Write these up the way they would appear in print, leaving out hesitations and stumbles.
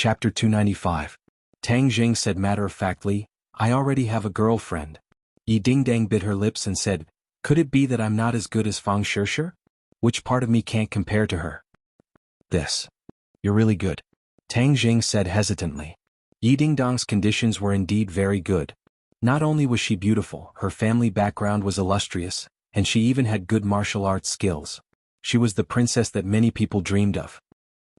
Chapter 295. Tang Jing said matter-of-factly, "I already have a girlfriend." Yi Dingdang bit her lips and said, "Could it be that I'm not as good as Fang Shishir? Which part of me can't compare to her?" "This. You're really good," Tang Jing said hesitantly. Yi Dingdang's conditions were indeed very good. Not only was she beautiful, her family background was illustrious, and she even had good martial arts skills. She was the princess that many people dreamed of.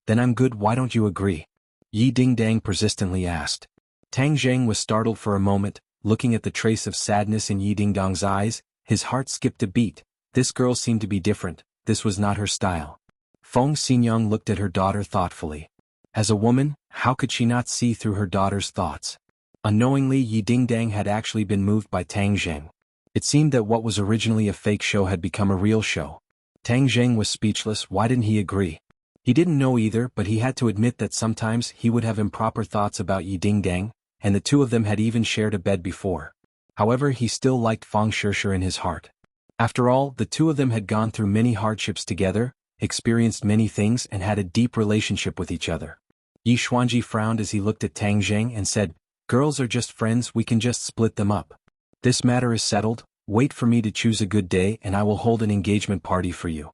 "Then I'm good, why don't you agree?" Yi Dingdang persistently asked. Tang Jing was startled for a moment, looking at the trace of sadness in Yi Dingdang's eyes. His heart skipped a beat. This girl seemed to be different, this was not her style. Feng Xinyang looked at her daughter thoughtfully. As a woman, how could she not see through her daughter's thoughts? Unknowingly, Yi Dingdang had actually been moved by Tang Jing. It seemed that what was originally a fake show had become a real show. Tang Jing was speechless. Why didn't he agree? He didn't know either, but he had to admit that sometimes he would have improper thoughts about Yi Dingdang, and the two of them had even shared a bed before. However, he still liked Fang Shishir in his heart. After all, the two of them had gone through many hardships together, experienced many things, and had a deep relationship with each other. Yi Xuanji frowned as he looked at Tang Jing and said, "Girls are just friends, we can just split them up. This matter is settled, wait for me to choose a good day and I will hold an engagement party for you."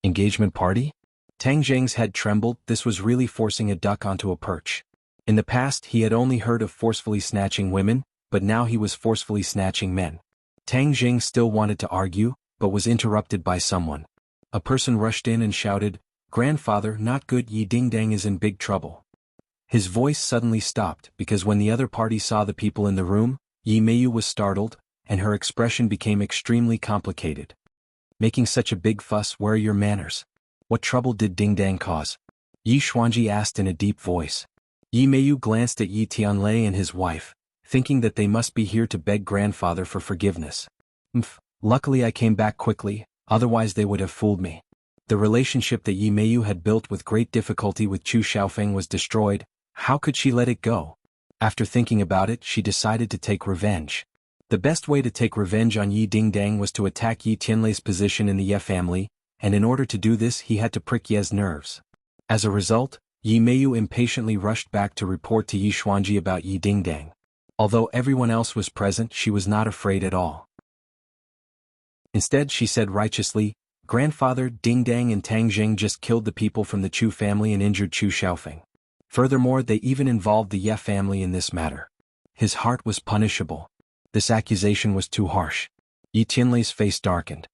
Engagement party? Tang Jing's head trembled. This was really forcing a duck onto a perch. In the past he had only heard of forcefully snatching women, but now he was forcefully snatching men. Tang Jing still wanted to argue, but was interrupted by someone. A person rushed in and shouted, "Grandfather, not good, Yi Dingdang is in big trouble." His voice suddenly stopped because when the other party saw the people in the room, Yi Meiyu was startled, and her expression became extremely complicated. "Making such a big fuss, where are your manners? What trouble did Dingdang cause?" Yi Xuanji asked in a deep voice. Yi Meiyu glanced at Yi Tianlei and his wife, thinking that they must be here to beg grandfather for forgiveness. Luckily I came back quickly, otherwise they would have fooled me." The relationship that Yi Meiyu had built with great difficulty with Chu Xiaofeng was destroyed. How could she let it go? After thinking about it, she decided to take revenge. The best way to take revenge on Yi Dingdang was to attack Yi Tianlei's position in the Ye family, and in order to do this he had to prick Ye's nerves. As a result, Yi Meiyu impatiently rushed back to report to Yi Xuanji about Yi Dingdang. Although everyone else was present, she was not afraid at all. Instead, she said righteously, "Grandfather, Dingdang and Tang Jing just killed the people from the Chu family and injured Chu Xiaofeng. Furthermore, they even involved the Ye family in this matter." His heart was punishable. This accusation was too harsh. Yi Tianlei's face darkened.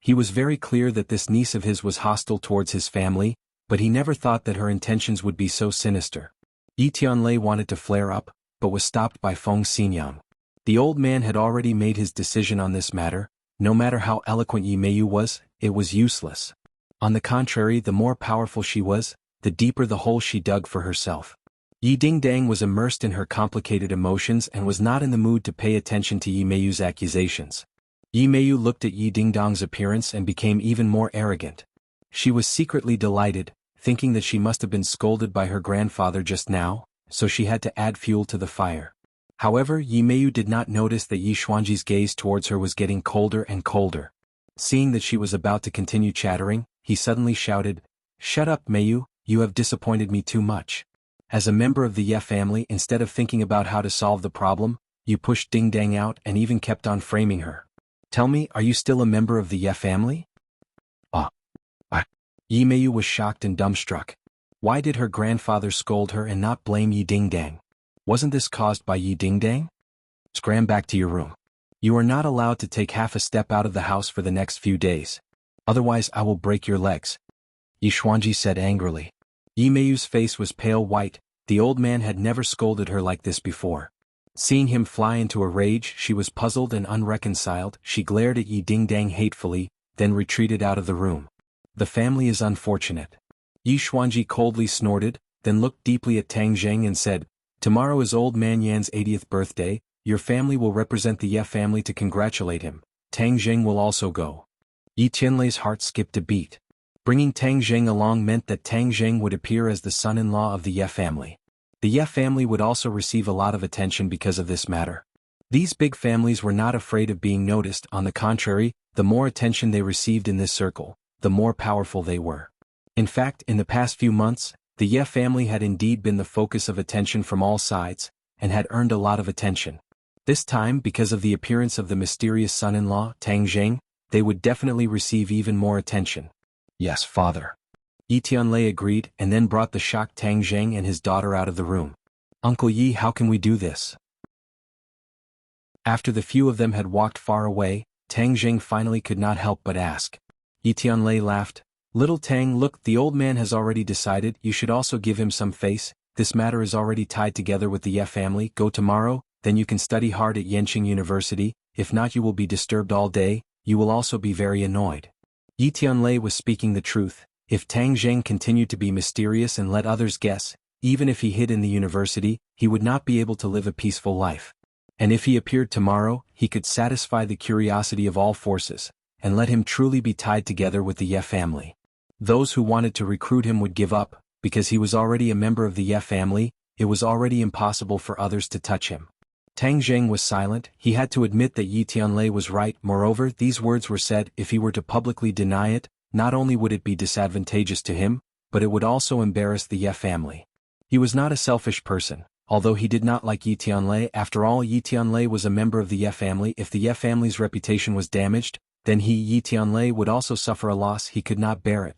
He was very clear that this niece of his was hostile towards his family, but he never thought that her intentions would be so sinister. Yi Tianlei wanted to flare up, but was stopped by Feng Xinyang. The old man had already made his decision on this matter. No matter how eloquent Yi Meiyu was, it was useless. On the contrary, the more powerful she was, the deeper the hole she dug for herself. Yi Dingdang was immersed in her complicated emotions and was not in the mood to pay attention to Yi Meiyu's accusations. Yi Meiyu looked at Yi Dingdang's appearance and became even more arrogant. She was secretly delighted, thinking that she must have been scolded by her grandfather just now, so she had to add fuel to the fire. However, Yi Meiyu did not notice that Yi Xuanji's gaze towards her was getting colder and colder. Seeing that she was about to continue chattering, he suddenly shouted, "Shut up, Meiyu, you have disappointed me too much. As a member of the Ye family, instead of thinking about how to solve the problem, you pushed Dingdang out and even kept on framing her. Tell me, are you still a member of the Ye family?" Yi Meiyu was shocked and dumbstruck. Why did her grandfather scold her and not blame Yi Dingdang? Wasn't this caused by Yi Dingdang? "Scram back to your room. You are not allowed to take half a step out of the house for the next few days. Otherwise I will break your legs," Yi Xuanji said angrily. Yi Meiyu's face was pale white. The old man had never scolded her like this before. Seeing him fly into a rage, she was puzzled and unreconciled. She glared at Yi Dingdang hatefully, then retreated out of the room. "The family is unfortunate." Yi Xuanji coldly snorted, then looked deeply at Tang Jing and said, "Tomorrow is old man Yan's 80th birthday, your family will represent the Ye family to congratulate him. Tang Jing will also go." Yi Tianlei's heart skipped a beat. Bringing Tang Jing along meant that Tang Jing would appear as the son-in-law of the Ye family. The Ye family would also receive a lot of attention because of this matter. These big families were not afraid of being noticed. On the contrary, the more attention they received in this circle, the more powerful they were. In fact, in the past few months, The Ye family had indeed been the focus of attention from all sides, and had earned a lot of attention. This time, because of the appearance of the mysterious son-in-law, Tang Jing, they would definitely receive even more attention. Yes, father. Yi Tianlei agreed and then brought the shocked Tang Jing and his daughter out of the room. Uncle Yi, how can we do this? After the few of them had walked far away, Tang Jing finally could not help but ask. Yi Tianlei laughed. Little Tang, look, the old man has already decided. You should also give him some face. This matter is already tied together with the Ye family. Go tomorrow, then you can study hard at Yenqing University. If not, you will be disturbed all day. You will also be very annoyed. Yi Tianlei was speaking the truth. If Tang Jing continued to be mysterious and let others guess, even if he hid in the university, he would not be able to live a peaceful life. And if he appeared tomorrow, he could satisfy the curiosity of all forces, and let him truly be tied together with the Ye family. Those who wanted to recruit him would give up, because he was already a member of the Ye family. It was already impossible for others to touch him. Tang Jing was silent. He had to admit that Yi Tianlei was right. Moreover, these words were said. If he were to publicly deny it, not only would it be disadvantageous to him, but it would also embarrass the Ye family. He was not a selfish person, although he did not like Yi Tianlei. After all, Yi Tianlei was a member of the Ye family. If the Ye family's reputation was damaged, then Yi Tianlei would also suffer a loss. He could not bear it.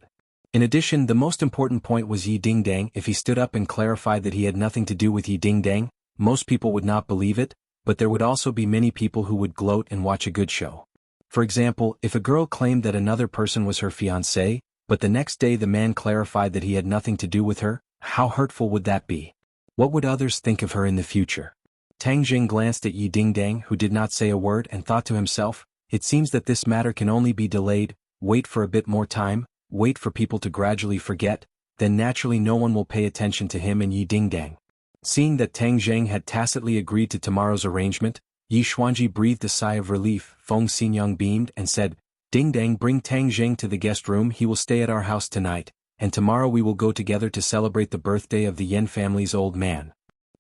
In addition, the most important point was Yi Dingdang. If he stood up and clarified that he had nothing to do with Yi Dingdang, most people would not believe it, but there would also be many people who would gloat and watch a good show. For example, if a girl claimed that another person was her fiancé, but the next day the man clarified that he had nothing to do with her, how hurtful would that be? What would others think of her in the future? Tang Jing glanced at Yi Dingdang, who did not say a word, and thought to himself, it seems that this matter can only be delayed. Wait for a bit more time, wait for people to gradually forget, then naturally no one will pay attention to him and Yi Dingdang. Seeing that Tang Jing had tacitly agreed to tomorrow's arrangement, Yi Xuanji breathed a sigh of relief. Feng Xinyang beamed and said, Dingdang, bring Tang Jing to the guest room. He will stay at our house tonight, and tomorrow we will go together to celebrate the birthday of the Yan family's old man.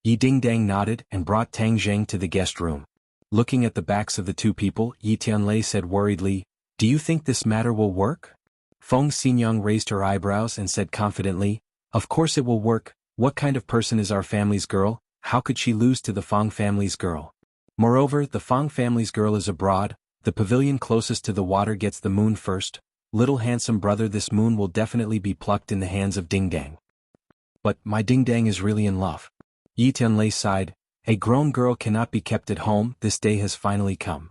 Yi Dingdang nodded and brought Tang Jing to the guest room. Looking at the backs of the two people, Yi Tianlei said worriedly, do you think this matter will work? Feng Xinyang raised her eyebrows and said confidently, of course it will work. What kind of person is our family's girl? How could she lose to the Feng family's girl? Moreover, the Feng family's girl is abroad. The pavilion closest to the water gets the moon first. Little handsome brother, this moon will definitely be plucked in the hands of Dingdang. But my Dingdang is really in love. Yi Tianlei sighed. A grown girl cannot be kept at home. This day has finally come.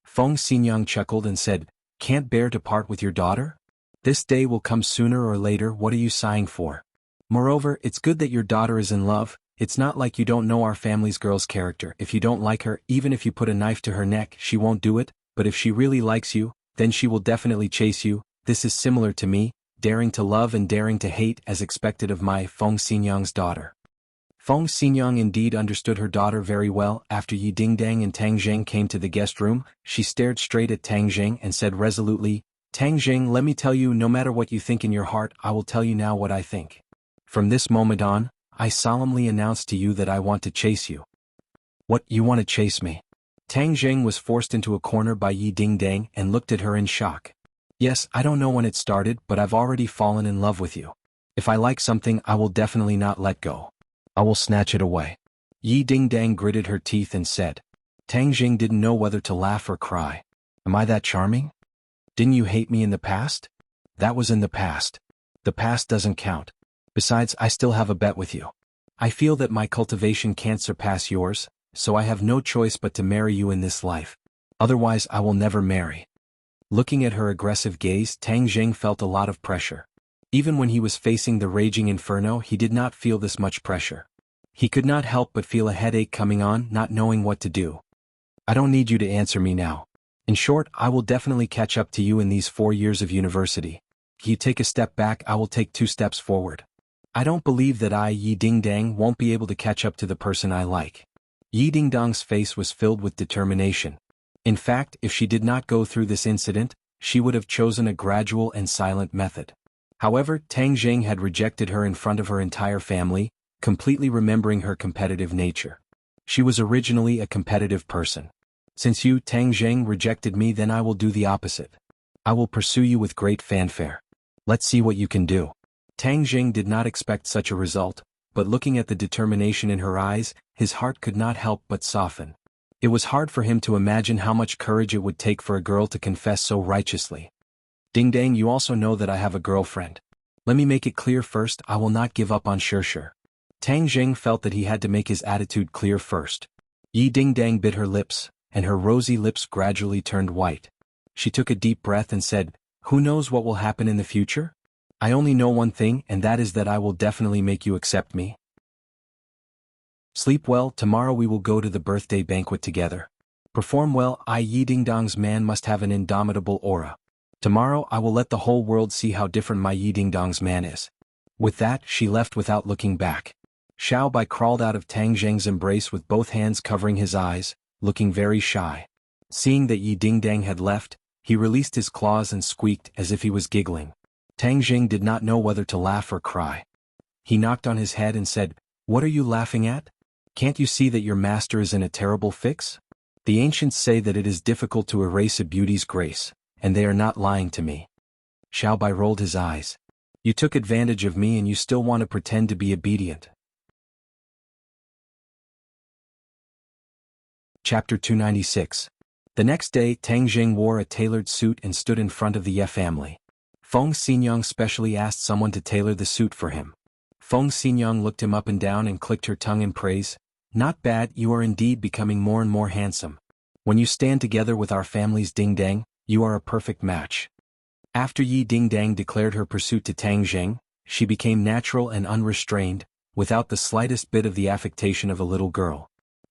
Feng Xinyang chuckled and said, can't bear to part with your daughter? This day will come sooner or later. What are you sighing for? Moreover, it's good that your daughter is in love. It's not like you don't know our family's girl's character. If you don't like her, even if you put a knife to her neck, she won't do it, but if she really likes you, then she will definitely chase you. This is similar to me, daring to love and daring to hate as expected of my Feng Xinyang's daughter. Feng Xinyang indeed understood her daughter very well. After Yi Dingdang and Tang Jing came to the guest room, she stared straight at Tang Jing and said resolutely, Tang Jing, let me tell you, no matter what you think in your heart, I will tell you now what I think. From this moment on, I solemnly announce to you that I want to chase you. What, you want to chase me? Tang Jing was forced into a corner by Yi Dingdang and looked at her in shock. Yes, I don't know when it started, but I've already fallen in love with you. If I like something, I will definitely not let go. I will snatch it away. Yi Dingdang gritted her teeth and said. Tang Jing didn't know whether to laugh or cry. Am I that charming? Didn't you hate me in the past? That was in the past. The past doesn't count. Besides, I still have a bet with you. I feel that my cultivation can't surpass yours, so I have no choice but to marry you in this life. Otherwise, I will never marry. Looking at her aggressive gaze, Tang Jing felt a lot of pressure. Even when he was facing the raging inferno, he did not feel this much pressure. He could not help but feel a headache coming on, not knowing what to do. I don't need you to answer me now. In short, I will definitely catch up to you in these 4 years of university. If you take a step back, I will take 2 steps forward. I don't believe that I, Yi Dingdang, won't be able to catch up to the person I like. Yi Dingdang's face was filled with determination. In fact, if she did not go through this incident, she would have chosen a gradual and silent method. However, Tang Jing had rejected her in front of her entire family, completely remembering her competitive nature. She was originally a competitive person. Since you, Tang Jing, rejected me, then I will do the opposite. I will pursue you with great fanfare. Let's see what you can do. Tang Jing did not expect such a result, but looking at the determination in her eyes, his heart could not help but soften. It was hard for him to imagine how much courage it would take for a girl to confess so righteously. Ding Dang, you also know that I have a girlfriend. Let me make it clear first, I will not give up on Shirshir. Tang Jing felt that he had to make his attitude clear first. Yi Ding Dang bit her lips, and her rosy lips gradually turned white. She took a deep breath and said, "Who knows what will happen in the future? I only know one thing, and that is that I will definitely make you accept me. Sleep well, tomorrow we will go to the birthday banquet together. Perform well, Yi Ding Dong's man must have an indomitable aura. Tomorrow I will let the whole world see how different my Yi Ding Dong's man is." With that, she left without looking back. Xiao Bai crawled out of Tang Zheng's embrace with both hands covering his eyes, looking very shy. Seeing that Yi Ding Dang had left, he released his claws and squeaked as if he was giggling. Tang Jing did not know whether to laugh or cry. He knocked on his head and said, "What are you laughing at? Can't you see that your master is in a terrible fix? The ancients say that it is difficult to erase a beauty's grace, and they are not lying to me." Xiao Bai rolled his eyes. "You took advantage of me and you still want to pretend to be obedient." Chapter 296. The next day, Tang Jing wore a tailored suit and stood in front of the Ye family. Feng Xinyang specially asked someone to tailor the suit for him. Feng Xinyang looked him up and down and clicked her tongue in praise. "Not bad, you are indeed becoming more and more handsome. When you stand together with our family's Ding Dang, you are a perfect match." After Yi Ding Dang declared her pursuit to Tang Jing, she became natural and unrestrained, without the slightest bit of the affectation of a little girl.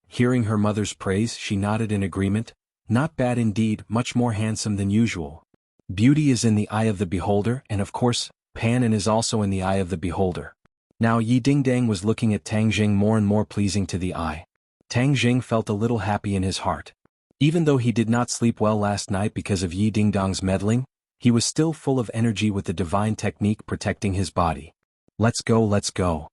Hearing her mother's praise, she nodded in agreement. "Not bad indeed, much more handsome than usual. Beauty is in the eye of the beholder, and of course, Panan is also in the eye of the beholder." Now Yi Ding Dang was looking at Tang Jing more and more pleasing to the eye. Tang Jing felt a little happy in his heart. Even though he did not sleep well last night because of Yi Ding Dong's meddling, he was still full of energy with the divine technique protecting his body. Let's go,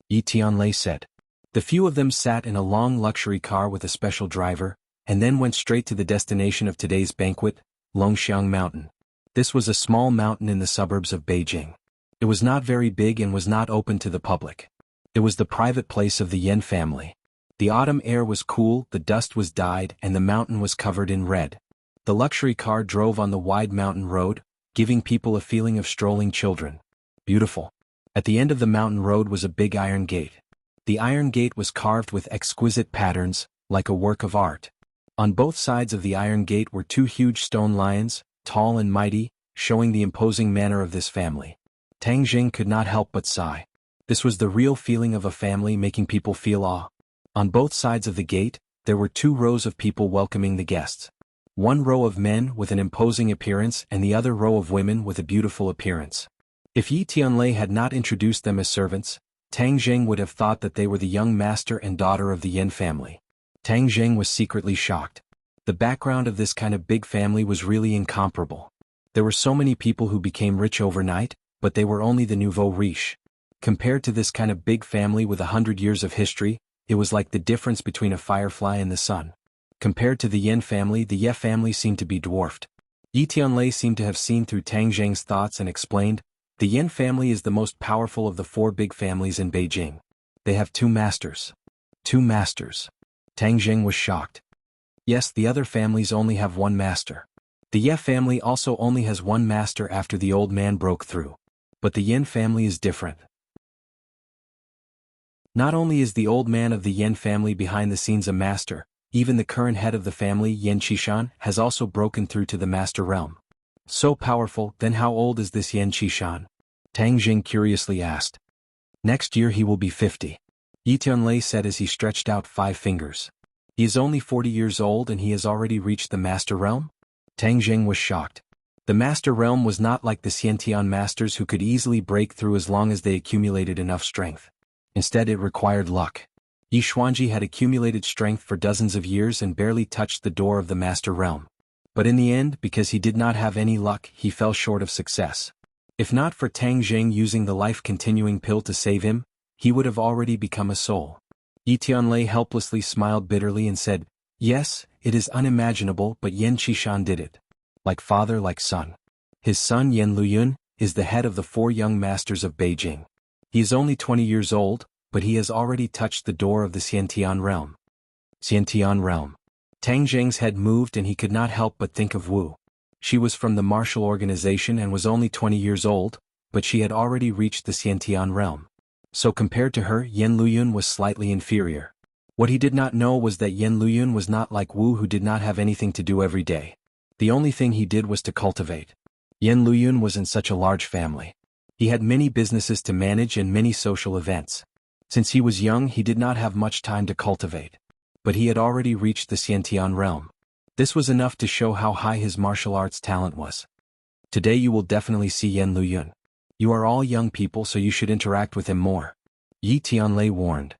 Yi Tianlei said. The few of them sat in a long luxury car with a special driver, and then went straight to the destination of today's banquet, Longxiang Mountain. This was a small mountain in the suburbs of Beijing. It was not very big and was not open to the public. It was the private place of the Yan family. The autumn air was cool, the dust was dyed, and the mountain was covered in red. The luxury car drove on the wide mountain road, giving people a feeling of strolling children. Beautiful. At the end of the mountain road was a big iron gate. The iron gate was carved with exquisite patterns, like a work of art. On both sides of the iron gate were two huge stone lions, tall and mighty, showing the imposing manner of this family. Tang Jing could not help but sigh. This was the real feeling of a family, making people feel awe. On both sides of the gate, there were two rows of people welcoming the guests. One row of men with an imposing appearance and the other row of women with a beautiful appearance. If Yi Tianlei had not introduced them as servants, Tang Jing would have thought that they were the young master and daughter of the Yan family. Tang Jing was secretly shocked. The background of this kind of big family was really incomparable. There were so many people who became rich overnight, but they were only the nouveau riche. Compared to this kind of big family with 100 years of history, it was like the difference between a firefly and the sun. Compared to the Yan family, the Ye family seemed to be dwarfed. Yi Tianlei seemed to have seen through Tang Jing's thoughts and explained, "The Yan family is the most powerful of the four big families in Beijing. They have two masters." "Two masters?" Tang Jing was shocked. "Yes, the other families only have one master. The Ye family also only has one master after the old man broke through. But the Yan family is different. Not only is the old man of the Yan family behind the scenes a master, even the current head of the family, Yan Qishan, has also broken through to the master realm." "So powerful, then how old is this Yan Qishan?" Tang Jing curiously asked. "Next year he will be 50. Yi Tianlei said as he stretched out 5 fingers. "He is only 40 years old and he has already reached the master realm?" Tang Jing was shocked. The master realm was not like the Xiantian masters who could easily break through as long as they accumulated enough strength. Instead, it required luck. Yi Xuanji had accumulated strength for dozens of years and barely touched the door of the master realm. But in the end, because he did not have any luck, he fell short of success. If not for Tang Jing using the life-continuing pill to save him, he would have already become a soul. Yi Tianlei helplessly smiled bitterly and said, "Yes, it is unimaginable, but Yan Qishan did it. Like father, like son. His son Yan Luyun, is the head of the 4 young masters of Beijing. He is only 20 years old, but he has already touched the door of the Xiantian realm. Xiantian realm. Tang Zheng's head moved and he could not help but think of Wu. She was from the martial organization and was only 20 years old, but she had already reached the Xiantian realm. So compared to her, Yan Luyun was slightly inferior. What he did not know was that Yan Luyun was not like Wu, who did not have anything to do every day. The only thing he did was to cultivate. Yan Luyun was in such a large family. He had many businesses to manage and many social events. Since he was young, he did not have much time to cultivate. But he had already reached the Xiantian realm. This was enough to show how high his martial arts talent was. Today you will definitely see Yan Luyun. You are all young people, so you should interact with him more. Yi Tianlei warned.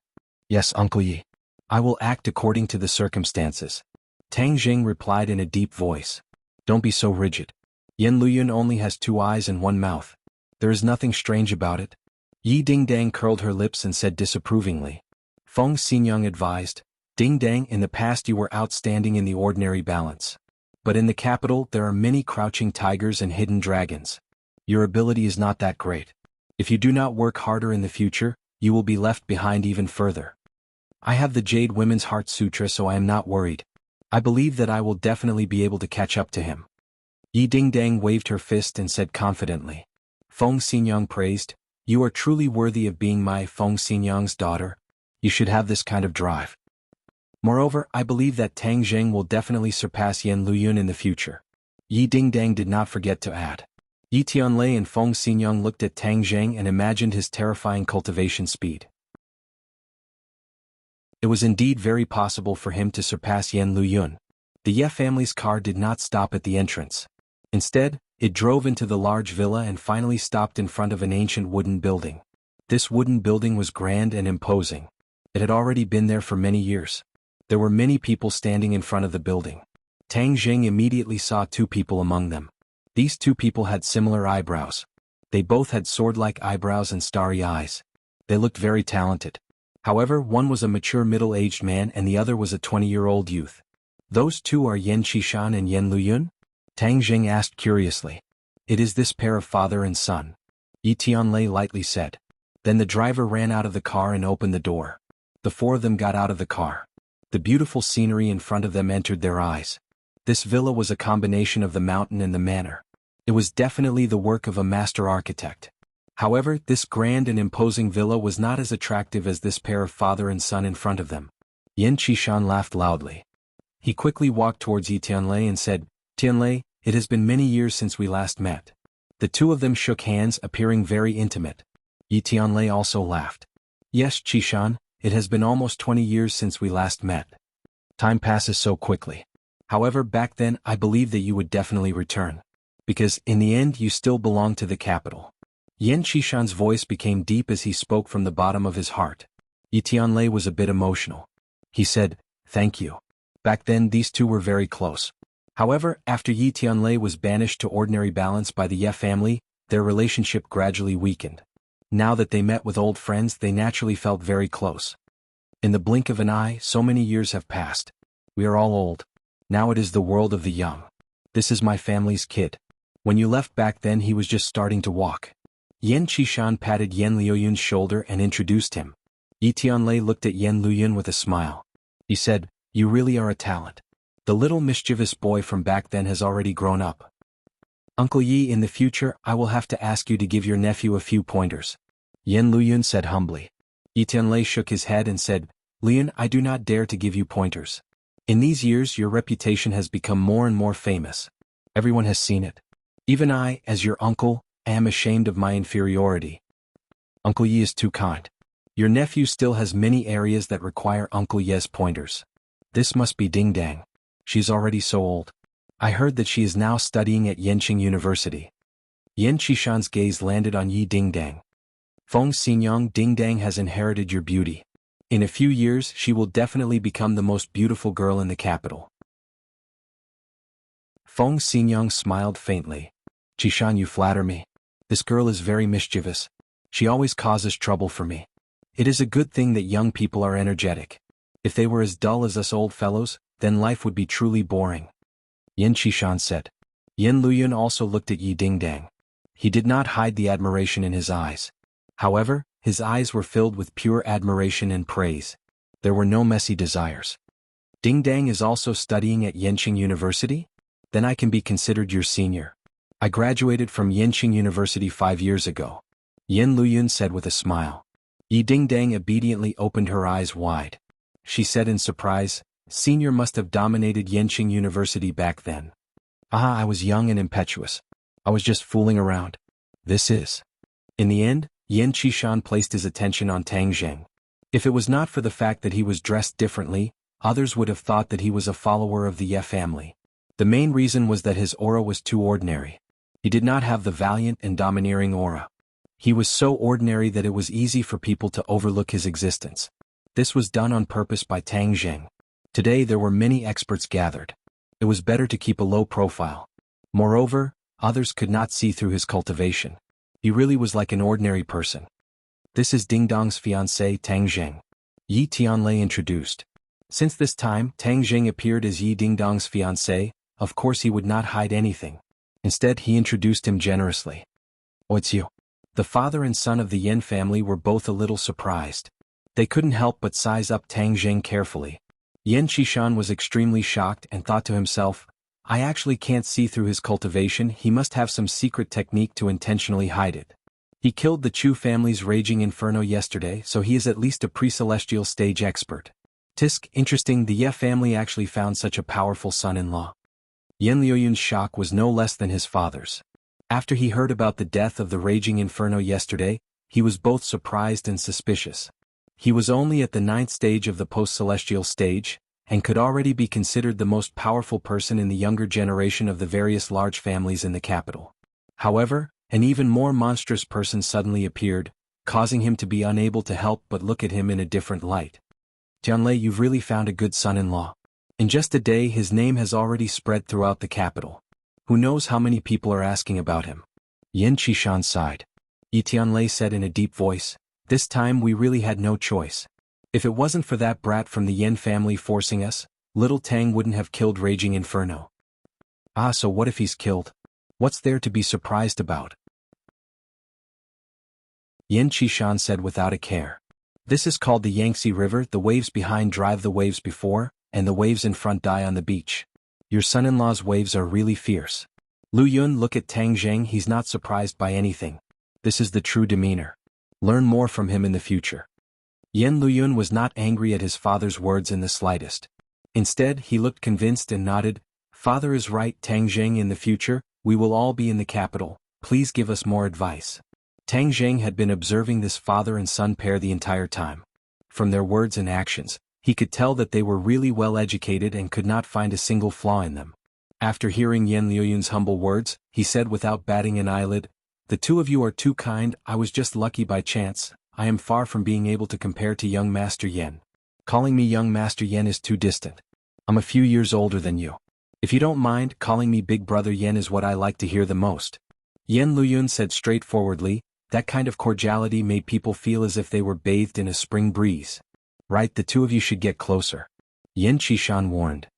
Yes, Uncle Yi. I will act according to the circumstances. Tang Jing replied in a deep voice. Don't be so rigid. Yan Luyun only has 2 eyes and 1 mouth. There is nothing strange about it. Yi Dingdang curled her lips and said disapprovingly. Feng Xinyang advised. Dingdang, in the past you were outstanding in the ordinary balance. But in the capital there are many crouching tigers and hidden dragons. Your ability is not that great. If you do not work harder in the future, you will be left behind even further. I have the Jade Women's Heart Sutra, so I am not worried. I believe that I will definitely be able to catch up to him. Yi Dingdang waved her fist and said confidently. Feng Xinyang praised. You are truly worthy of being my Feng Xinyang's daughter. You should have this kind of drive. Moreover, I believe that Tang Zheng will definitely surpass Yan Luyun in the future. Yi Dingdang did not forget to add. Yi Tianlei and Feng Xinyang looked at Tang Zheng and imagined his terrifying cultivation speed. It was indeed very possible for him to surpass Yan Luyun. The Ye family's car did not stop at the entrance. Instead, it drove into the large villa and finally stopped in front of an ancient wooden building. This wooden building was grand and imposing. It had already been there for many years. There were many people standing in front of the building. Tang Zheng immediately saw 2 people among them. These 2 people had similar eyebrows. They both had sword-like eyebrows and starry eyes. They looked very talented. However, one was a mature middle-aged man and the other was a 20-year-old youth. Those 2 are Yan Qishan and Yan Luyun? Tang Zheng asked curiously. It is this pair of father and son. Yi Tianlei lightly said. Then the driver ran out of the car and opened the door. The 4 of them got out of the car. The beautiful scenery in front of them entered their eyes. This villa was a combination of the mountain and the manor. It was definitely the work of a master architect. However, this grand and imposing villa was not as attractive as this pair of father and son in front of them. Yan Qishan laughed loudly. He quickly walked towards Yi Tianlei and said, Tianlei, it has been many years since we last met. The 2 of them shook hands, appearing very intimate. Yi Tianlei also laughed. Yes, Qishan. It has been almost 20 years since we last met. Time passes so quickly. However, back then I believed that you would definitely return. Because, in the end, you still belong to the capital. Yan Qishan's voice became deep as he spoke from the bottom of his heart. Yi Tianlei was a bit emotional. He said, thank you. Back then these 2 were very close. However, after Yi Tianlei was banished to ordinary balance by the Ye family, their relationship gradually weakened. Now that they met with old friends, they naturally felt very close. In the blink of an eye, so many years have passed. We are all old. Now it is the world of the young. This is my family's kid. When you left back then he was just starting to walk. Yan Qishan patted Yan Luyun's shoulder and introduced him. Yi Tianlei looked at Yan Luyun with a smile. He said, you really are a talent. The little mischievous boy from back then has already grown up. Uncle Yi, in the future I will have to ask you to give your nephew a few pointers. Yan Luyun said humbly. Yi Tianlei shook his head and said, Luyun, I do not dare to give you pointers. In these years your reputation has become more and more famous. Everyone has seen it. Even I, as your uncle, am ashamed of my inferiority. Uncle Yi is too kind. Your nephew still has many areas that require Uncle Ye's pointers. This must be Dingdang. She's already so old. I heard that she is now studying at Yenqing University. Yan Qishan's gaze landed on Yi Dingdang. Feng Xinyang, Dingdang has inherited your beauty. In a few years she will definitely become the most beautiful girl in the capital. Feng Xinyang smiled faintly. Qishan, you flatter me. This girl is very mischievous. She always causes trouble for me. It is a good thing that young people are energetic. If they were as dull as us old fellows, then life would be truly boring. Yan Qishan said. Yan Luyun also looked at Yi Dingdang. He did not hide the admiration in his eyes. However, his eyes were filled with pure admiration and praise. There were no messy desires. Ding Dang is also studying at Yenqing University? Then I can be considered your senior. I graduated from Yenqing University 5 years ago. Yen Luyun said with a smile. Yi Ding Dang obediently opened her eyes wide. She said in surprise, Senior must have dominated Yenqing University back then. I was young and impetuous. I was just fooling around. This is. In the end, Yan Qishan placed his attention on Tang Zheng. If it was not for the fact that he was dressed differently, others would have thought that he was a follower of the Ye family. The main reason was that his aura was too ordinary. He did not have the valiant and domineering aura. He was so ordinary that it was easy for people to overlook his existence. This was done on purpose by Tang Zheng. Today there were many experts gathered. It was better to keep a low profile. Moreover, others could not see through his cultivation. He really was like an ordinary person. This is Ding Dong's fiancé Tang Zheng. Yi Tianlei introduced. Since this time Tang Zheng appeared as Yi Ding Dong's fiancé, of course he would not hide anything. Instead he introduced him generously. Oh, it's you. The father and son of the Yen family were both a little surprised. They couldn't help but size up Tang Zheng carefully. Yan Qishan was extremely shocked and thought to himself, I actually can't see through his cultivation, he must have some secret technique to intentionally hide it. He killed the Chu family's raging inferno yesterday, so he is at least a pre-celestial stage expert. Tisk, interesting, the Ye family actually found such a powerful son-in-law. Yen Liuyun's shock was no less than his father's. After he heard about the death of the raging inferno yesterday, he was both surprised and suspicious. He was only at the 9th stage of the post-celestial stage, and could already be considered the most powerful person in the younger generation of the various large families in the capital. However, an even more monstrous person suddenly appeared, causing him to be unable to help but look at him in a different light. Tianlei, you've really found a good son-in-law. In just a day his name has already spread throughout the capital. Who knows how many people are asking about him? Yan Qishan sighed. Yi Tianlei said in a deep voice, this time we really had no choice. If it wasn't for that brat from the Yen family forcing us, little Tang wouldn't have killed Raging Inferno. So what if he's killed? What's there to be surprised about? Yan Qishan said without a care. This is called the Yangtze River, the waves behind drive the waves before, and the waves in front die on the beach. Your son-in-law's waves are really fierce. Lu Yun, look at Tang Zheng, he's not surprised by anything. This is the true demeanor. Learn more from him in the future. Yen Luyun was not angry at his father's words in the slightest. Instead, he looked convinced and nodded, Father is right, Tang Zheng, in the future, we will all be in the capital, please give us more advice. Tang Zheng had been observing this father and son pair the entire time. From their words and actions, he could tell that they were really well educated and could not find a single flaw in them. After hearing Yen Luyun's humble words, he said without batting an eyelid, the two of you are too kind, I was just lucky by chance. I am far from being able to compare to young Master Yen. Calling me young Master Yen is too distant. I'm a few years older than you. If you don't mind, calling me Big Brother Yen is what I like to hear the most. Yen Luyun said straightforwardly, that kind of cordiality made people feel as if they were bathed in a spring breeze. Right, the two of you should get closer. Yan Qishan warned.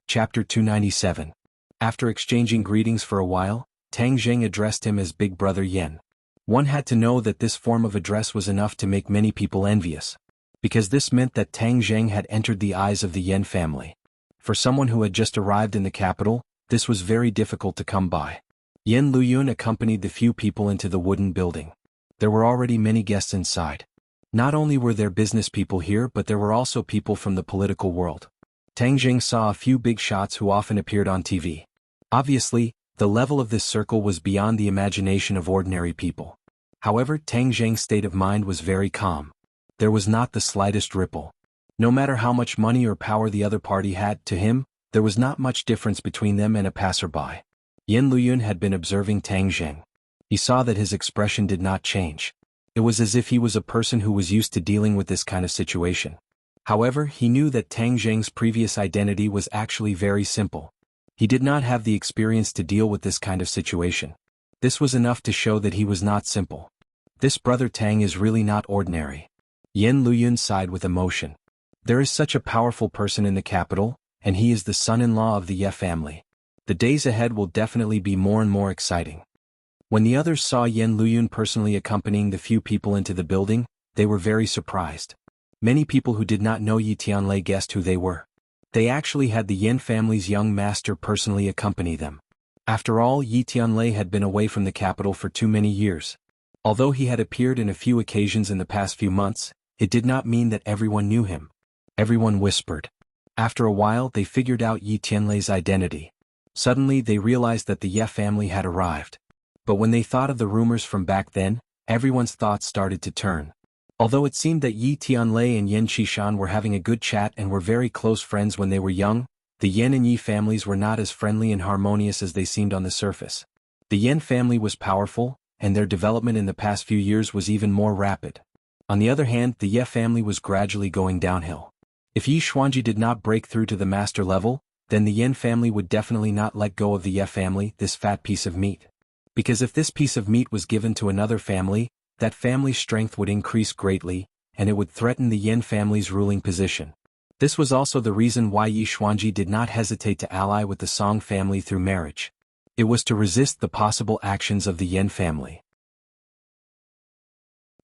Chapter 297. After exchanging greetings for a while, Tang Zheng addressed him as Big Brother Yen. One had to know that this form of address was enough to make many people envious. Because this meant that Tang Zheng had entered the eyes of the Yen family. For someone who had just arrived in the capital, this was very difficult to come by. Yen Luyun accompanied the few people into the wooden building. There were already many guests inside. Not only were there business people here, but there were also people from the political world. Tang Zheng saw a few big shots who often appeared on TV. Obviously, the level of this circle was beyond the imagination of ordinary people. However, Tang Zheng's state of mind was very calm. There was not the slightest ripple. No matter how much money or power the other party had, to him, there was not much difference between them and a passerby. Yen Luyun had been observing Tang Zheng. He saw that his expression did not change. It was as if he was a person who was used to dealing with this kind of situation. However, he knew that Tang Zheng's previous identity was actually very simple. He did not have the experience to deal with this kind of situation. This was enough to show that he was not simple. This brother Tang is really not ordinary. Yen Luyun sighed with emotion. There is such a powerful person in the capital, and he is the son-in-law of the Ye family. The days ahead will definitely be more and more exciting. When the others saw Yan Luyun personally accompanying the few people into the building, they were very surprised. Many people who did not know Yi Tianlei guessed who they were. They actually had the Yan family's young master personally accompany them. After all, Yi Tianlei had been away from the capital for too many years. Although he had appeared in a few occasions in the past few months, it did not mean that everyone knew him. Everyone whispered. After a while they figured out Yi Tianlei's identity. Suddenly they realized that the Ye family had arrived. But when they thought of the rumors from back then, everyone's thoughts started to turn. Although it seemed that Yi Tianlei and Yan Qishan were having a good chat and were very close friends when they were young, the Yan and Yi families were not as friendly and harmonious as they seemed on the surface. The Yan family was powerful, and their development in the past few years was even more rapid. On the other hand, the Ye family was gradually going downhill. If Yi Xuanji did not break through to the master level, then the Yan family would definitely not let go of the Ye family, this fat piece of meat. Because if this piece of meat was given to another family, that family's strength would increase greatly, and it would threaten the Yan family's ruling position. This was also the reason why Yi Xuanji did not hesitate to ally with the Song family through marriage. It was to resist the possible actions of the Yan family.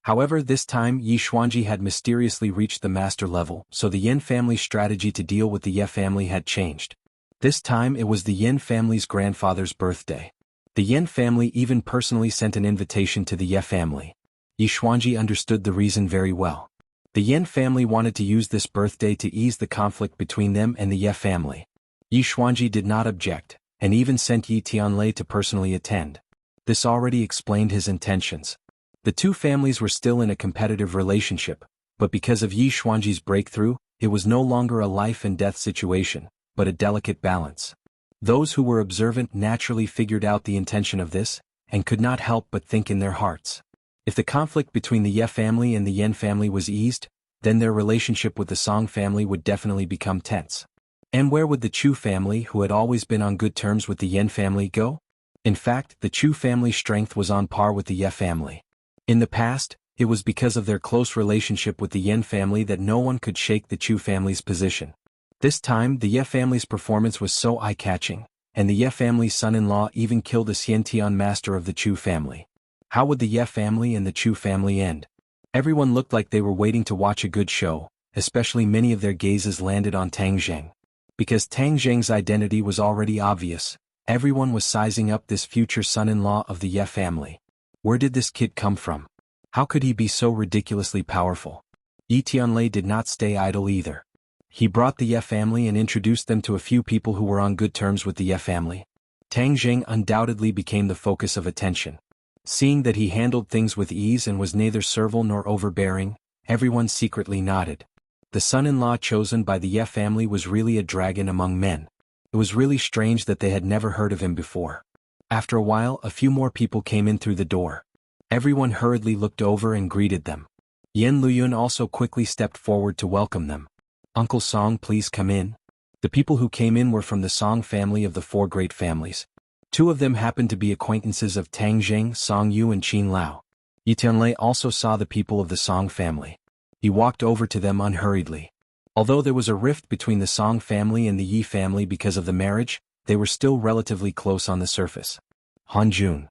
However, this time Yi Xuanji had mysteriously reached the master level, so the Yan family's strategy to deal with the Ye family had changed. This time it was the Yan family's grandfather's birthday. The Yan family even personally sent an invitation to the Ye family. Yi Xuanji understood the reason very well. The Yan family wanted to use this birthday to ease the conflict between them and the Ye family. Yi Xuanji did not object, and even sent Yi Tianlei to personally attend. This already explained his intentions. The two families were still in a competitive relationship, but because of Yi Xuanji's breakthrough, it was no longer a life and death situation, but a delicate balance. Those who were observant naturally figured out the intention of this, and could not help but think in their hearts. If the conflict between the Ye family and the Yan family was eased, then their relationship with the Song family would definitely become tense. And where would the Chu family, who had always been on good terms with the Yan family, go? In fact, the Chu family's strength was on par with the Ye family. In the past, it was because of their close relationship with the Yan family that no one could shake the Chu family's position. This time, the Ye family's performance was so eye-catching, and the Ye family's son-in-law even killed a Xiantian master of the Chu family. How would the Ye family and the Chu family end? Everyone looked like they were waiting to watch a good show, especially many of their gazes landed on Tang Zheng. Because Tang Zheng's identity was already obvious, everyone was sizing up this future son-in-law of the Ye family. Where did this kid come from? How could he be so ridiculously powerful? Yi Tianlei did not stay idle either. He brought the Ye family and introduced them to a few people who were on good terms with the Ye family. Tang Zheng undoubtedly became the focus of attention. Seeing that he handled things with ease and was neither servile nor overbearing, everyone secretly nodded. The son-in-law chosen by the Ye family was really a dragon among men. It was really strange that they had never heard of him before. After a while, a few more people came in through the door. Everyone hurriedly looked over and greeted them. Yan Luyun also quickly stepped forward to welcome them. "Uncle Song, please come in." The people who came in were from the Song family of the four great families. Two of them happened to be acquaintances of Tang Zheng, Song Yu and Qin Lao. Yi Tianlei also saw the people of the Song family. He walked over to them unhurriedly. Although there was a rift between the Song family and the Yi family because of the marriage, they were still relatively close on the surface. "Han Jun,"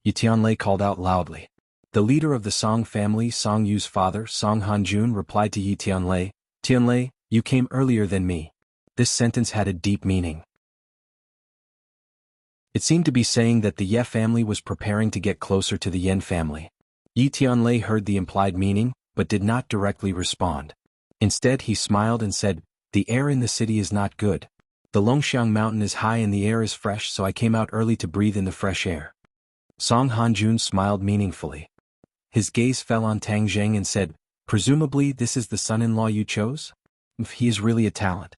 Yi Tianlei called out loudly. The leader of the Song family, Song Yu's father, Song Han Jun, replied to Yi Tianlei, "Tianlei, you came earlier than me." This sentence had a deep meaning. It seemed to be saying that the Ye family was preparing to get closer to the Yan family. Yi Tianlei heard the implied meaning, but did not directly respond. Instead he smiled and said, "The air in the city is not good. The Longxiang mountain is high and the air is fresh, so I came out early to breathe in the fresh air." Song Hanjun smiled meaningfully. His gaze fell on Tang Zheng and said, "Presumably this is the son-in-law you chose? He is really a talent."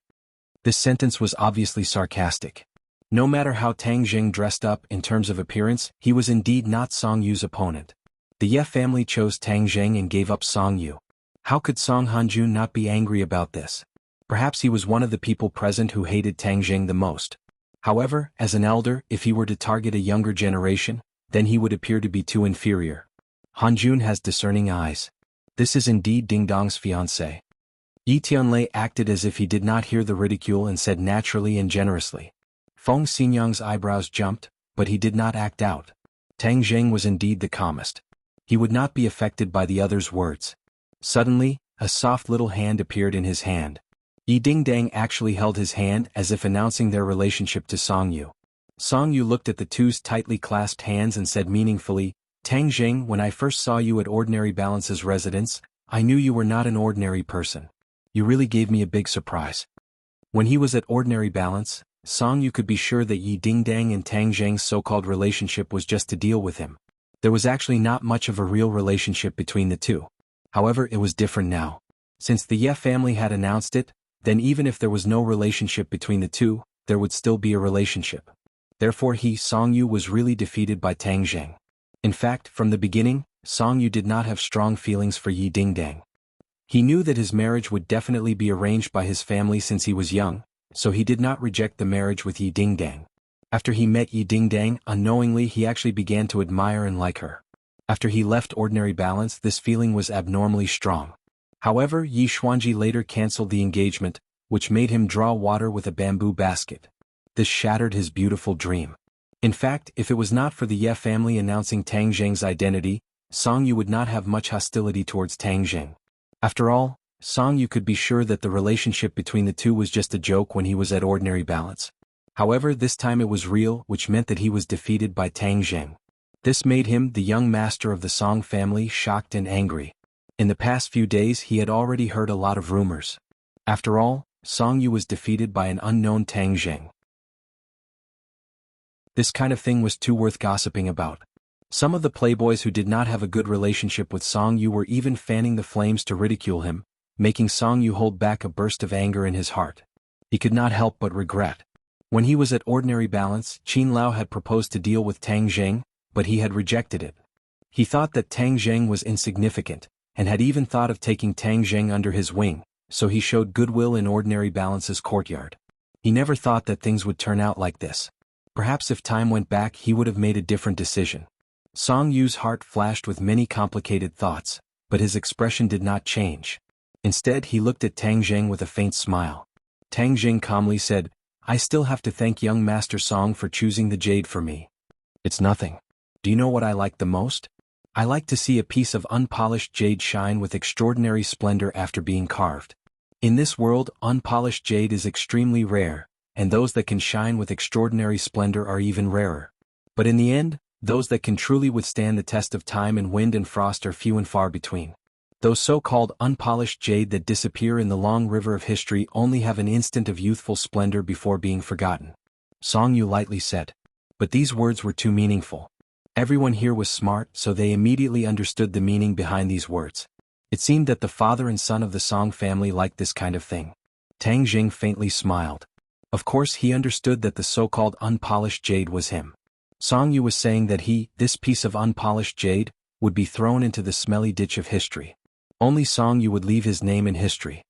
This sentence was obviously sarcastic. No matter how Tang Zheng dressed up in terms of appearance, he was indeed not Song Yu's opponent. The Ye family chose Tang Zheng and gave up Song Yu. How could Song Hanjun not be angry about this? Perhaps he was one of the people present who hated Tang Zheng the most. However, as an elder, if he were to target a younger generation, then he would appear to be too inferior. Hanjun has discerning eyes. This is indeed Ding Dong's fiancé. Yi Tianlei acted as if he did not hear the ridicule and said naturally and generously. Feng Xinyang's eyebrows jumped, but he did not act out. Tang Jing was indeed the calmest. He would not be affected by the other's words. Suddenly, a soft little hand appeared in his hand. Yi Dingdang actually held his hand as if announcing their relationship to Song Yu. Song Yu looked at the two's tightly clasped hands and said meaningfully, Tang Jing, when I first saw you at Ordinary Balance's residence, I knew you were not an ordinary person. You really gave me a big surprise. When he was at Ordinary Balance, Song Yu could be sure that Yi Dingdang and Tang Zheng's so-called relationship was just to deal with him. There was actually not much of a real relationship between the two. However, it was different now. Since the Ye family had announced it, then even if there was no relationship between the two, there would still be a relationship. Therefore Song Yu was really defeated by Tang Zheng. In fact, from the beginning, Song Yu did not have strong feelings for Yi Dingdang. He knew that his marriage would definitely be arranged by his family since he was young, so he did not reject the marriage with Yi Dingdang. After he met Yi Dingdang, unknowingly he actually began to admire and like her. After he left Ordinary Balance, this feeling was abnormally strong. However, Yi Xuanji later cancelled the engagement, which made him draw water with a bamboo basket. This shattered his beautiful dream. In fact, if it was not for the Ye family announcing Tang Zheng's identity, Song Yu would not have much hostility towards Tang Zheng. After all, Song Yu could be sure that the relationship between the two was just a joke when he was at Ordinary Balance. However, this time it was real, which meant that he was defeated by Tang Zheng. This made him, the young master of the Song family, shocked and angry. In the past few days he had already heard a lot of rumors. After all, Song Yu was defeated by an unknown Tang Zheng. This kind of thing was too worth gossiping about. Some of the playboys who did not have a good relationship with Song Yu were even fanning the flames to ridicule him, making Song Yu hold back a burst of anger in his heart. He could not help but regret. When he was at Ordinary Balance, Qin Lao had proposed to deal with Tang Zheng, but he had rejected it. He thought that Tang Zheng was insignificant, and had even thought of taking Tang Zheng under his wing, so he showed goodwill in Ordinary Balance's courtyard. He never thought that things would turn out like this. Perhaps if time went back he would have made a different decision. Song Yu's heart flashed with many complicated thoughts, but his expression did not change. Instead he looked at Tang Zheng with a faint smile. Tang Zheng calmly said, I still have to thank young Master Song for choosing the jade for me. It's nothing. Do you know what I like the most? I like to see a piece of unpolished jade shine with extraordinary splendor after being carved. In this world, unpolished jade is extremely rare, and those that can shine with extraordinary splendor are even rarer. But in the end, those that can truly withstand the test of time and wind and frost are few and far between. Those so-called unpolished jade that disappear in the long river of history only have an instant of youthful splendor before being forgotten. Song Yu lightly said. But these words were too meaningful. Everyone here was smart, so they immediately understood the meaning behind these words. It seemed that the father and son of the Song family liked this kind of thing. Tang Jing faintly smiled. Of course he understood that the so-called unpolished jade was him. Song Yu was saying that this piece of unpolished jade, would be thrown into the smelly ditch of history. Only Song Yu would leave his name in history.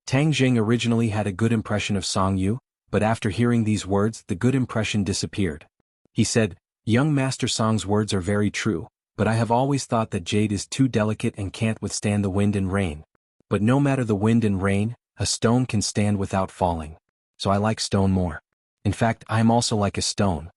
Tang Jing originally had a good impression of Song Yu, but after hearing these words the good impression disappeared. He said, Young Master Song's words are very true, but I have always thought that jade is too delicate and can't withstand the wind and rain. But no matter the wind and rain, a stone can stand without falling. So I like stone more. In fact, I am also like a stone.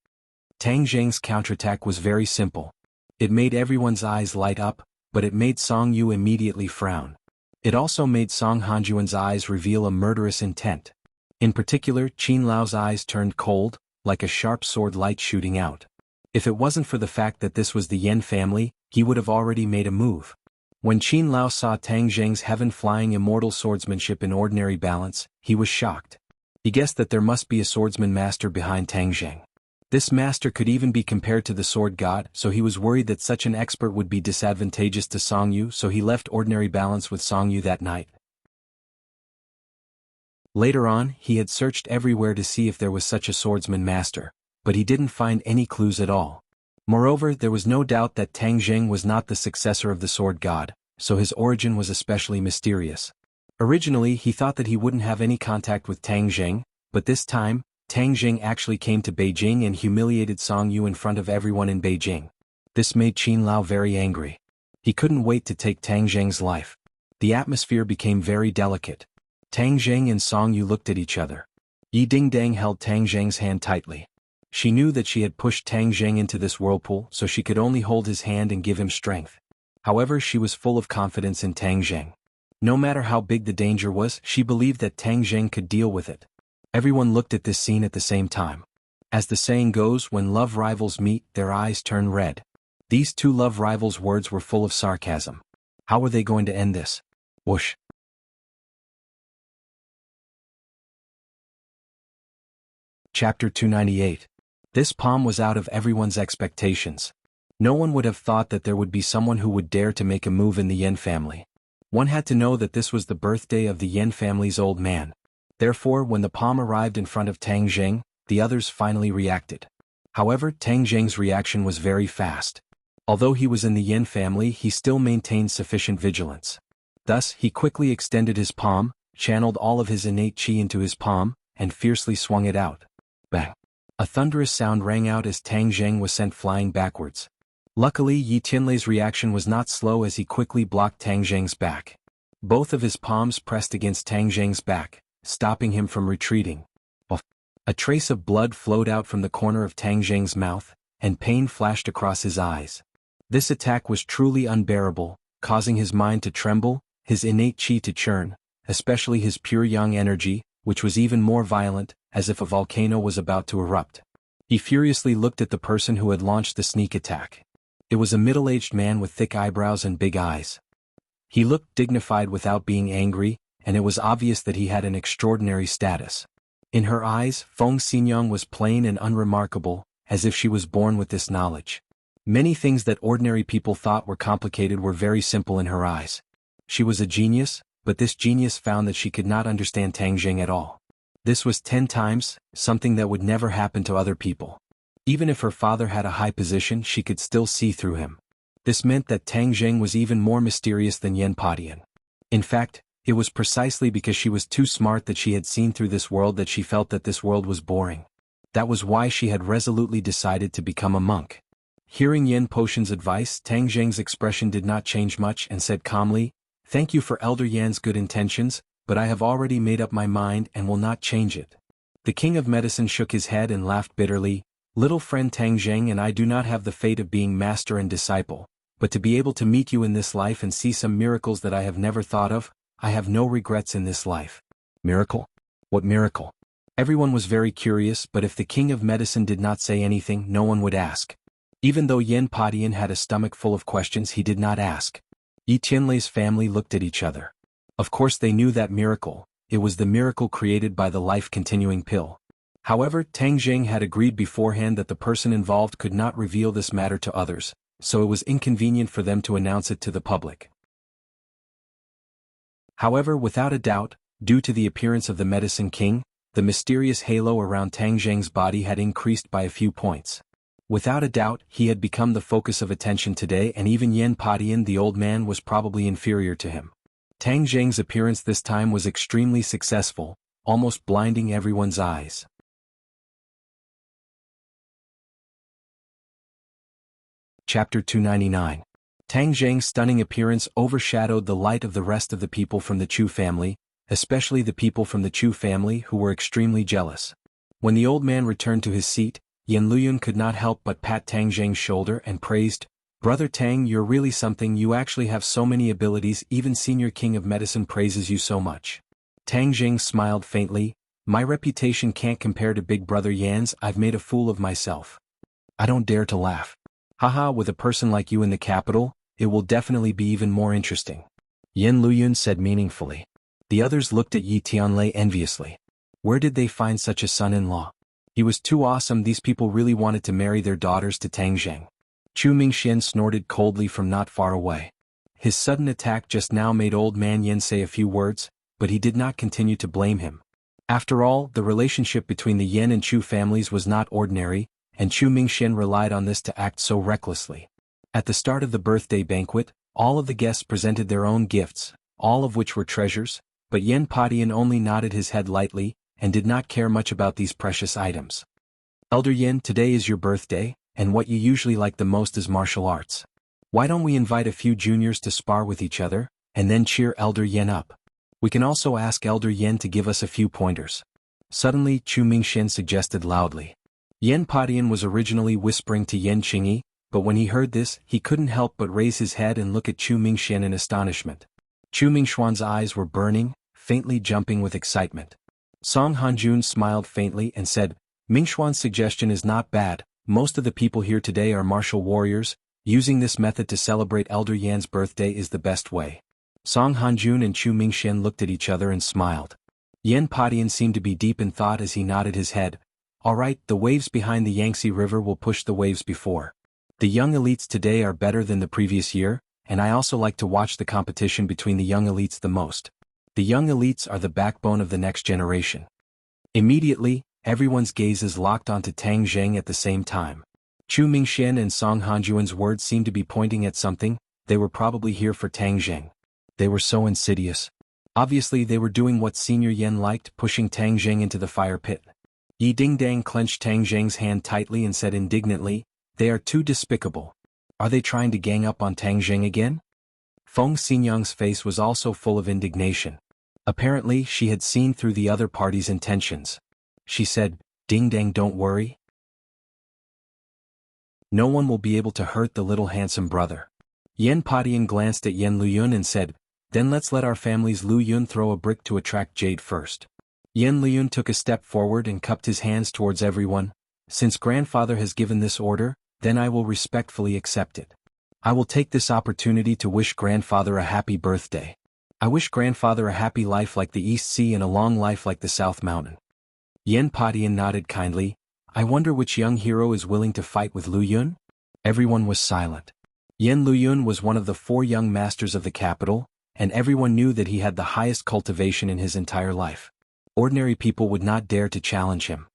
Tang Zheng's counterattack was very simple. It made everyone's eyes light up, but it made Song Yu immediately frown. It also made Song Hanjuan's eyes reveal a murderous intent. In particular, Qin Lao's eyes turned cold, like a sharp sword light shooting out. If it wasn't for the fact that this was the Yen family, he would have already made a move. When Qin Lao saw Tang Zheng's heaven-flying immortal swordsmanship in Ordinary Balance, he was shocked. He guessed that there must be a swordsman master behind Tang Zheng. This master could even be compared to the sword god, so he was worried that such an expert would be disadvantageous to Song Yu, so he left Ordinary Balance with Song Yu that night. Later on, he had searched everywhere to see if there was such a swordsman master, but he didn't find any clues at all. Moreover, there was no doubt that Tang Zheng was not the successor of the sword god, so his origin was especially mysterious. Originally he thought that he wouldn't have any contact with Tang Zheng, but this time, Tang Zheng actually came to Beijing and humiliated Song Yu in front of everyone in Beijing. This made Qin Lao very angry. He couldn't wait to take Tang Zheng's life. The atmosphere became very delicate. Tang Zheng and Song Yu looked at each other. Yi Dingdang held Tang Zheng's hand tightly. She knew that she had pushed Tang Zheng into this whirlpool, so she could only hold his hand and give him strength. However, she was full of confidence in Tang Zheng. No matter how big the danger was, she believed that Tang Zheng could deal with it. Everyone looked at this scene at the same time. As the saying goes, when love rivals meet, their eyes turn red. These two love rivals' words were full of sarcasm. How were they going to end this? Whoosh. Chapter 298. This palm was out of everyone's expectations. No one would have thought that there would be someone who would dare to make a move in the Yen family. One had to know that this was the birthday of the Yen family's old man. Therefore, when the palm arrived in front of Tang Zheng, the others finally reacted. However, Tang Zheng's reaction was very fast. Although he was in the Yen family, he still maintained sufficient vigilance. Thus, he quickly extended his palm, channeled all of his innate qi into his palm, and fiercely swung it out. Bang! A thunderous sound rang out as Tang Zheng was sent flying backwards. Luckily, Yi Tianlei's reaction was not slow as he quickly blocked Tang Zheng's back. Both of his palms pressed against Tang Zheng's back, stopping him from retreating. A trace of blood flowed out from the corner of Tang Zheng's mouth, and pain flashed across his eyes. This attack was truly unbearable, causing his mind to tremble, his innate qi to churn, especially his pure yang energy, which was even more violent, as if a volcano was about to erupt. He furiously looked at the person who had launched the sneak attack. It was a middle-aged man with thick eyebrows and big eyes. He looked dignified without being angry, and it was obvious that he had an extraordinary status. In her eyes, Feng Xinyang was plain and unremarkable, as if she was born with this knowledge. Many things that ordinary people thought were complicated were very simple in her eyes. She was a genius, but this genius found that she could not understand Tang Zheng at all. This was 10 times, something that would never happen to other people. Even if her father had a high position, she could still see through him. This meant that Tang Zheng was even more mysterious than Yen Padian. In fact, it was precisely because she was too smart that she had seen through this world that she felt that this world was boring. That was why she had resolutely decided to become a monk. Hearing Yen Potion's advice, Tang Zheng's expression did not change much and said calmly, "Thank you for Elder Yan's good intentions, but I have already made up my mind and will not change it." The King of Medicine shook his head and laughed bitterly. "Little friend Tang Zheng and I do not have the fate of being master and disciple, but to be able to meet you in this life and see some miracles that I have never thought of, I have no regrets in this life." Miracle? What miracle? Everyone was very curious, but if the King of Medicine did not say anything, no one would ask. Even though Yen Padian had a stomach full of questions, he did not ask. Yi Tianlei's family looked at each other. Of course they knew that miracle. It was the miracle created by the life-continuing pill. However, Tang Zheng had agreed beforehand that the person involved could not reveal this matter to others, so it was inconvenient for them to announce it to the public. However, without a doubt, due to the appearance of the Medicine King, the mysterious halo around Tang Zheng's body had increased by a few points. Without a doubt, he had become the focus of attention today, and even Yen Padian, the old man, was probably inferior to him. Tang Zheng's appearance this time was extremely successful, almost blinding everyone's eyes. Chapter 299. Tang Zheng's stunning appearance overshadowed the light of the rest of the people from the Chu family, especially the people from the Chu family who were extremely jealous. When the old man returned to his seat, Yan Luyun could not help but pat Tang Zheng's shoulder and praised, "Brother Tang, you're really something, you actually have so many abilities, even Senior King of Medicine praises you so much." Tang Zheng smiled faintly, "My reputation can't compare to Big Brother Yan's, I've made a fool of myself." "I don't dare to laugh. Haha, with a person like you in the capital, it will definitely be even more interesting," Yan Luyun said meaningfully. The others looked at Yi Tianlei enviously. Where did they find such a son-in-law? He was too awesome. These people really wanted to marry their daughters to Tang Zheng. Chu Mingxian snorted coldly from not far away. His sudden attack just now made old man Yen say a few words, but he did not continue to blame him. After all, the relationship between the Yen and Chu families was not ordinary, and Chu Mingxian relied on this to act so recklessly. At the start of the birthday banquet, all of the guests presented their own gifts, all of which were treasures, but Yen Padian only nodded his head lightly, and did not care much about these precious items. "Elder Yen, today is your birthday, and what you usually like the most is martial arts. Why don't we invite a few juniors to spar with each other, and then cheer Elder Yen up. We can also ask Elder Yen to give us a few pointers. Suddenly Chu Mingxian suggested loudly. Yen Padian was originally whispering to Yen Qingyi, but when he heard this, he couldn't help but raise his head and look at Chu Mingxian in astonishment. Chu Mingxuan's eyes were burning, faintly jumping with excitement. Song Hanjun smiled faintly and said, Mingxuan's suggestion is not bad. Most of the people here today are martial warriors. Using this method to celebrate Elder Yan's birthday is the best way. Song Hanjun and Chu Mingxian looked at each other and smiled. Yen Padian seemed to be deep in thought as he nodded his head. Alright, the waves behind the Yangtze River will push the waves before. The young elites today are better than the previous year, and I also like to watch the competition between the young elites the most. The young elites are the backbone of the next generation. Immediately, everyone's gazes locked onto Tang Zheng at the same time. Chu Mingxian and Song Hanjuan's words seemed to be pointing at something. They were probably here for Tang Zheng. They were so insidious. Obviously they were doing what Senior Yen liked, pushing Tang Zheng into the fire pit. Yi Dingdang clenched Tang Zheng's hand tightly and said indignantly, they are too despicable. Are they trying to gang up on Tang Zheng again? Feng Xinyang's face was also full of indignation. Apparently she had seen through the other party's intentions. She said, Dingdang, don't worry. No one will be able to hurt the little handsome brother. Yen Padian glanced at Yen Luyun and said, then let's let our family's Luyun throw a brick to attract jade first. Yen Luyun took a step forward and cupped his hands towards everyone. Since grandfather has given this order, then I will respectfully accept it. I will take this opportunity to wish grandfather a happy birthday. I wish grandfather a happy life like the East Sea and a long life like the South Mountain. Yen Padian nodded kindly. I wonder which young hero is willing to fight with Luyun? Everyone was silent. Yen Luyun was one of the 4 young masters of the capital, and everyone knew that he had the highest cultivation in his entire life. Ordinary people would not dare to challenge him.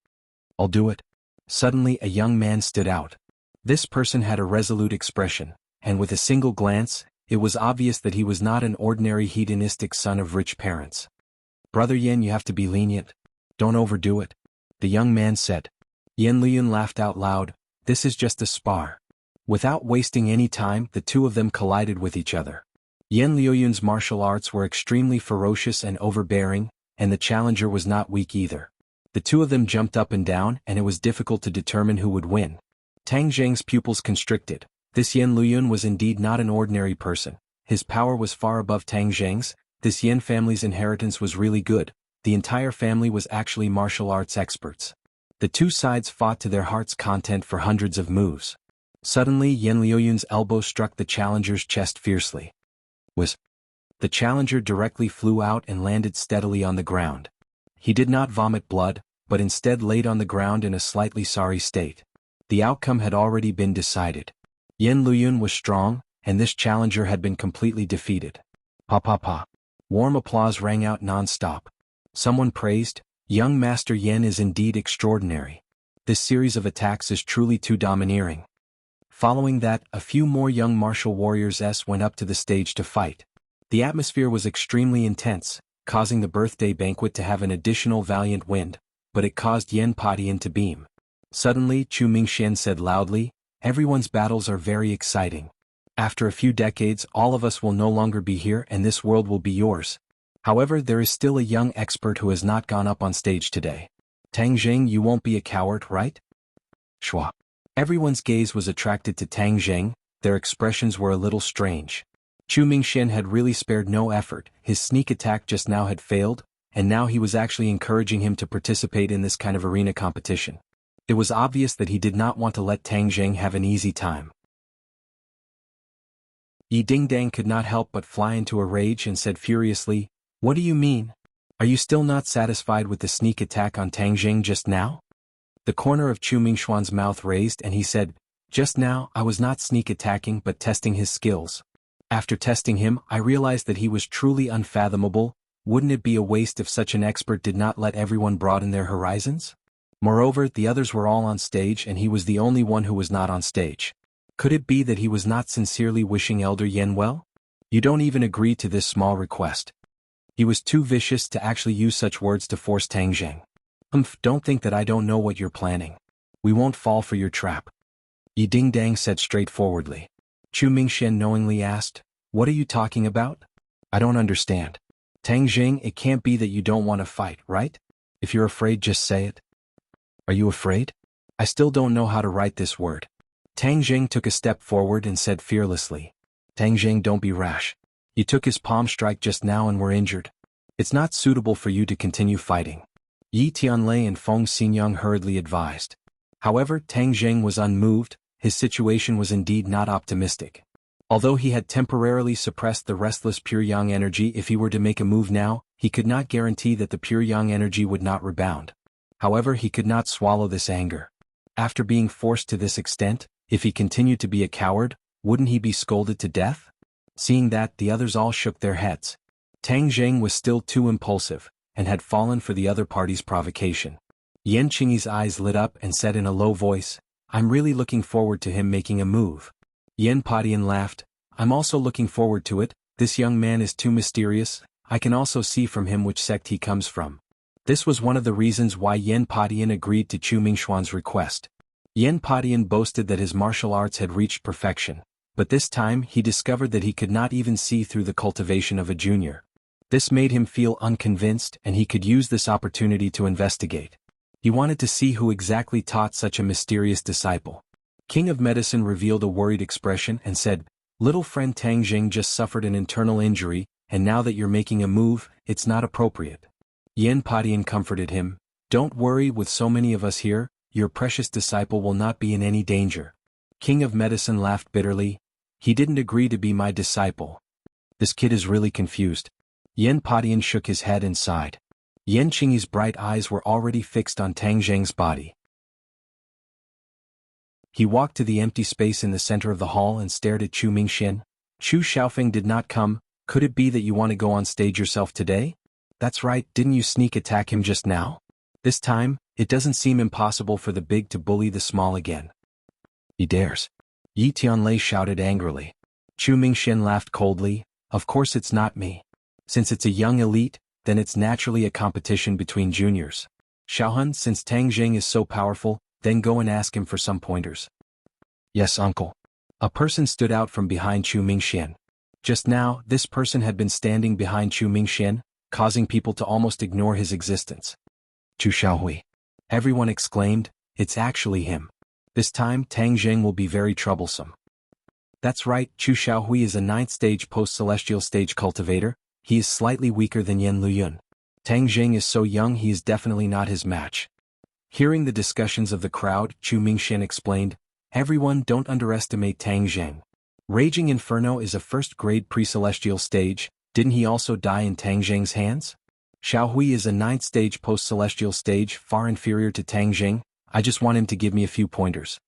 I'll do it. Suddenly a young man stood out. This person had a resolute expression, and with a single glance, it was obvious that he was not an ordinary hedonistic son of rich parents. Brother Yen, you have to be lenient. Don't overdo it. The young man said. Yen Luyun laughed out loud. This is just a spar. Without wasting any time, the two of them collided with each other. Yen Luyun's martial arts were extremely ferocious and overbearing, and the challenger was not weak either. The two of them jumped up and down, and it was difficult to determine who would win. Tang Zheng's pupils constricted. This Yen Luyun was indeed not an ordinary person. His power was far above Tang Zheng's. This Yen family's inheritance was really good. The entire family was actually martial arts experts. The two sides fought to their heart's content for hundreds of moves. Suddenly Yen Luyun's elbow struck the challenger's chest fiercely. The challenger directly flew out and landed steadily on the ground. He did not vomit blood, but instead laid on the ground in a slightly sorry state. The outcome had already been decided. Yen Luyun was strong, and this challenger had been completely defeated. Pa pa pa. Warm applause rang out non-stop. Someone praised, young Master Yen is indeed extraordinary. This series of attacks is truly too domineering. Following that, a few more young martial warriors went up to the stage to fight. The atmosphere was extremely intense, causing the birthday banquet to have an additional valiant wind, but it caused Yen Padian to beam. Suddenly Chu Mingxian said loudly, everyone's battles are very exciting. After a few decades all of us will no longer be here and this world will be yours. However, there is still a young expert who has not gone up on stage today. Tang Zheng, you won't be a coward, right? Shua. Everyone's gaze was attracted to Tang Zheng. Their expressions were a little strange. Chu Mingxian had really spared no effort. His sneak attack just now had failed, and now he was actually encouraging him to participate in this kind of arena competition. It was obvious that he did not want to let Tang Zheng have an easy time. Yi Dingdang could not help but fly into a rage and said furiously, what do you mean? Are you still not satisfied with the sneak attack on Tang Zheng just now? The corner of Chu Mingxuan's mouth raised and he said, just now I was not sneak attacking but testing his skills. After testing him, I realized that he was truly unfathomable. Wouldn't it be a waste if such an expert did not let everyone broaden their horizons? Moreover, the others were all on stage and he was the only one who was not on stage. Could it be that he was not sincerely wishing Elder Yen well? You don't even agree to this small request. He was too vicious to actually use such words to force Tang Zheng. Don't think that I don't know what you're planning. We won't fall for your trap. Yi Dingdang said straightforwardly. Chu Mingxian knowingly asked, what are you talking about? I don't understand. Tang Jing, it can't be that you don't want to fight, right? If you're afraid, just say it. Are you afraid? I still don't know how to write this word. Tang Jing took a step forward and said fearlessly. Tang Jing, don't be rash. You took his palm strike just now and were injured. It's not suitable for you to continue fighting. Yi Tianlei and Feng Xinyang hurriedly advised. However, Tang Jing was unmoved. His situation was indeed not optimistic. Although he had temporarily suppressed the restless pure yang energy, if he were to make a move now, he could not guarantee that the pure yang energy would not rebound. However, he could not swallow this anger. After being forced to this extent, if he continued to be a coward, wouldn't he be scolded to death? Seeing that, the others all shook their heads. Tang Jing was still too impulsive, and had fallen for the other party's provocation. Yan Qingyi's eyes lit up and said in a low voice, I'm really looking forward to him making a move. Yan Padian laughed, I'm also looking forward to it. This young man is too mysterious. I can also see from him which sect he comes from. This was one of the reasons why Yan Padian agreed to Chu Mingxuan's request. Yan Padian boasted that his martial arts had reached perfection, but this time he discovered that he could not even see through the cultivation of a junior. This made him feel unconvinced, and he could use this opportunity to investigate. He wanted to see who exactly taught such a mysterious disciple. King of Medicine revealed a worried expression and said, Little friend Tang Jing just suffered an internal injury, and now that you're making a move, it's not appropriate. Yan Padian comforted him, Don't worry, with so many of us here, your precious disciple will not be in any danger. King of Medicine laughed bitterly. He didn't agree to be my disciple. This kid is really confused. Yan Padian shook his head and sighed. Yan Qingyi's bright eyes were already fixed on Tang Jing's body. He walked to the empty space in the center of the hall and stared at Chu Mingxian. Chu Xiaofeng did not come. Could it be that you want to go on stage yourself today? That's right, didn't you sneak attack him just now? This time, it doesn't seem impossible for the big to bully the small again. He dares. Yi Tianlei shouted angrily. Chu Mingxian laughed coldly, Of course it's not me. Since it's a young elite, then it's naturally a competition between juniors. Xiaohun, since Tang Jing is so powerful, then go and ask him for some pointers. Yes, uncle. A person stood out from behind Chu Mingxian. Just now, this person had been standing behind Chu Mingxian, causing people to almost ignore his existence. Chu Xiaohui. Everyone exclaimed, It's actually him. This time Tang Jing will be very troublesome. That's right, Chu Xiaohui is a 9th stage post-celestial stage cultivator. He is slightly weaker than Yan Luyun. Tang Jing is so young, he is definitely not his match. Hearing the discussions of the crowd, Chu Mingxian explained, Everyone, don't underestimate Tang Jing. Raging Inferno is a first-grade pre-celestial stage. Didn't he also die in Tang Jing's hands? Xiaohui is a 9th stage post-celestial stage, far inferior to Tang Jing. I just want him to give me a few pointers.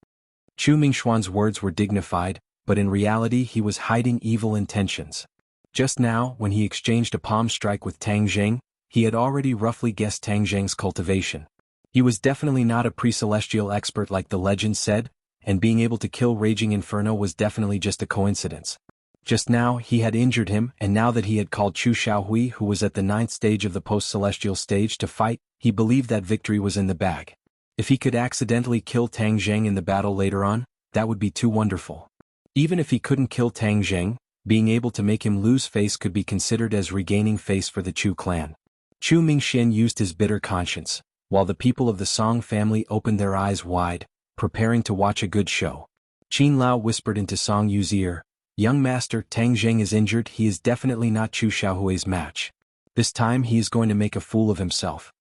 Chu Mingxuan's words were dignified, but in reality he was hiding evil intentions. Just now, when he exchanged a palm strike with Tang Jing, he had already roughly guessed Tang Jing's cultivation. He was definitely not a pre-celestial expert like the legend said, and being able to kill Raging Inferno was definitely just a coincidence. Just now, he had injured him, and now that he had called Chu Xiaohui, who was at the 9th stage of the post-celestial stage, to fight, he believed that victory was in the bag. If he could accidentally kill Tang Jing in the battle later on, that would be too wonderful. Even if he couldn't kill Tang Jing, being able to make him lose face could be considered as regaining face for the Chu clan. Chu Mingxian used his bitter conscience, while the people of the Song family opened their eyes wide, preparing to watch a good show. Qin Lao whispered into Song Yu's ear, Young master, Tang Jing is injured. He is definitely not Chu Xiaohui's match. This time he is going to make a fool of himself.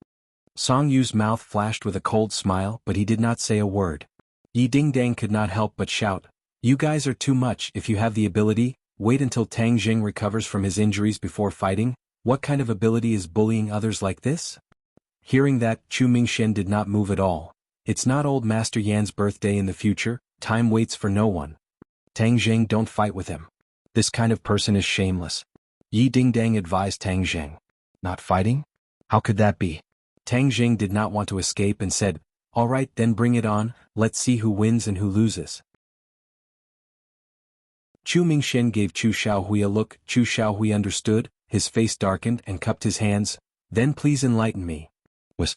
Song Yu's mouth flashed with a cold smile, but he did not say a word. Yi Dingdang could not help but shout, You guys are too much. If you have the ability, wait until Tang Jing recovers from his injuries before fighting. What kind of ability is bullying others like this? Hearing that, Chu Mingxian did not move at all. It's not old Master Yan's birthday in the future. Time waits for no one. Tang Jing, don't fight with him. This kind of person is shameless. Yi Dingdang advised Tang Jing. Not fighting? How could that be? Tang Jing did not want to escape and said, All right, then bring it on. Let's see who wins and who loses. Chu Mingxian gave Chu Xiaohui a look. Chu Xiaohui understood, his face darkened and cupped his hands. Then please enlighten me. Was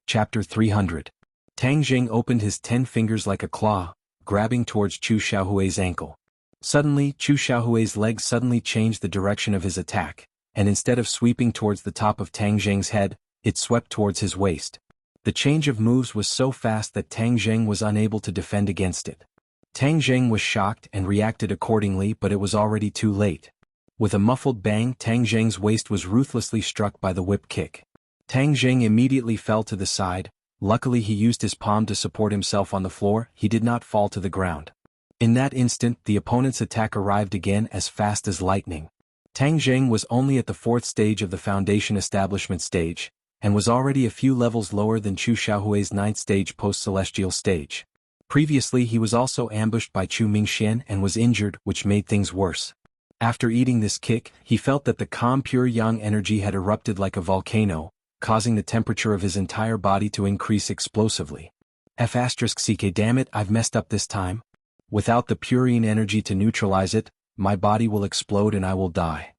Chapter 300. Tang Jing opened his 10 fingers like a claw, grabbing towards Chu Xiaohui's ankle. Suddenly, Chu Xiaohui's leg suddenly changed the direction of his attack, and instead of sweeping towards the top of Tang Zheng's head, it swept towards his waist. The change of moves was so fast that Tang Zheng was unable to defend against it. Tang Zheng was shocked and reacted accordingly, but it was already too late. With a muffled bang, Tang Zheng's waist was ruthlessly struck by the whip kick. Tang Zheng immediately fell to the side. Luckily he used his palm to support himself on the floor, he did not fall to the ground. In that instant, the opponent's attack arrived again as fast as lightning. Tang Zheng was only at the 4th stage of the foundation establishment stage, and was already a few levels lower than Chu Xiaohui's 9th stage post-celestial stage. Previously he was also ambushed by Chu Mingxian and was injured, which made things worse. After eating this kick, he felt that the calm pure yang energy had erupted like a volcano, causing the temperature of his entire body to increase explosively. F***ck damn it, I've messed up this time. Without the purine energy to neutralize it, my body will explode and I will die.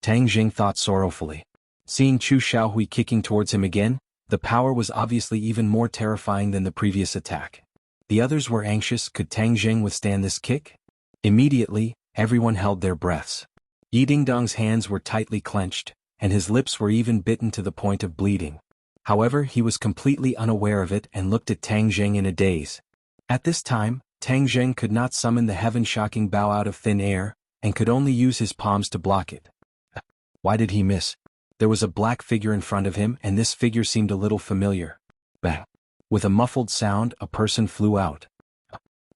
Tang Zheng thought sorrowfully. Seeing Chu Xiaohui kicking towards him again, the power was obviously even more terrifying than the previous attack. The others were anxious, could Tang Zheng withstand this kick? Immediately, everyone held their breaths. Yi Dingdong's hands were tightly clenched, and his lips were even bitten to the point of bleeding. However, he was completely unaware of it and looked at Tang Zheng in a daze. At this time, Tang Zheng could not summon the heaven-shocking bow out of thin air, and could only use his palms to block it. Why did he miss? There was a black figure in front of him, and this figure seemed a little familiar. Bang! With a muffled sound, a person flew out.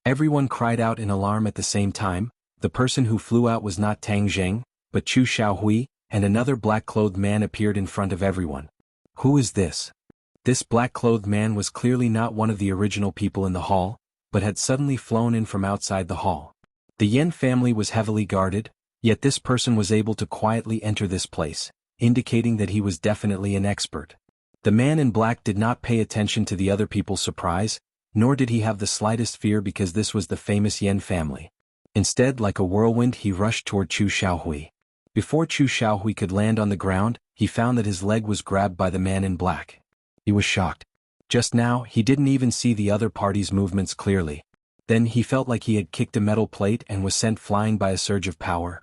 Everyone cried out in alarm at the same time. The person who flew out was not Tang Zheng, but Chu Xiaohui, and another black-clothed man appeared in front of everyone. Who is this? This black-clothed man was clearly not one of the original people in the hall, but had suddenly flown in from outside the hall. The Yen family was heavily guarded, yet this person was able to quietly enter this place, indicating that he was definitely an expert. The man in black did not pay attention to the other people's surprise, nor did he have the slightest fear because this was the famous Yen family. Instead, like a whirlwind, he rushed toward Chu Xiaohui. Before Chu Xiaohui could land on the ground, he found that his leg was grabbed by the man in black. He was shocked. Just now, he didn't even see the other party's movements clearly. Then he felt like he had kicked a metal plate and was sent flying by a surge of power.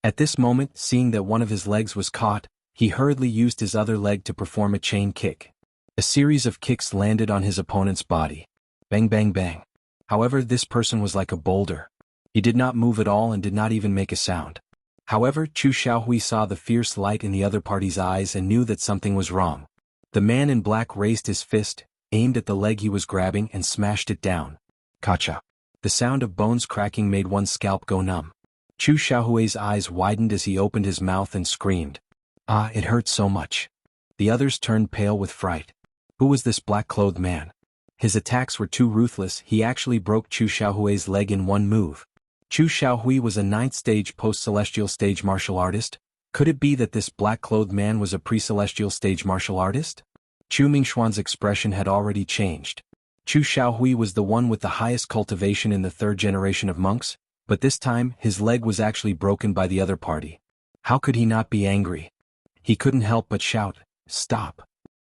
At this moment, seeing that one of his legs was caught, he hurriedly used his other leg to perform a chain kick. A series of kicks landed on his opponent's body. Bang bang bang. However, this person was like a boulder. He did not move at all and did not even make a sound. However, Chu Xiaohui saw the fierce light in the other party's eyes and knew that something was wrong. The man in black raised his fist, aimed at the leg he was grabbing and smashed it down. Kacha. The sound of bones cracking made one's scalp go numb. Chu Xiaohui's eyes widened as he opened his mouth and screamed. Ah, it hurt so much. The others turned pale with fright. Who was this black-clothed man? His attacks were too ruthless, he actually broke Chu Xiaohui's leg in one move. Chu Xiaohui was a 9th stage post-celestial stage martial artist. Could it be that this black-clothed man was a pre-celestial stage martial artist? Chu Mingxuan's expression had already changed. Chu Xiaohui was the one with the highest cultivation in the 3rd generation of monks, but this time, his leg was actually broken by the other party. How could he not be angry? He couldn't help but shout, "Stop!"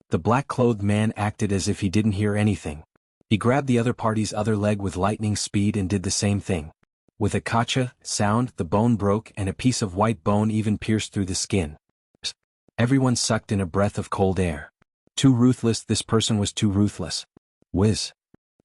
The black-clothed man acted as if he didn't hear anything. He grabbed the other party's other leg with lightning speed and did the same thing. With a kacha sound, the bone broke and a piece of white bone even pierced through the skin. Everyone sucked in a breath of cold air. Too ruthless, this person was too ruthless. Whiz.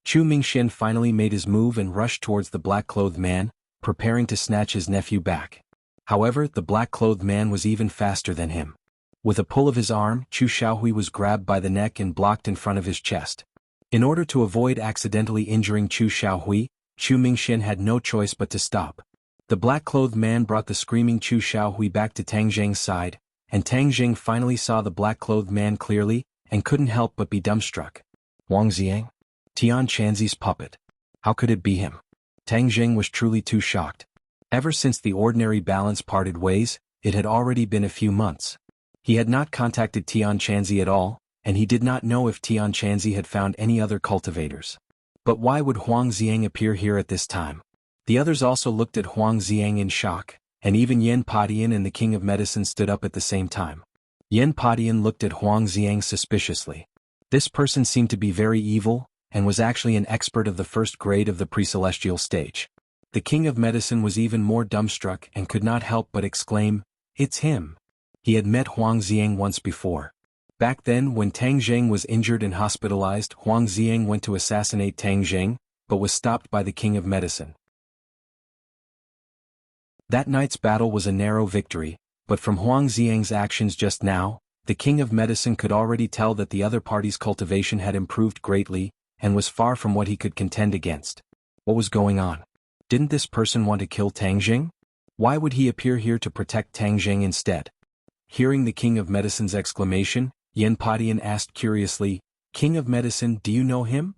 Chu Mingxian finally made his move and rushed towards the black-clothed man, preparing to snatch his nephew back. However, the black-clothed man was even faster than him. With a pull of his arm, Chu Xiaohui was grabbed by the neck and blocked in front of his chest. In order to avoid accidentally injuring Chu Xiaohui, Chu Mingxian had no choice but to stop. The black-clothed man brought the screaming Chu Xiaohui back to Tang Zheng's side, and Tang Zheng finally saw the black-clothed man clearly, and couldn't help but be dumbstruck. Wang Xiang? Tian Chanzi's puppet. How could it be him? Tang Zheng was truly too shocked. Ever since the ordinary balance parted ways, it had already been a few months. He had not contacted Tian Chanzi at all, and he did not know if Tian Chanzi had found any other cultivators. But why would Huang Xiang appear here at this time? The others also looked at Huang Xiang in shock, and even Yen Padian and the King of Medicine stood up at the same time. Yen Padian looked at Huang Xiang suspiciously. This person seemed to be very evil, and was actually an expert of the first grade of the pre-celestial stage. The king of medicine was even more dumbstruck and could not help but exclaim, "It's him." He had met Huang Xiang once before. Back then, when Tang Zheng was injured and hospitalized, Huang Xiang went to assassinate Tang Zheng, but was stopped by the king of medicine. That night's battle was a narrow victory, but from Huang Xiang's actions just now, the king of medicine could already tell that the other party's cultivation had improved greatly, and was far from what he could contend against. What was going on? Didn't this person want to kill Tang Zheng? Why would he appear here to protect Tang Zheng instead? Hearing the king of medicine's exclamation, Yen Padian asked curiously, "King of medicine, do you know him?"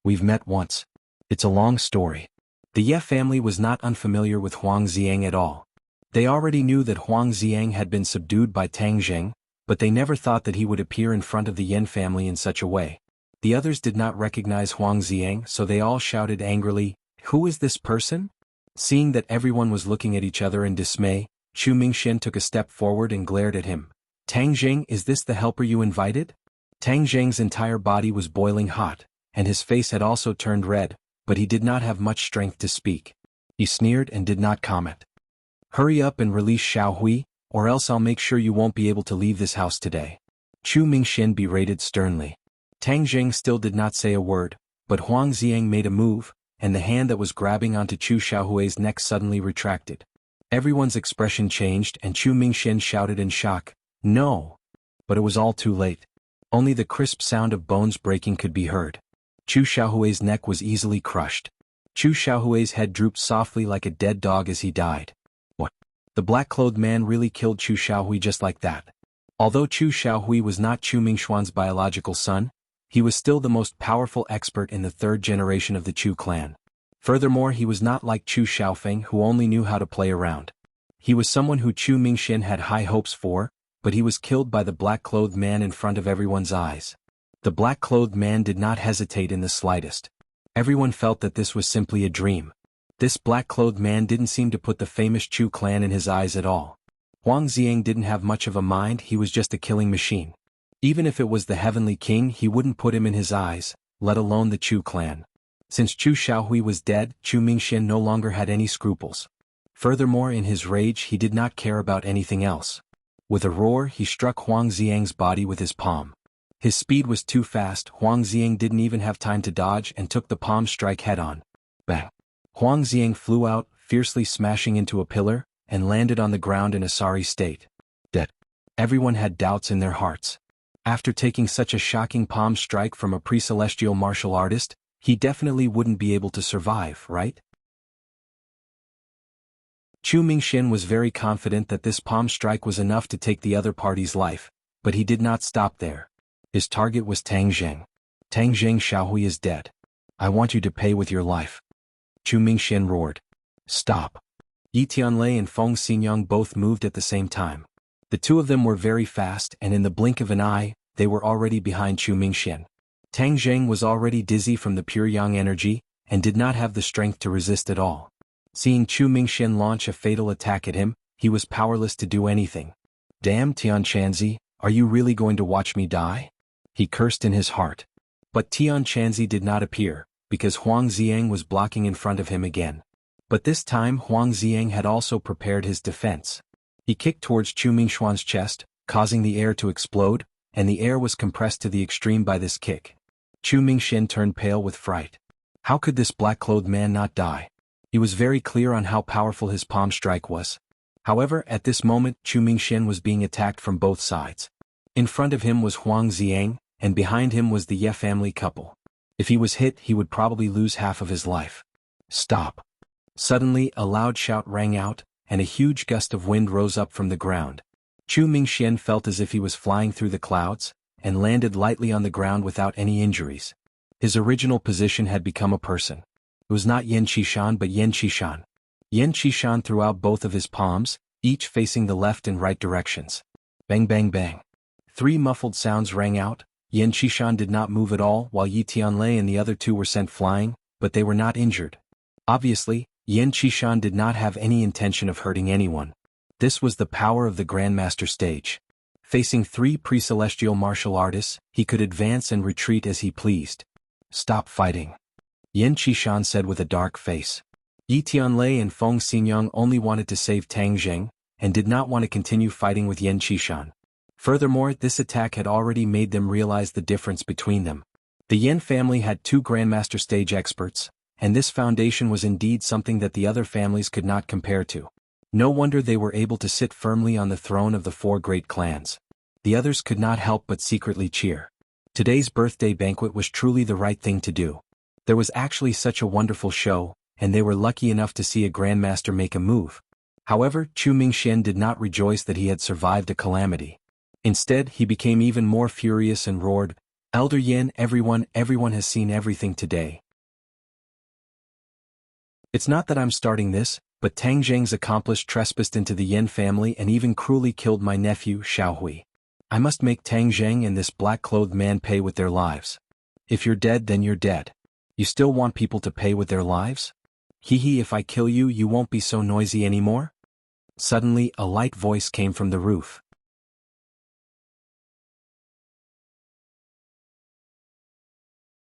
"We've met once. It's a long story." The Ye family was not unfamiliar with Huang Xiang at all. They already knew that Huang Xiang had been subdued by Tang Zheng, but they never thought that he would appear in front of the Yen family in such a way. The others did not recognize Huang Xiang, so they all shouted angrily, "Who is this person?" Seeing that everyone was looking at each other in dismay, Chu Mingxian took a step forward and glared at him. "Tang Zheng, is this the helper you invited?" Tang Zheng's entire body was boiling hot, and his face had also turned red, but he did not have much strength to speak. He sneered and did not comment. "Hurry up and release Xiao Hui, or else I'll make sure you won't be able to leave this house today." Chu Mingxian berated sternly. Tang Zheng still did not say a word, but Huang Xiang made a move, and the hand that was grabbing onto Chu Xiaohui's neck suddenly retracted. Everyone's expression changed and Chu Mingxian shouted in shock, "No!" But it was all too late. Only the crisp sound of bones breaking could be heard. Chu Xiaohui's neck was easily crushed. Chu Xiaohui's head drooped softly like a dead dog as he died. What? The black-clothed man really killed Chu Xiaohui just like that. Although Chu Xiaohui was not Chu Mingxuan's biological son, he was still the most powerful expert in the third generation of the Chu clan. Furthermore, he was not like Chu Xiaofeng, who only knew how to play around. He was someone who Chu Mingxian had high hopes for, but he was killed by the black-clothed man in front of everyone's eyes. The black-clothed man did not hesitate in the slightest. Everyone felt that this was simply a dream. This black-clothed man didn't seem to put the famous Chu clan in his eyes at all. Huang Xiang didn't have much of a mind, he was just a killing machine. Even if it was the Heavenly King, he wouldn't put him in his eyes, let alone the Chu clan. Since Chu Xiaohui was dead, Chu Mingxian no longer had any scruples. Furthermore, in his rage he did not care about anything else. With a roar, he struck Huang Xiang's body with his palm. His speed was too fast, Huang Xiang didn't even have time to dodge and took the palm strike head-on. Bang! Huang Xiang flew out, fiercely smashing into a pillar, and landed on the ground in a sorry state. Dead. Everyone had doubts in their hearts. After taking such a shocking palm strike from a pre-celestial martial artist, he definitely wouldn't be able to survive, right? Chu Mingxian was very confident that this palm strike was enough to take the other party's life, but he did not stop there. His target was Tang Zheng. "Tang Zheng, Xiaohui is dead. I want you to pay with your life." Chu Mingxian roared. "Stop." Yi Tianlei and Feng Xinyang both moved at the same time. The two of them were very fast, and in the blink of an eye, they were already behind Chu Mingxian. Tang Zheng was already dizzy from the pure yang energy, and did not have the strength to resist at all. Seeing Chu Mingxian launch a fatal attack at him, he was powerless to do anything. "Damn Tian Chanzi, are you really going to watch me die?" He cursed in his heart. But Tian Chanzi did not appear, because Huang Xiang was blocking in front of him again. But this time Huang Xiang had also prepared his defense. He kicked towards Chu Mingxuan's chest, causing the air to explode, and the air was compressed to the extreme by this kick. Chu Mingxian turned pale with fright. How could this black-clothed man not die? He was very clear on how powerful his palm strike was. However, at this moment Chu Mingxian was being attacked from both sides. In front of him was Huang Xiang, and behind him was the Ye family couple. If he was hit, he would probably lose half of his life. "Stop!" Suddenly, a loud shout rang out, and a huge gust of wind rose up from the ground. Chu Mingxian felt as if he was flying through the clouds, and landed lightly on the ground without any injuries. His original position had become a person. It was not Yan Qishan but Yan Qishan. Yan Qishan threw out both of his palms, each facing the left and right directions. Bang bang bang. 3 muffled sounds rang out. Yan Qishan did not move at all while Yi Tianlei and the other two were sent flying, but they were not injured. Obviously, Yan Qishan did not have any intention of hurting anyone. This was the power of the Grandmaster stage. Facing 3 pre-celestial martial artists, he could advance and retreat as he pleased. Stop fighting. Yin Qishan said with a dark face. Yi Tianlei and Feng Xinyang only wanted to save Tang Jing, and did not want to continue fighting with Yin Qishan. Furthermore, this attack had already made them realize the difference between them. The Yin family had 2 Grandmaster stage experts, and this foundation was indeed something that the other families could not compare to. No wonder they were able to sit firmly on the throne of the 4 great clans. The others could not help but secretly cheer. Today's birthday banquet was truly the right thing to do. There was actually such a wonderful show, and they were lucky enough to see a Grandmaster make a move. However, Chu Mingxian did not rejoice that he had survived a calamity. Instead, he became even more furious and roared, "Elder Yin, everyone has seen everything today. It's not that I'm starting this, but Tang Zheng's accomplice trespassed into the Yin family and even cruelly killed my nephew, Xiaohui. I must make Tang Zheng and this black-clothed man pay with their lives. If you're dead, then you're dead. You still want people to pay with their lives? Hee, if I kill you, you won't be so noisy anymore?" Suddenly, a light voice came from the roof.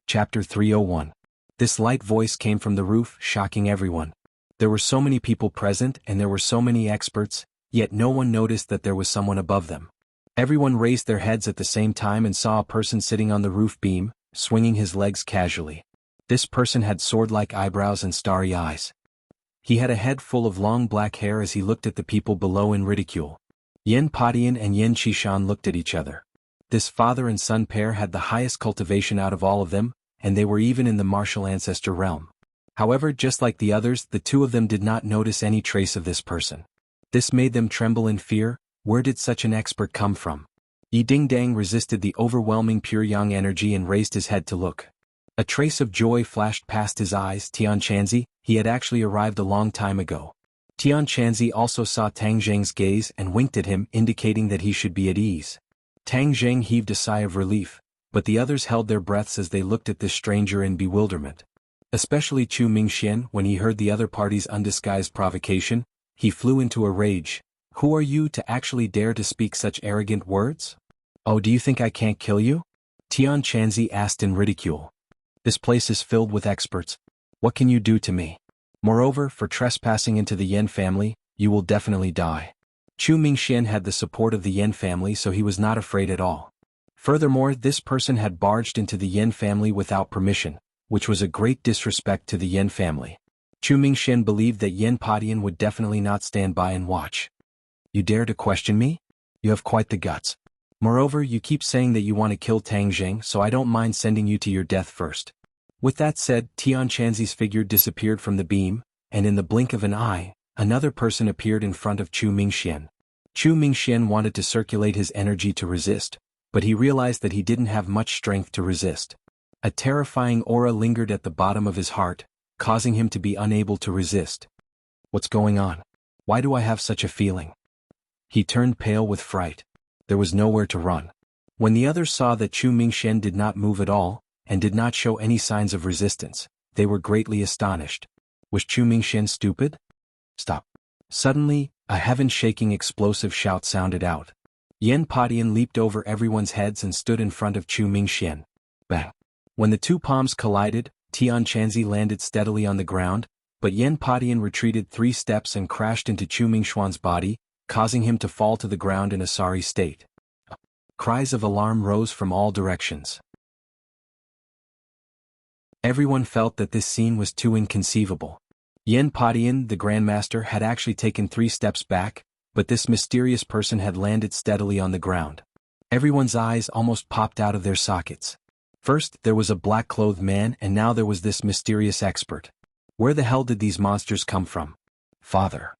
Chapter 301. This light voice came from the roof, shocking everyone. There were so many people present and there were so many experts, yet no one noticed that there was someone above them. Everyone raised their heads at the same time and saw a person sitting on the roof beam, swinging his legs casually. This person had sword-like eyebrows and starry eyes. He had a head full of long black hair as he looked at the people below in ridicule. Yin Padian and Yin Qishan looked at each other. This father and son pair had the highest cultivation out of all of them, and they were even in the martial ancestor realm. However, just like the others, the 2 of them did not notice any trace of this person. This made them tremble in fear. Where did such an expert come from? Yi Dingdang resisted the overwhelming pure yang energy and raised his head to look. A trace of joy flashed past his eyes. Tian Chanzi, he had actually arrived a long time ago. Tian Chanzi also saw Tang Zheng's gaze and winked at him, indicating that he should be at ease. Tang Zheng heaved a sigh of relief, but the others held their breaths as they looked at this stranger in bewilderment. Especially Chu Mingxian, when he heard the other party's undisguised provocation, he flew into a rage. "Who are you to actually dare to speak such arrogant words? Oh, do you think I can't kill you?" Tian Chanzi asked in ridicule. "This place is filled with experts. What can you do to me? Moreover, for trespassing into the Yin family, you will definitely die." Chu Mingxian had the support of the Yin family, so he was not afraid at all. Furthermore, this person had barged into the Yin family without permission, which was a great disrespect to the Yin family. Chu Mingxian believed that Yin Padian would definitely not stand by and watch. "You dare to question me? You have quite the guts. Moreover, you keep saying that you want to kill Tang Zheng, so I don't mind sending you to your death first." With that said, Tian Chanzi's figure disappeared from the beam, and in the blink of an eye, another person appeared in front of Chu Mingxian. Chu Mingxian wanted to circulate his energy to resist, but he realized that he didn't have much strength to resist. A terrifying aura lingered at the bottom of his heart, causing him to be unable to resist. "What's going on? Why do I have such a feeling?" He turned pale with fright. There was nowhere to run. When the others saw that Chu Mingxian did not move at all, and did not show any signs of resistance, they were greatly astonished. Was Chu Mingxian stupid? Stop. Suddenly, a heaven-shaking explosive shout sounded out. Yin Padian leaped over everyone's heads and stood in front of Chu Mingxian. Bang! When the 2 palms collided, Tian Chanzi landed steadily on the ground, but Yin Padian retreated 3 steps and crashed into Chu Mingxian's body, causing him to fall to the ground in a sorry state. Cries of alarm rose from all directions. Everyone felt that this scene was too inconceivable. Yin Padian, the Grandmaster, had actually taken 3 steps back, but this mysterious person had landed steadily on the ground. Everyone's eyes almost popped out of their sockets. First, there was a black-clothed man, and now there was this mysterious expert. Where the hell did these monsters come from? Father.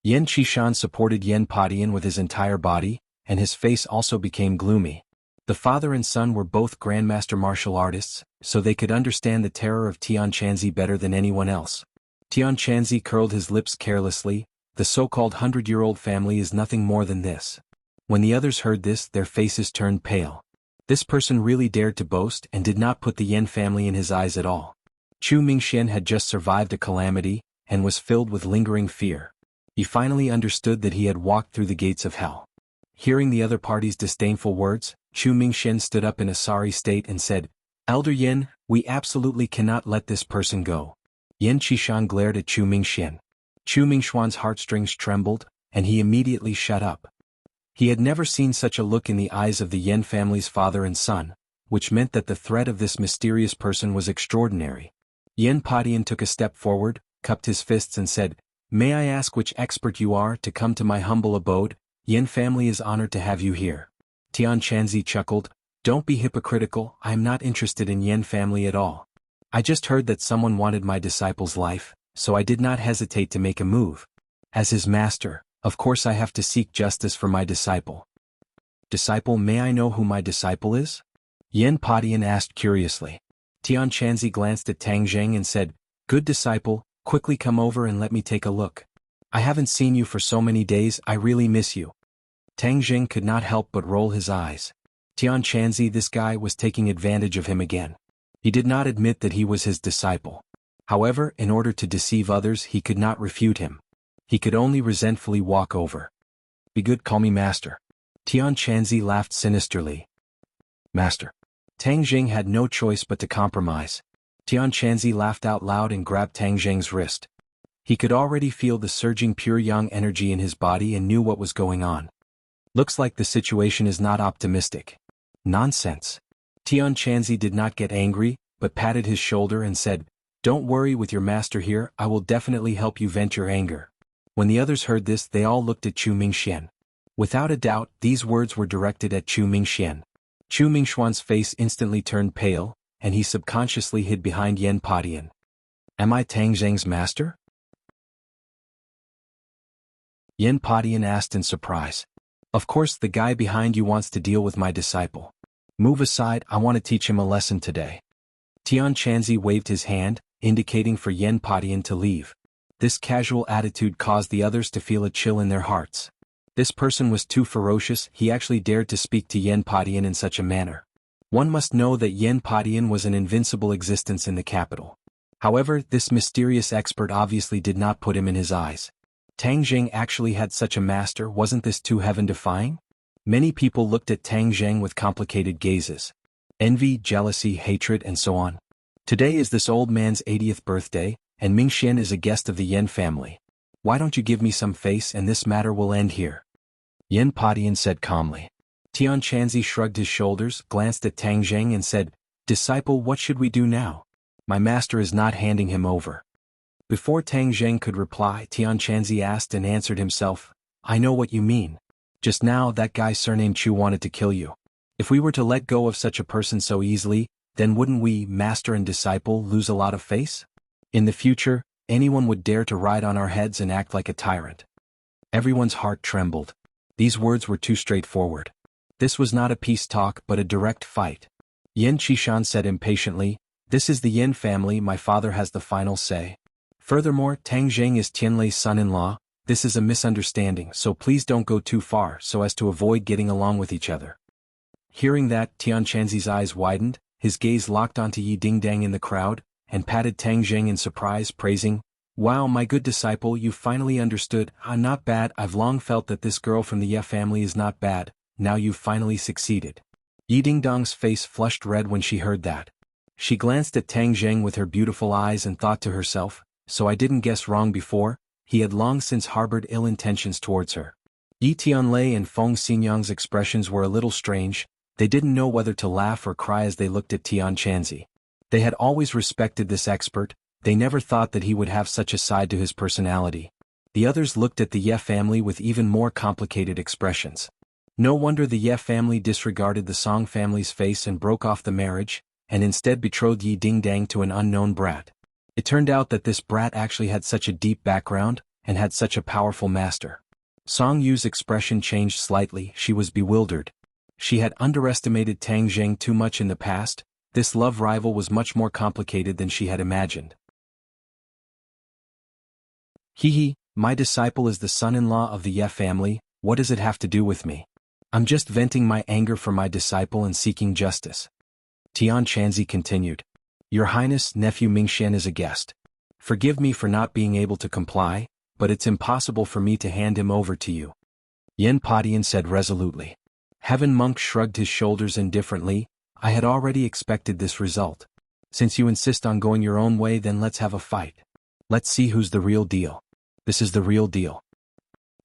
Yin Qishan supported Yin Padian with his entire body, and his face also became gloomy. The father and son were both Grandmaster martial artists, so they could understand the terror of Tian Chanzi better than anyone else. Tian Chanzi curled his lips carelessly. The so-called 100-year-old family is nothing more than this. When the others heard this, their faces turned pale. This person really dared to boast and did not put the Yin family in his eyes at all. Chu Mingxian had just survived a calamity, and was filled with lingering fear. He finally understood that he had walked through the gates of hell. Hearing the other party's disdainful words, Chu Mingxian stood up in a sorry state and said, Elder Yin, we absolutely cannot let this person go. Yin Qishan glared at Chu Mingxian. Chu Mingxuan's heartstrings trembled, and he immediately shut up. He had never seen such a look in the eyes of the Yin family's father and son, which meant that the threat of this mysterious person was extraordinary. Yin Padian took a step forward, cupped his fists and said, "May I ask which expert you are to come to my humble abode? Yin family is honored to have you here." Tian Chanzi chuckled, "Don't be hypocritical, I am not interested in Yin family at all. I just heard that someone wanted my disciple's life, so I did not hesitate to make a move. As his master, of course I have to seek justice for my disciple." "Disciple, may I know who my disciple is?" Yin Padian asked curiously. Tian Chanzi glanced at Tang Zheng and said, "Good disciple, quickly come over and let me take a look. I haven't seen you for so many days, I really miss you." Tang Zheng could not help but roll his eyes. Tian Chanzi, this guy was taking advantage of him again. He did not admit that he was his disciple. However, in order to deceive others he could not refute him. He could only resentfully walk over. "Be good, call me master." Tian Chanzi laughed sinisterly. "Master." Tang Zheng had no choice but to compromise. Tian Chanzi laughed out loud and grabbed Tang Zheng's wrist. He could already feel the surging pure yang energy in his body and knew what was going on. "Looks like the situation is not optimistic." "Nonsense." Tian Chanzi did not get angry, but patted his shoulder and said, "Don't worry, with your master here, I will definitely help you vent your anger." When the others heard this, they all looked at Chu Mingxian. Without a doubt, these words were directed at Chu Mingxian. Chu Mingxuan's face instantly turned pale, and he subconsciously hid behind Yin Padian. "Am I Tang Zheng's master?" Yin Padian asked in surprise. "Of course, the guy behind you wants to deal with my disciple. Move aside, I want to teach him a lesson today." Tian Chanzi waved his hand, indicating for Yin Padian to leave. This casual attitude caused the others to feel a chill in their hearts. This person was too ferocious, he actually dared to speak to Yin Padian in such a manner. One must know that Yin Padian was an invincible existence in the capital. However, this mysterious expert obviously did not put him in his eyes. Tang Zheng actually had such a master, wasn't this too heaven-defying? Many people looked at Tang Zheng with complicated gazes. Envy, jealousy, hatred, and so on. Today is this old man's 80th birthday, and Mingxian is a guest of the Yin family. Why don't you give me some face and this matter will end here? Yin Padian said calmly. Tian Chanzi shrugged his shoulders, glanced at Tang Zheng and said, "Disciple, what should we do now? My master is not handing him over." Before Tang Zheng could reply, Tian Chanzi asked and answered himself, "I know what you mean. Just now that guy surnamed Chu wanted to kill you. If we were to let go of such a person so easily, then wouldn't we, master and disciple, lose a lot of face? In the future, anyone would dare to ride on our heads and act like a tyrant." Everyone's heart trembled. These words were too straightforward. This was not a peace talk but a direct fight. Yin Qishan said impatiently, "This is the Yin family, my father has the final say. Furthermore, Tang Zheng is Tianlei's son-in-law. This is a misunderstanding, so please don't go too far so as to avoid getting along with each other." Hearing that, Tian Chanzi's eyes widened, his gaze locked onto Yi Dingdang in the crowd, and patted Tang Zheng in surprise, praising, "Wow, my good disciple, you finally understood. Not bad, I've long felt that this girl from the Ye family is not bad, now you've finally succeeded." Yi Dingdang's face flushed red when she heard that. She glanced at Tang Zheng with her beautiful eyes and thought to herself, so I didn't guess wrong before, he had long since harbored ill intentions towards her. Yi Tianlei and Feng Xinyang's expressions were a little strange, they didn't know whether to laugh or cry as they looked at Tian Chanzi. They had always respected this expert, they never thought that he would have such a side to his personality. The others looked at the Ye family with even more complicated expressions. No wonder the Ye family disregarded the Song family's face and broke off the marriage, and instead betrothed Yi Dingdang to an unknown brat. It turned out that this brat actually had such a deep background, and had such a powerful master. Song Yu's expression changed slightly, she was bewildered. She had underestimated Tang Zheng too much in the past, this love rival was much more complicated than she had imagined. "Hee, my disciple is the son-in-law of the Ye family, what does it have to do with me? I'm just venting my anger for my disciple and seeking justice." Tian Chanzi continued. "Your Highness, nephew Mingxian is a guest. Forgive me for not being able to comply, but it's impossible for me to hand him over to you." Yin Padian said resolutely. Heaven Monk shrugged his shoulders indifferently, I had already expected this result. Since you insist on going your own way, then let's have a fight. Let's see who's the real deal. This is the real deal.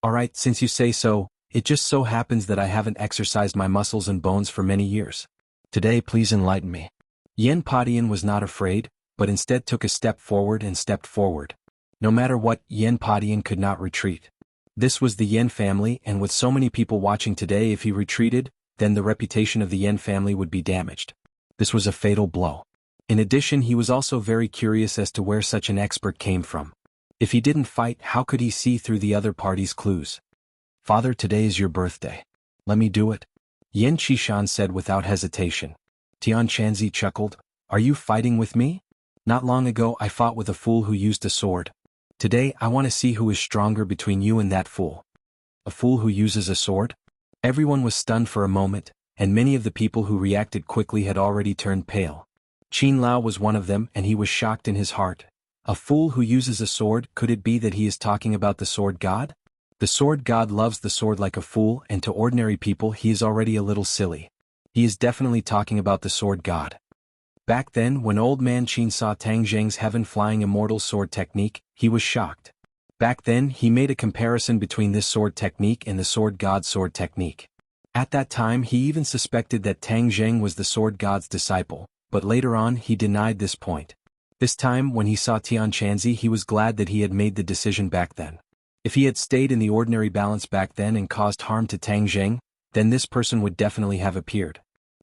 Alright, since you say so, it just so happens that I haven't exercised my muscles and bones for many years. Today, please enlighten me. Yen Padian was not afraid, but instead took a step forward and stepped forward. No matter what, Yen Padian could not retreat. This was the Yen family, and with so many people watching today, if he retreated, then the reputation of the Yen family would be damaged. This was a fatal blow. In addition, he was also very curious as to where such an expert came from. If he didn't fight, how could he see through the other party's clues? Father, today is your birthday. Let me do it. Yen Qishan said without hesitation. Tian Chanzi chuckled. Are you fighting with me? Not long ago I fought with a fool who used a sword. Today I want to see who is stronger between you and that fool. A fool who uses a sword? Everyone was stunned for a moment, and many of the people who reacted quickly had already turned pale. Qin Lao was one of them, and he was shocked in his heart. A fool who uses a sword, could it be that he is talking about the sword god? The sword god loves the sword like a fool, and to ordinary people he is already a little silly. He is definitely talking about the sword god. Back then, when old man Qin saw Tang Zheng's heaven-flying immortal sword technique, he was shocked. Back then, he made a comparison between this sword technique and the sword god's sword technique. At that time, he even suspected that Tang Zheng was the sword god's disciple, but later on he denied this point. This time, when he saw Tian Chanzi, he was glad that he had made the decision back then. If he had stayed in the ordinary balance back then and caused harm to Tang Zheng, then this person would definitely have appeared.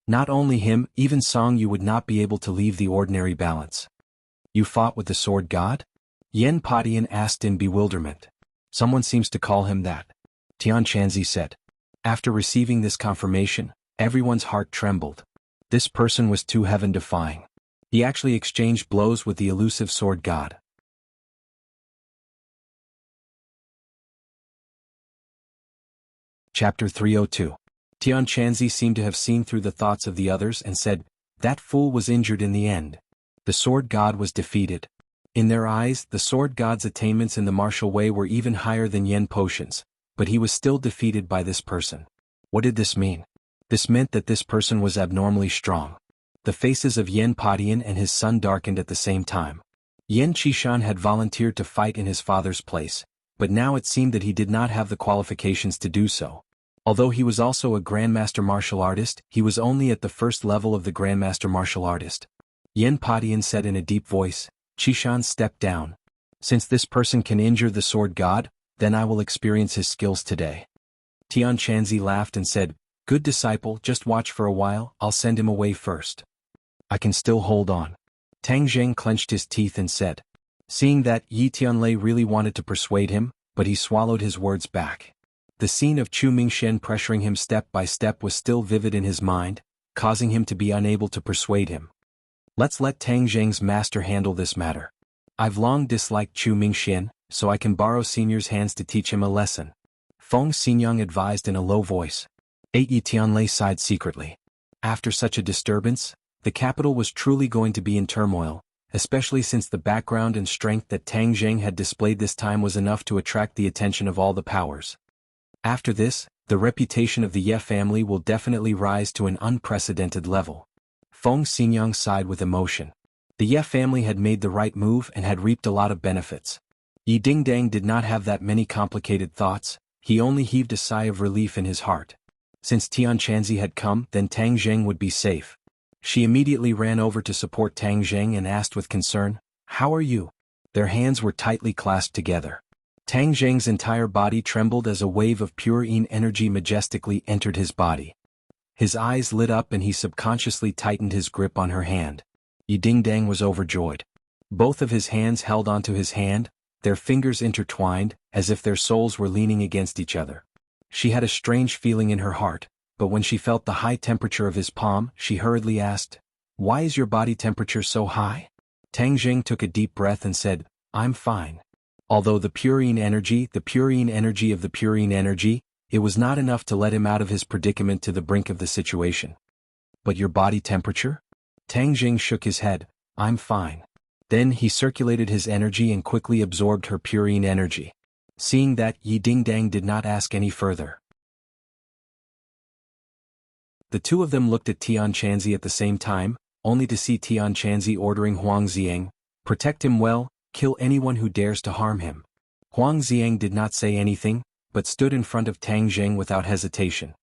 Not only him, even Song Yu would not be able to leave the ordinary balance. You fought with the sword god? Yen Padian asked in bewilderment. Someone seems to call him that. Tian Chanzi said. After receiving this confirmation, everyone's heart trembled. This person was too heaven-defying. He actually exchanged blows with the elusive sword god. Chapter 302. Tian Chanzi seemed to have seen through the thoughts of the others and said, that fool was injured in the end. The sword god was defeated. In their eyes, the sword god's attainments in the martial way were even higher than Yen potions, but he was still defeated by this person. What did this mean? This meant that this person was abnormally strong. The faces of Yen Padian and his son darkened at the same time. Yen Qishan had volunteered to fight in his father's place, but now it seemed that he did not have the qualifications to do so. Although he was also a Grandmaster martial artist, he was only at the first level of the Grandmaster martial artist. Yen Padian said in a deep voice, Qishan stepped down. Since this person can injure the sword god, then I will experience his skills today. Tian Chanzi laughed and said, good disciple, just watch for a while, I'll send him away first. I can still hold on. Tang Zheng clenched his teeth and said. Seeing that, Yi Tianlei really wanted to persuade him, but he swallowed his words back. The scene of Chu Mingshen pressuring him step by step was still vivid in his mind, causing him to be unable to persuade him. Let's let Tang Zheng's master handle this matter. I've long disliked Chu Mingshen, so I can borrow senior's hands to teach him a lesson. Feng Xinyang advised in a low voice. Yi Tianlei sighed secretly. After such a disturbance, the capital was truly going to be in turmoil, especially since the background and strength that Tang Zheng had displayed this time was enough to attract the attention of all the powers. After this, the reputation of the Ye family will definitely rise to an unprecedented level. Feng Xinyang sighed with emotion. The Ye family had made the right move and had reaped a lot of benefits. Yi Dingdang did not have that many complicated thoughts, he only heaved a sigh of relief in his heart. Since Tian Chanzi had come, then Tang Zheng would be safe. She immediately ran over to support Tang Zheng and asked with concern, how are you? Their hands were tightly clasped together. Tang Zheng's entire body trembled as a wave of pure yin energy majestically entered his body. His eyes lit up and he subconsciously tightened his grip on her hand. Yi Dingdang was overjoyed. Both of his hands held onto his hand, their fingers intertwined, as if their souls were leaning against each other. She had a strange feeling in her heart, but when she felt the high temperature of his palm, she hurriedly asked, why is your body temperature so high? Tang Zheng took a deep breath and said, I'm fine. Although the purine energy of the purine energy, it was not enough to let him out of his predicament to the brink of the situation. But your body temperature? Tang Zheng shook his head, I'm fine. Then he circulated his energy and quickly absorbed her purine energy. Seeing that, Yi Dingdang did not ask any further. The two of them looked at Tian Chanzi at the same time, only to see Tian Chanzi ordering Huang Xiang, "Protect him well, kill anyone who dares to harm him." Huang Xiang did not say anything, but stood in front of Tang Zheng without hesitation.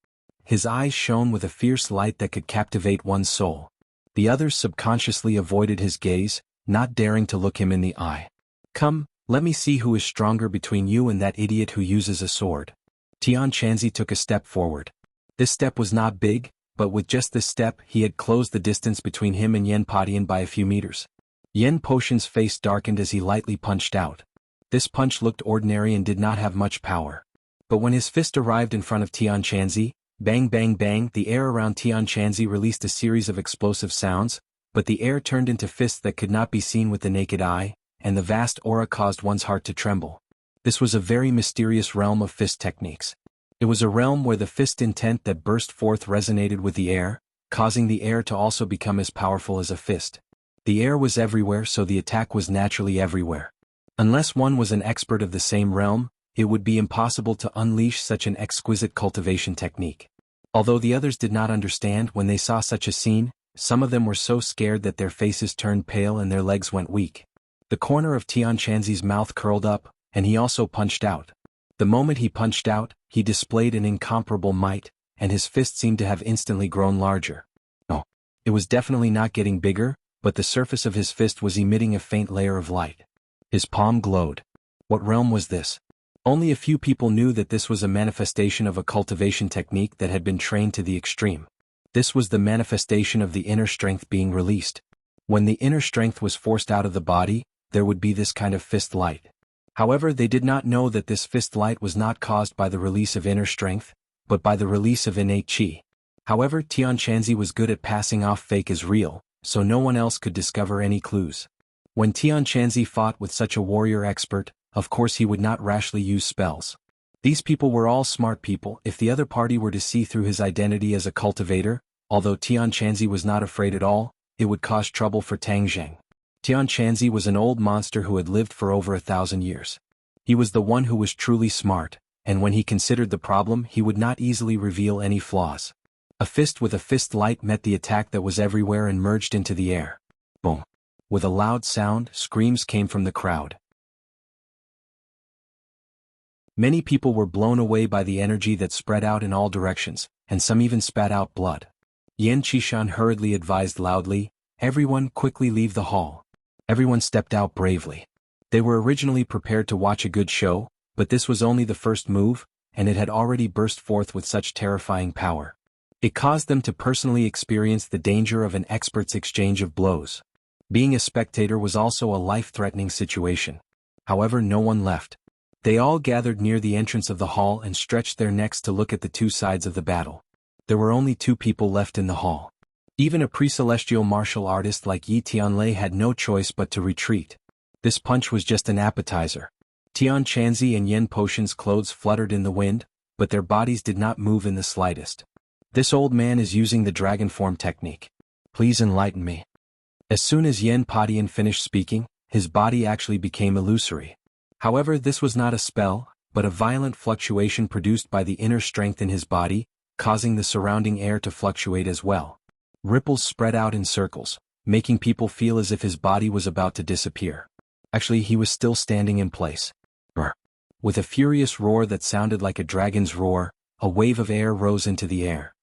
His eyes shone with a fierce light that could captivate one's soul. The others subconsciously avoided his gaze, not daring to look him in the eye. "Come, let me see who is stronger between you and that idiot who uses a sword." Tian Chanzi took a step forward. This step was not big, but with just this step he had closed the distance between him and Yen Padian by a few meters. Yen Potion's face darkened as he lightly punched out. This punch looked ordinary and did not have much power. But when his fist arrived in front of Tian Chanzi, bang bang bang, the air around Tian Chanzi released a series of explosive sounds, but the air turned into fists that could not be seen with the naked eye, and the vast aura caused one's heart to tremble. This was a very mysterious realm of fist techniques. It was a realm where the fist intent that burst forth resonated with the air, causing the air to also become as powerful as a fist. The air was everywhere, so the attack was naturally everywhere. Unless one was an expert of the same realm, it would be impossible to unleash such an exquisite cultivation technique. Although the others did not understand when they saw such a scene, some of them were so scared that their faces turned pale and their legs went weak. The corner of Tian Chanzi's mouth curled up, and he also punched out. The moment he punched out, he displayed an incomparable might, and his fist seemed to have instantly grown larger. No, it was definitely not getting bigger, but the surface of his fist was emitting a faint layer of light. His palm glowed. What realm was this? Only a few people knew that this was a manifestation of a cultivation technique that had been trained to the extreme. This was the manifestation of the inner strength being released. When the inner strength was forced out of the body, there would be this kind of fist light. However, they did not know that this fist light was not caused by the release of inner strength, but by the release of innate qi. However, Tian Chanzi was good at passing off fake as real, so no one else could discover any clues. When Tian Chanzi fought with such a warrior expert, of course he would not rashly use spells. These people were all smart people. If the other party were to see through his identity as a cultivator, although Tian Chanzi was not afraid at all, it would cause trouble for Tang Zheng. Tian Chanzi was an old monster who had lived for over 1,000 years. He was the one who was truly smart, and when he considered the problem he would not easily reveal any flaws. A fist with a fist light met the attack that was everywhere and merged into the air. Boom! With a loud sound, screams came from the crowd. Many people were blown away by the energy that spread out in all directions, and some even spat out blood. Yan Qishan hurriedly advised loudly, "Everyone quickly leave the hall." Everyone stepped out bravely. They were originally prepared to watch a good show, but this was only the first move, and it had already burst forth with such terrifying power. It caused them to personally experience the danger of an expert's exchange of blows. Being a spectator was also a life-threatening situation. However, no one left. They all gathered near the entrance of the hall and stretched their necks to look at the two sides of the battle. There were only 2 people left in the hall. Even a pre-celestial martial artist like Yi Tianlei had no choice but to retreat. This punch was just an appetizer. Tian Chanzi and Yen Potion's clothes fluttered in the wind, but their bodies did not move in the slightest. "This old man is using the dragon form technique. Please enlighten me." As soon as Yen Padian finished speaking, his body actually became illusory. However, this was not a spell, but a violent fluctuation produced by the inner strength in his body, causing the surrounding air to fluctuate as well. Ripples spread out in circles, making people feel as if his body was about to disappear. Actually, he was still standing in place. With a furious roar that sounded like a dragon's roar, a wave of air rose into the air.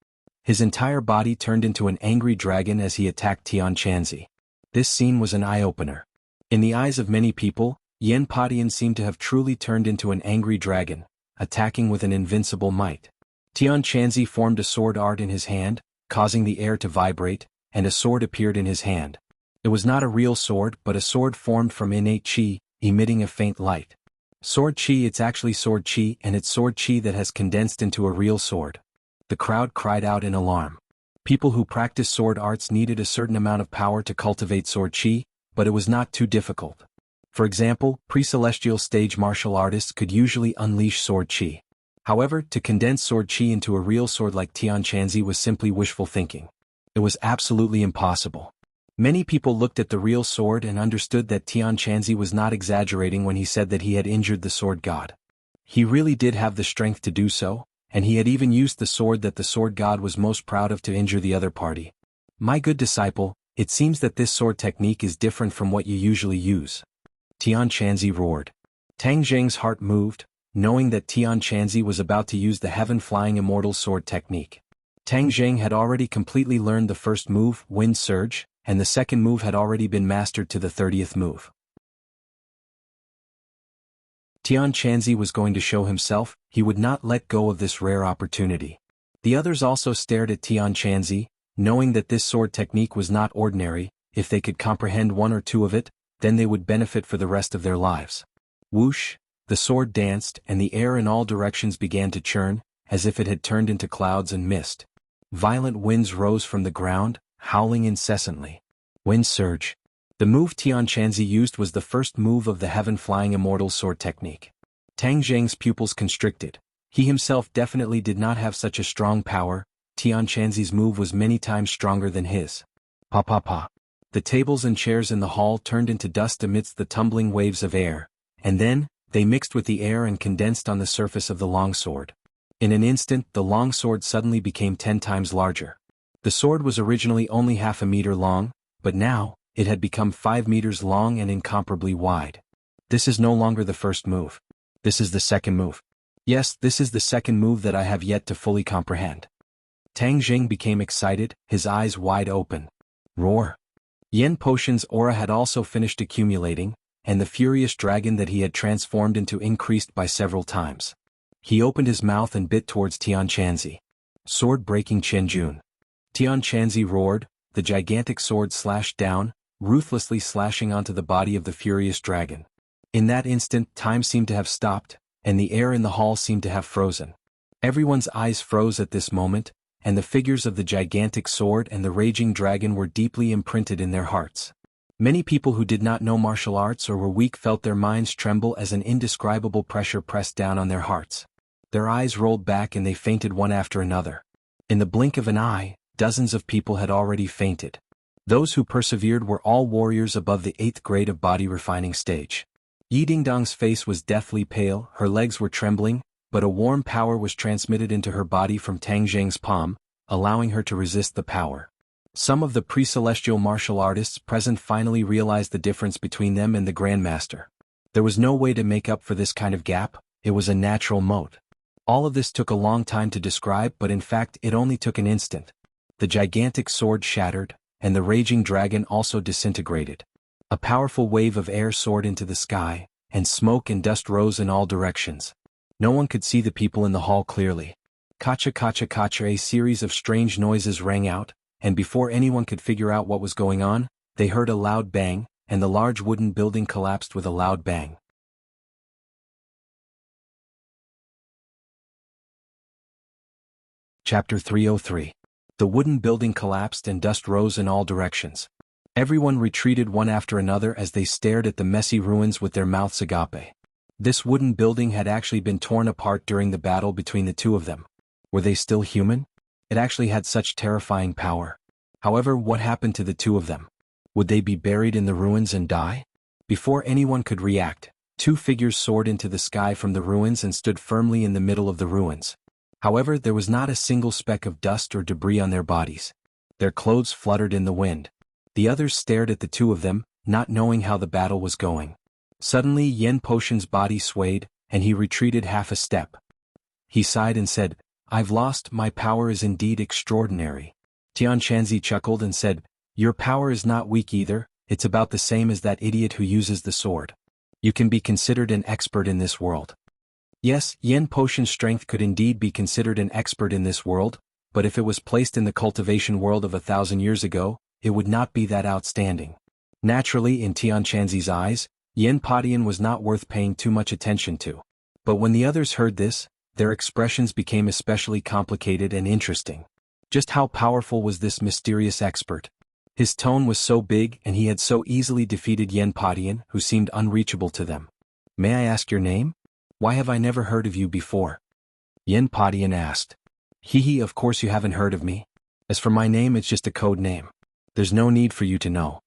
His entire body turned into an angry dragon as he attacked Tian Chanzi. This scene was an eye-opener. In the eyes of many people, Yen Padian seemed to have truly turned into an angry dragon, attacking with an invincible might. Tian Chanzi formed a sword art in his hand, causing the air to vibrate, and a sword appeared in his hand. It was not a real sword but a sword formed from innate qi, emitting a faint light. Sword qi, it's actually sword qi, and it's sword qi that has condensed into a real sword. The crowd cried out in alarm. People who practice sword arts needed a certain amount of power to cultivate sword qi, but it was not too difficult. For example, pre-celestial stage martial artists could usually unleash sword qi. However, to condense sword qi into a real sword like Tian Chanzi was simply wishful thinking. It was absolutely impossible. Many people looked at the real sword and understood that Tian Chanzi was not exaggerating when he said that he had injured the sword god. He really did have the strength to do so, and he had even used the sword that the sword god was most proud of to injure the other party. My good disciple, it seems that this sword technique is different from what you usually use. Tian Chanzi roared. Tang Jing's heart moved, knowing that Tian Chanzi was about to use the heaven-flying immortal sword technique. Tang Jing had already completely learned the first move, Wind Surge, and the second move had already been mastered to the 30th move. Tian Chanzi was going to show himself, he would not let go of this rare opportunity. The others also stared at Tian Chanzi, knowing that this sword technique was not ordinary. If they could comprehend one or two of it, then they would benefit for the rest of their lives. Whoosh, the sword danced and the air in all directions began to churn, as if it had turned into clouds and mist. Violent winds rose from the ground, howling incessantly. Wind Surge. The move Tian Chanzi used was the first move of the heaven-flying immortal sword technique. Tang Jing's pupils constricted. He himself definitely did not have such a strong power. Tian Chanzi's move was many times stronger than his. Pa pa pa. The tables and chairs in the hall turned into dust amidst the tumbling waves of air, and then, they mixed with the air and condensed on the surface of the longsword. In an instant the longsword suddenly became 10 times larger. The sword was originally only half a meter long, but now, it had become 5 meters long and incomparably wide. This is no longer the first move. This is the second move. Yes, this is the second move that I have yet to fully comprehend. Tang Jing became excited, his eyes wide open. Roar. Yen Potion's aura had also finished accumulating, and the furious dragon that he had transformed into increased by several times. He opened his mouth and bit towards Tian Chanzi. Sword-breaking Qianjun. Tian Chanzi roared, the gigantic sword slashed down, ruthlessly slashing onto the body of the furious dragon. In that instant time seemed to have stopped, and the air in the hall seemed to have frozen. Everyone's eyes froze at this moment, and the figures of the gigantic sword and the raging dragon were deeply imprinted in their hearts. Many people who did not know martial arts or were weak felt their minds tremble as an indescribable pressure pressed down on their hearts. Their eyes rolled back and they fainted one after another. In the blink of an eye, dozens of people had already fainted. Those who persevered were all warriors above the 8th grade of body refining stage. Yi Dingdong's face was deathly pale, her legs were trembling, but a warm power was transmitted into her body from Tang Jing's palm, allowing her to resist the power. Some of the pre-celestial martial artists present finally realized the difference between them and the Grandmaster. There was no way to make up for this kind of gap, it was a natural moat. All of this took a long time to describe, but in fact it only took an instant. The gigantic sword shattered, and the raging dragon also disintegrated. A powerful wave of air soared into the sky, and smoke and dust rose in all directions. No one could see the people in the hall clearly. Kacha kacha kacha, a series of strange noises rang out, and before anyone could figure out what was going on, they heard a loud bang, and the large wooden building collapsed with a loud bang. Chapter 303. The wooden building collapsed and dust rose in all directions. Everyone retreated one after another as they stared at the messy ruins with their mouths agape. This wooden building had actually been torn apart during the battle between the two of them. Were they still human? It actually had such terrifying power. However, what happened to the two of them? Would they be buried in the ruins and die? Before anyone could react, 2 figures soared into the sky from the ruins and stood firmly in the middle of the ruins. However, there was not a single speck of dust or debris on their bodies. Their clothes fluttered in the wind. The others stared at the two of them, not knowing how the battle was going. Suddenly Yen Potion's body swayed, and he retreated half a step. He sighed and said, "I've lost, my power is indeed extraordinary." Tian Chanzi chuckled and said, "Your power is not weak either, it's about the same as that idiot who uses the sword. You can be considered an expert in this world." Yes, Yen Potion's strength could indeed be considered an expert in this world, but if it was placed in the cultivation world of 1,000 years ago, it would not be that outstanding. Naturally, in Tian Chanzi's eyes, Yen Padian was not worth paying too much attention to. But when the others heard this, their expressions became especially complicated and interesting. Just how powerful was this mysterious expert? His tone was so big and he had so easily defeated Yen Padian, who seemed unreachable to them. "May I ask your name? Why have I never heard of you before?" Yen Padian asked. "Hee, of course you haven't heard of me. As for my name, it's just a code name. There's no need for you to know."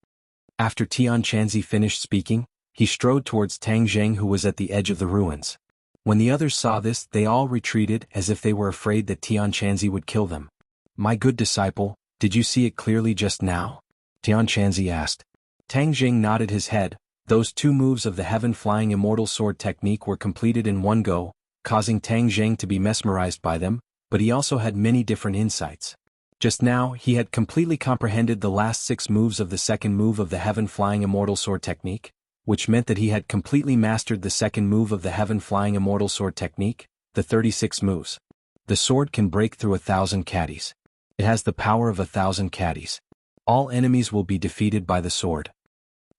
After Tian Chanzi finished speaking, he strode towards Tang Jing, who was at the edge of the ruins. When the others saw this, they all retreated as if they were afraid that Tianqianzi would kill them. My good disciple, did you see it clearly just now? Tianqianzi asked. Tang Jing nodded his head. Those 2 moves of the heaven-flying immortal sword technique were completed in one go, causing Tang Jing to be mesmerized by them, but he also had many different insights. Just now, he had completely comprehended the last 6 moves of the second move of the heaven-flying immortal sword technique, which meant that he had completely mastered the second move of the heaven-flying immortal sword technique, the 36 moves. The sword can break through 1,000 caddies. It has the power of 1,000 caddies. All enemies will be defeated by the sword.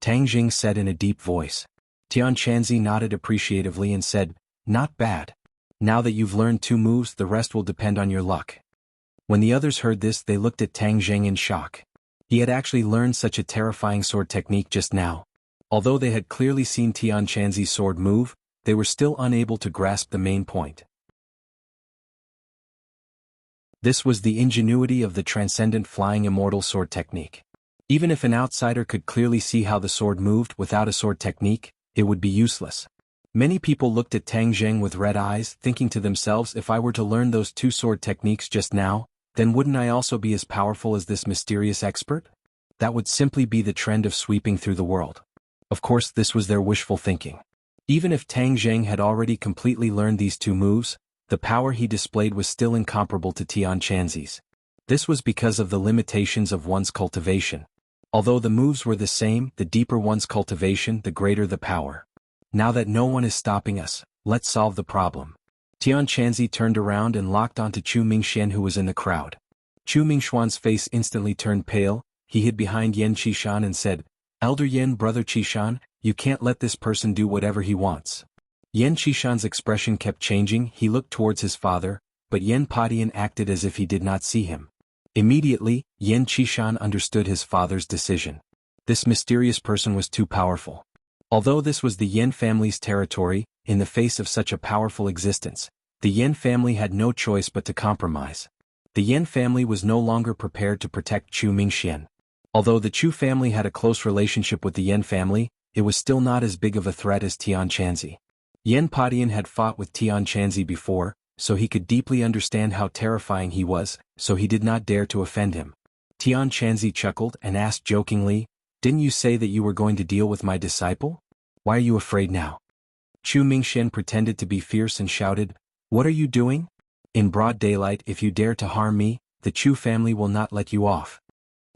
Tang Jing said in a deep voice. Tianqianzi nodded appreciatively and said, Not bad. Now that you've learned 2 moves, the rest will depend on your luck. When the others heard this, they looked at Tang Jing in shock. He had actually learned such a terrifying sword technique just now. Although they had clearly seen Tianqianzi's sword move, they were still unable to grasp the main point. This was the ingenuity of the transcendent flying immortal sword technique. Even if an outsider could clearly see how the sword moved without a sword technique, it would be useless. Many people looked at Tang Jing with red eyes, thinking to themselves, if I were to learn those 2 sword techniques just now, then wouldn't I also be as powerful as this mysterious expert? That would simply be the trend of sweeping through the world. Of course, this was their wishful thinking. Even if Tang Jing had already completely learned these 2 moves, the power he displayed was still incomparable to Tianqianzi's. This was because of the limitations of one's cultivation. Although the moves were the same, the deeper one's cultivation, the greater the power. Now that no one is stopping us, let's solve the problem. Tianqianzi turned around and locked onto Chu Mingxian, who was in the crowd. Chu Mingxuan's face instantly turned pale. He hid behind Yan Qishan and said, Elder Yan, brother Qishan, you can't let this person do whatever he wants. Yan Qishan's expression kept changing. He looked towards his father, but Yan Padian acted as if he did not see him. Immediately, Yan Qishan understood his father's decision. This mysterious person was too powerful. Although this was the Yan family's territory, in the face of such a powerful existence, the Yan family had no choice but to compromise. The Yan family was no longer prepared to protect Chu Mingxian. Although the Chu family had a close relationship with the Yan family, it was still not as big of a threat as Tianqianzi. Yan Padian had fought with Tianqianzi before, so he could deeply understand how terrifying he was, so he did not dare to offend him. Tianqianzi chuckled and asked jokingly, Didn't you say that you were going to deal with my disciple? Why are you afraid now? Chu Mingxian pretended to be fierce and shouted, What are you doing? In broad daylight, if you dare to harm me, the Chu family will not let you off.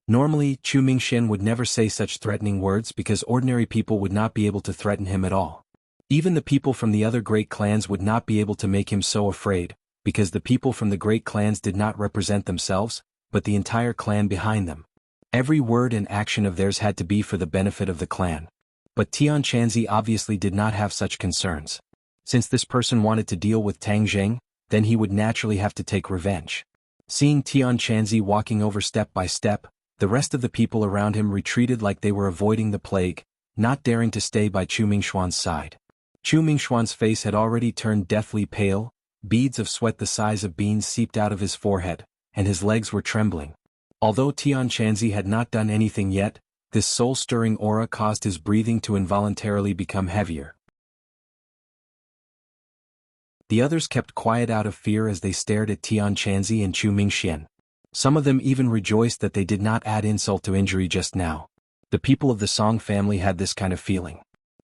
Normally, Chu Mingxian would never say such threatening words because ordinary people would not be able to threaten him at all. Even the people from the other great clans would not be able to make him so afraid, because the people from the great clans did not represent themselves, but the entire clan behind them. Every word and action of theirs had to be for the benefit of the clan. But Tianqianzi obviously did not have such concerns. Since this person wanted to deal with Tang Jing, then he would naturally have to take revenge. Seeing Tianqianzi walking over step by step, the rest of the people around him retreated like they were avoiding the plague, not daring to stay by Chu Mingxuan's side. Chu Mingxuan's face had already turned deathly pale, beads of sweat the size of beans seeped out of his forehead, and his legs were trembling. Although Tianqianzi had not done anything yet, this soul-stirring aura caused his breathing to involuntarily become heavier. The others kept quiet out of fear as they stared at Tianqianzi and Chu Mingxian. Some of them even rejoiced that they did not add insult to injury just now. The people of the Song family had this kind of feeling.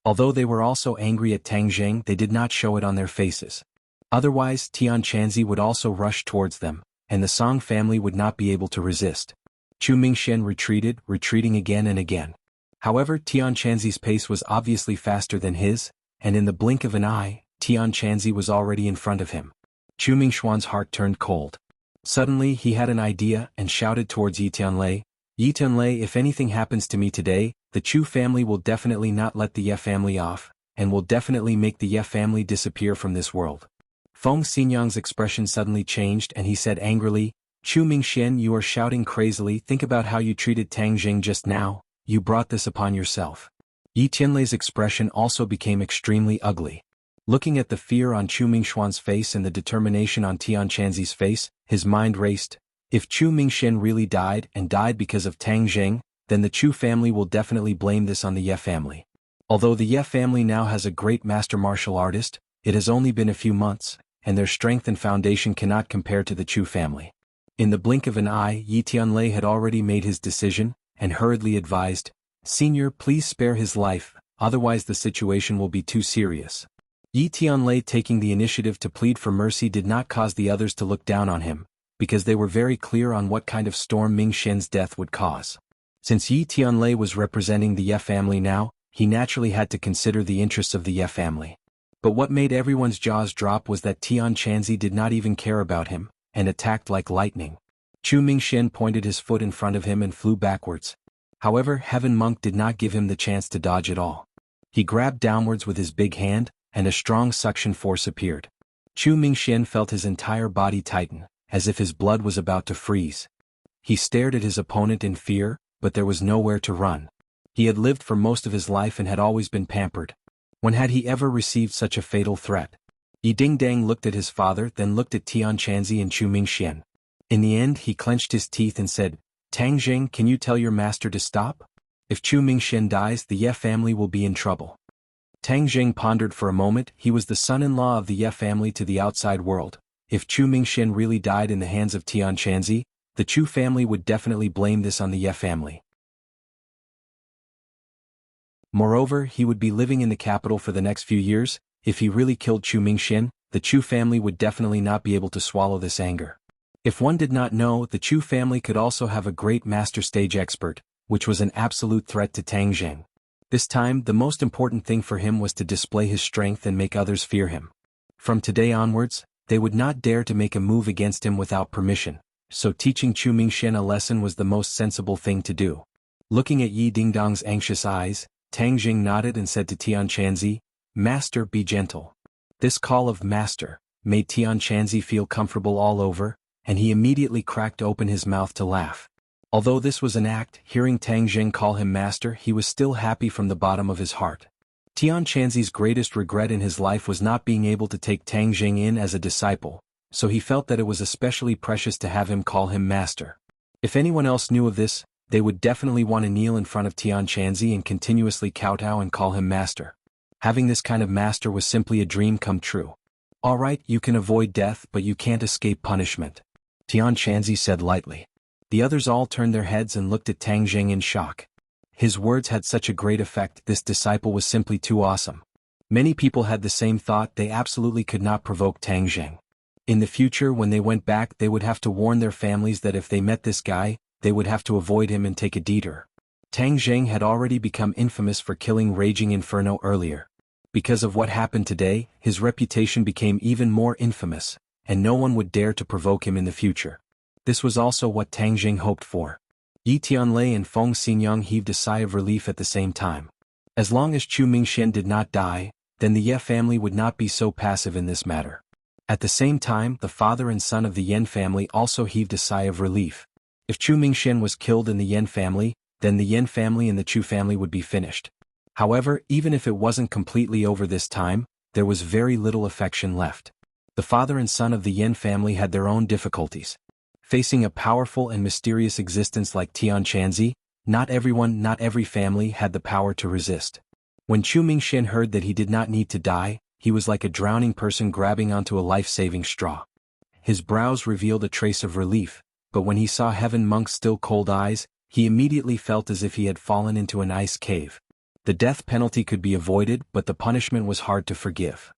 Although they were also angry at Tang Jing, they did not show it on their faces. Otherwise, Tianqianzi would also rush towards them, and the Song family would not be able to resist. Chu Mingxian retreated, retreating again and again. However, Tianqianzi's pace was obviously faster than his, and in the blink of an eye, Tianqianzi was already in front of him. Chu Mingxuan's heart turned cold. Suddenly he had an idea and shouted towards Yi Tianlei, Yi Tianlei, if anything happens to me today, the Chu family will definitely not let the Ye family off, and will definitely make the Ye family disappear from this world. Feng Xinyang's expression suddenly changed and he said angrily, Chu Mingxian, you are shouting crazily. Think about how you treated Tang Jing just now. You brought this upon yourself. Yi Tianlei's expression also became extremely ugly. Looking at the fear on Chu Mingxuan's face and the determination on Tianqianzi's face, his mind raced. If Chu Mingxian really died and died because of Tang Jing, then the Chu family will definitely blame this on the Ye family. Although the Ye family now has a great master martial artist, It has only been a few months, and their strength and foundation cannot compare to the Chu family. In the blink of an eye, Yi Tianlei had already made his decision, and hurriedly advised, "Senior, please spare his life, otherwise the situation will be too serious." Yi Tianlei taking the initiative to plead for mercy did not cause the others to look down on him, because they were very clear on what kind of storm Ming Xian's death would cause. Since Yi Tianlei was representing the Ye family now, he naturally had to consider the interests of the Ye family. But what made everyone's jaws drop was that Tian Chanzi did not even care about him, and attacked like lightning. Chu Mingxian pointed his foot in front of him and flew backwards. However, Heaven Monk did not give him the chance to dodge at all. He grabbed downwards with his big hand, and a strong suction force appeared. Chu Mingxian felt his entire body tighten, as if his blood was about to freeze. He stared at his opponent in fear, but there was nowhere to run. He had lived for most of his life and had always been pampered. When had he ever received such a fatal threat? Yi Dingdang looked at his father, then looked at Tian Chanzi and Chu Mingxian. In the end, he clenched his teeth and said, "Tang Jing, can you tell your master to stop? If Chu Mingxian dies, the Ye family will be in trouble." Tang Jing pondered for a moment. He was the son-in-law of the Ye family to the outside world. If Chu Mingxian really died in the hands of Tian Chanzi, the Chu family would definitely blame this on the Ye family. Moreover, he would be living in the capital for the next few years. If he really killed Chu Mingxian, the Chu family would definitely not be able to swallow this anger. If one did not know, the Chu family could also have a great master stage expert, which was an absolute threat to Tang Jing. This time, the most important thing for him was to display his strength and make others fear him. From today onwards, they would not dare to make a move against him without permission, so teaching Chu Mingxian a lesson was the most sensible thing to do. Looking at Yi Dingdang's anxious eyes, Tang Jing nodded and said to Tian Chanzi, "Master, be gentle." This call of master made Tian Chanzi feel comfortable all over, and he immediately cracked open his mouth to laugh. Although this was an act, hearing Tang Jing call him master, he was still happy from the bottom of his heart. Tian Chanzi's greatest regret in his life was not being able to take Tang Jing in as a disciple, so he felt that it was especially precious to have him call him master. If anyone else knew of this, they would definitely want to kneel in front of Tian Chanzi and continuously kowtow and call him master. Having this kind of master was simply a dream come true. "Alright, you can avoid death, but you can't escape punishment," Tian Chanzi said lightly. The others all turned their heads and looked at Tang Jing in shock. His words had such a great effect. This disciple was simply too awesome. Many people had the same thought. They absolutely could not provoke Tang Jing. In the future, when they went back, they would have to warn their families that if they met this guy, they would have to avoid him and take a detour. Tang Jing had already become infamous for killing Raging Inferno earlier. Because of what happened today, his reputation became even more infamous, and no one would dare to provoke him in the future. This was also what Tang Jing hoped for. Yi Tianlei and Feng Xinyang heaved a sigh of relief at the same time. As long as Chu Mingxian did not die, then the Ye family would not be so passive in this matter. At the same time, the father and son of the Yen family also heaved a sigh of relief. If Chu Mingxian was killed in the Yen family, then the Yen family and the Chu family would be finished. However, even if it wasn't completely over this time, there was very little affection left. The father and son of the Yen family had their own difficulties. Facing a powerful and mysterious existence like Tian Chanzi, not everyone, not every family had the power to resist. When Chu Mingxian heard that he did not need to die, he was like a drowning person grabbing onto a life-saving straw. His brows revealed a trace of relief, but when he saw Heaven Monk's still cold eyes, he immediately felt as if he had fallen into an ice cave. The death penalty could be avoided, but the punishment was hard to forgive.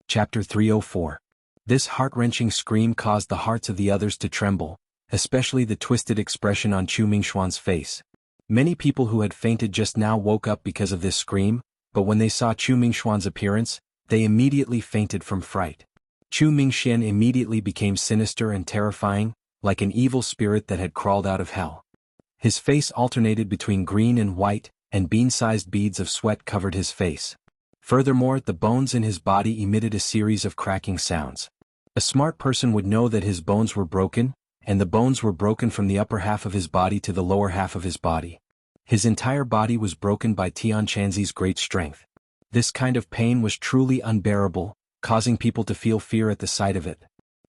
Chapter 304. This heart-wrenching scream caused the hearts of the others to tremble, especially the twisted expression on Chu Mingxuan's face. Many people who had fainted just now woke up because of this scream, but when they saw Chu Mingxuan's appearance, they immediately fainted from fright. Chu Mingxian immediately became sinister and terrifying, like an evil spirit that had crawled out of hell. His face alternated between green and white, and bean-sized beads of sweat covered his face. Furthermore, the bones in his body emitted a series of cracking sounds. A smart person would know that his bones were broken, and the bones were broken from the upper half of his body to the lower half of his body. His entire body was broken by Tian Chanzi's great strength. This kind of pain was truly unbearable, causing people to feel fear at the sight of it.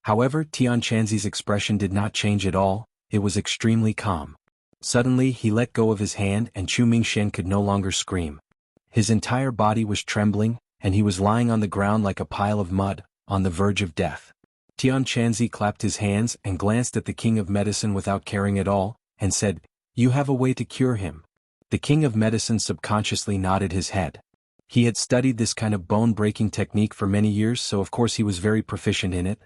However, Tian Chanzi's expression did not change at all. It was extremely calm. Suddenly he let go of his hand and Chu Mingshen could no longer scream. His entire body was trembling, and he was lying on the ground like a pile of mud, on the verge of death. Tian Chanzi clapped his hands and glanced at the king of medicine without caring at all, and said, "You have a way to cure him." The king of medicine subconsciously nodded his head. He had studied this kind of bone-breaking technique for many years, so of course he was very proficient in it.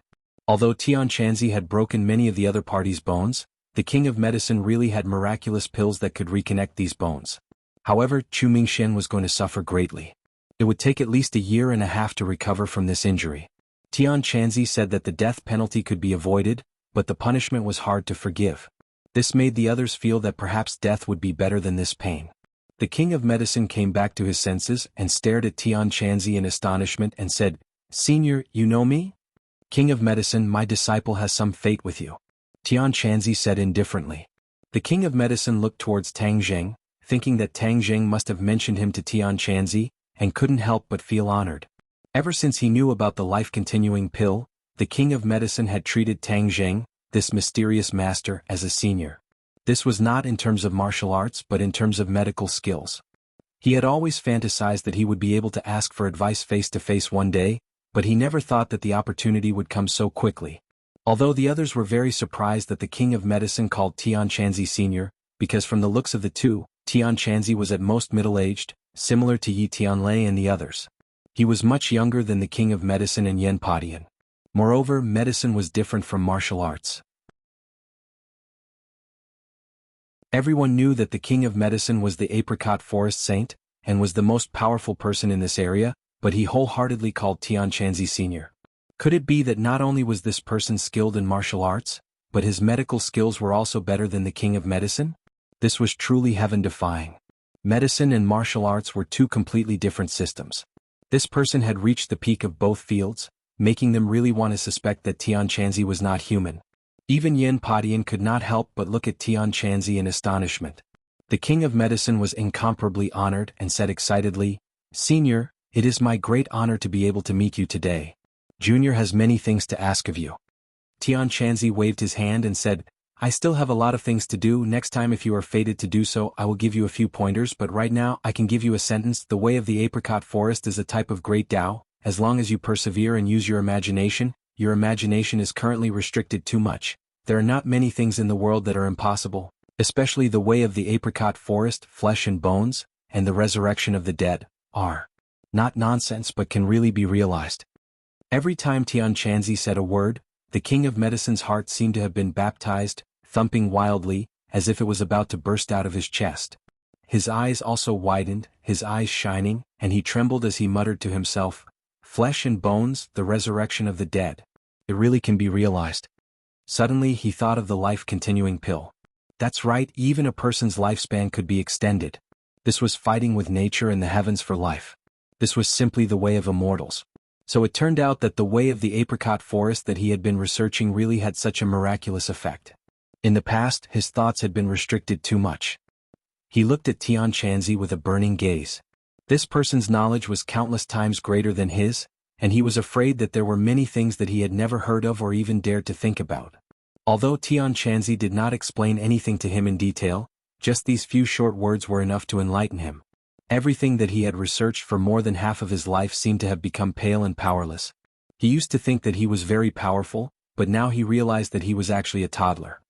Although Tian Chanzi had broken many of the other party's bones, the king of medicine really had miraculous pills that could reconnect these bones. However, Chu Mingshen was going to suffer greatly. It would take at least a year and a half to recover from this injury. Tian Chanzi said that the death penalty could be avoided, but the punishment was hard to forgive. This made the others feel that perhaps death would be better than this pain. The king of medicine came back to his senses and stared at Tian Chanzi in astonishment and said, "Senior, you know me?" "King of medicine, my disciple has some fate with you," Tian Chanzi said indifferently. The king of medicine looked towards Tang Zheng, thinking that Tang Zheng must have mentioned him to Tian Chanzi, and couldn't help but feel honored. Ever since he knew about the life-continuing pill, the king of medicine had treated Tang Zheng, this mysterious master, as a senior. This was not in terms of martial arts but in terms of medical skills. He had always fantasized that he would be able to ask for advice face-to-face one day, but he never thought that the opportunity would come so quickly. Although the others were very surprised that the king of medicine called Tian Chanzi senior, because from the looks of the two, Tian Chanzi was at most middle-aged, similar to Yi Tianlei and the others. He was much younger than the king of medicine and Yen Padian. Moreover, medicine was different from martial arts. Everyone knew that the king of medicine was the apricot forest saint, and was the most powerful person in this area, but he wholeheartedly called Tian Chanzi senior. Could it be that not only was this person skilled in martial arts, but his medical skills were also better than the king of medicine? This was truly heaven-defying. Medicine and martial arts were two completely different systems. This person had reached the peak of both fields, making them really want to suspect that Tian Chanzi was not human. Even Yen Padian could not help but look at Tian Chanzi in astonishment. The king of medicine was incomparably honored and said excitedly, "Senior, it is my great honor to be able to meet you today. Junior has many things to ask of you." Tian Chanzi waved his hand and said, "I still have a lot of things to do. Next time if you are fated to do so I will give you a few pointers, but right now I can give you a sentence. The way of the apricot forest is a type of great Tao. As long as you persevere and use your imagination is currently restricted too much. There are not many things in the world that are impossible, especially the way of the apricot forest, flesh and bones, and the resurrection of the dead, are not nonsense but can really be realized." Every time Tian Chanzi said a word, the king of medicine's heart seemed to have been baptized, thumping wildly, as if it was about to burst out of his chest. His eyes also widened, his eyes shining, and he trembled as he muttered to himself, "Flesh and bones, the resurrection of the dead. It really can be realized." Suddenly he thought of the life-continuing pill. That's right, even a person's lifespan could be extended. This was fighting with nature and the heavens for life. This was simply the way of immortals. So it turned out that the way of the apricot forest that he had been researching really had such a miraculous effect. In the past, his thoughts had been restricted too much. He looked at Tian Chanzi with a burning gaze. This person's knowledge was countless times greater than his, and he was afraid that there were many things that he had never heard of or even dared to think about. Although Tian Chanzi did not explain anything to him in detail, just these few short words were enough to enlighten him. Everything that he had researched for more than half of his life seemed to have become pale and powerless. He used to think that he was very powerful, but now he realized that he was actually a toddler.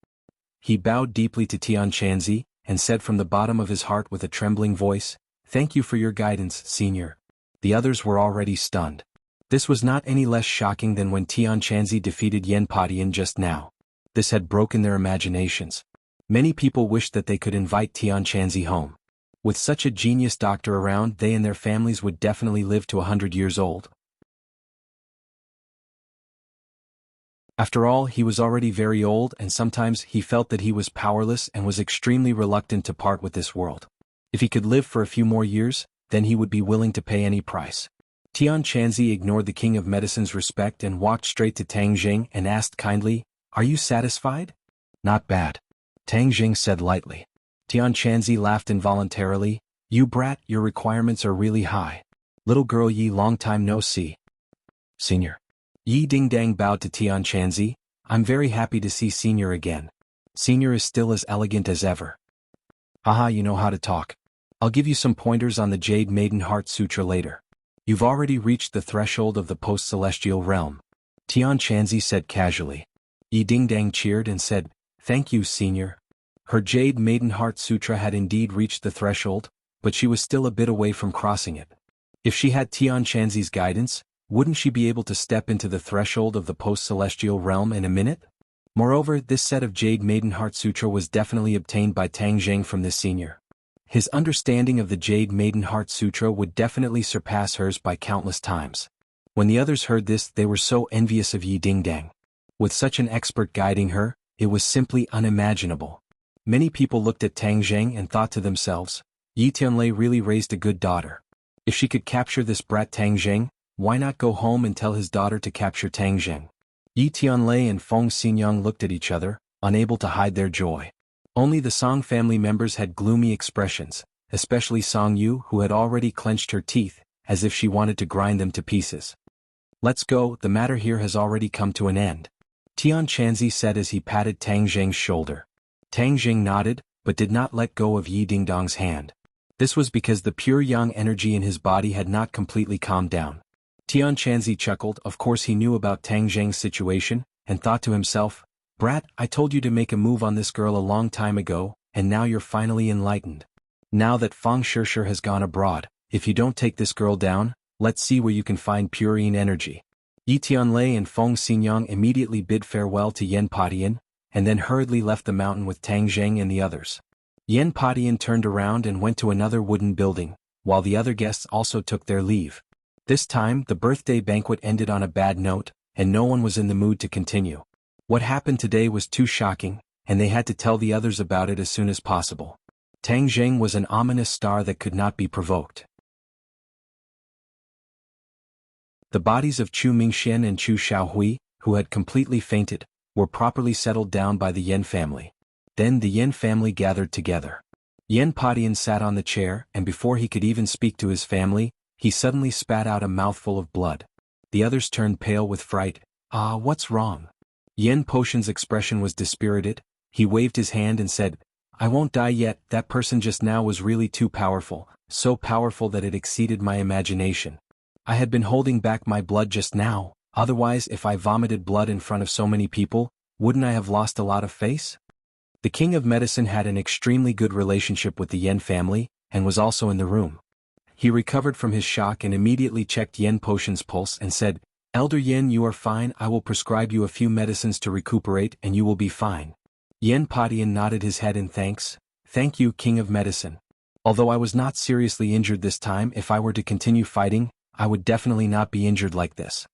He bowed deeply to Tian Chanzi, and said from the bottom of his heart with a trembling voice, "Thank you for your guidance, senior." The others were already stunned. This was not any less shocking than when Tian Chanzi defeated Yen Padian just now. This had broken their imaginations. Many people wished that they could invite Tian Chanzi home. With such a genius doctor around, they and their families would definitely live to 100 years old. After all, he was already very old, and sometimes he felt that he was powerless and was extremely reluctant to part with this world. If he could live for a few more years, then he would be willing to pay any price. Tian Chanzi ignored the king of medicine's respect and walked straight to Tang Jing and asked kindly, "Are you satisfied?" "Not bad," Tang Jing said lightly. Tian Chanzi laughed involuntarily. "You brat, your requirements are really high. Little girl Yi, long time no see." "Senior." Yi Dingdang bowed to Tian Chanzi. "I'm very happy to see Senior again. Senior is still as elegant as ever." Haha, you know how to talk. I'll give you some pointers on the Jade Maiden Heart Sutra later. You've already reached the threshold of the post-celestial realm. Tian Chanzi said casually. Yi Dingdang cheered and said, "Thank you, senior." Her Jade Maiden Heart Sutra had indeed reached the threshold, but she was still a bit away from crossing it. If she had Tian Chanzi's guidance, wouldn't she be able to step into the threshold of the post-celestial realm in a minute? Moreover, this set of Jade Maiden Heart Sutra was definitely obtained by Tang Zheng from this senior. His understanding of the Jade Maiden Heart Sutra would definitely surpass hers by countless times. When the others heard this, they were so envious of Yi Dingdang. With such an expert guiding her, it was simply unimaginable. Many people looked at Tang Zheng and thought to themselves, Yi Tianlei really raised a good daughter. If she could capture this brat Tang Zheng, why not go home and tell his daughter to capture Tang Zheng? Yi Tianlei and Feng Xinyang looked at each other, unable to hide their joy. Only the Song family members had gloomy expressions, especially Song Yu, who had already clenched her teeth, as if she wanted to grind them to pieces. "Let's go, the matter here has already come to an end," Tian Chanzi said as he patted Tang Zheng's shoulder. Tang Zheng nodded, but did not let go of Yi Dingdong's hand. This was because the pure yang energy in his body had not completely calmed down. Tian Chanzi chuckled. Of course he knew about Tang Zheng's situation, and thought to himself, "Brat, I told you to make a move on this girl a long time ago, and now you're finally enlightened. Now that Feng Shishir has gone abroad, if you don't take this girl down, let's see where you can find pure yin energy." Yi Tianlei and Feng Xinyang immediately bid farewell to Yen Patian, and then hurriedly left the mountain with Tang Zheng and the others. Yen Patian turned around and went to another wooden building, while the other guests also took their leave. This time, the birthday banquet ended on a bad note, and no one was in the mood to continue. What happened today was too shocking, and they had to tell the others about it as soon as possible. Tang Zheng was an ominous star that could not be provoked. The bodies of Chu Mingxian and Chu Xiaohui, who had completely fainted, were properly settled down by the Yen family. Then the Yen family gathered together. Yen Patian sat on the chair, and before he could even speak to his family, he suddenly spat out a mouthful of blood. The others turned pale with fright. "Ah, what's wrong?" Yen Potion's expression was dispirited. He waved his hand and said, "I won't die yet. That person just now was really too powerful, so powerful that it exceeded my imagination. I had been holding back my blood just now, otherwise if I vomited blood in front of so many people, wouldn't I have lost a lot of face?" The King of Medicine had an extremely good relationship with the Yen family, and was also in the room. He recovered from his shock and immediately checked Yen Potion's pulse and said, "Elder Yen, you are fine. I will prescribe you a few medicines to recuperate and you will be fine." Yen Patian nodded his head in thanks. "Thank you, King of Medicine. Although I was not seriously injured this time, if I were to continue fighting, I would definitely not be injured like this."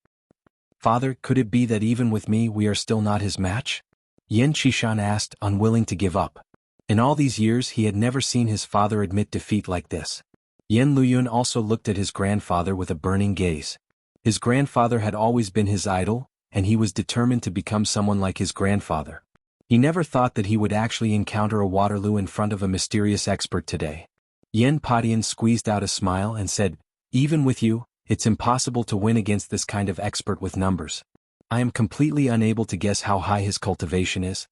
"Father, could it be that even with me we are still not his match?" Yen Qishan asked, unwilling to give up. In all these years he had never seen his father admit defeat like this. Yen Luyun also looked at his grandfather with a burning gaze. His grandfather had always been his idol, and he was determined to become someone like his grandfather. He never thought that he would actually encounter a Waterloo in front of a mysterious expert today. Yen Patian squeezed out a smile and said, "Even with you, it's impossible to win against this kind of expert with numbers. I am completely unable to guess how high his cultivation is."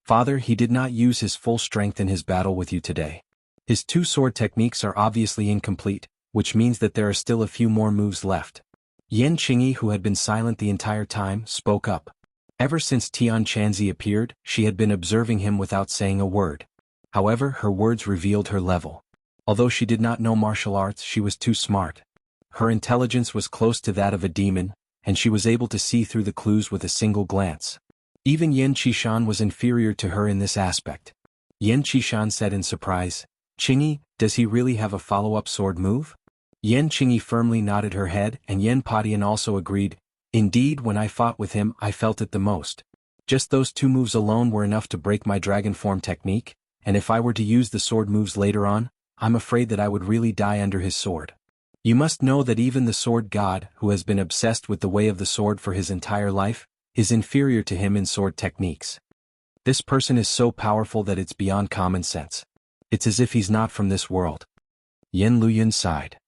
"Father, he did not use his full strength in his battle with you today. His two sword techniques are obviously incomplete, which means that there are still a few more moves left." Yen Qingyi, who had been silent the entire time, spoke up. Ever since Tian Chanzi appeared, she had been observing him without saying a word. However, her words revealed her level. Although she did not know martial arts, she was too smart. Her intelligence was close to that of a demon, and she was able to see through the clues with a single glance. Even Yen Qishan was inferior to her in this aspect. Yen Qishan said in surprise, "Qingyi, does he really have a follow-up sword move?" Yen Qingyi firmly nodded her head, and Yen Patian also agreed. "Indeed, when I fought with him, I felt it the most. Just those two moves alone were enough to break my dragon form technique, and if I were to use the sword moves later on, I'm afraid that I would really die under his sword. You must know that even the sword god, who has been obsessed with the way of the sword for his entire life, is inferior to him in sword techniques. This person is so powerful that it's beyond common sense. It's as if he's not from this world." Yen Luyun sighed.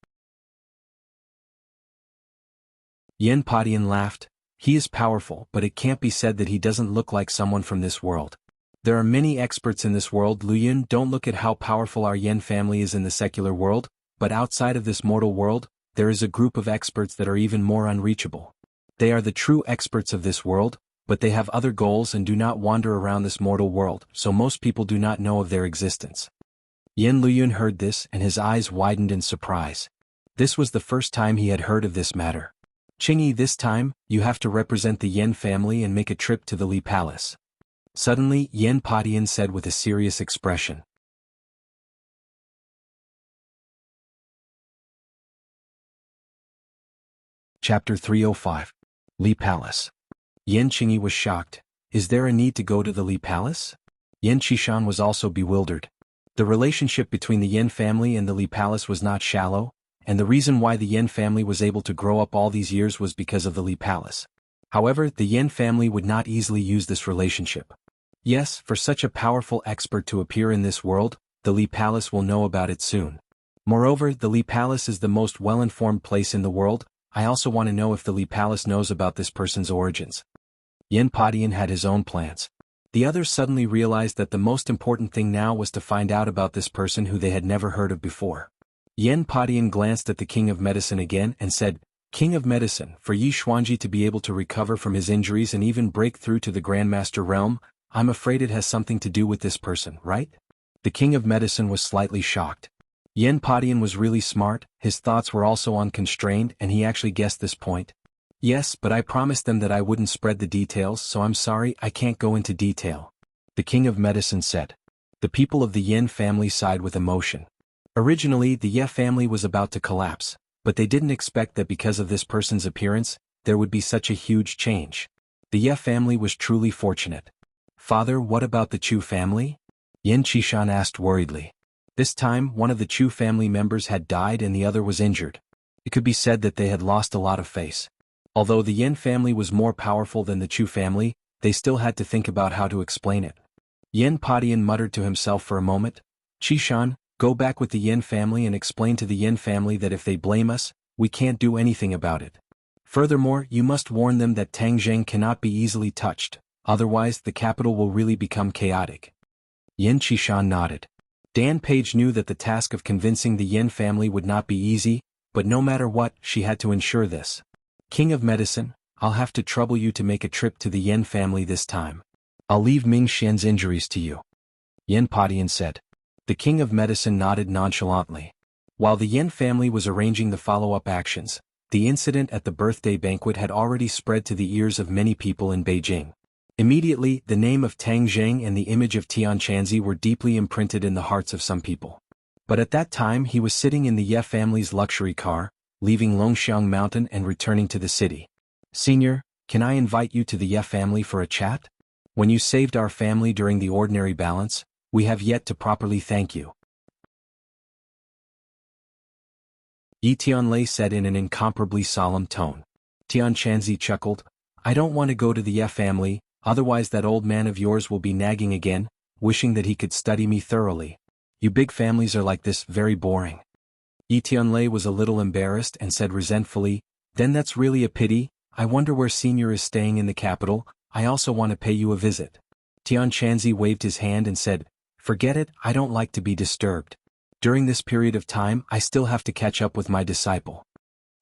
Yen Patian laughed. "He is powerful, but it can't be said that he doesn't look like someone from this world. There are many experts in this world, Luyun. Don't look at how powerful our Yen family is in the secular world, but outside of this mortal world, there is a group of experts that are even more unreachable. They are the true experts of this world, but they have other goals and do not wander around this mortal world, so most people do not know of their existence. Yen Luyun heard this and his eyes widened in surprise. This was the first time he had heard of this matter. Qingyi, this time, you have to represent the Yen family and make a trip to the Li Palace. Suddenly, Yen Padian said with a serious expression. Chapter 305. Li Palace. Yen Qingyi was shocked. Is there a need to go to the Li Palace? Yen Qishan was also bewildered. The relationship between the Yen family and the Li Palace was not shallow, and the reason why the Yen family was able to grow up all these years was because of the Li Palace. However, the Yen family would not easily use this relationship. Yes, for such a powerful expert to appear in this world, the Li Palace will know about it soon. Moreover, the Li Palace is the most well-informed place in the world. I also want to know if the Li Palace knows about this person's origins. Yen Padian had his own plans. The others suddenly realized that the most important thing now was to find out about this person who they had never heard of before. Yen Padian glanced at the King of Medicine again and said, King of Medicine, for Yi Xuanji to be able to recover from his injuries and even break through to the Grandmaster realm, I'm afraid it has something to do with this person, right? The King of Medicine was slightly shocked. Yen Padian was really smart, his thoughts were also unconstrained and he actually guessed this point. Yes, but I promised them that I wouldn't spread the details, so I'm sorry I can't go into detail. The King of Medicine said. The people of the Yen family sighed with emotion. Originally, the Ye family was about to collapse, but they didn't expect that because of this person's appearance, there would be such a huge change. The Ye family was truly fortunate. Father, what about the Chu family? Yen Qishan asked worriedly. This time, one of the Chu family members had died and the other was injured. It could be said that they had lost a lot of face. Although the Yen family was more powerful than the Chu family, they still had to think about how to explain it. Yen Padian muttered to himself for a moment. Qishan, go back with the Yen family and explain to the Yen family that if they blame us, we can't do anything about it. Furthermore, you must warn them that Tangzheng cannot be easily touched, otherwise the capital will really become chaotic. Yen Qishan nodded. Dan Page knew that the task of convincing the Yen family would not be easy, but no matter what, she had to ensure this. King of Medicine, I'll have to trouble you to make a trip to the Yen family this time. I'll leave Ming Xian's injuries to you. Yen Padian said. The King of Medicine nodded nonchalantly. While the Yen family was arranging the follow-up actions, the incident at the birthday banquet had already spread to the ears of many people in Beijing. Immediately, the name of Tang Zheng and the image of Tian Chanzi were deeply imprinted in the hearts of some people. But at that time he was sitting in the Ye family's luxury car, leaving Longxiang Mountain and returning to the city. Senior, can I invite you to the Ye family for a chat? When you saved our family during the ordinary balance, we have yet to properly thank you. Yi Tianlei said in an incomparably solemn tone. Tian Chanzi chuckled. I don't want to go to the Ye family, otherwise that old man of yours will be nagging again, wishing that he could study me thoroughly. You big families are like this, very boring. Yi Tianlei was a little embarrassed and said resentfully, then that's really a pity, I wonder where Senior is staying in the capital, I also want to pay you a visit. Tian Chanzi waved his hand and said, forget it, I don't like to be disturbed. During this period of time I still have to catch up with my disciple.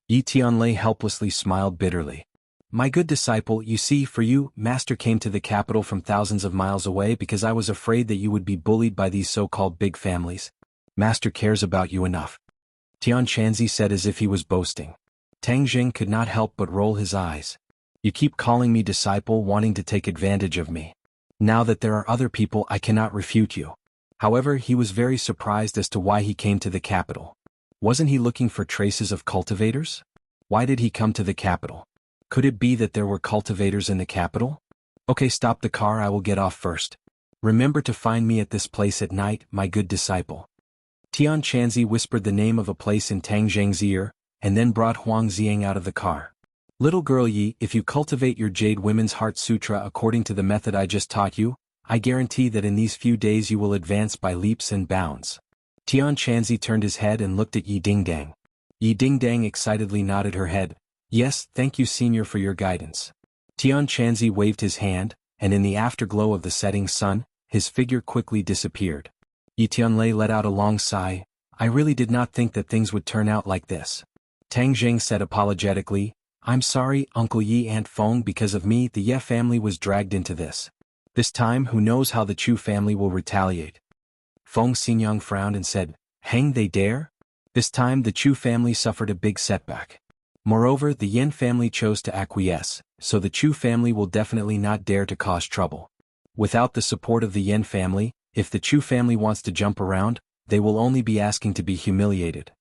Yi Tianlei helplessly smiled bitterly. My good disciple, you see, for you, Master came to the capital from thousands of miles away because I was afraid that you would be bullied by these so-called big families. Master cares about you enough. Tian Chanzi said as if he was boasting. Tang Zheng could not help but roll his eyes. You keep calling me disciple, wanting to take advantage of me. Now that there are other people, I cannot refute you. However, he was very surprised as to why he came to the capital. Wasn't he looking for traces of cultivators? Why did he come to the capital? Could it be that there were cultivators in the capital? Okay, stop the car, I will get off first. Remember to find me at this place at night, my good disciple. Tian Chanzi whispered the name of a place in Tang Zheng's ear, and then brought Huang Xiang out of the car. Little girl Yi, if you cultivate your Jade Women's Heart Sutra according to the method I just taught you, I guarantee that in these few days you will advance by leaps and bounds. Tian Chanzi turned his head and looked at Yi Dingdang. Yi Dingdang excitedly nodded her head. Yes, thank you Senior for your guidance. Tian Chanzi waved his hand, and in the afterglow of the setting sun, his figure quickly disappeared. Yi Tianlei let out a long sigh. I really did not think that things would turn out like this. Tang Jing said apologetically, I'm sorry, Uncle Yi Aunt Feng, because of me the Ye family was dragged into this. This time who knows how the Chu family will retaliate. Feng Xinyang frowned and said, hang they dare? This time the Chu family suffered a big setback. Moreover, the Yin family chose to acquiesce, so the Chu family will definitely not dare to cause trouble. Without the support of the Yin family, if the Chu family wants to jump around, they will only be asking to be humiliated.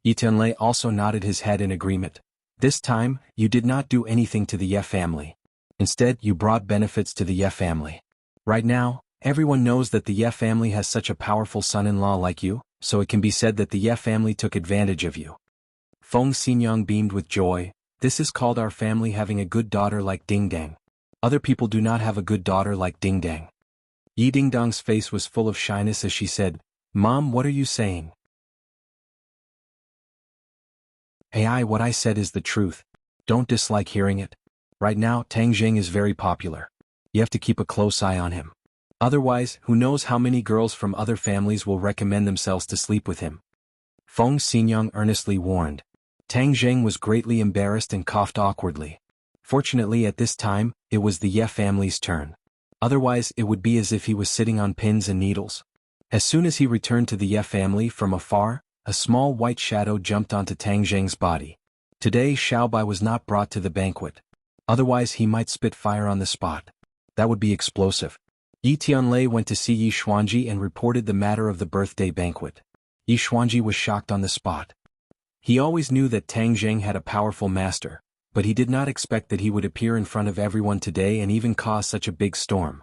Yi Tianlei also nodded his head in agreement. This time, you did not do anything to the Ye family. Instead, you brought benefits to the Ye family. Right now, everyone knows that the Ye family has such a powerful son-in-law like you, so it can be said that the Ye family took advantage of you. Feng Xinyang beamed with joy. This is called our family having a good daughter like Ding Dang. Other people do not have a good daughter like Ding Dang. Yi Dingdong's face was full of shyness as she said, Mom, what are you saying? AI, what I said is the truth. Don't dislike hearing it. Right now, Tang Jing is very popular. You have to keep a close eye on him. Otherwise, who knows how many girls from other families will recommend themselves to sleep with him. Feng Xinyang earnestly warned. Tang Jing was greatly embarrassed and coughed awkwardly. Fortunately at this time, it was the Ye family's turn. Otherwise it would be as if he was sitting on pins and needles. As soon as he returned to the Ye family from afar, a small white shadow jumped onto Tang Jing's body. Today Xiaobai was not brought to the banquet. Otherwise he might spit fire on the spot. That would be explosive. Yi Tianlei went to see Yi Xuanji and reported the matter of the birthday banquet. Yi Xuanji was shocked on the spot. He always knew that Tang Jing had a powerful master, but he did not expect that he would appear in front of everyone today and even cause such a big storm.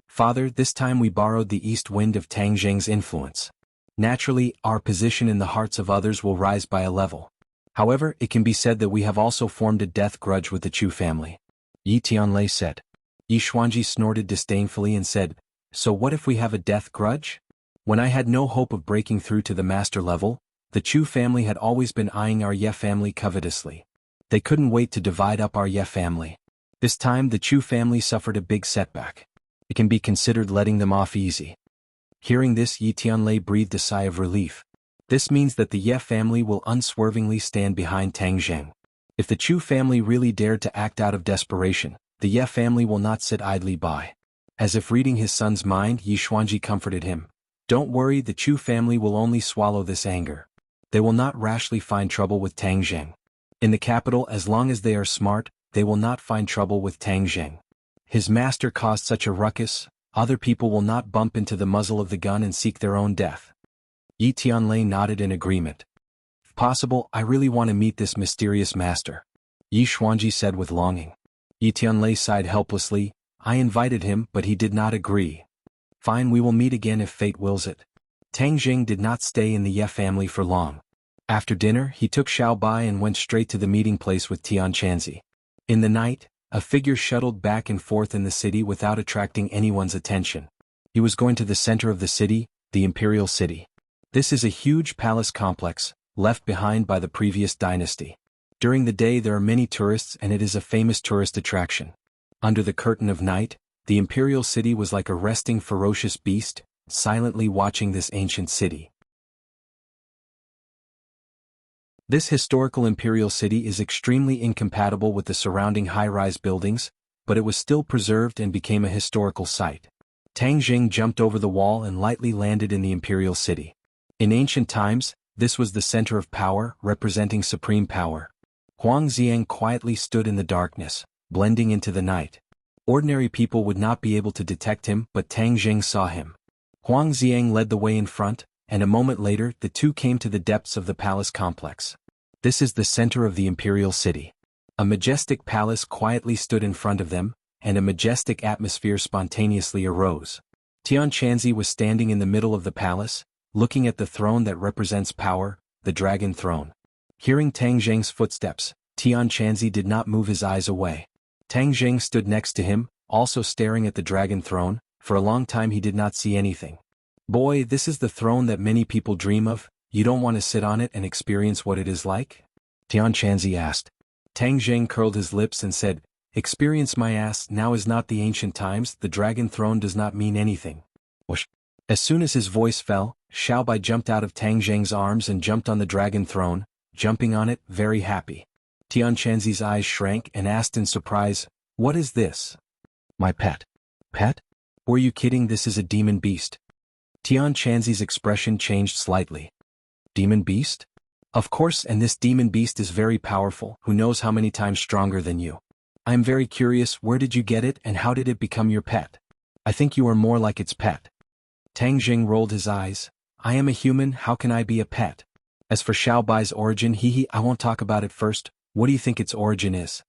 Father, this time we borrowed the east wind of Tang Jing's influence. Naturally, our position in the hearts of others will rise by a level. However, it can be said that we have also formed a death grudge with the Chu family. Yi Tianlei said. Yi Xuanji snorted disdainfully and said, so what if we have a death grudge? When I had no hope of breaking through to the master level, the Chu family had always been eyeing our Ye family covetously. They couldn't wait to divide up our Ye family. This time the Chu family suffered a big setback. It can be considered letting them off easy. Hearing this, Yi Tianlei breathed a sigh of relief. This means that the Ye family will unswervingly stand behind Tang Jing. If the Chu family really dared to act out of desperation, the Ye family will not sit idly by. As if reading his son's mind, Yi Xuanji comforted him. Don't worry, the Chu family will only swallow this anger. They will not rashly find trouble with Tang Jing. In the capital, as long as they are smart, they will not find trouble with Tang Jing. His master caused such a ruckus, other people will not bump into the muzzle of the gun and seek their own death. Yi Tianlei nodded in agreement. If possible, I really want to meet this mysterious master. Yi Xuanji said with longing. Yi Tianlei sighed helplessly. I invited him, but he did not agree. Fine, we will meet again if fate wills it. Tang Jing did not stay in the Ye family for long. After dinner, he took Xiaobai and went straight to the meeting place with Tian Chanzi. In the night, a figure shuttled back and forth in the city without attracting anyone's attention. He was going to the center of the city, the Imperial City. This is a huge palace complex, left behind by the previous dynasty. During the day there are many tourists and it is a famous tourist attraction. Under the curtain of night, the Imperial City was like a resting ferocious beast, silently watching this ancient city. This historical Imperial City is extremely incompatible with the surrounding high-rise buildings, but it was still preserved and became a historical site. Tang Jing jumped over the wall and lightly landed in the Imperial City. In ancient times, this was the center of power, representing supreme power. Huang Xiang quietly stood in the darkness, blending into the night. Ordinary people would not be able to detect him, but Tang Jing saw him. Huang Xiang led the way in front, and a moment later the two came to the depths of the palace complex. This is the center of the Imperial City. A majestic palace quietly stood in front of them, and a majestic atmosphere spontaneously arose. Tian Chanzi was standing in the middle of the palace, looking at the throne that represents power, the dragon throne. Hearing Tang Jing's footsteps, Tian Chanzi did not move his eyes away. Tang Jing stood next to him, also staring at the dragon throne. For a long time he did not see anything. Boy, this is the throne that many people dream of. You don't want to sit on it and experience what it is like? Tian Chanzi asked. Tang Jing curled his lips and said, experience my ass, now is not the ancient times, the dragon throne does not mean anything. Whoosh. As soon as his voice fell, Xiaobai jumped out of Tang Zheng's arms and jumped on the dragon throne, jumping on it, very happy. Tianquanzi's eyes shrank and asked in surprise, "What is this?" "My pet." "Pet? Were you kidding? This is a demon beast." Tianquanzi's expression changed slightly. "Demon beast?" "Of course, and this demon beast is very powerful, who knows how many times stronger than you. I am very curious, where did you get it and how did it become your pet? I think you are more like its pet." Tang Jing rolled his eyes. "I am a human, how can I be a pet? As for Xiaobai's origin, I won't talk about it first. What do you think its origin is?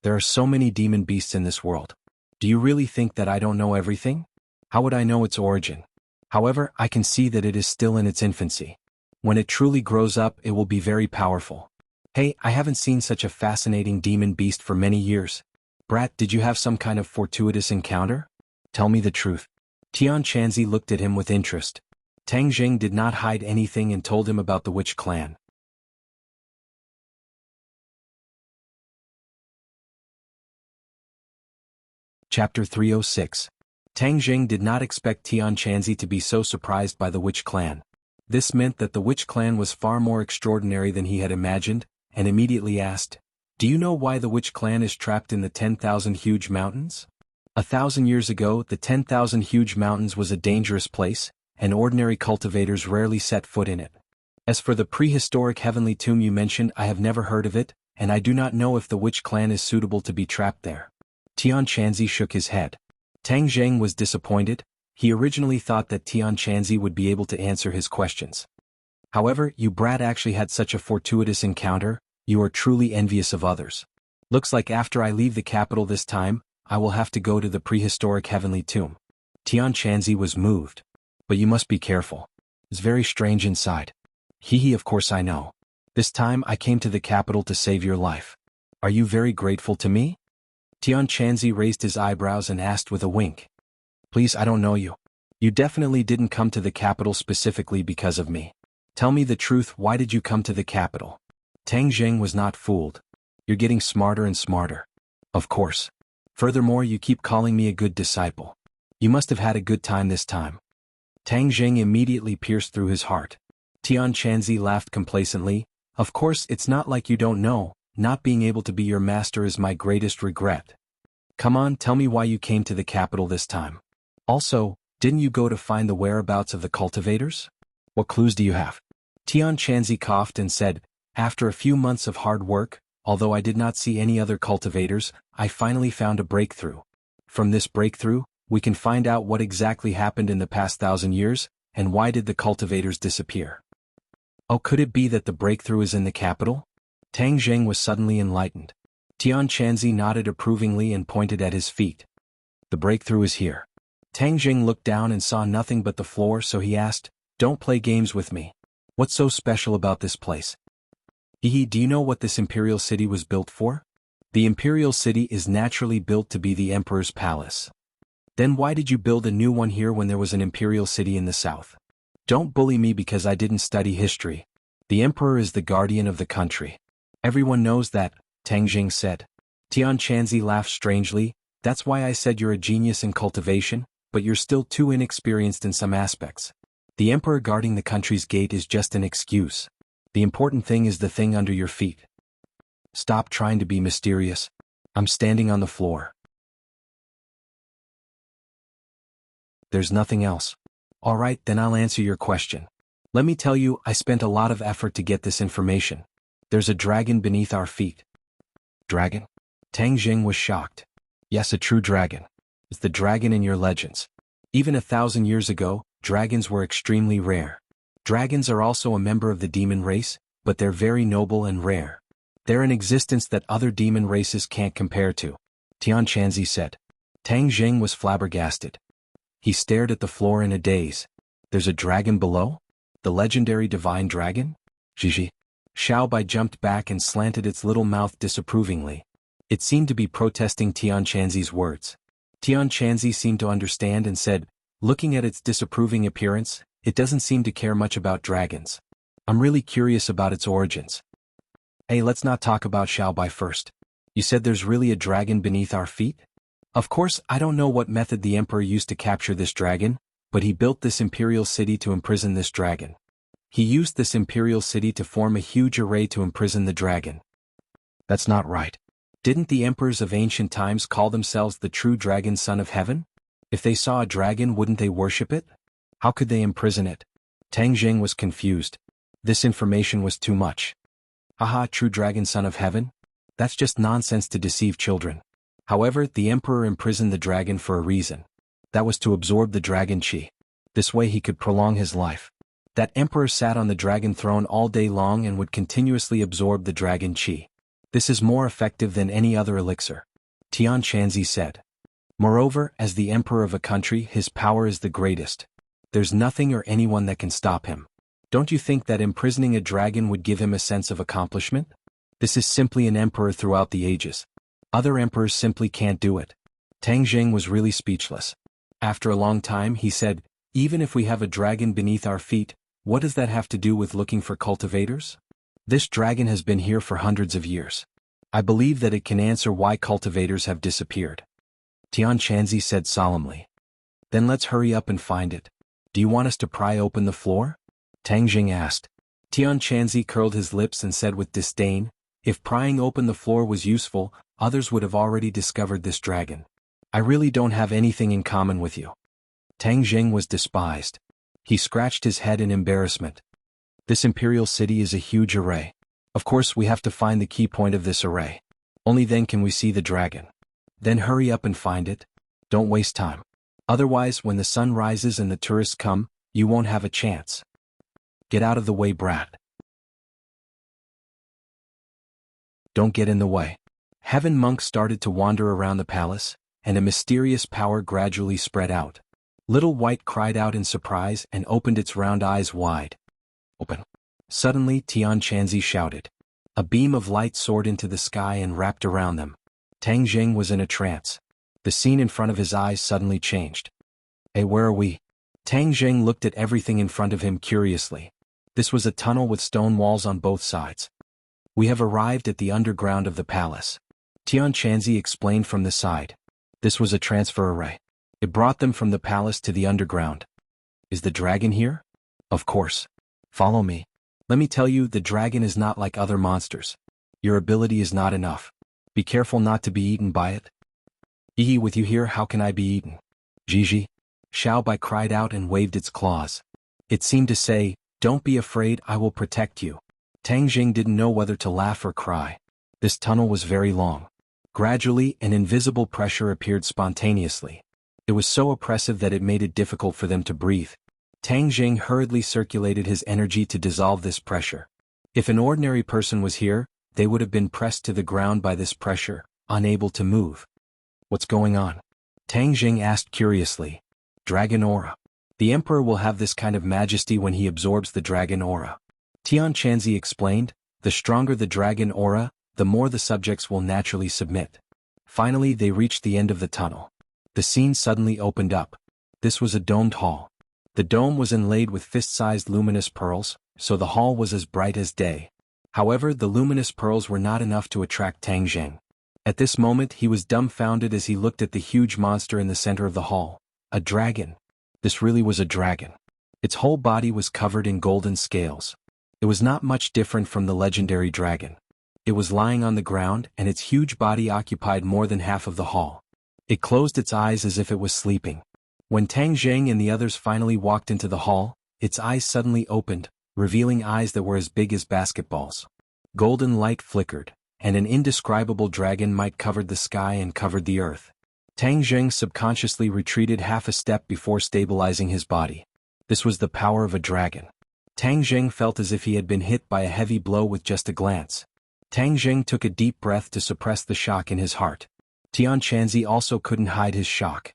There are so many demon beasts in this world. Do you really think that I don't know everything? How would I know its origin? However, I can see that it is still in its infancy. When it truly grows up, it will be very powerful. Hey, I haven't seen such a fascinating demon beast for many years. Brat, did you have some kind of fortuitous encounter? Tell me the truth." Tianquanzi looked at him with interest. Tang Jing did not hide anything and told him about the witch clan. Chapter 306. Tang Jing did not expect Tianquanzi to be so surprised by the witch clan. This meant that the witch clan was far more extraordinary than he had imagined, and immediately asked, "Do you know why the witch clan is trapped in the 10,000 huge mountains?" 1,000 years ago, the 10,000 huge mountains was a dangerous place, and ordinary cultivators rarely set foot in it. As for the prehistoric heavenly tomb you mentioned, I have never heard of it, and I do not know if the witch clan is suitable to be trapped there. Tianquanzi shook his head. Tang Zheng was disappointed. He originally thought that Tianquanzi would be able to answer his questions. "However, you brat actually had such a fortuitous encounter, you are truly envious of others. Looks like after I leave the capital this time, I will have to go to the prehistoric heavenly tomb." Tianquanzi was moved. "But you must be careful. It's very strange inside." Of course I know. This time I came to the capital to save your life. Are you very grateful to me?" Tianquanzi raised his eyebrows and asked with a wink. "Please, I don't know you. You definitely didn't come to the capital specifically because of me. Tell me the truth, why did you come to the capital?" Tang Zheng was not fooled. "You're getting smarter and smarter." "Of course. Furthermore, you keep calling me a good disciple. You must have had a good time this time." Tang Zheng immediately pierced through his heart. Tianquanzi laughed complacently. "Of course, it's not like you don't know. Not being able to be your master is my greatest regret. Come on, tell me why you came to the capital this time. Also, didn't you go to find the whereabouts of the cultivators? What clues do you have?" Tianquanzi coughed and said, "After a few months of hard work, although I did not see any other cultivators, I finally found a breakthrough. From this breakthrough, we can find out what exactly happened in the past 1,000 years, and why did the cultivators disappear." "Oh, could it be that the breakthrough is in the capital?" Tang Zheng was suddenly enlightened. Tianquanzi nodded approvingly and pointed at his feet. "The breakthrough is here." Tang Zheng looked down and saw nothing but the floor, so he asked, "Don't play games with me. What's so special about this place?" Do you know what this imperial city was built for?" "The imperial city is naturally built to be the emperor's palace." "Then why did you build a new one here when there was an imperial city in the south?" "Don't bully me because I didn't study history. The emperor is the guardian of the country. Everyone knows that," Tang Jing said. Tianquanzi laughed strangely. "That's why I said you're a genius in cultivation, but you're still too inexperienced in some aspects. The emperor guarding the country's gate is just an excuse. The important thing is the thing under your feet. Stop trying to be mysterious. I'm standing on the floor. There's nothing else. All right, then I'll answer your question. Let me tell you, I spent a lot of effort to get this information. There's a dragon beneath our feet." "Dragon?" Tang Jing was shocked. "Yes, a true dragon. It's the dragon in your legends. Even 1,000 years ago, dragons were extremely rare. Dragons are also a member of the demon race, but they're very noble and rare. They're an existence that other demon races can't compare to," Tianquanzi said. Tang Jing was flabbergasted. He stared at the floor in a daze. "There's a dragon below? The legendary divine dragon? Gigi." Xiaobai jumped back and slanted its little mouth disapprovingly. It seemed to be protesting Tianquanzi's words. Tianquanzi seemed to understand and said, "Looking at its disapproving appearance, it doesn't seem to care much about dragons. I'm really curious about its origins." "Hey, let's not talk about Xiaobai first. You said there's really a dragon beneath our feet?" "Of course, I don't know what method the emperor used to capture this dragon, but he built this imperial city to imprison this dragon. He used this imperial city to form a huge array to imprison the dragon. That's not right. Didn't the emperors of ancient times call themselves the true dragon son of heaven? If they saw a dragon, wouldn't they worship it? How could they imprison it? Tang Jing was confused. This information was too much. Haha, true dragon son of heaven? That's just nonsense to deceive children. However, the emperor imprisoned the dragon for a reason. That was to absorb the dragon qi. This way he could prolong his life. That emperor sat on the dragon throne all day long and would continuously absorb the dragon qi. This is more effective than any other elixir. Tian Chanzi said. Moreover, as the emperor of a country, his power is the greatest. There's nothing or anyone that can stop him. Don't you think that imprisoning a dragon would give him a sense of accomplishment? This is simply an emperor throughout the ages. Other emperors simply can't do it. Tang Jing was really speechless. After a long time he said, even if we have a dragon beneath our feet, what does that have to do with looking for cultivators? This dragon has been here for hundreds of years. I believe that it can answer why cultivators have disappeared. Tian Chanzi said solemnly. Then let's hurry up and find it. Do you want us to pry open the floor? Tang Jing asked. Tian Chanzi curled his lips and said with disdain, if prying open the floor was useful, others would have already discovered this dragon. I really don't have anything in common with you. Tang Jing was despised. He scratched his head in embarrassment. This imperial city is a huge array. Of course we have to find the key point of this array. Only then can we see the dragon. Then hurry up and find it. Don't waste time. Otherwise, when the sun rises and the tourists come, you won't have a chance. Get out of the way, brat. Don't get in the way. Heaven monks started to wander around the palace, and a mysterious power gradually spread out. Little White cried out in surprise and opened its round eyes wide. Open. Suddenly Tian Chanzi shouted. A beam of light soared into the sky and wrapped around them. Tang Jing was in a trance. The scene in front of his eyes suddenly changed. Hey, where are we? Tang Jing looked at everything in front of him curiously. This was a tunnel with stone walls on both sides. We have arrived at the underground of the palace. Tian Chanzi explained from the side. This was a transfer array. It brought them from the palace to the underground. Is the dragon here? Of course. Follow me. Let me tell you, the dragon is not like other monsters. Your ability is not enough. Be careful not to be eaten by it. Ehe, with you here, how can I be eaten? Gigi. Xiao Bai cried out and waved its claws. It seemed to say, don't be afraid, I will protect you. Tang Jing didn't know whether to laugh or cry. This tunnel was very long. Gradually, an invisible pressure appeared spontaneously. It was so oppressive that it made it difficult for them to breathe. Tang Jing hurriedly circulated his energy to dissolve this pressure. If an ordinary person was here, they would have been pressed to the ground by this pressure, unable to move. What's going on? Tang Jing asked curiously. Dragon aura. The emperor will have this kind of majesty when he absorbs the dragon aura. Tian Chanzi explained, the stronger the dragon aura, the more the subjects will naturally submit. Finally they reached the end of the tunnel. The scene suddenly opened up. This was a domed hall. The dome was inlaid with fist-sized luminous pearls, so the hall was as bright as day. However, the luminous pearls were not enough to attract Tang Jing. At this moment he was dumbfounded as he looked at the huge monster in the center of the hall. A dragon. This really was a dragon. Its whole body was covered in golden scales. It was not much different from the legendary dragon. It was lying on the ground and its huge body occupied more than half of the hall. It closed its eyes as if it was sleeping. When Tang Jing and the others finally walked into the hall, its eyes suddenly opened, revealing eyes that were as big as basketballs. Golden light flickered, and an indescribable dragon might covered the sky and covered the earth. Tang Jing subconsciously retreated half a step before stabilizing his body. This was the power of a dragon. Tang Jing felt as if he had been hit by a heavy blow with just a glance. Tang Jing took a deep breath to suppress the shock in his heart. Tian Chanzi also couldn't hide his shock.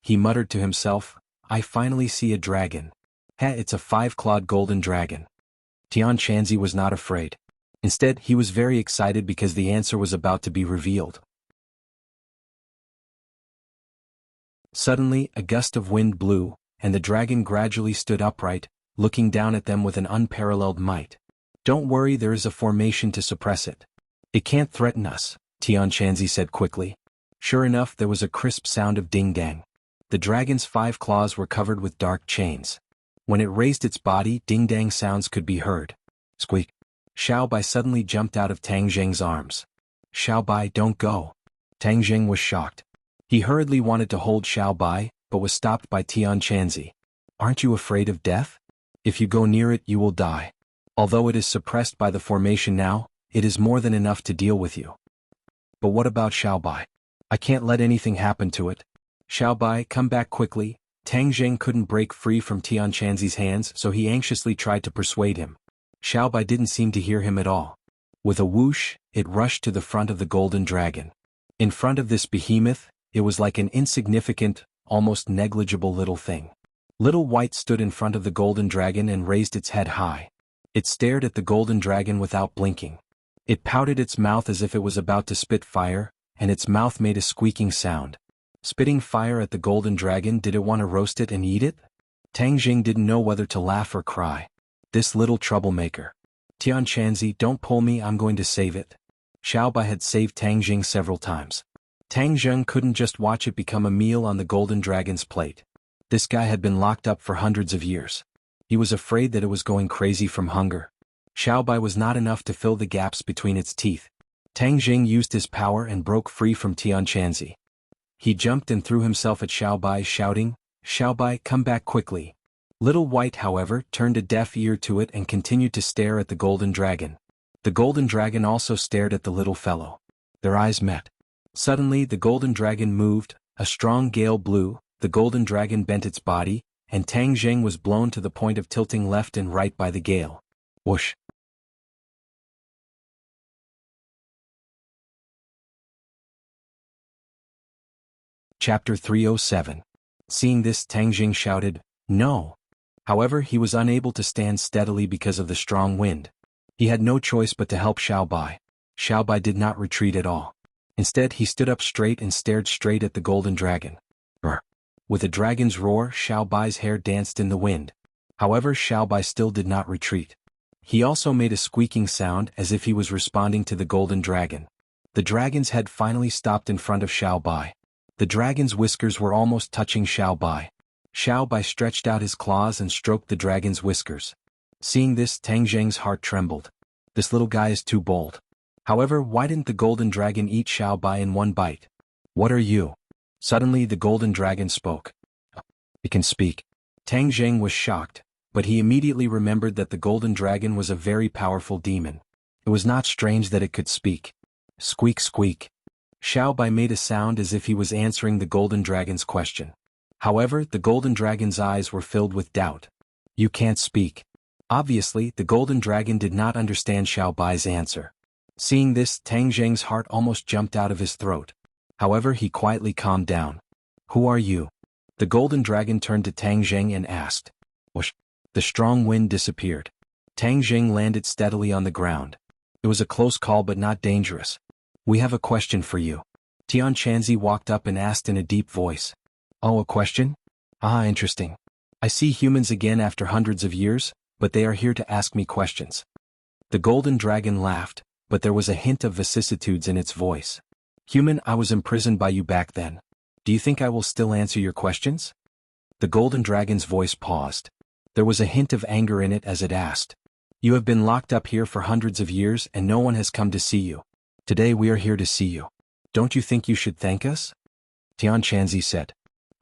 He muttered to himself, I finally see a dragon. It's a 5-clawed golden dragon. Tian Chanzi was not afraid. Instead, he was very excited because the answer was about to be revealed. Suddenly, a gust of wind blew, and the dragon gradually stood upright, looking down at them with an unparalleled might. Don't worry, there is a formation to suppress it. It can't threaten us, Tian Chanzi said quickly. Sure enough, there was a crisp sound of ding-dang. The dragon's 5 claws were covered with dark chains. When it raised its body, ding-dang sounds could be heard. Squeak. Xiao Bai suddenly jumped out of Tang Jing's arms. Xiao Bai, don't go. Tang Jing was shocked. He hurriedly wanted to hold Xiao Bai, but was stopped by Tian Chanzi. Aren't you afraid of death? If you go near it, you will die. Although it is suppressed by the formation now, it is more than enough to deal with you. But what about Xiao Bai? I can't let anything happen to it. Xiao Bai, come back quickly. Tang Jing couldn't break free from Tian Chanzi's hands, so he anxiously tried to persuade him. Xiao Bai didn't seem to hear him at all. With a whoosh, it rushed to the front of the golden dragon. In front of this behemoth, it was like an insignificant, almost negligible little thing. Little White stood in front of the golden dragon and raised its head high. It stared at the golden dragon without blinking. It pouted its mouth as if it was about to spit fire, and its mouth made a squeaking sound. Spitting fire at the golden dragon, did it want to roast it and eat it? Tang Jing didn't know whether to laugh or cry. This little troublemaker. Tian Chanzi, don't pull me, I'm going to save it. Xiao Bai had saved Tang Jing several times. Tang Jing couldn't just watch it become a meal on the golden dragon's plate. This guy had been locked up for hundreds of years. He was afraid that it was going crazy from hunger. Xiao Bai was not enough to fill the gaps between its teeth. Tang Jing used his power and broke free from Tian Chanzi. He jumped and threw himself at Xiao Bai, shouting, Xiao Bai, come back quickly. Little White, however, turned a deaf ear to it and continued to stare at the golden dragon. The golden dragon also stared at the little fellow. Their eyes met. Suddenly the golden dragon moved, a strong gale blew, the golden dragon bent its body, and Tang Jing was blown to the point of tilting left and right by the gale. Whoosh! Chapter 307. Seeing this, Tang Jing shouted, no! However, he was unable to stand steadily because of the strong wind. He had no choice but to help Xiao Bai. Xiao Bai did not retreat at all. Instead, he stood up straight and stared straight at the golden dragon. Brr. With a dragon's roar, Xiao Bai's hair danced in the wind. However, Xiao Bai still did not retreat. He also made a squeaking sound as if he was responding to the golden dragon. The dragon's head finally stopped in front of Xiao Bai. The dragon's whiskers were almost touching Xiao Bai. Xiao Bai stretched out his claws and stroked the dragon's whiskers. Seeing this, Tang Jing's heart trembled. This little guy is too bold. However, why didn't the golden dragon eat Xiao Bai in one bite? What are you? Suddenly the golden dragon spoke. It can speak. Tang Jing was shocked, but he immediately remembered that the golden dragon was a very powerful demon. It was not strange that it could speak. Squeak, squeak. Xiao Bai made a sound as if he was answering the golden dragon's question. However, the golden dragon's eyes were filled with doubt. You can't speak. Obviously, the golden dragon did not understand Xiao Bai's answer. Seeing this, Tang Jing's heart almost jumped out of his throat. However, he quietly calmed down. Who are you? The golden dragon turned to Tang Jing and asked. Whoosh! The strong wind disappeared. Tang Jing landed steadily on the ground. It was a close call but not dangerous. We have a question for you. Tian Chanzi walked up and asked in a deep voice. Oh, a question? Ah, interesting. I see humans again after hundreds of years, but they are here to ask me questions. The golden dragon laughed, but there was a hint of vicissitudes in its voice. Human, I was imprisoned by you back then. Do you think I will still answer your questions? The golden dragon's voice paused. There was a hint of anger in it as it asked. You have been locked up here for hundreds of years and no one has come to see you. Today we are here to see you. Don't you think you should thank us? Tian Chanzi said.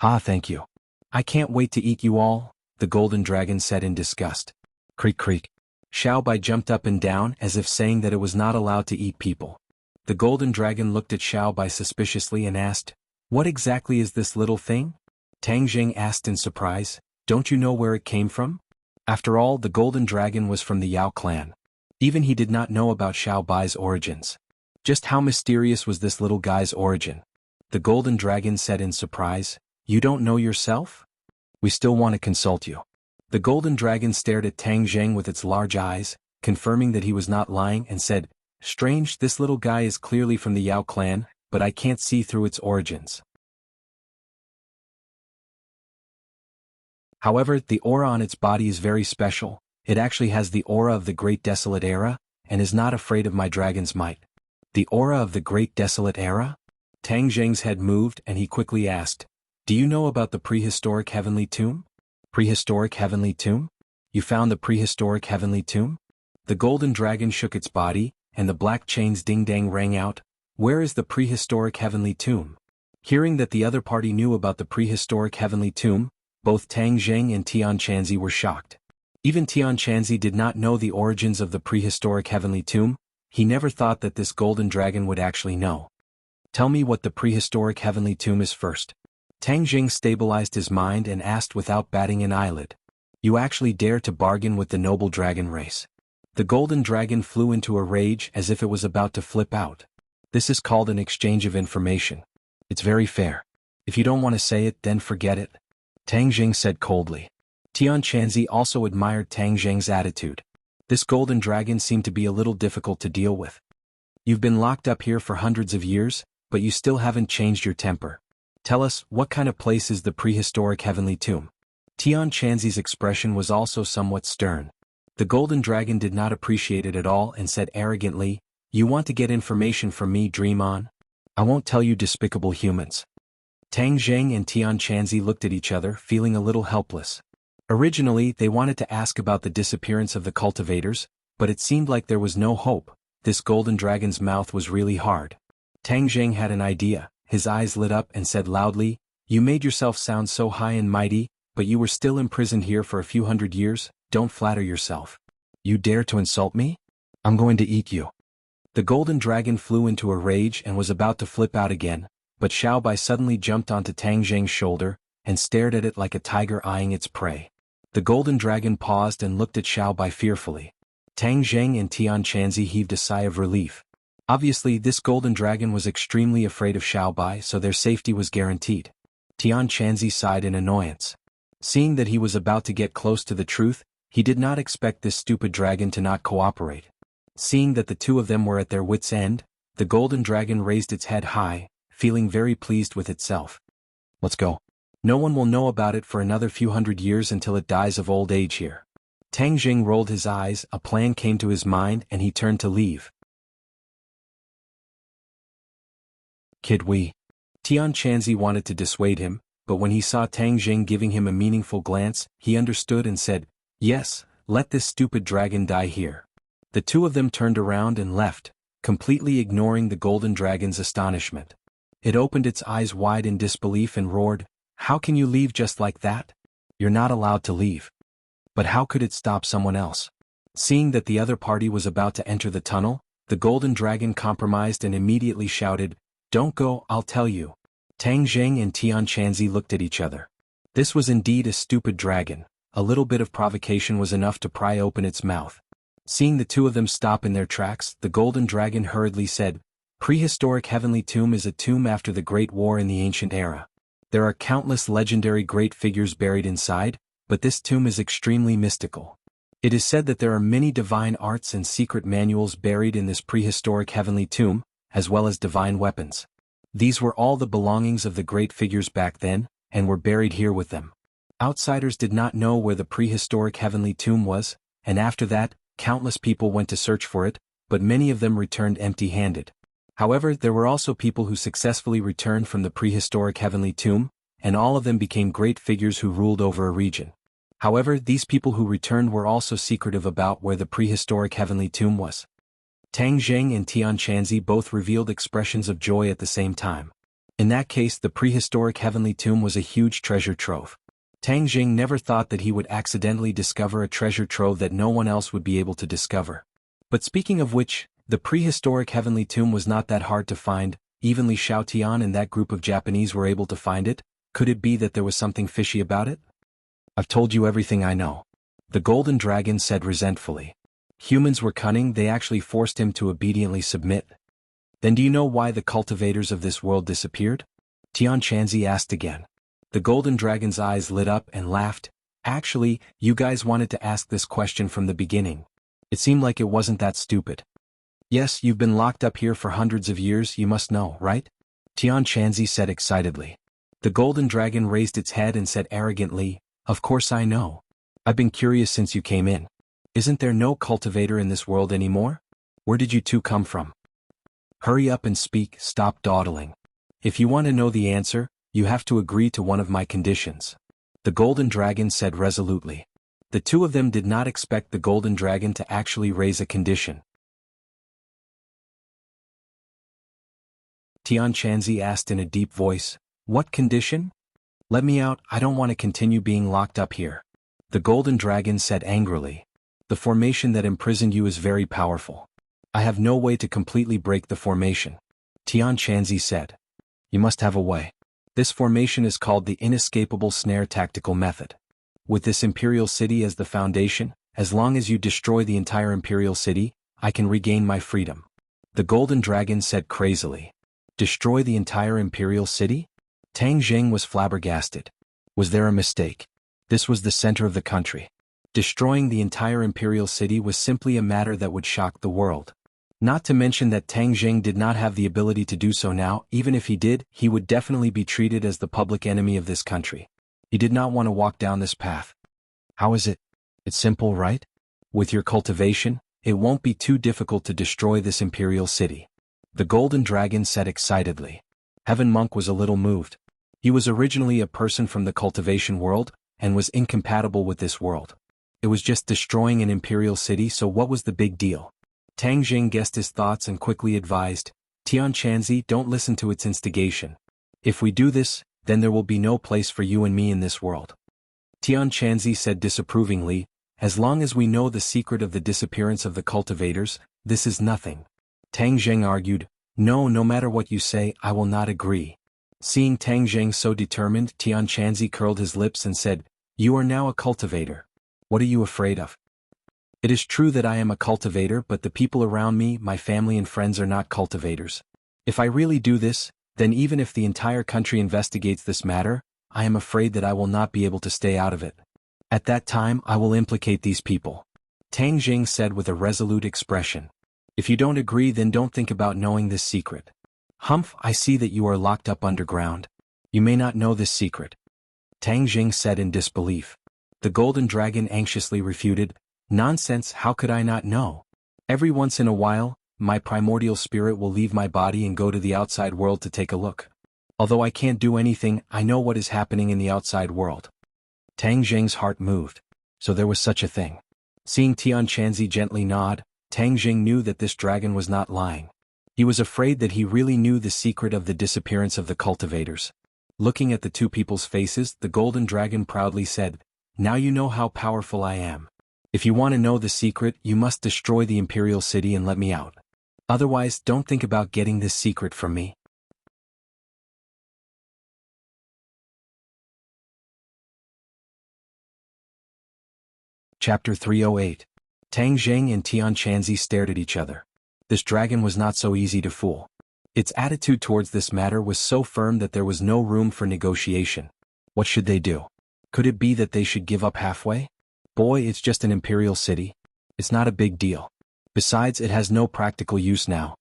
Ah, thank you. I can't wait to eat you all, the golden dragon said in disgust. Creak, creak. Xiao Bai jumped up and down as if saying that it was not allowed to eat people. The golden dragon looked at Xiao Bai suspiciously and asked, what exactly is this little thing? Tang Jing asked in surprise, don't you know where it came from? After all, the golden dragon was from the Yao clan. Even he did not know about Xiao Bai's origins. Just how mysterious was this little guy's origin? The golden dragon said in surprise, you don't know yourself? We still want to consult you. The golden dragon stared at Tang Jing with its large eyes, confirming that he was not lying and said, strange, this little guy is clearly from the Yao clan, but I can't see through its origins. However, the aura on its body is very special. It actually has the aura of the Great Desolate Era, and is not afraid of my dragon's might. The aura of the Great Desolate Era? Tang Jing's head moved and he quickly asked, Do you know about the prehistoric heavenly tomb? Prehistoric heavenly tomb? You found the prehistoric heavenly tomb? The golden dragon shook its body, and the black chains ding-dang rang out. Where is the prehistoric heavenly tomb? Hearing that the other party knew about the prehistoric heavenly tomb, both Tang Zheng and Tian Chanzi were shocked. Even Tian Chanzi did not know the origins of the prehistoric heavenly tomb. He never thought that this golden dragon would actually know. Tell me what the prehistoric heavenly tomb is first. Tang Zheng stabilized his mind and asked without batting an eyelid. You actually dare to bargain with the noble dragon race? The golden dragon flew into a rage as if it was about to flip out. This is called an exchange of information. It's very fair. If you don't want to say it, then forget it. Tang Zheng said coldly. Tian Chanzi also admired Tang Zheng's attitude. This golden dragon seemed to be a little difficult to deal with. You've been locked up here for hundreds of years, but you still haven't changed your temper. Tell us, what kind of place is the prehistoric heavenly tomb? Tian Chanzi's expression was also somewhat stern. The golden dragon did not appreciate it at all and said arrogantly, You want to get information from me, dream on? I won't tell you, despicable humans. Tang Zheng and Tian Chanzi looked at each other, feeling a little helpless. Originally, they wanted to ask about the disappearance of the cultivators, but it seemed like there was no hope. This golden dragon's mouth was really hard. Tang Zheng had an idea. His eyes lit up and said loudly, You made yourself sound so high and mighty, but you were still imprisoned here for a few hundred years. Don't flatter yourself. You dare to insult me? I'm going to eat you. The golden dragon flew into a rage and was about to flip out again, but Xiao Bai suddenly jumped onto Tang Zheng's shoulder and stared at it like a tiger eyeing its prey. The golden dragon paused and looked at Xiao Bai fearfully. Tang Zheng and Tian Chanzi heaved a sigh of relief. Obviously, this golden dragon was extremely afraid of Xiao Bai, so their safety was guaranteed. Tian Chanzi sighed in annoyance. Seeing that he was about to get close to the truth, he did not expect this stupid dragon to not cooperate. Seeing that the two of them were at their wits' end, the golden dragon raised its head high, feeling very pleased with itself. Let's go. No one will know about it for another few hundred years until it dies of old age here. Tang Zheng rolled his eyes, a plan came to his mind and he turned to leave. Kid we. Tian Chanzi wanted to dissuade him, but when he saw Tang Zheng giving him a meaningful glance, he understood and said, Yes, let this stupid dragon die here. The two of them turned around and left, completely ignoring the golden dragon's astonishment. It opened its eyes wide in disbelief and roared, How can you leave just like that? You're not allowed to leave. But how could it stop someone else? Seeing that the other party was about to enter the tunnel, the golden dragon compromised and immediately shouted, Don't go, I'll tell you. Tang Zheng and Tian Chanzi looked at each other. This was indeed a stupid dragon. A little bit of provocation was enough to pry open its mouth. Seeing the two of them stop in their tracks, the golden dragon hurriedly said, Prehistoric heavenly tomb is a tomb after the Great War in the ancient era. There are countless legendary great figures buried inside, but this tomb is extremely mystical. It is said that there are many divine arts and secret manuals buried in this prehistoric heavenly tomb, as well as divine weapons. These were all the belongings of the great figures back then, and were buried here with them. Outsiders did not know where the prehistoric heavenly tomb was, and after that, countless people went to search for it, but many of them returned empty-handed. However, there were also people who successfully returned from the prehistoric heavenly tomb, and all of them became great figures who ruled over a region. However, these people who returned were also secretive about where the prehistoric heavenly tomb was. Tang Zheng and Tian Chanzi both revealed expressions of joy at the same time. In that case, the prehistoric heavenly tomb was a huge treasure trove. Tang Zheng never thought that he would accidentally discover a treasure trove that no one else would be able to discover. But speaking of which, the prehistoric heavenly tomb was not that hard to find. Even Li Xiaotian and that group of Japanese were able to find it. Could it be that there was something fishy about it? I've told you everything I know. The golden dragon said resentfully. Humans were cunning, they actually forced him to obediently submit. Then do you know why the cultivators of this world disappeared? Tian Chanzi asked again. The golden dragon's eyes lit up and laughed. Actually, you guys wanted to ask this question from the beginning. It seemed like it wasn't that stupid. Yes, you've been locked up here for hundreds of years, you must know, right? Tian Chanzi said excitedly. The golden dragon raised its head and said arrogantly, Of course I know. I've been curious since you came in. Isn't there no cultivator in this world anymore? Where did you two come from? Hurry up and speak, stop dawdling. If you want to know the answer, You have to agree to one of my conditions. The golden dragon said resolutely. The two of them did not expect the golden dragon to actually raise a condition. Tian Chanzi asked in a deep voice, "What condition?" "Let me out, I don't want to continue being locked up here." The golden dragon said angrily. "The formation that imprisoned you is very powerful. I have no way to completely break the formation." Tian Chanzi said. "You must have a way. This formation is called the inescapable snare tactical method. With this imperial city as the foundation, as long as you destroy the entire imperial city, I can regain my freedom." The golden dragon said crazily. "Destroy the entire imperial city?" Tang Jing was flabbergasted. Was there a mistake? This was the center of the country. Destroying the entire imperial city was simply a matter that would shock the world. Not to mention that Tang Jing did not have the ability to do so now. Even if he did, he would definitely be treated as the public enemy of this country. He did not want to walk down this path. How is it? It's simple, right? With your cultivation, it won't be too difficult to destroy this imperial city. The golden dragon said excitedly. Heaven Monk was a little moved. He was originally a person from the cultivation world, and was incompatible with this world. It was just destroying an imperial city, so what was the big deal? Tang Jing guessed his thoughts and quickly advised, "Tian Chanzi, don't listen to its instigation. If we do this, then there will be no place for you and me in this world." Tian Chanzi said disapprovingly, "As long as we know the secret of the disappearance of the cultivators, this is nothing." Tang Jing argued, No matter what you say, I will not agree." Seeing Tang Jing so determined, Tian Chanzi curled his lips and said, "You are now a cultivator. What are you afraid of?" "It is true that I am a cultivator, but the people around me, my family and friends are not cultivators. If I really do this, then even if the entire country investigates this matter, I am afraid that I will not be able to stay out of it. At that time I will implicate these people." Tang Jing said with a resolute expression. "If you don't agree, then don't think about knowing this secret." "Humph, I see that you are locked up underground. You may not know this secret." Tang Jing said in disbelief. The golden dragon anxiously refuted, "Nonsense, how could I not know? Every once in a while, my primordial spirit will leave my body and go to the outside world to take a look. Although I can't do anything, I know what is happening in the outside world." Tang Jing's heart moved. So there was such a thing. Seeing Tian Chanzi gently nod, Tang Jing knew that this dragon was not lying. He was afraid that he really knew the secret of the disappearance of the cultivators. Looking at the two people's faces, the golden dragon proudly said, "Now you know how powerful I am. If you want to know the secret, you must destroy the imperial city and let me out. Otherwise, don't think about getting this secret from me." Chapter 308. Tang Jing and Tian Chanzi stared at each other. This dragon was not so easy to fool. Its attitude towards this matter was so firm that there was no room for negotiation. What should they do? Could it be that they should give up halfway? Boy, it's just an imperial city. It's not a big deal. Besides, it has no practical use now.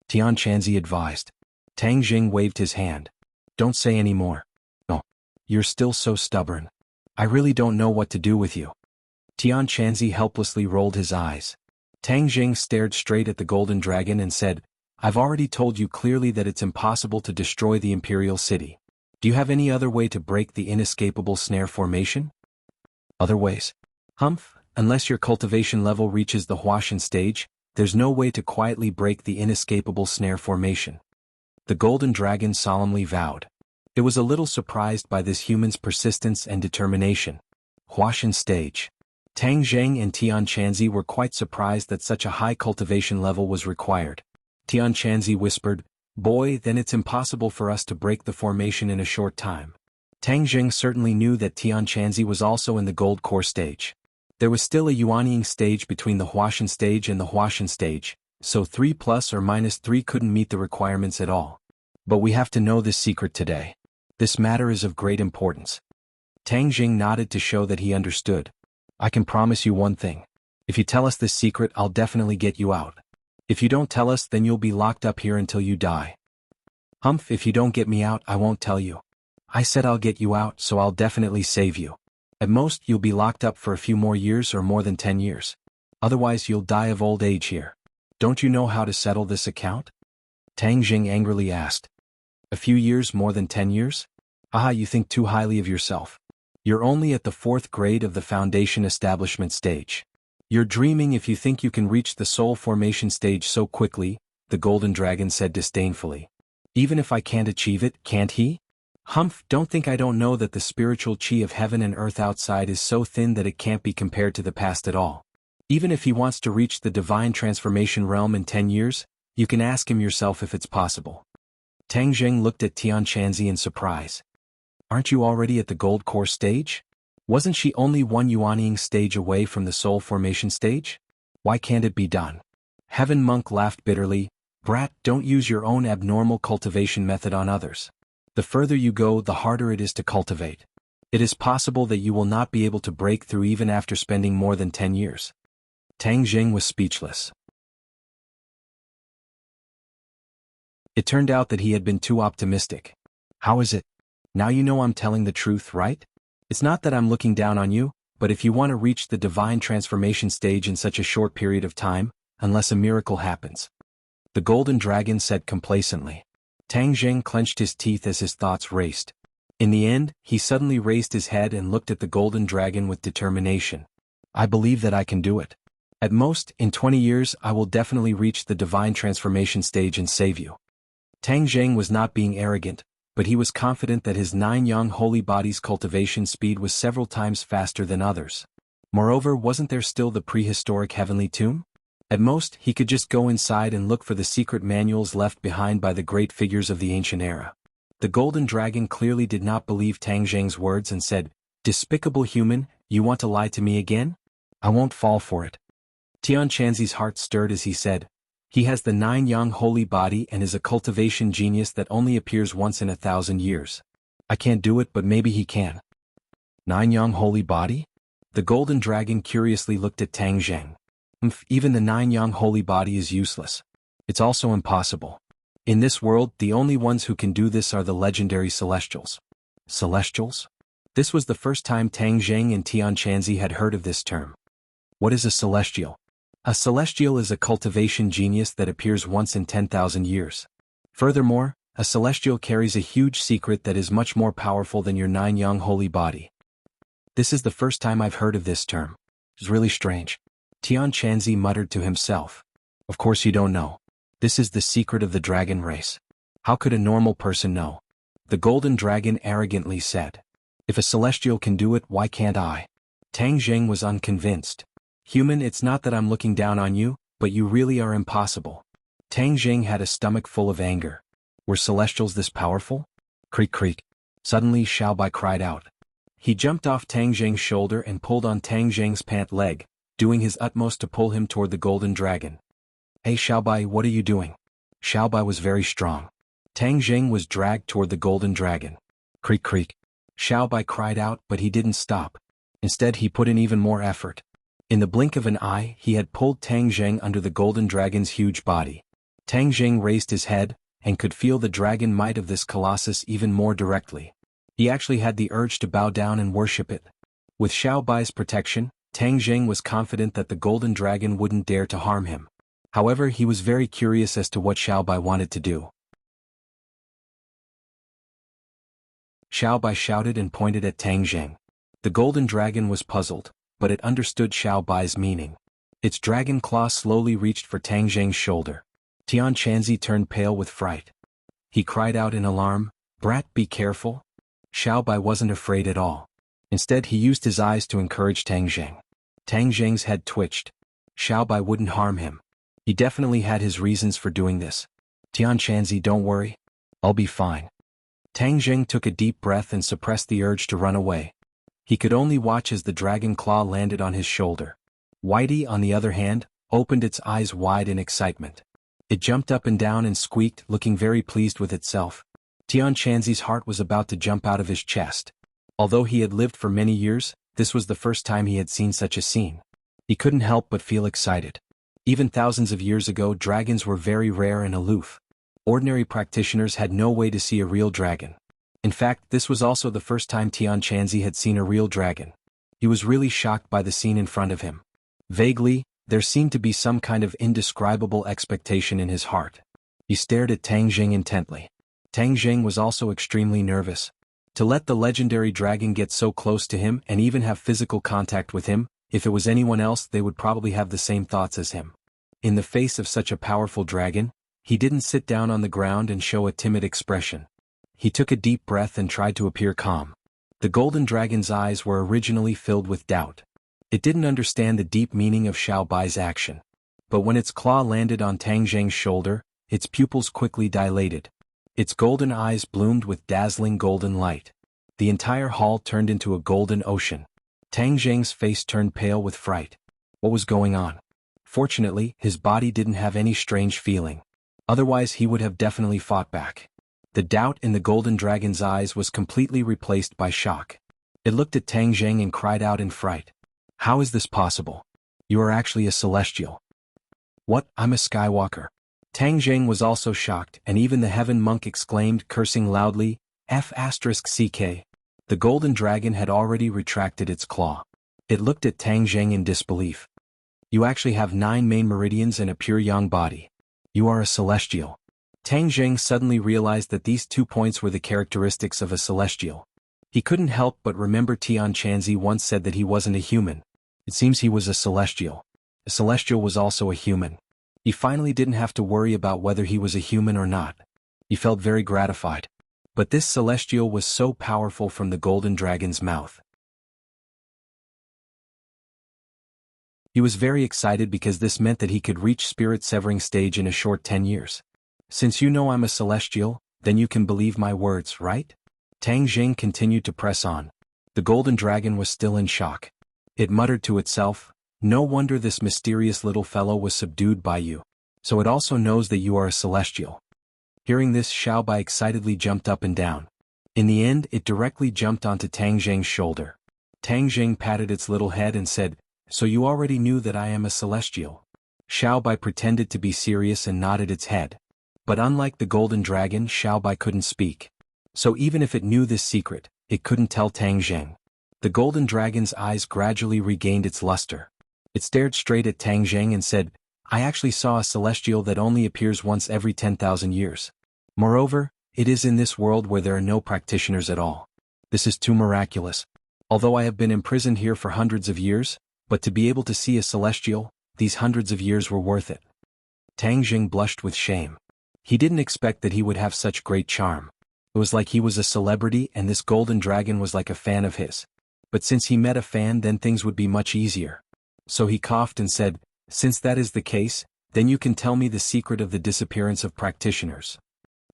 Tian Chanzi advised. Tang Jing waved his hand. "Don't say any more. No. You're still so stubborn. I really don't know what to do with you." Tian Chanzi helplessly rolled his eyes. Tang Jing stared straight at the golden dragon and said, "I've already told you clearly that it's impossible to destroy the imperial city. Do you have any other way to break the inescapable snare formation?" "Other ways?" "Humph, unless your cultivation level reaches the Huashan stage, there's no way to quietly break the inescapable snare formation." The golden dragon solemnly vowed. It was a little surprised by this human's persistence and determination. Huashan stage. Tang Jing and Tian Chanzi were quite surprised that such a high cultivation level was required. Tian Chanzi whispered, "Boy, then it's impossible for us to break the formation in a short time." Tang Jing certainly knew that Tian Chanzi was also in the gold core stage. There was still a Yuanying stage between the Huashan stage and the Huashan stage, so 3 plus or minus 3 couldn't meet the requirements at all. "But we have to know this secret today. This matter is of great importance." Tang Jing nodded to show that he understood. "I can promise you one thing. If you tell us this secret, I'll definitely get you out. If you don't tell us, then you'll be locked up here until you die." "Humph, if you don't get me out, I won't tell you. I said I'll get you out, so I'll definitely save you. At most, you'll be locked up for a few more years or more than 10 years. Otherwise, you'll die of old age here. Don't you know how to settle this account?" Tang Jing angrily asked. "A few years more than 10 years? Ah, you think too highly of yourself. You're only at the 4th grade of the foundation establishment stage. You're dreaming if you think you can reach the soul formation stage so quickly, the golden dragon said disdainfully. Even if I can't achieve it, can't he? Humph, don't think I don't know that the spiritual chi of heaven and earth outside is so thin that it can't be compared to the past at all. Even if he wants to reach the divine transformation realm in 10 years, you can ask him yourself if it's possible. Tang Jing looked at Tian Chanzi in surprise. Aren't you already at the gold core stage? Wasn't she only one yuanying stage away from the soul formation stage? Why can't it be done? Heaven Monk laughed bitterly. Brat, don't use your own abnormal cultivation method on others. The further you go, the harder it is to cultivate. It is possible that you will not be able to break through even after spending more than 10 years. Tang Jing was speechless. It turned out that he had been too optimistic. How is it? Now you know I'm telling the truth, right? It's not that I'm looking down on you, but if you want to reach the divine transformation stage in such a short period of time, unless a miracle happens. The golden dragon said complacently. Tang Jing clenched his teeth as his thoughts raced. In the end, he suddenly raised his head and looked at the golden dragon with determination. I believe that I can do it. At most, in 20 years I will definitely reach the divine transformation stage and save you. Tang Jing was not being arrogant, but he was confident that his 9 young holy bodies' cultivation speed was several times faster than others. Moreover, wasn't there still the prehistoric heavenly tomb? At most, he could just go inside and look for the secret manuals left behind by the great figures of the ancient era. The golden dragon clearly did not believe Tang Jing's words and said, Despicable human, you want to lie to me again? I won't fall for it. Tian Chanzi's heart stirred as he said, he has the 9 young holy body and is a cultivation genius that only appears once in 1,000 years. I can't do it, but maybe he can. 9 young holy body? The golden dragon curiously looked at Tang Jing. Even the 9 young holy body is useless. It's also impossible. In this world, the only ones who can do this are the legendary celestials. Celestials? This was the first time Tang Jing and Tian Chanzi had heard of this term. What is a celestial? A celestial is a cultivation genius that appears once in 10,000 years. Furthermore, a celestial carries a huge secret that is much more powerful than your 9 young holy body. This is the first time I've heard of this term. It's really strange. Tian Chanzi muttered to himself. Of course you don't know. This is the secret of the dragon race. How could a normal person know? The golden dragon arrogantly said. If a celestial can do it, why can't I? Tang Jing was unconvinced. Human, it's not that I'm looking down on you, but you really are impossible. Tang Jing had a stomach full of anger. Were celestials this powerful? Creak creak. Suddenly Xiaobai cried out. He jumped off Tang Jing's shoulder and pulled on Tang Jing's pant leg, doing his utmost to pull him toward the golden dragon. Hey Xiaobai, what are you doing? Xiaobai was very strong. Tang Jing was dragged toward the golden dragon. Creak creak. Xiaobai cried out, but he didn't stop. Instead he put in even more effort. In the blink of an eye, he had pulled Tang Jing under the golden dragon's huge body. Tang Jing raised his head, and could feel the dragon might of this colossus even more directly. He actually had the urge to bow down and worship it. With Xiaobai's protection, Tang Jing was confident that the golden dragon wouldn't dare to harm him. However, he was very curious as to what Xiaobai wanted to do. Xiaobai shouted and pointed at Tang Jing. The golden dragon was puzzled, but it understood Xiaobai's meaning. Its dragon claw slowly reached for Tang Jing's shoulder. Tian Chanzi turned pale with fright. He cried out in alarm, Brat, be careful. Xiaobai wasn't afraid at all. Instead he used his eyes to encourage Tang Jing. Tang Jing's head twitched. Xiaobai wouldn't harm him. He definitely had his reasons for doing this. Tian Chanzi, don't worry. I'll be fine. Tang Jing took a deep breath and suppressed the urge to run away. He could only watch as the dragon claw landed on his shoulder. Whitey, on the other hand, opened its eyes wide in excitement. It jumped up and down and squeaked, looking very pleased with itself. Tian Chanzi's heart was about to jump out of his chest. Although he had lived for many years, this was the first time he had seen such a scene. He couldn't help but feel excited. Even thousands of years ago, dragons were very rare and aloof. Ordinary practitioners had no way to see a real dragon. In fact, this was also the first time Tian Chanzi had seen a real dragon. He was really shocked by the scene in front of him. Vaguely, there seemed to be some kind of indescribable expectation in his heart. He stared at Tang Jing intently. Tang Jing was also extremely nervous. To let the legendary dragon get so close to him and even have physical contact with him, if it was anyone else they would probably have the same thoughts as him. In the face of such a powerful dragon, he didn't sit down on the ground and show a timid expression. He took a deep breath and tried to appear calm. The golden dragon's eyes were originally filled with doubt. It didn't understand the deep meaning of Xiao Bai's action. But when its claw landed on Tang Zheng's shoulder, its pupils quickly dilated. Its golden eyes bloomed with dazzling golden light. The entire hall turned into a golden ocean. Tang Zheng's face turned pale with fright. What was going on? Fortunately, his body didn't have any strange feeling. Otherwise he would have definitely fought back. The doubt in the golden dragon's eyes was completely replaced by shock. It looked at Tang Zheng and cried out in fright. How is this possible? You are actually a celestial. What? I'm a Skywalker. Tang Zheng was also shocked, and even the heaven monk exclaimed, cursing loudly, F***CK. The golden dragon had already retracted its claw. It looked at Tang Zheng in disbelief. You actually have 9 main meridians and a pure yang body. You are a celestial. Tang Zheng suddenly realized that these 2 points were the characteristics of a celestial. He couldn't help but remember Tian Chanzi once said that he wasn't a human. It seems he was a celestial. A celestial was also a human. He finally didn't have to worry about whether he was a human or not. He felt very gratified. But this celestial was so powerful from the golden dragon's mouth. He was very excited because this meant that he could reach spirit severing stage in a short 10 years. Since you know I'm a celestial, then you can believe my words, right? Tang Zheng continued to press on. The golden dragon was still in shock. It muttered to itself, no wonder this mysterious little fellow was subdued by you. So it also knows that you are a celestial. Hearing this, Xiao Bai excitedly jumped up and down. In the end, it directly jumped onto Tang Zheng's shoulder. Tang Zheng patted its little head and said, so you already knew that I am a celestial. Xiao Bai pretended to be serious and nodded its head. But unlike the golden dragon, Xiao Bai couldn't speak. So even if it knew this secret, it couldn't tell Tang Zheng. The golden dragon's eyes gradually regained its luster. It stared straight at Tang Zheng and said, I actually saw a celestial that only appears once every 10,000 years. Moreover, it is in this world where there are no practitioners at all. This is too miraculous. Although I have been imprisoned here for hundreds of years, but to be able to see a celestial, these hundreds of years were worth it. Tang Zheng blushed with shame. He didn't expect that he would have such great charm. It was like he was a celebrity and this golden dragon was like a fan of his. But since he met a fan, then things would be much easier. So he coughed and said, since that is the case, then you can tell me the secret of the disappearance of practitioners.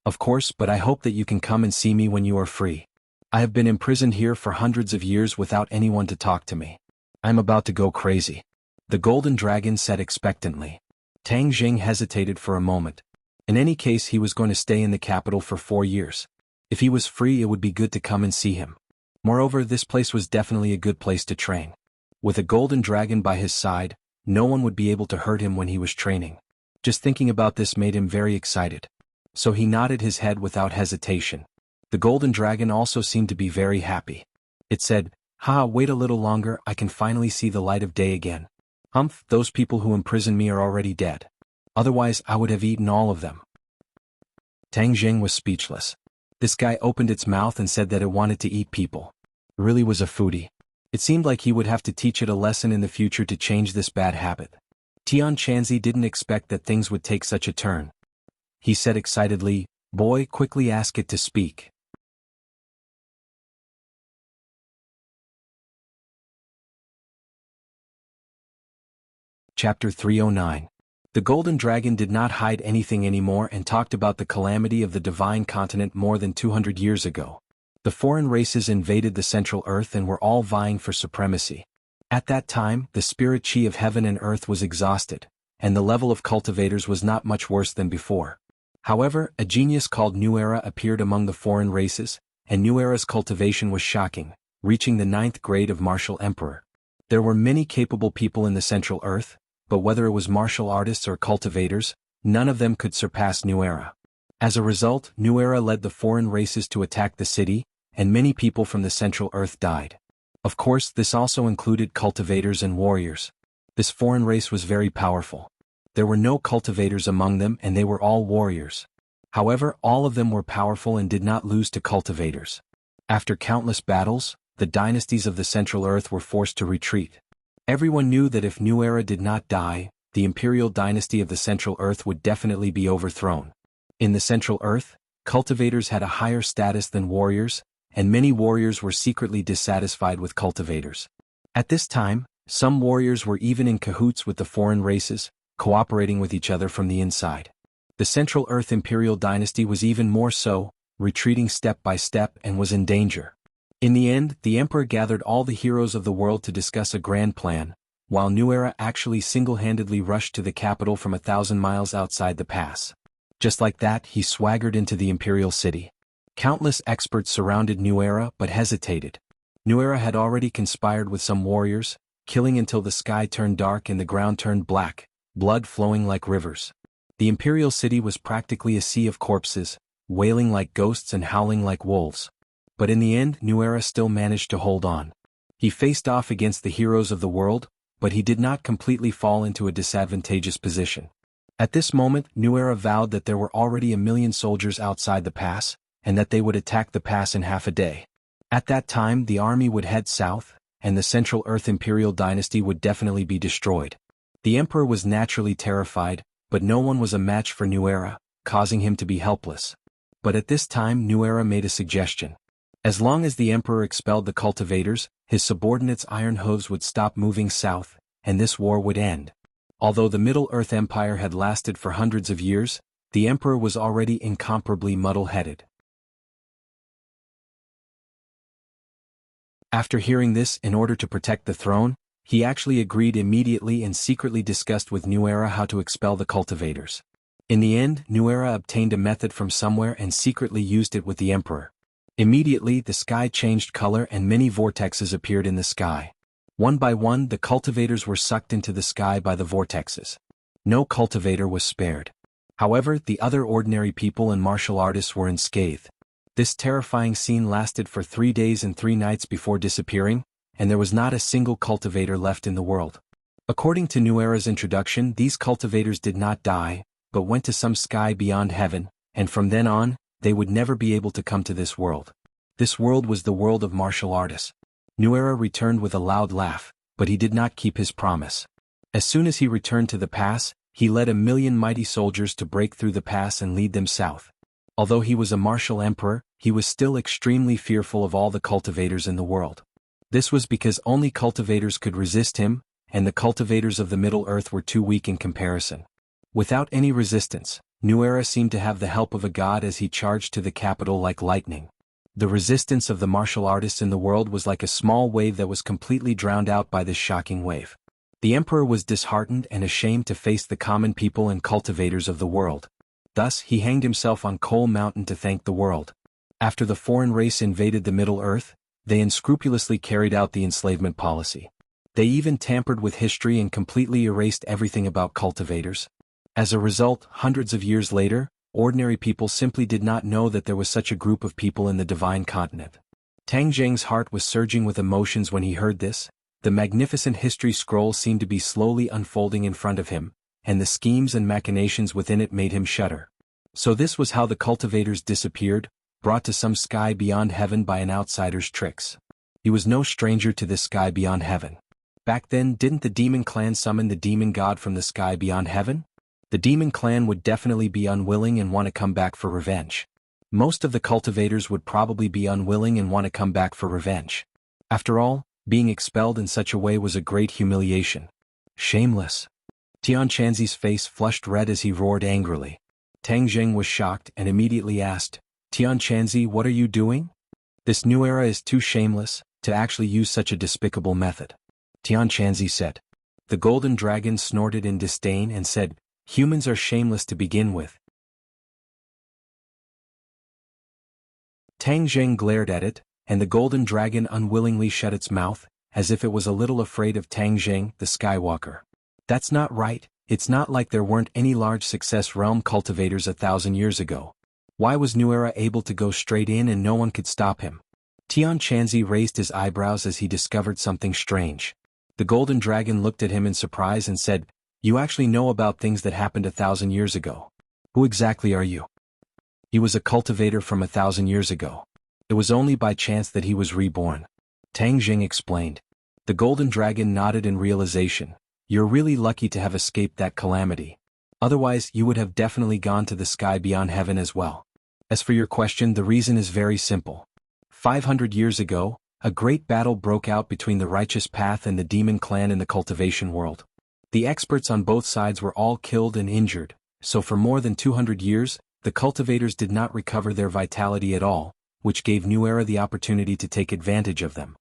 Of course, but I hope that you can come and see me when you are free. I have been imprisoned here for hundreds of years without anyone to talk to me. I'm about to go crazy. The golden dragon said expectantly. Tang Zheng hesitated for a moment. In any case, he was going to stay in the capital for 4 years. If he was free, it would be good to come and see him. Moreover, this place was definitely a good place to train. With a golden dragon by his side, no one would be able to hurt him when he was training. Just thinking about this made him very excited. So he nodded his head without hesitation. The golden dragon also seemed to be very happy. It said, wait a little longer, I can finally see the light of day again. Humph, those people who imprisoned me are already dead. Otherwise I would have eaten all of them. Tang Zheng was speechless. This guy opened its mouth and said that it wanted to eat people. It really was a foodie. It seemed like he would have to teach it a lesson in the future to change this bad habit. Tian Chanzi didn't expect that things would take such a turn. He said excitedly, boy, quickly ask it to speak. Chapter 309. The golden dragon did not hide anything anymore and talked about the calamity of the divine continent more than 200 years ago. The foreign races invaded the central earth and were all vying for supremacy. At that time, the spirit chi of heaven and earth was exhausted, and the level of cultivators was not much worse than before. However, a genius called New Era appeared among the foreign races, and New Era's cultivation was shocking, reaching the 9th grade of martial emperor. There were many capable people in the central earth, but whether it was martial artists or cultivators, none of them could surpass New Era. As a result, New Era led the foreign races to attack the city, and many people from the central earth died. Of course, this also included cultivators and warriors. This foreign race was very powerful. There were no cultivators among them and they were all warriors. However, all of them were powerful and did not lose to cultivators. After countless battles, the dynasties of the Central Earth were forced to retreat. Everyone knew that if New Era did not die, the imperial dynasty of the Central Earth would definitely be overthrown. In the Central Earth, cultivators had a higher status than warriors, and many warriors were secretly dissatisfied with cultivators. At this time, some warriors were even in cahoots with the foreign races, cooperating with each other from the inside. The Central Earth imperial dynasty was even more so, retreating step by step and was in danger. In the end, the emperor gathered all the heroes of the world to discuss a grand plan, while New Era actually single-handedly rushed to the capital from 1,000 miles outside the pass. Just like that, he swaggered into the imperial city. Countless experts surrounded New Era but hesitated. New Era had already conspired with some warriors, killing until the sky turned dark and the ground turned black, blood flowing like rivers. The imperial city was practically a sea of corpses, wailing like ghosts and howling like wolves. But in the end, New Era still managed to hold on. He faced off against the heroes of the world, but he did not completely fall into a disadvantageous position. At this moment, New Era vowed that there were already 1 million soldiers outside the pass, and that they would attack the pass in half a day. At that time, the army would head south, and the Central Earth imperial dynasty would definitely be destroyed. The emperor was naturally terrified, but no one was a match for New Era, causing him to be helpless. But at this time, New Era made a suggestion. As long as the emperor expelled the cultivators, his subordinates' iron hooves would stop moving south, and this war would end. Although the Middle Earth Empire had lasted for hundreds of years, the emperor was already incomparably muddle-headed. After hearing this, in order to protect the throne, he actually agreed immediately and secretly discussed with New Era how to expel the cultivators. In the end, New Era obtained a method from somewhere and secretly used it with the emperor. Immediately, the sky changed color and many vortexes appeared in the sky. One by one, the cultivators were sucked into the sky by the vortexes. No cultivator was spared. However, the other ordinary people and martial artists were unscathed. This terrifying scene lasted for 3 days and 3 nights before disappearing, and there was not a single cultivator left in the world. According to New Era's introduction, these cultivators did not die, but went to some sky beyond heaven, and from then on, they would never be able to come to this world. This world was the world of martial artists. New Era returned with a loud laugh, but he did not keep his promise. As soon as he returned to the pass, he led 1 million mighty soldiers to break through the pass and lead them south. Although he was a martial emperor, he was still extremely fearful of all the cultivators in the world. This was because only cultivators could resist him, and the cultivators of the Middle Earth were too weak in comparison. Without any resistance, New Era seemed to have the help of a god as he charged to the capital like lightning. The resistance of the martial artists in the world was like a small wave that was completely drowned out by this shocking wave. The emperor was disheartened and ashamed to face the common people and cultivators of the world. Thus, he hanged himself on Coal Mountain to thank the world. After the foreign race invaded the Middle Earth, they unscrupulously carried out the enslavement policy. They even tampered with history and completely erased everything about cultivators. As a result, hundreds of years later, ordinary people simply did not know that there was such a group of people in the divine continent. Tang Zheng's heart was surging with emotions when he heard this. The magnificent history scroll seemed to be slowly unfolding in front of him, and the schemes and machinations within it made him shudder. So this was how the cultivators disappeared, brought to some sky beyond heaven by an outsider's tricks. He was no stranger to this sky beyond heaven. Back then, didn't the demon clan summon the demon god from the sky beyond heaven? The demon clan would definitely be unwilling and want to come back for revenge. Most of the cultivators would probably be unwilling and want to come back for revenge. After all, being expelled in such a way was a great humiliation. Shameless. Tian Chanzi's face flushed red as he roared angrily. Tang Zheng was shocked and immediately asked, "Tian Chanzi, what are you doing? This New Era is too shameless to actually use such a despicable method." Tian Chanzi said. The golden dragon snorted in disdain and said, "Humans are shameless to begin with." Tang Zheng glared at it, and the golden dragon unwillingly shut its mouth, as if it was a little afraid of Tang Zheng, the Skywalker. That's not right. It's not like there weren't any large success realm cultivators 1,000 years ago. Why was New Era able to go straight in and no one could stop him? Tian Chanzi raised his eyebrows as he discovered something strange. The golden dragon looked at him in surprise and said, "You actually know about things that happened 1,000 years ago. Who exactly are you?" He was a cultivator from 1,000 years ago. It was only by chance that he was reborn. Tang Jing explained. The golden dragon nodded in realization. You're really lucky to have escaped that calamity. Otherwise, you would have definitely gone to the sky beyond heaven as well. As for your question, the reason is very simple. 500 years ago, a great battle broke out between the righteous path and the demon clan in the cultivation world. The experts on both sides were all killed and injured, so for more than 200 years, the cultivators did not recover their vitality at all, which gave New Era the opportunity to take advantage of them.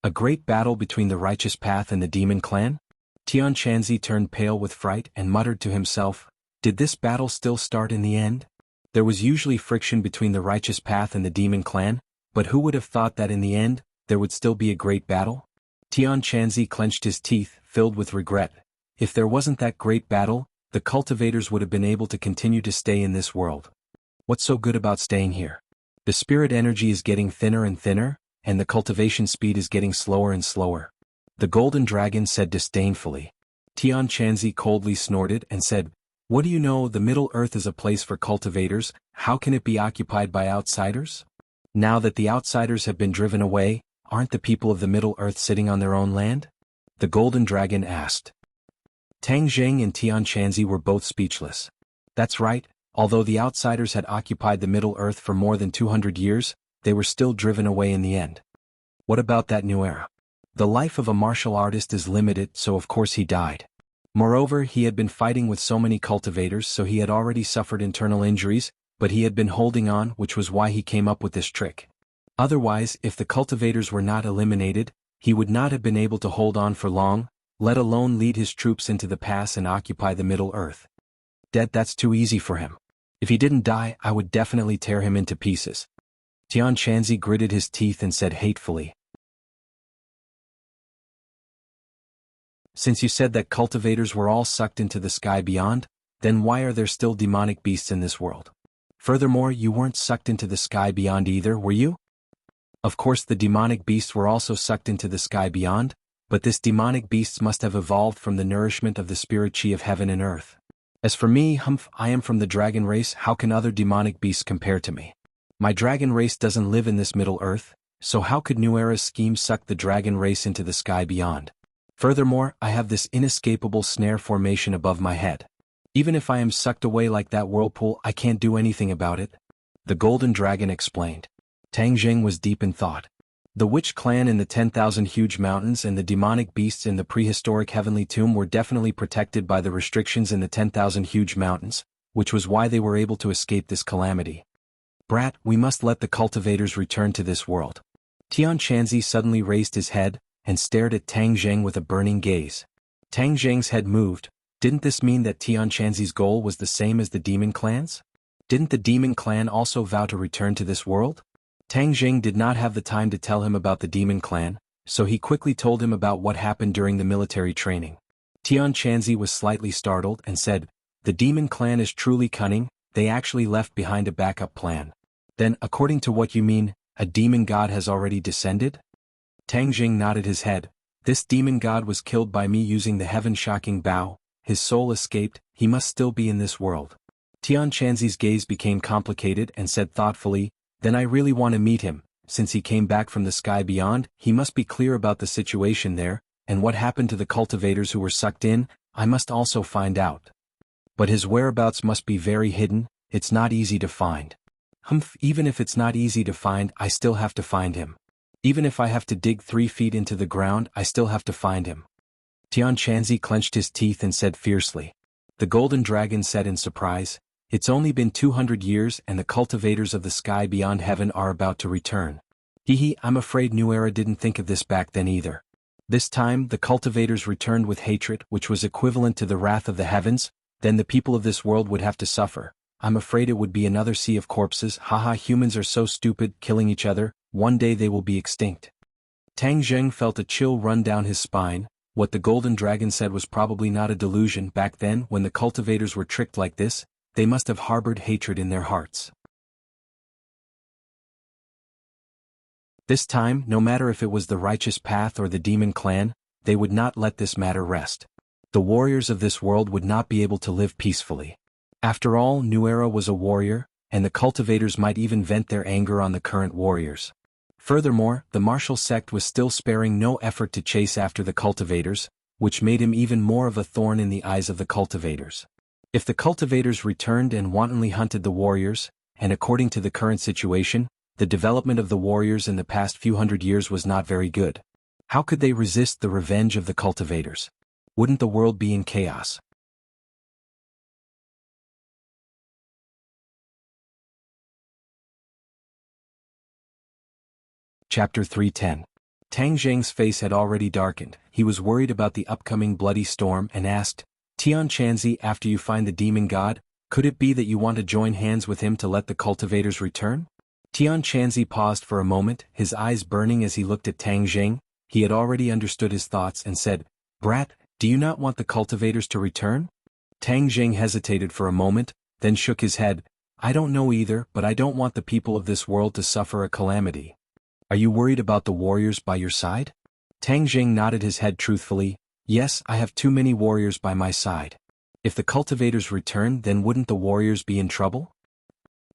A great battle between the righteous path and the demon clan? Tian Chanzi turned pale with fright and muttered to himself, did this battle still start in the end? There was usually friction between the righteous path and the demon clan, but who would have thought that in the end, there would still be a great battle? Tian Chanzi clenched his teeth, filled with regret. If there wasn't that great battle, the cultivators would have been able to continue to stay in this world. What's so good about staying here? The spirit energy is getting thinner and thinner, and the cultivation speed is getting slower and slower. The golden dragon said disdainfully. Tian Chanzi coldly snorted and said, what do you know, the Middle Earth is a place for cultivators, how can it be occupied by outsiders? Now that the outsiders have been driven away, aren't the people of the Middle Earth sitting on their own land? The golden dragon asked. Tang Jing and Tian Chanzi were both speechless. That's right, although the outsiders had occupied the Middle Earth for more than 200 years, they were still driven away in the end. What about that new era? The life of a martial artist is limited, so of course he died. Moreover, he had been fighting with so many cultivators, so he had already suffered internal injuries, but he had been holding on, which was why he came up with this trick. Otherwise, if the cultivators were not eliminated, he would not have been able to hold on for long, let alone lead his troops into the pass and occupy the Middle Earth. That's too easy for him. If he didn't die, I would definitely tear him into pieces. Tian Chanzi gritted his teeth and said hatefully. Since you said that cultivators were all sucked into the sky beyond, then why are there still demonic beasts in this world? Furthermore, you weren't sucked into the sky beyond either, were you? Of course the demonic beasts were also sucked into the sky beyond, but this demonic beasts must have evolved from the nourishment of the spirit chi of heaven and earth. As for me, I am from the dragon race, how can other demonic beasts compare to me? My dragon race doesn't live in this Middle Earth, so how could New Era's scheme suck the dragon race into the sky beyond? Furthermore, I have this inescapable snare formation above my head. Even if I am sucked away like that whirlpool, I can't do anything about it. The golden dragon explained. Tang Jing was deep in thought. The witch clan in the 10,000 huge mountains and the demonic beasts in the prehistoric heavenly tomb were definitely protected by the restrictions in the 10,000 huge mountains, which was why they were able to escape this calamity. Brat, we must let the cultivators return to this world. Tian Chanzi suddenly raised his head and stared at Tang Jing with a burning gaze. Tang Jing's head moved. Didn't this mean that Tian Chanzi's goal was the same as the demon clans? Didn't the demon clan also vow to return to this world? Tang Jing did not have the time to tell him about the demon clan, so he quickly told him about what happened during the military training. Tian Chanzi was slightly startled and said, the demon clan is truly cunning, they actually left behind a backup plan. Then, according to what you mean, a demon god has already descended? Tang Jing nodded his head. This demon god was killed by me using the heaven-shocking bow, his soul escaped, he must still be in this world. Tian Chanzi's gaze became complicated and said thoughtfully, then I really want to meet him, since he came back from the sky beyond, he must be clear about the situation there, and what happened to the cultivators who were sucked in, I must also find out. But his whereabouts must be very hidden, it's not easy to find. Even if it's not easy to find, I still have to find him. Even if I have to dig 3 feet into the ground, I still have to find him. Tian Chanzi clenched his teeth and said fiercely. The golden dragon said in surprise, it's only been 200 years and the cultivators of the sky beyond heaven are about to return. I'm afraid New Era didn't think of this back then either. This time, the cultivators returned with hatred which was equivalent to the wrath of the heavens, then the people of this world would have to suffer. I'm afraid it would be another sea of corpses, humans are so stupid, killing each other, one day they will be extinct. Tang Jing felt a chill run down his spine. What the golden dragon said was probably not a delusion. Back then, when the cultivators were tricked like this, they must have harbored hatred in their hearts. This time, no matter if it was the righteous path or the demon clan, they would not let this matter rest. The warriors of this world would not be able to live peacefully. After all, New Era was a warrior, and the cultivators might even vent their anger on the current warriors. Furthermore, the martial sect was still sparing no effort to chase after the cultivators, which made him even more of a thorn in the eyes of the cultivators. If the cultivators returned and wantonly hunted the warriors, and according to the current situation, the development of the warriors in the past few hundred years was not very good. How could they resist the revenge of the cultivators? Wouldn't the world be in chaos? Chapter 310. Tang Zheng's face had already darkened. He was worried about the upcoming bloody storm and asked, Tian Chanzi, after you find the demon god, could it be that you want to join hands with him to let the cultivators return? Tian Chanzi paused for a moment, his eyes burning as he looked at Tang Zheng. He had already understood his thoughts and said, Brat, do you not want the cultivators to return? Tang Zheng hesitated for a moment, then shook his head. I don't know either, but I don't want the people of this world to suffer a calamity. Are you worried about the warriors by your side? Tang Zheng nodded his head truthfully. Yes, I have too many warriors by my side. If the cultivators return, then wouldn't the warriors be in trouble?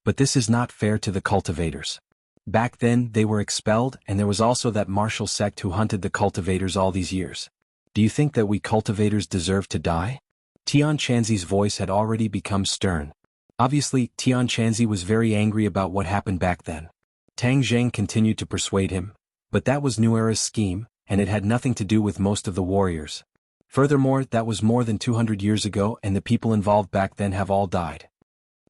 But this is not fair to the cultivators. Back then, they were expelled, and there was also that martial sect who hunted the cultivators all these years. Do you think that we cultivators deserve to die? Tian Chanzi's voice had already become stern. Obviously, Tian Chanzi was very angry about what happened back then. Tang Zheng continued to persuade him, but that was New Era's scheme, and it had nothing to do with most of the warriors. Furthermore, that was more than 200 years ago and the people involved back then have all died.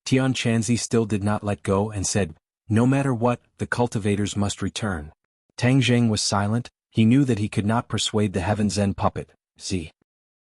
Tian Chanzi still did not let go and said, no matter what, the cultivators must return. Tang Zheng was silent. He knew that he could not persuade the Heaven Zen puppet.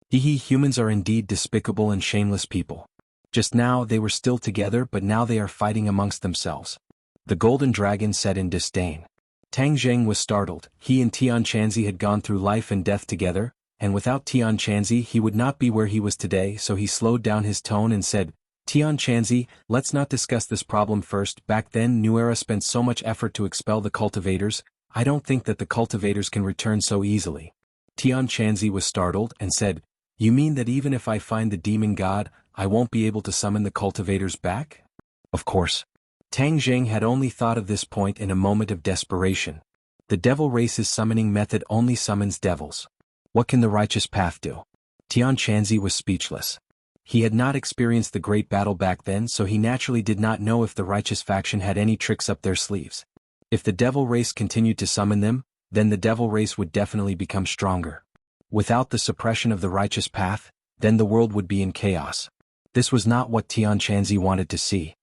Humans are indeed despicable and shameless people. Just now they were still together, but now they are fighting amongst themselves. The golden dragon said in disdain. Tang Zheng was startled. He and Tian Chanzi had gone through life and death together, and without Tian Chanzi he would not be where he was today, so he slowed down his tone and said, Tian Chanzi, let's not discuss this problem first. Back then New Era spent so much effort to expel the cultivators. I don't think that the cultivators can return so easily. Tian Chanzi was startled and said, you mean that even if I find the demon god, I won't be able to summon the cultivators back? Of course. Tang Zheng had only thought of this point in a moment of desperation. The devil race's summoning method only summons devils. What can the righteous path do? Tian Chanzi was speechless. He had not experienced the great battle back then, so he naturally did not know if the righteous faction had any tricks up their sleeves. If the devil race continued to summon them, then the devil race would definitely become stronger. Without the suppression of the righteous path, then the world would be in chaos. This was not what Tian Chanzi wanted to see.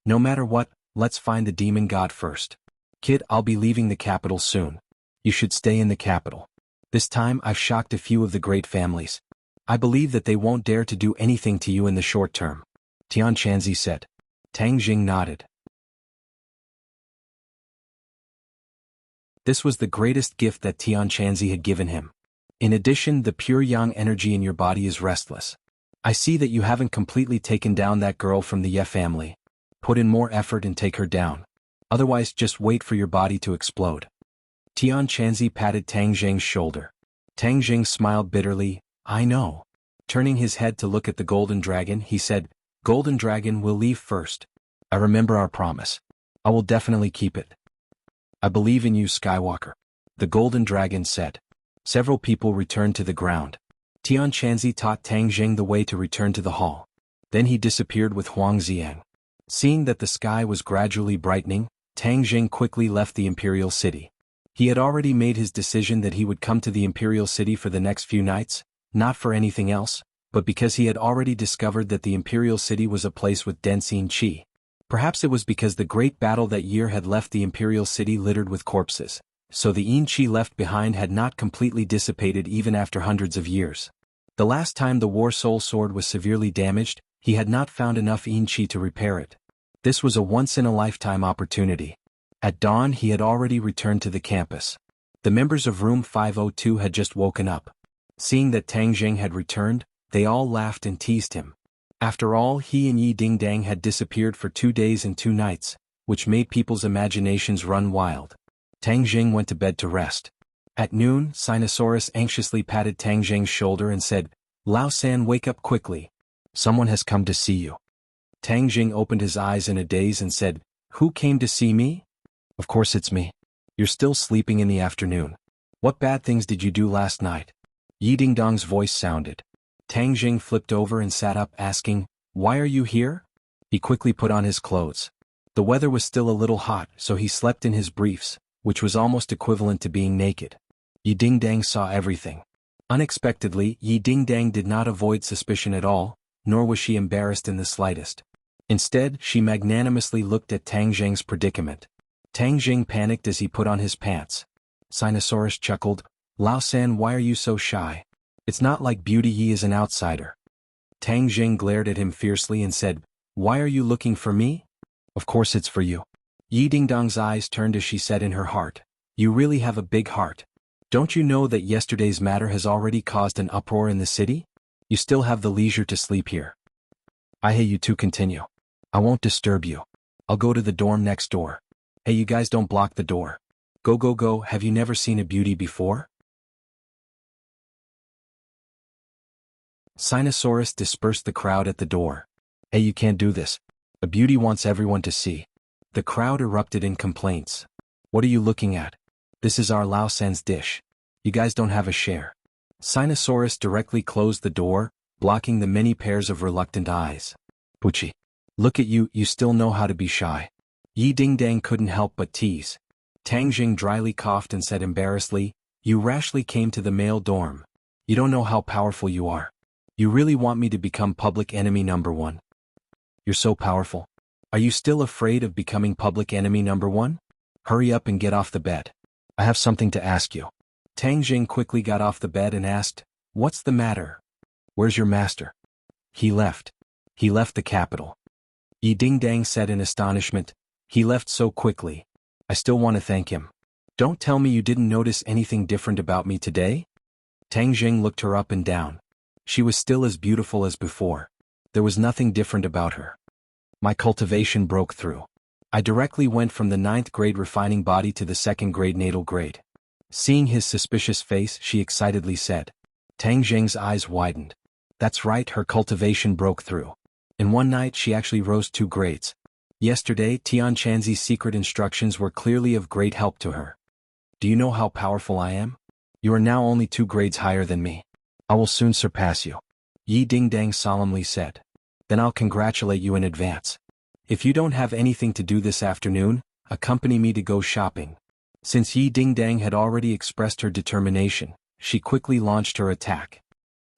No matter what, let's find the demon god first. Kid, I'll be leaving the capital soon. You should stay in the capital. This time I've shocked a few of the great families. I believe that they won't dare to do anything to you in the short term. Tian Chanzi said. Tang Zheng nodded. This was the greatest gift that Tian Chanzi had given him. In addition, the pure yang energy in your body is restless. I see that you haven't completely taken down that girl from the Ye family. Put in more effort and take her down. Otherwise, just wait for your body to explode. Tian Chanzi patted Tang Zheng's shoulder. Tang Zheng smiled bitterly. I know. Turning his head to look at the golden dragon, he said, Golden dragon, we'll leave first. I remember our promise. I will definitely keep it. I believe in you, Skywalker. The golden dragon said. Several people returned to the ground. Tian Chanzi taught Tang Zheng the way to return to the hall. Then he disappeared with Huang Xiang. Seeing that the sky was gradually brightening, Tang Zheng quickly left the imperial city. He had already made his decision that he would come to the imperial city for the next few nights, not for anything else, but because he had already discovered that the imperial city was a place with dense yin qi. Perhaps it was because the great battle that year had left the imperial city littered with corpses, so the yin qi left behind had not completely dissipated even after hundreds of years. The last time the War Soul Sword was severely damaged, he had not found enough yin qi to repair it. This was a once-in-a-lifetime opportunity. At dawn he had already returned to the campus. The members of Room 502 had just woken up. Seeing that Tang Zheng had returned, they all laughed and teased him. After all, he and Yi Dingdang had disappeared for 2 days and 2 nights, which made people's imaginations run wild. Tang Zheng went to bed to rest. At noon, Sinosaurus anxiously patted Tang Zheng's shoulder and said, Lao San, wake up quickly. Someone has come to see you. Tang Jing opened his eyes in a daze and said, "Who came to see me?" "Of course it's me. You're still sleeping in the afternoon. What bad things did you do last night?" Yi Dingdong's voice sounded. Tang Jing flipped over and sat up, asking, "Why are you here?" He quickly put on his clothes. The weather was still a little hot, so he slept in his briefs, which was almost equivalent to being naked. Yi Dingdang saw everything. Unexpectedly, Yi Dingdang did not avoid suspicion at all, nor was she embarrassed in the slightest. Instead, she magnanimously looked at Tang Jing's predicament. Tang Jing panicked as he put on his pants. Sinosaurus chuckled, "Lao San, why are you so shy? It's not like Beauty Yi is an outsider." Tang Jing glared at him fiercely and said, "Why are you looking for me?" "Of course it's for you." Yi Dingdong's eyes turned as she said in her heart, "You really have a big heart. Don't you know that yesterday's matter has already caused an uproar in the city? You still have the leisure to sleep here. I hate you to continue. I won't disturb you. I'll go to the dorm next door. Hey, you guys, don't block the door. Go go go, have you never seen a beauty before?" Sinosaurus dispersed the crowd at the door. "Hey, you can't do this. A beauty wants everyone to see." The crowd erupted in complaints. "What are you looking at? This is our Lao San's dish. You guys don't have a share." Sinosaurus directly closed the door, blocking the many pairs of reluctant eyes. "Pucci. Look at you, you still know how to be shy." Yi Dingdang couldn't help but tease. Tang Jing dryly coughed and said embarrassedly, "You rashly came to the male dorm. You don't know how powerful you are. You really want me to become public enemy number one? You're so powerful. Are you still afraid of becoming public enemy number one? Hurry up and get off the bed. I have something to ask you." Tang Jing quickly got off the bed and asked, "What's the matter? Where's your master?" "He left. He left the capital." Yi Dingdang said in astonishment, "He left so quickly. I still want to thank him. Don't tell me you didn't notice anything different about me today?" Tang Jing looked her up and down. She was still as beautiful as before. There was nothing different about her. "My cultivation broke through. I directly went from the 9th grade refining body to the 2nd grade natal grade." Seeing his suspicious face, she excitedly said. Tang Jing's eyes widened. That's right, her cultivation broke through. In one night she actually rose 2 grades. Yesterday, Tian Chanzi's secret instructions were clearly of great help to her. "Do you know how powerful I am? You are now only 2 grades higher than me. I will soon surpass you," Yi Dingdang solemnly said. "Then I'll congratulate you in advance. If you don't have anything to do this afternoon, accompany me to go shopping." Since Yi Dingdang had already expressed her determination, she quickly launched her attack.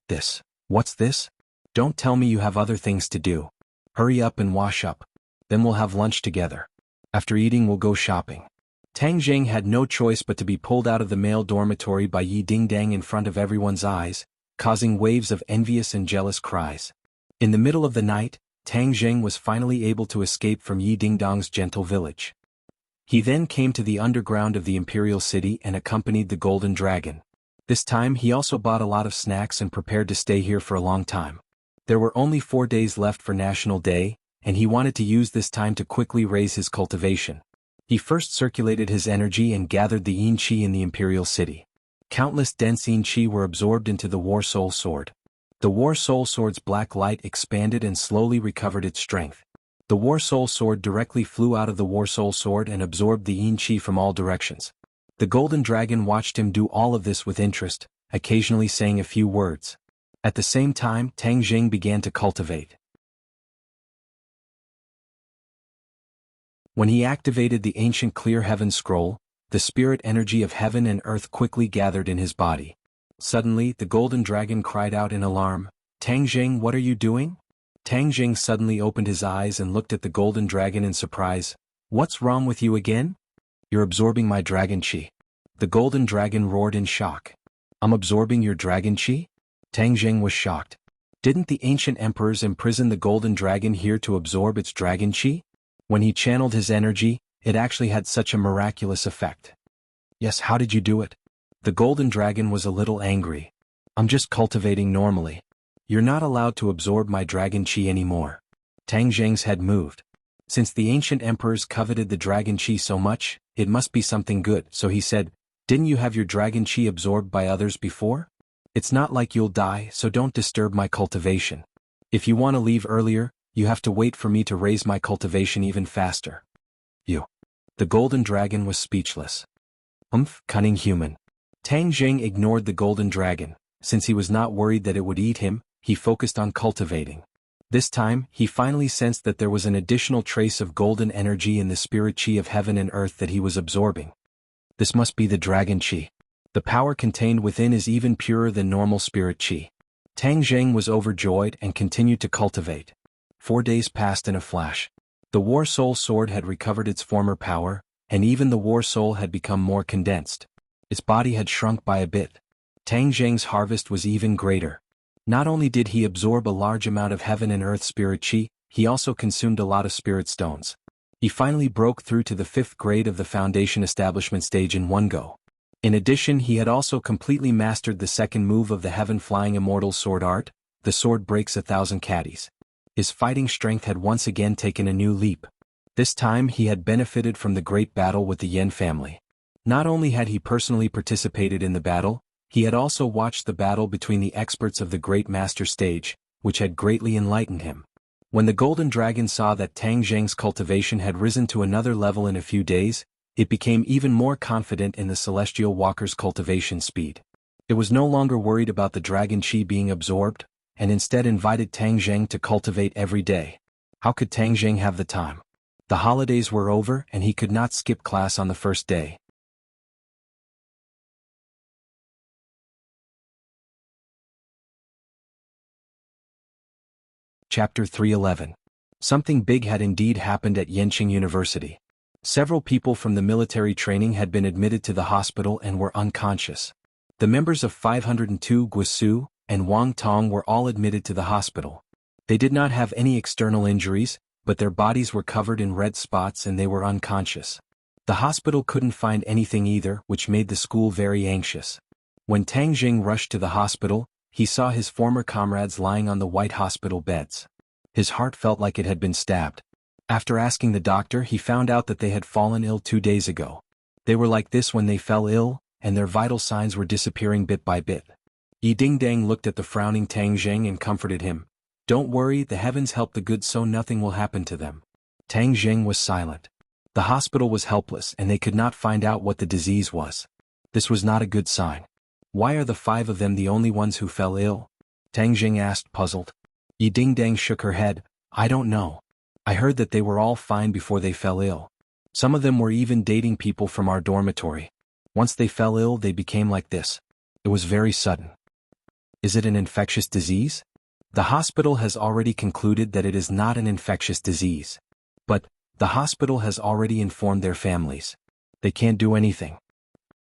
"This? What's this? Don't tell me you have other things to do. Hurry up and wash up. Then we'll have lunch together. After eating we'll go shopping." Tang Jing had no choice but to be pulled out of the male dormitory by Yi Dingdang in front of everyone's eyes, causing waves of envious and jealous cries. In the middle of the night, Tang Jing was finally able to escape from Yi Dingdang's gentle village. He then came to the underground of the Imperial City and accompanied the Golden Dragon. This time he also bought a lot of snacks and prepared to stay here for a long time. There were only 4 days left for National Day, and he wanted to use this time to quickly raise his cultivation. He first circulated his energy and gathered the Yin Qi in the Imperial City. Countless dense Yin Qi were absorbed into the War Soul Sword. The War Soul Sword's black light expanded and slowly recovered its strength. The War Soul Sword directly flew out of the War Soul Sword and absorbed the Yin Qi from all directions. The Golden Dragon watched him do all of this with interest, occasionally saying a few words. At the same time, Tang Jing began to cultivate. When he activated the ancient Clear Heaven Scroll, the spirit energy of heaven and earth quickly gathered in his body. Suddenly, the Golden Dragon cried out in alarm, "Tang Jing, what are you doing?" Tang Jing suddenly opened his eyes and looked at the Golden Dragon in surprise. "What's wrong with you again?" "You're absorbing my dragon qi." The Golden Dragon roared in shock. "I'm absorbing your dragon qi?" Tang Jing was shocked. Didn't the ancient emperors imprison the Golden Dragon here to absorb its dragon qi? When he channeled his energy, it actually had such a miraculous effect. "Yes, how did you do it?" The Golden Dragon was a little angry. "I'm just cultivating normally. You're not allowed to absorb my dragon qi anymore." Tang Jing's head moved. Since the ancient emperors coveted the dragon qi so much, it must be something good, so he said, "Didn't you have your dragon qi absorbed by others before? It's not like you'll die, so don't disturb my cultivation. If you want to leave earlier, You have to wait for me to raise my cultivation even faster. You. The golden dragon was speechless. Cunning human. Tang Jing ignored the golden dragon. Since he was not worried that it would eat him, he focused on cultivating. This time, he finally sensed that there was an additional trace of golden energy in the spirit chi of heaven and earth that he was absorbing. This must be the dragon chi. The power contained within is even purer than normal spirit chi. Tang Jing was overjoyed and continued to cultivate. 4 days passed in a flash. The War Soul sword had recovered its former power, and even the War Soul had become more condensed. Its body had shrunk by a bit. Tang Jing's harvest was even greater. Not only did he absorb a large amount of heaven and earth spirit chi, he also consumed a lot of spirit stones. He finally broke through to the 5th grade of the foundation establishment stage in one go. In addition, he had also completely mastered the second move of the heaven-flying immortal sword art. The sword breaks 1,000 caddies. His fighting strength had once again taken a new leap. This time he had benefited from the great battle with the Yen family. Not only had he personally participated in the battle, he had also watched the battle between the experts of the Great Master stage, which had greatly enlightened him. When the Golden Dragon saw that Tang Jing's cultivation had risen to another level in a few days, it became even more confident in the Celestial Walker's cultivation speed. It was no longer worried about the dragon chi being absorbed, and instead invited Tang Jing to cultivate every day. How could Tang Jing have the time? The holidays were over and he could not skip class on the first day. Chapter 311. Something big had indeed happened at Yenqing University. Several people from the military training had been admitted to the hospital and were unconscious. The members of 502 Guisu and Wang Tong were all admitted to the hospital. They did not have any external injuries, but their bodies were covered in red spots and they were unconscious. The hospital couldn't find anything either, which made the school very anxious. When Tang Jing rushed to the hospital, he saw his former comrades lying on the white hospital beds. His heart felt like it had been stabbed. After asking the doctor, he found out that they had fallen ill 2 days ago. They were like this when they fell ill, and their vital signs were disappearing bit by bit. Yi Dingdang looked at the frowning Tang Jing and comforted him. Don't worry, the heavens help the good so nothing will happen to them. Tang Jing was silent. The hospital was helpless and they could not find out what the disease was. This was not a good sign. Why are the 5 of them the only ones who fell ill? Tang Jing asked, puzzled. Yi Dingdang shook her head. I don't know. I heard that they were all fine before they fell ill. Some of them were even dating people from our dormitory. Once they fell ill, they became like this. It was very sudden. Is it an infectious disease? The hospital has already concluded that it is not an infectious disease. But the hospital has already informed their families. They can't do anything.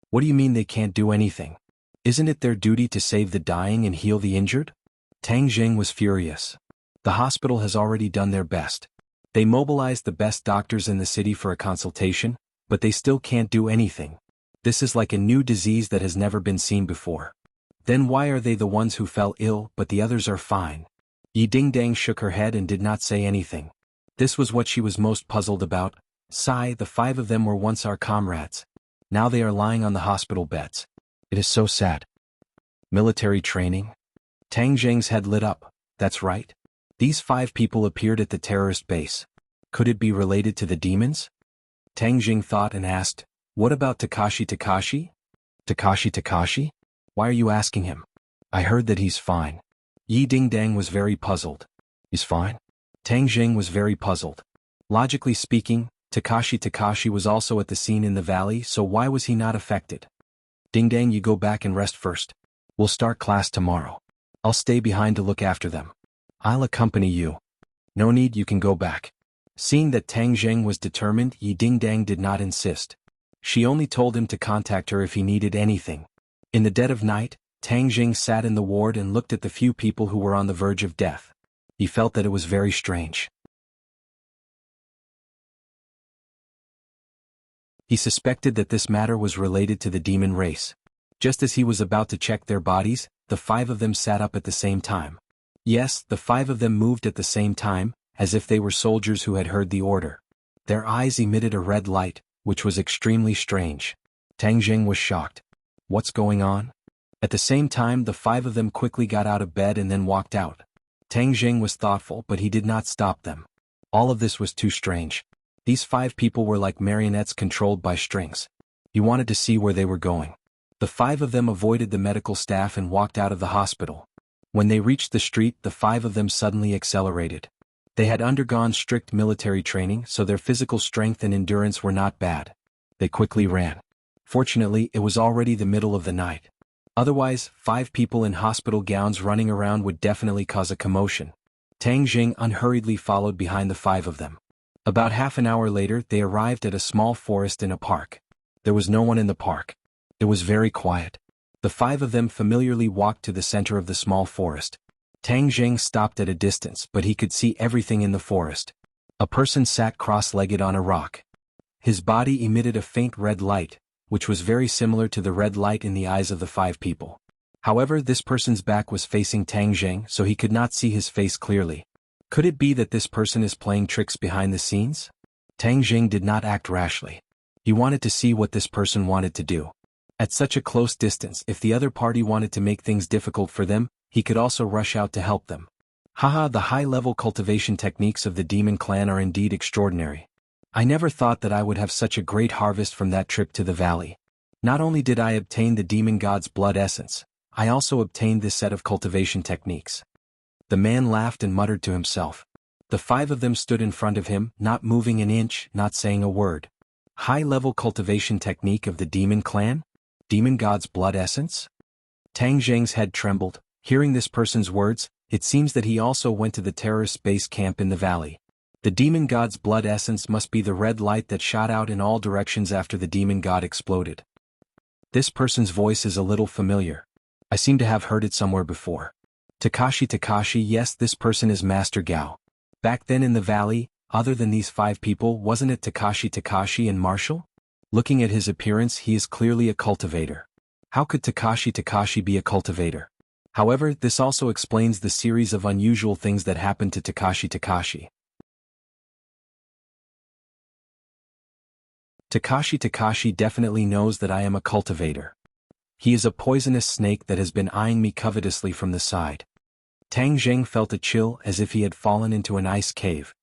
What do you mean they can't do anything? Isn't it their duty to save the dying and heal the injured? Tang Jing was furious. The hospital has already done their best. They mobilized the best doctors in the city for a consultation, but they still can't do anything. This is like a new disease that has never been seen before. Then why are they the ones who fell ill but the others are fine? Yi Dingdang shook her head and did not say anything. This was what she was most puzzled about. Sigh, the 5 of them were once our comrades. Now they are lying on the hospital beds. It is so sad. Military training? Tang Jing's head lit up. That's right. These 5 people appeared at the terrorist base. Could it be related to the demons? Tang Jing thought and asked, what about Takashi Takashi? Takashi Takashi? Why are you asking him? I heard that he's fine. Yi Dingdang was very puzzled. He's fine? Tang Jing was very puzzled. Logically speaking, Takashi Takashi was also at the scene in the valley, so why was he not affected? Dingdang, you go back and rest first. We'll start class tomorrow. I'll stay behind to look after them. I'll accompany you. No need, you can go back. Seeing that Tang Jing was determined, Yi Dingdang did not insist. She only told him to contact her if he needed anything. In the dead of night, Tang Jing sat in the ward and looked at the few people who were on the verge of death. He felt that it was very strange. He suspected that this matter was related to the demon race. Just as he was about to check their bodies, the 5 of them sat up at the same time. Yes, the 5 of them moved at the same time, as if they were soldiers who had heard the order. Their eyes emitted a red light, which was extremely strange. Tang Jing was shocked. What's going on? At the same time, the 5 of them quickly got out of bed and then walked out. Tang Jing was thoughtful, but he did not stop them. All of this was too strange. These 5 people were like marionettes controlled by strings. He wanted to see where they were going. The 5 of them avoided the medical staff and walked out of the hospital. When they reached the street, the 5 of them suddenly accelerated. They had undergone strict military training, so their physical strength and endurance were not bad. They quickly ran. Fortunately, it was already the middle of the night. Otherwise, 5 people in hospital gowns running around would definitely cause a commotion. Tang Jing unhurriedly followed behind the 5 of them. About half an hour later, they arrived at a small forest in a park. There was no one in the park. It was very quiet. The 5 of them familiarly walked to the center of the small forest. Tang Jing stopped at a distance, but he could see everything in the forest. A person sat cross-legged on a rock. His body emitted a faint red light, which was very similar to the red light in the eyes of the 5 people. However, this person's back was facing Tang Jing, so he could not see his face clearly. Could it be that this person is playing tricks behind the scenes? Tang Jing did not act rashly. He wanted to see what this person wanted to do. At such a close distance, if the other party wanted to make things difficult for them, he could also rush out to help them. Haha, the high-level cultivation techniques of the demon clan are indeed extraordinary. I never thought that I would have such a great harvest from that trip to the valley. Not only did I obtain the demon god's blood essence, I also obtained this set of cultivation techniques. The man laughed and muttered to himself. The 5 of them stood in front of him, not moving an inch, not saying a word. High-level cultivation technique of the demon clan? Demon god's blood essence? Tang Jing's head trembled. Hearing this person's words, it seems that he also went to the terrorist base camp in the valley. The demon god's blood essence must be the red light that shot out in all directions after the demon god exploded. This person's voice is a little familiar. I seem to have heard it somewhere before. Takashi, yes, this person is Master Gao. Back then in the valley, other than these 5 people, wasn't it Takashi and Marshall? Looking at his appearance, he is clearly a cultivator. How could Takashi be a cultivator? However, this also explains the series of unusual things that happened to Takashi. Takashi definitely knows that I am a cultivator. He is a poisonous snake that has been eyeing me covetously from the side. Tang Jing felt a chill as if he had fallen into an ice cave.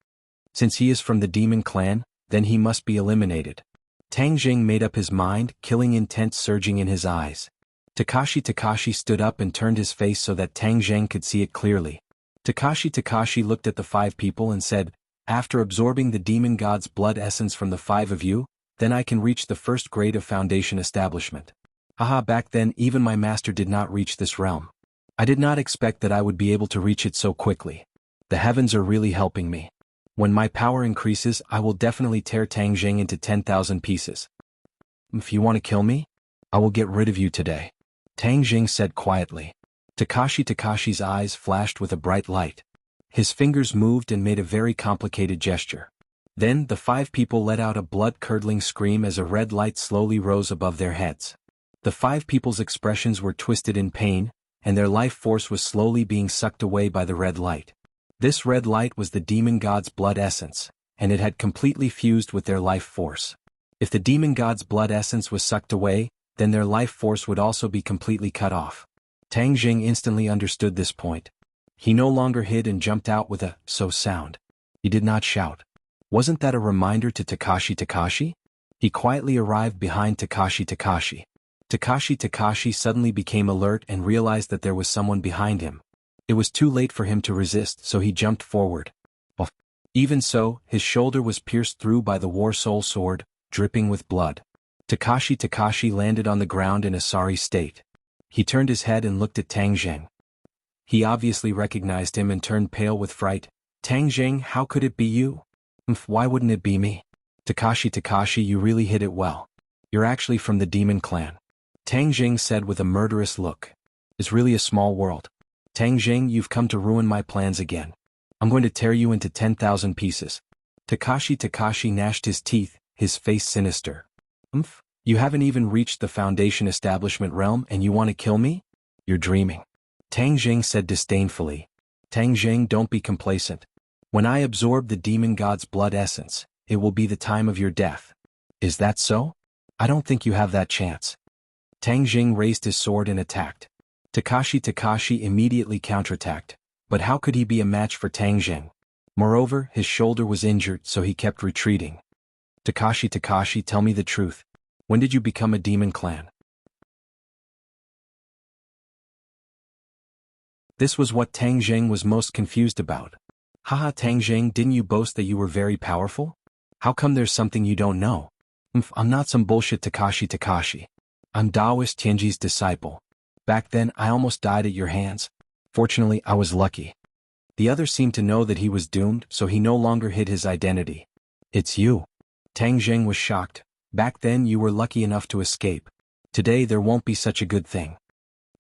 Since he is from the demon clan, then he must be eliminated. Tang Jing made up his mind, killing intent surging in his eyes. Takashi stood up and turned his face so that Tang Jing could see it clearly. Takashi looked at the 5 people and said, after absorbing the demon god's blood essence from the 5 of you, then I can reach the first grade of foundation establishment. Haha, back then even my master did not reach this realm. I did not expect that I would be able to reach it so quickly. The heavens are really helping me. When my power increases, I will definitely tear Tang Jing into 10,000 pieces. If you want to kill me, I will get rid of you today. Tang Jing said quietly. Takashi's eyes flashed with a bright light. His fingers moved and made a very complicated gesture. Then the 5 people let out a blood-curdling scream as a red light slowly rose above their heads. The 5 people's expressions were twisted in pain, and their life force was slowly being sucked away by the red light. This red light was the demon god's blood essence, and it had completely fused with their life force. If the demon god's blood essence was sucked away, then their life force would also be completely cut off. Tang Jing instantly understood this point. He no longer hid and jumped out with a "so" sound. He did not shout. Wasn't that a reminder to Takashi? He quietly arrived behind Takashi. Takashi suddenly became alert and realized that there was someone behind him. It was too late for him to resist, so he jumped forward. Even so, his shoulder was pierced through by the War Soul sword, dripping with blood. Takashi landed on the ground in a sorry state. He turned his head and looked at Tang Jing. He obviously recognized him and turned pale with fright. Tang Jing, how could it be you? Why wouldn't it be me? Takashi, you really hit it well. You're actually from the demon clan. Tang Jing said with a murderous look. It's really a small world. Tang Jing, you've come to ruin my plans again. I'm going to tear you into 10,000 pieces. Takashi gnashed his teeth, his face sinister. You haven't even reached the foundation establishment realm and you want to kill me? You're dreaming. Tang Jing said disdainfully. Tang Jing, don't be complacent. When I absorb the demon god's blood essence, it will be the time of your death. Is that so? I don't think you have that chance. Tang Jing raised his sword and attacked. Takashi immediately counterattacked. But how could he be a match for Tang Jing? Moreover, his shoulder was injured, so he kept retreating. Takashi, tell me the truth. When did you become a demon clan? This was what Tang Jing was most confused about. Haha, Tang Jing, didn't you boast that you were very powerful? How come there's something you don't know? I'm not some bullshit Takashi. I'm Taoist Tianji's disciple. Back then, I almost died at your hands. Fortunately, I was lucky. The other seemed to know that he was doomed, so he no longer hid his identity. It's you. Tang Jing was shocked. Back then you were lucky enough to escape. Today there won't be such a good thing.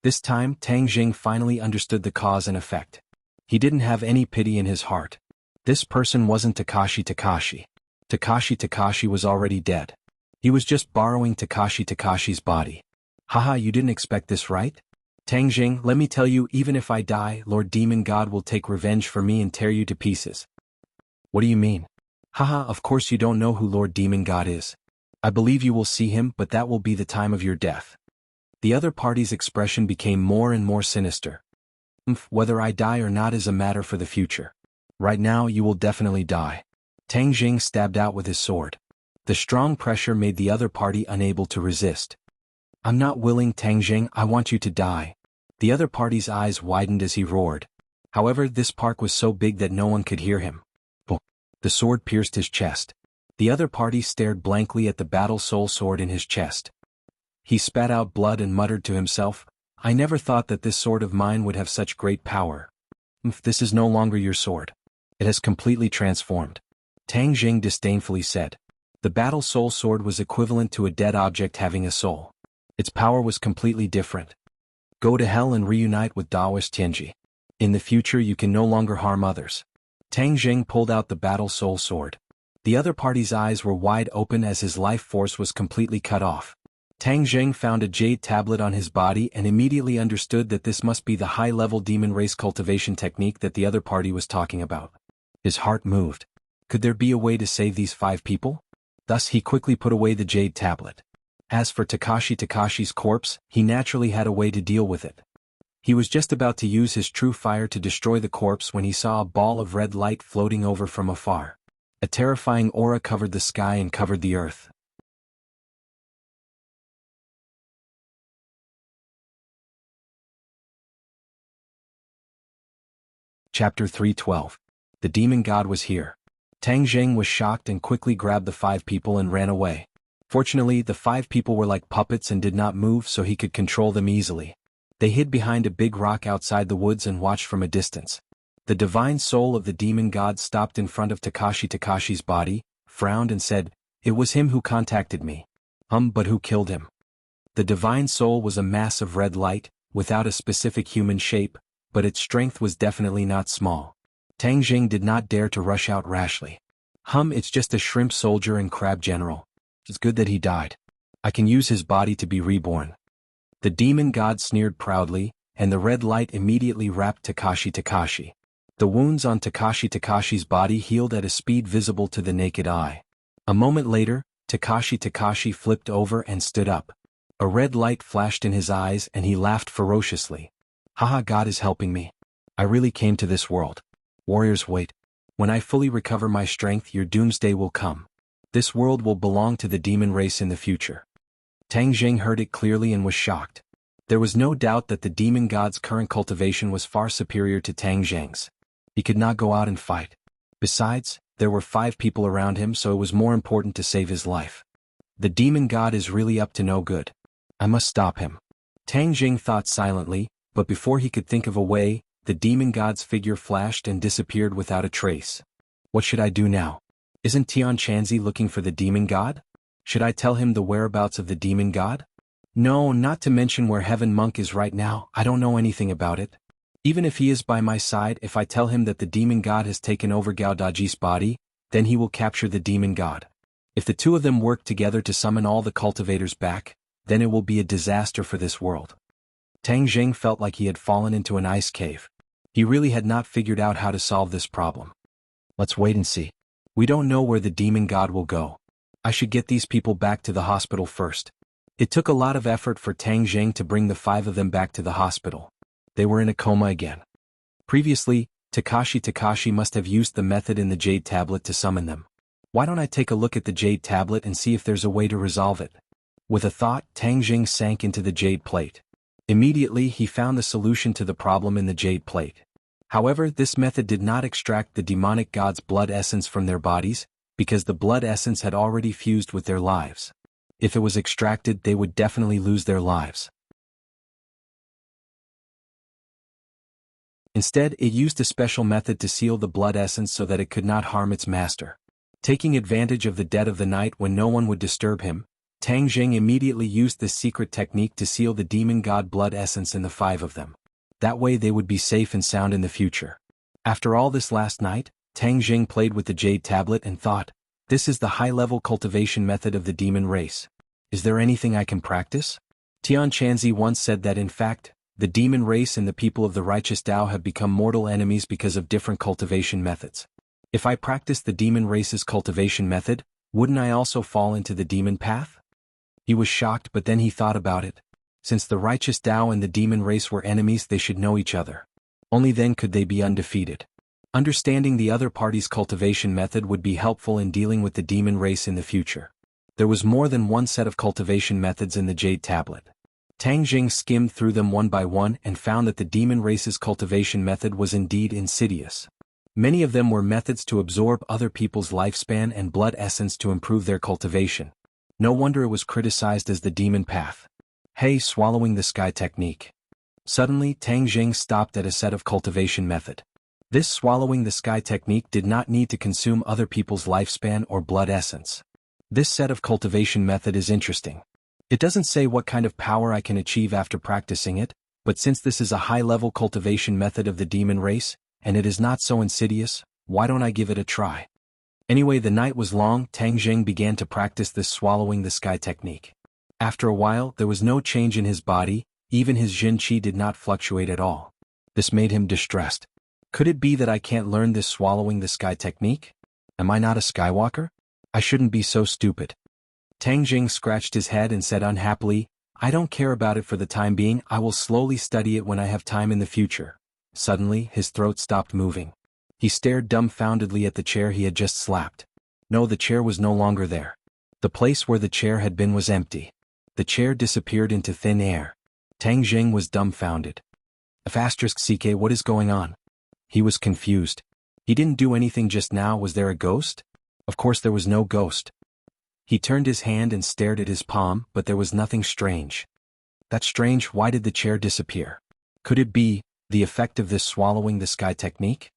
This time, Tang Jing finally understood the cause and effect. He didn't have any pity in his heart. This person wasn't Takashi. Takashi was already dead. He was just borrowing Takashi's body. Haha, you didn't expect this, right? Tang Jing, let me tell you, even if I die, Lord Demon God will take revenge for me and tear you to pieces. What do you mean? Haha, of course you don't know who Lord Demon God is. I believe you will see him, but that will be the time of your death. The other party's expression became more and more sinister. Whether I die or not is a matter for the future. Right now you will definitely die. Tang Jing stabbed out with his sword. The strong pressure made the other party unable to resist. I'm not willing, Tang Jing, I want you to die. The other party's eyes widened as he roared. However, this park was so big that no one could hear him. The sword pierced his chest. The other party stared blankly at the battle soul sword in his chest. He spat out blood and muttered to himself, I never thought that this sword of mine would have such great power. This is no longer your sword. It has completely transformed. Tang Jing disdainfully said. The battle soul sword was equivalent to a dead object having a soul. Its power was completely different. Go to hell and reunite with Taoist Tianji. In the future you can no longer harm others. Tang Jing pulled out the battle soul sword. The other party's eyes were wide open as his life force was completely cut off. Tang Jing found a jade tablet on his body and immediately understood that this must be the high-level demon race cultivation technique that the other party was talking about. His heart moved. Could there be a way to save these 5 people? Thus he quickly put away the jade tablet. As for Takashi's corpse, he naturally had a way to deal with it. He was just about to use his true fire to destroy the corpse when he saw a ball of red light floating over from afar. A terrifying aura covered the sky and covered the earth. Chapter 312. The Demon God was here. Tang Jing was shocked and quickly grabbed the 5 people and ran away. Fortunately, the 5 people were like puppets and did not move, so he could control them easily. They hid behind a big rock outside the woods and watched from a distance. The divine soul of the demon god stopped in front of Takashi's body, frowned and said, It was him who contacted me. But who killed him? The divine soul was a mass of red light, without a specific human shape, but its strength was definitely not small. Tang Jing did not dare to rush out rashly. It's just a shrimp soldier and crab general. It's good that he died. I can use his body to be reborn. The demon god sneered proudly, and the red light immediately wrapped Takashi. The wounds on Takashi's body healed at a speed visible to the naked eye. A moment later, Takashi flipped over and stood up. A red light flashed in his eyes and he laughed ferociously. Haha, God is helping me. I really came to this world. Warriors, wait. When I fully recover my strength, your doomsday will come. This world will belong to the demon race in the future. Tang Jing heard it clearly and was shocked. There was no doubt that the demon god's current cultivation was far superior to Tang Jing's. He could not go out and fight. Besides, there were 5 people around him, so it was more important to save his life. The demon god is really up to no good. I must stop him. Tang Jing thought silently, but before he could think of a way, the demon god's figure flashed and disappeared without a trace. What should I do now? Isn't Tian Chanzi looking for the demon god? Should I tell him the whereabouts of the demon god? No, not to mention where Heaven Monk is right now, I don't know anything about it. Even if he is by my side, if I tell him that the demon god has taken over Gao Daji's body, then he will capture the demon god. If the 2 of them work together to summon all the cultivators back, then it will be a disaster for this world. Tang Jing felt like he had fallen into an ice cave. He really had not figured out how to solve this problem. Let's wait and see. We don't know where the demon god will go. I should get these people back to the hospital first. It took a lot of effort for Tang Jing to bring the 5 of them back to the hospital. They were in a coma again. Previously, Takashi must have used the method in the Jade Tablet to summon them. Why don't I take a look at the Jade Tablet and see if there's a way to resolve it? With a thought, Tang Jing sank into the Jade Plate. Immediately, he found the solution to the problem in the Jade Plate. However, this method did not extract the demonic god's blood essence from their bodies, because the blood essence had already fused with their lives. If it was extracted, they would definitely lose their lives. Instead, it used a special method to seal the blood essence so that it could not harm its master. Taking advantage of the dead of the night when no one would disturb him, Tang Jing immediately used this secret technique to seal the demon god blood essence in the 5 of them. That way they would be safe and sound in the future. After all this last night, Tang Jing played with the Jade Tablet and thought, this is the high-level cultivation method of the demon race. Is there anything I can practice? Tian Chanzi once said that in fact, the demon race and the people of the righteous Tao have become mortal enemies because of different cultivation methods. If I practice the demon race's cultivation method, wouldn't I also fall into the demon path? He was shocked, but then he thought about it. Since the righteous Tao and the demon race were enemies, they should know each other. Only then could they be undefeated. Understanding the other party's cultivation method would be helpful in dealing with the demon race in the future. There was more than one set of cultivation methods in the Jade Tablet. Tang Jing skimmed through them one by one and found that the demon race's cultivation method was indeed insidious. Many of them were methods to absorb other people's lifespan and blood essence to improve their cultivation. No wonder it was criticized as the demon path. Hey, swallowing the sky technique. Suddenly, Tang Jing stopped at a set of cultivation method. This swallowing the sky technique did not need to consume other people's lifespan or blood essence. This set of cultivation method is interesting. It doesn't say what kind of power I can achieve after practicing it, but since this is a high-level cultivation method of the demon race, and it is not so insidious, why don't I give it a try? Anyway, the night was long. Tang Jing began to practice this swallowing the sky technique. After a while, there was no change in his body, even his Jin Qi did not fluctuate at all. This made him distressed. Could it be that I can't learn this swallowing the sky technique? Am I not a Skywalker? I shouldn't be so stupid. Tang Jing scratched his head and said unhappily, I don't care about it for the time being, I will slowly study it when I have time in the future. Suddenly, his throat stopped moving. He stared dumbfoundedly at the chair he had just slapped. No, the chair was no longer there. The place where the chair had been was empty. The chair disappeared into thin air. Tang Jing was dumbfounded. *CK, what is going on? He was confused. He didn't do anything just now. Was there a ghost? Of course there was no ghost. He turned his hand and stared at his palm, but there was nothing strange. That's strange. Why did the chair disappear? Could it be the effect of this swallowing the sky technique?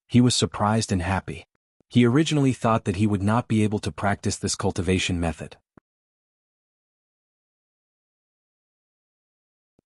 He was surprised and happy. He originally thought that he would not be able to practice this cultivation method.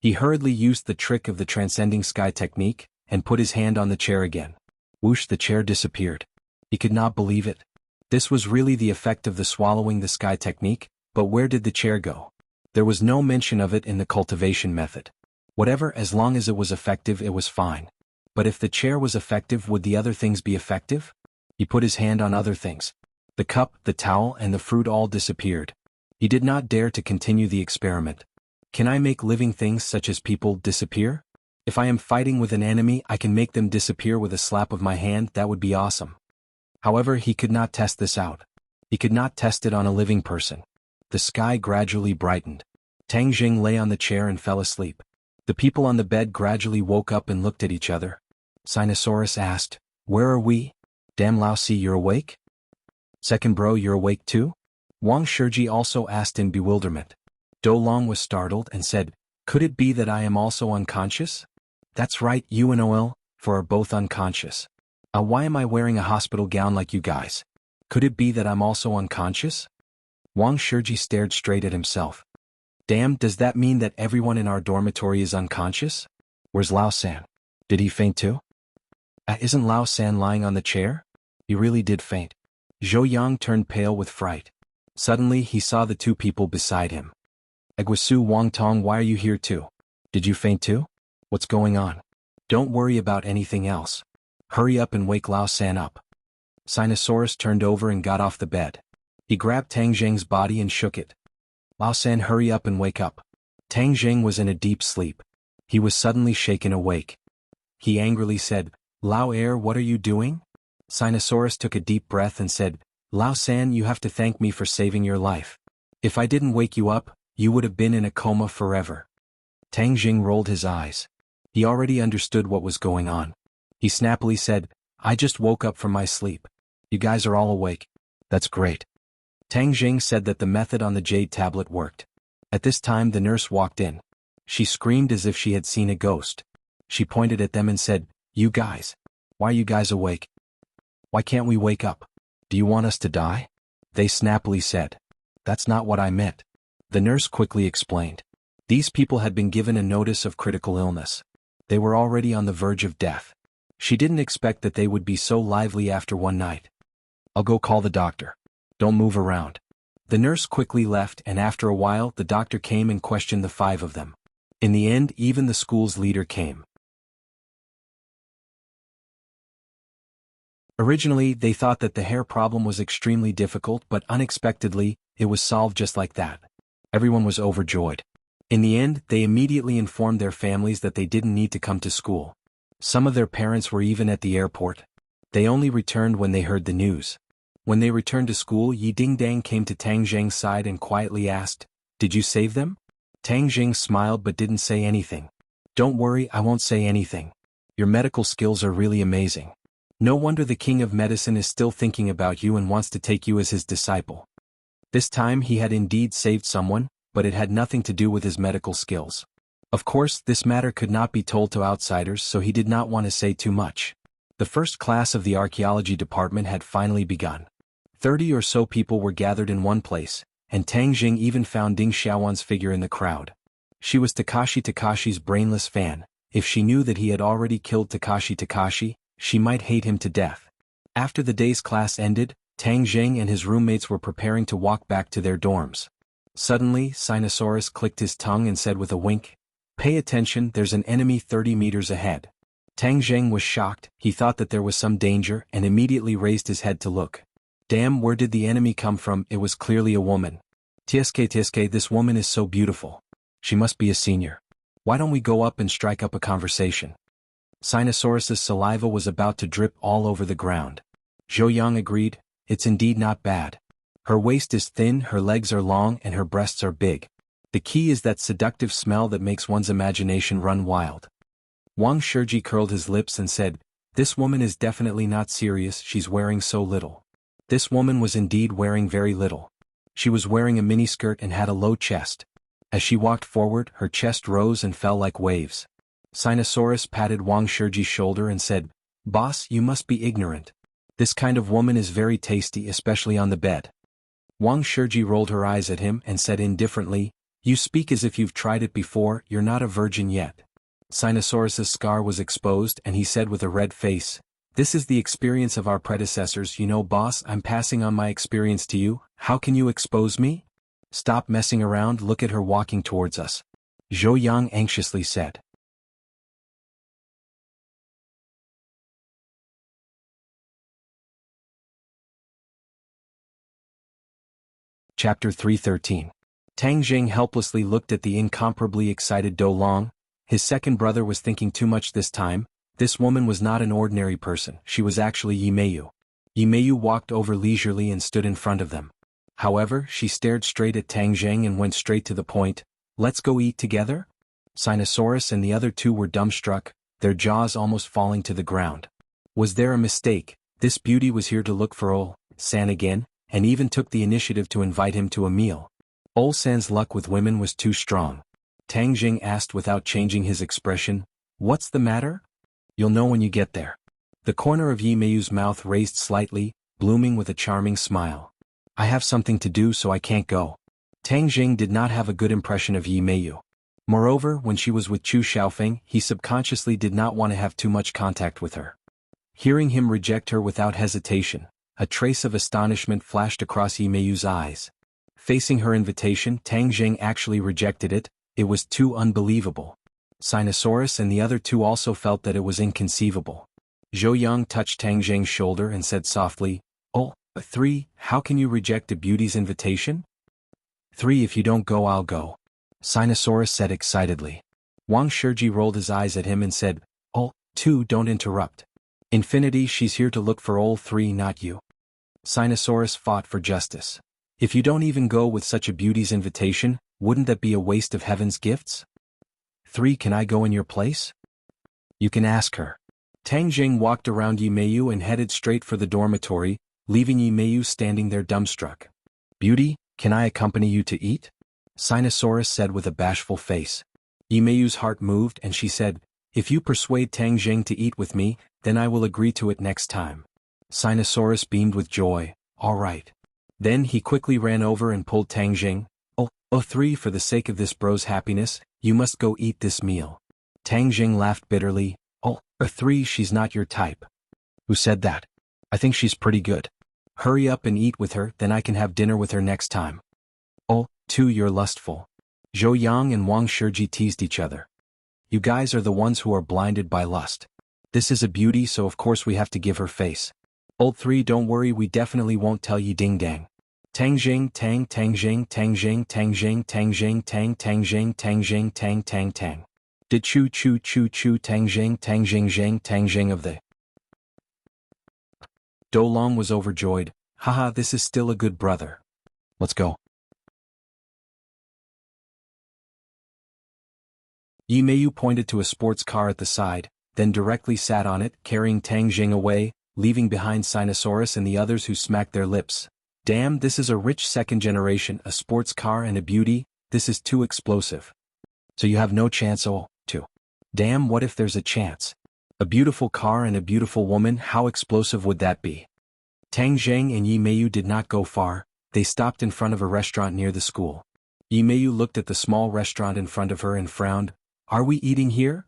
He hurriedly used the trick of the transcending sky technique, and put his hand on the chair again. Whoosh, the chair disappeared. He could not believe it. This was really the effect of the swallowing the sky technique, but where did the chair go? There was no mention of it in the cultivation method. Whatever, as long as it was effective, it was fine. But if the chair was effective, would the other things be effective? He put his hand on other things. The cup, the towel, and the fruit all disappeared. He did not dare to continue the experiment. Can I make living things such as people disappear? If I am fighting with an enemy, I can make them disappear with a slap of my hand. That would be awesome. However, he could not test this out. He could not test it on a living person. The sky gradually brightened. Tang Jing lay on the chair and fell asleep. The people on the bed gradually woke up and looked at each other. Sinosaurus asked, Where are we? Damn Lao Si, you're awake? Second bro, you're awake too? Wang Shiji also asked in bewilderment. Do Long was startled and said, Could it be that I am also unconscious? That's right, you and OL, for are both unconscious. Why am I wearing a hospital gown like you guys? Could it be that I'm also unconscious? Wang Shiji stared straight at himself. Damn, does that mean that everyone in our dormitory is unconscious? Where's Lao San? Did he faint too? Isn't Lao San lying on the chair? He really did faint. Zhou Yang turned pale with fright. Suddenly he saw the two people beside him. Guisu Wang Tong, why are you here too? Did you faint too? What's going on? Don't worry about anything else. Hurry up and wake Lao San up. Sinosaurus turned over and got off the bed. He grabbed Tang Jing's body and shook it. Lao San, hurry up and wake up. Tang Jing was in a deep sleep. He was suddenly shaken awake. he angrily said, Lao Air, what are you doing? Sinosaurus took a deep breath and said, Lao San, you have to thank me for saving your life. If I didn't wake you up, you would have been in a coma forever. Tang Jing rolled his eyes. He already understood what was going on. He snappily said, I just woke up from my sleep. You guys are all awake. That's great. Tang Jing said that the method on the jade tablet worked. At this time the nurse walked in. She screamed as if she had seen a ghost. She pointed at them and said, You guys. Why are you guys awake? Why can't we wake up? Do you want us to die? They snappily said. That's not what I meant. The nurse quickly explained. These people had been given a notice of critical illness. They were already on the verge of death. She didn't expect that they would be so lively after one night. I'll go call the doctor. Don't move around. The nurse quickly left, and after a while the doctor came and questioned the 5 of them. In the end, even the school's leader came. Originally, they thought that the hair problem was extremely difficult, but unexpectedly, it was solved just like that. Everyone was overjoyed. In the end, they immediately informed their families that they didn't need to come to school. Some of their parents were even at the airport. They only returned when they heard the news. When they returned to school, Yi Dingdang came to Tang Jing's side and quietly asked, Did you save them? Tang Jing smiled but didn't say anything. Don't worry, I won't say anything. Your medical skills are really amazing. No wonder the king of medicine is still thinking about you and wants to take you as his disciple. This time he had indeed saved someone, but it had nothing to do with his medical skills. Of course, this matter could not be told to outsiders, so he did not want to say too much. The first class of the archaeology department had finally begun. 30 or so people were gathered in one place, and Tang Jing even found Ding Xiaowan's figure in the crowd. She was Takashi's brainless fan. If she knew that he had already killed Takashi, she might hate him to death. After the day's class ended, Tang Jing and his roommates were preparing to walk back to their dorms. Suddenly, Sinosaurus clicked his tongue and said with a wink, Pay attention, there's an enemy 30 meters ahead. Tang Jing was shocked. He thought that there was some danger and immediately raised his head to look. Damn, where did the enemy come from? It was clearly a woman. Tsk, this woman is so beautiful. She must be a senior. Why don't we go up and strike up a conversation? Sinosaurus's saliva was about to drip all over the ground. Zhou Yang agreed, It's indeed not bad. Her waist is thin, her legs are long, and her breasts are big. The key is that seductive smell that makes one's imagination run wild. Wang Shiji curled his lips and said, This woman is definitely not serious, she's wearing so little. This woman was indeed wearing very little. She was wearing a miniskirt and had a low chest. As she walked forward, her chest rose and fell like waves. Sinosaurus patted Wang Shiji's shoulder and said, Boss, you must be ignorant. This kind of woman is very tasty, especially on the bed. Wang Shiji rolled her eyes at him and said indifferently, You speak as if you've tried it before, you're not a virgin yet. Sinosaurus's scar was exposed and he said with a red face, This is the experience of our predecessors, you know, boss, I'm passing on my experience to you. How can you expose me? Stop messing around, look at her walking towards us. Zhou Yang anxiously said. Chapter 313. Tang Jing helplessly looked at the incomparably excited Do Long. His second brother was thinking too much this time. This woman was not an ordinary person, she was actually Yi Meiyu. Yi Meiyu walked over leisurely and stood in front of them. However, she stared straight at Tang Jing and went straight to the point, Let's go eat together? Sinosaurus and the other two were dumbstruck, their jaws almost falling to the ground. Was there a mistake? This beauty was here to look for Ol San again, and even took the initiative to invite him to a meal. Ol San's luck with women was too strong. Tang Jing asked without changing his expression, What's the matter? You'll know when you get there. The corner of Yi Meiyu's mouth raised slightly, blooming with a charming smile. I have something to do so I can't go. Tang Jing did not have a good impression of Yi Meiyu. Moreover, when she was with Chu Xiaofeng, he subconsciously did not want to have too much contact with her. Hearing him reject her without hesitation, a trace of astonishment flashed across Yi Meiyu's eyes. Facing her invitation, Tang Jing actually rejected it. It was too unbelievable. Sinosaurus and the other two also felt that it was inconceivable. Zhou Yang touched Tang Jing's shoulder and said softly, Oh, 3, how can you reject a beauty's invitation? 3, if you don't go, I'll go. Sinosaurus said excitedly. Wang Shiji rolled his eyes at him and said, Oh, 2. Don't interrupt. Infinity, she's here to look for ol' 3, not you. Sinosaurus fought for justice. If you don't even go with such a beauty's invitation, wouldn't that be a waste of heaven's gifts? 3. Can I go in your place? You can ask her. Tang Jing walked around Yimeyu and headed straight for the dormitory, leaving Yimeyu standing there dumbstruck. Beauty, can I accompany you to eat? Sinosaurus said with a bashful face. Yimeyu's heart moved and she said, if you persuade Tang Jing to eat with me, then I will agree to it next time. Sinosaurus beamed with joy. All right. Then he quickly ran over and pulled Tang Jing. Oh, 3, for the sake of this bro's happiness, you must go eat this meal. Tang Jing laughed bitterly. 3, she's not your type. Who said that? I think she's pretty good. Hurry up and eat with her, then I can have dinner with her next time. 2, you're lustful. Zhou Yang and Wang Shiji teased each other. You guys are the ones who are blinded by lust. This is a beauty, so of course we have to give her face. 3, don't worry, we definitely won't tell Yi Ding Dang. Tang Jing, Tang Jing, Tang Jing, Tang Jing, Tang Jing, Tang Jing, Tang Jing, Tang. Did chu Tang Jing Tang Jing of the. Dolong was overjoyed. Haha, this is still a good brother. Let's go. Yimeyu pointed to a sports car at the side, then directly sat on it, carrying Tang Jing away, leaving behind Sinosaurus and the others who smacked their lips. Damn, this is a rich second generation, a sports car and a beauty, this is too explosive. So you have no chance, 2. Damn, what if there's a chance? A beautiful car and a beautiful woman, how explosive would that be? Tang Jing and Yimeyu did not go far, they stopped in front of a restaurant near the school. Yimeyu looked at the small restaurant in front of her and frowned. Are we eating here?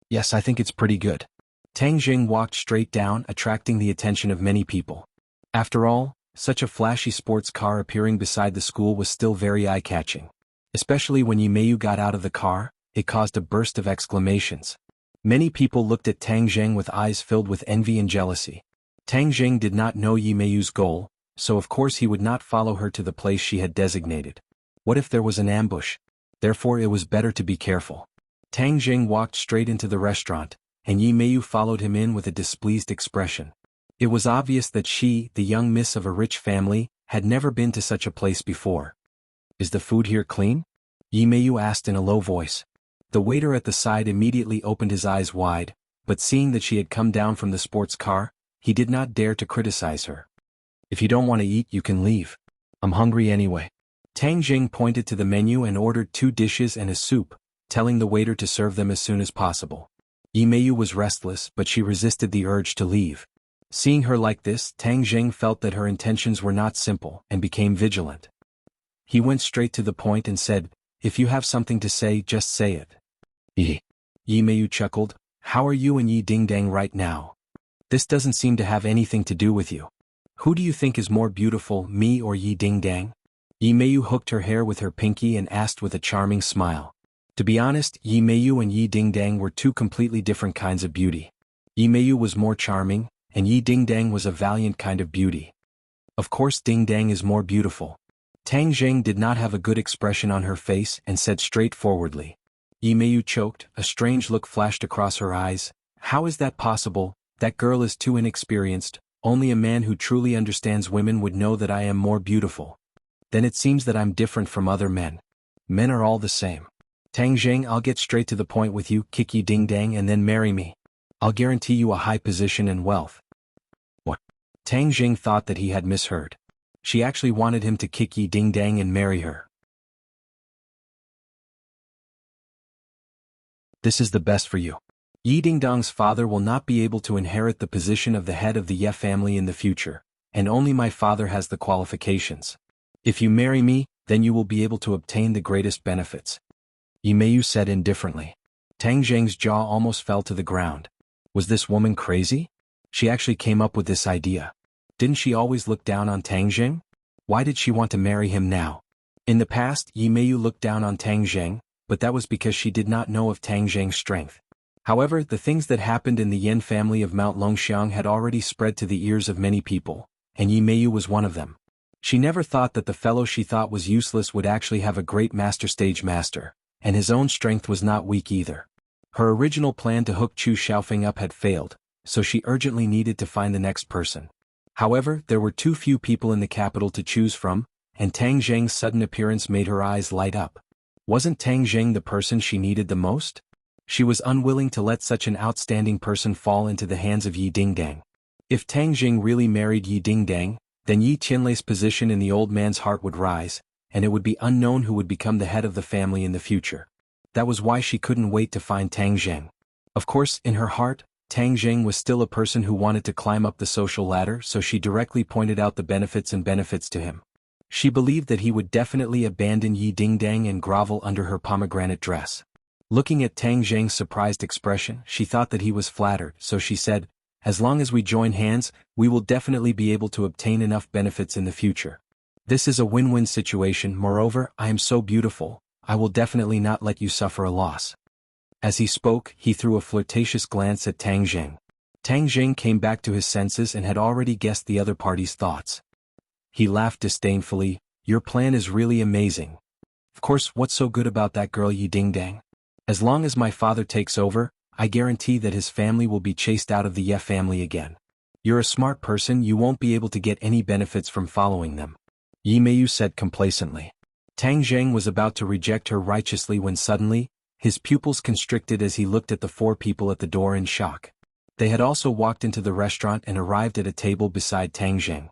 Yes, I think it's pretty good. Tang Jing walked straight down, attracting the attention of many people. After all, such a flashy sports car appearing beside the school was still very eye-catching. Especially when Yimeyu got out of the car, it caused a burst of exclamations. Many people looked at Tang Jing with eyes filled with envy and jealousy. Tang Jing did not know Yimeyu's goal, so of course he would not follow her to the place she had designated. What if there was an ambush? Therefore it was better to be careful. Tang Jing walked straight into the restaurant, and Yimeyu followed him in with a displeased expression. It was obvious that she, the young miss of a rich family, had never been to such a place before. Is the food here clean? Yimeyu asked in a low voice. The waiter at the side immediately opened his eyes wide, but seeing that she had come down from the sports car, he did not dare to criticize her. If you don't want to eat, you can leave. I'm hungry anyway. Tang Jing pointed to the menu and ordered 2 dishes and a soup, telling the waiter to serve them as soon as possible. Yimeyu was restless, but she resisted the urge to leave. Seeing her like this, Tang Jing felt that her intentions were not simple and became vigilant. He went straight to the point and said, if you have something to say, just say it. Yimeyu chuckled. How are you and Yi Ding Dang right now? This doesn't seem to have anything to do with you. Who do you think is more beautiful, me or Yi Ding Dang? Yimeyu hooked her hair with her pinky and asked with a charming smile. To be honest, Yimeyu and Yi Ding Dang were 2 completely different kinds of beauty. Yimeyu was more charming, and Yi Ding Dang was a valiant kind of beauty. Of course Ding Dang is more beautiful. Tang Jing did not have a good expression on her face and said straightforwardly. Yimeyu choked, a strange look flashed across her eyes. How is that possible? That girl is too inexperienced, only a man who truly understands women would know that I am more beautiful. Then it seems that I'm different from other men. Men are all the same. Tang Jing, I'll get straight to the point with you, kick Yi Ding Dang and then marry me. I'll guarantee you a high position and wealth. What? Tang Jing thought that he had misheard. She actually wanted him to kick Yi Ding Dang and marry her. This is the best for you. Yi Ding Dang's father will not be able to inherit the position of the head of the Ye family in the future, and only my father has the qualifications. If you marry me, then you will be able to obtain the greatest benefits. Yimeyu said indifferently. Tang Jing's jaw almost fell to the ground. Was this woman crazy? She actually came up with this idea. Didn't she always look down on Tang Jing? Why did she want to marry him now? In the past, Yimeyu looked down on Tang Jing, but that was because she did not know of Tang Jing's strength. However, the things that happened in the Yin family of Mount Longxiang had already spread to the ears of many people, and Yimeyu was one of them. She never thought that the fellow she thought was useless would actually have a great master stage master, and his own strength was not weak either. Her original plan to hook Chu Xiaofeng up had failed, so she urgently needed to find the next person. However, there were too few people in the capital to choose from, and Tang Zheng's sudden appearance made her eyes light up. Wasn't Tang Zheng the person she needed the most? She was unwilling to let such an outstanding person fall into the hands of Yi Dingdang. If Tang Zheng really married Yi Dingdang, then Yi Qianlei's position in the old man's heart would rise, and it would be unknown who would become the head of the family in the future. That was why she couldn't wait to find Tang Zheng. Of course, in her heart, Tang Zheng was still a person who wanted to climb up the social ladder, so she directly pointed out the benefits to him. She believed that he would definitely abandon Yi Dingdang and grovel under her pomegranate dress. Looking at Tang Zheng's surprised expression, she thought that he was flattered, so she said, "As long as we join hands, we will definitely be able to obtain enough benefits in the future. This is a win-win situation. Moreover, I am so beautiful, I will definitely not let you suffer a loss." As he spoke, he threw a flirtatious glance at Tang Zheng. Tang Zheng came back to his senses and had already guessed the other party's thoughts. He laughed disdainfully, "Your plan is really amazing. Of course, what's so good about that girl Yi Dingdang? As long as my father takes over, I guarantee that his family will be chased out of the Ye family again. You're a smart person, you won't be able to get any benefits from following them," Yi Meiyu said complacently. Tang Zheng was about to reject her righteously when suddenly, his pupils constricted as he looked at the four people at the door in shock. They had also walked into the restaurant and arrived at a table beside Tang Zheng.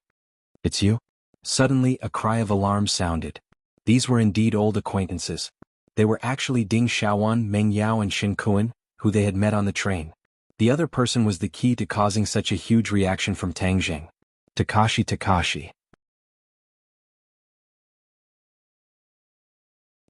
"It's you?" Suddenly, a cry of alarm sounded. These were indeed old acquaintances. They were actually Ding Xiaowan, Meng Yao and Shen Kuan, who they had met on the train. The other person was the key to causing such a huge reaction from Tang Zheng. Takashi.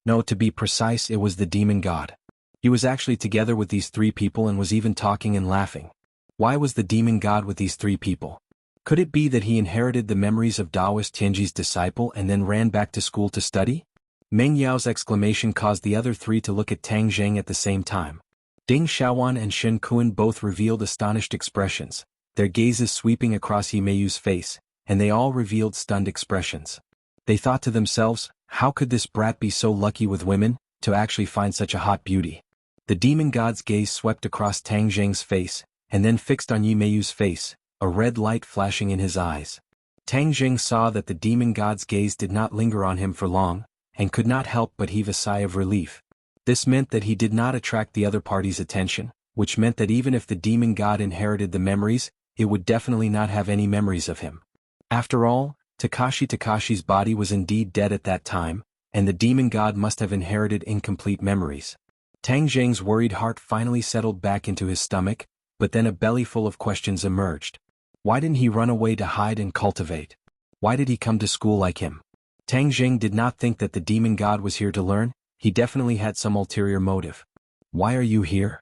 No, to be precise, it was the demon god. He was actually together with these three people and was even talking and laughing. Why was the demon god with these three people? Could it be that he inherited the memories of Taoist Tianji's disciple and then ran back to school to study? Meng Yao's exclamation caused the other three to look at Tang Zheng at the same time. Ding Xiaowan and Shen Kuan both revealed astonished expressions, their gazes sweeping across Yi Meiyu's face, and they all revealed stunned expressions. They thought to themselves, how could this brat be so lucky with women, to actually find such a hot beauty? The demon god's gaze swept across Tang Zheng's face, and then fixed on Yi Meiyu's face, a red light flashing in his eyes. Tang Zheng saw that the demon god's gaze did not linger on him for long, and could not help but heave a sigh of relief. This meant that he did not attract the other party's attention, which meant that even if the demon god inherited the memories, it would definitely not have any memories of him. After all, Takashi's body was indeed dead at that time, and the demon god must have inherited incomplete memories. Tang Zheng's worried heart finally settled back into his stomach, but then a belly full of questions emerged. Why didn't he run away to hide and cultivate? Why did he come to school like him? Tang Zheng did not think that the demon god was here to learn, he definitely had some ulterior motive. Why are you here?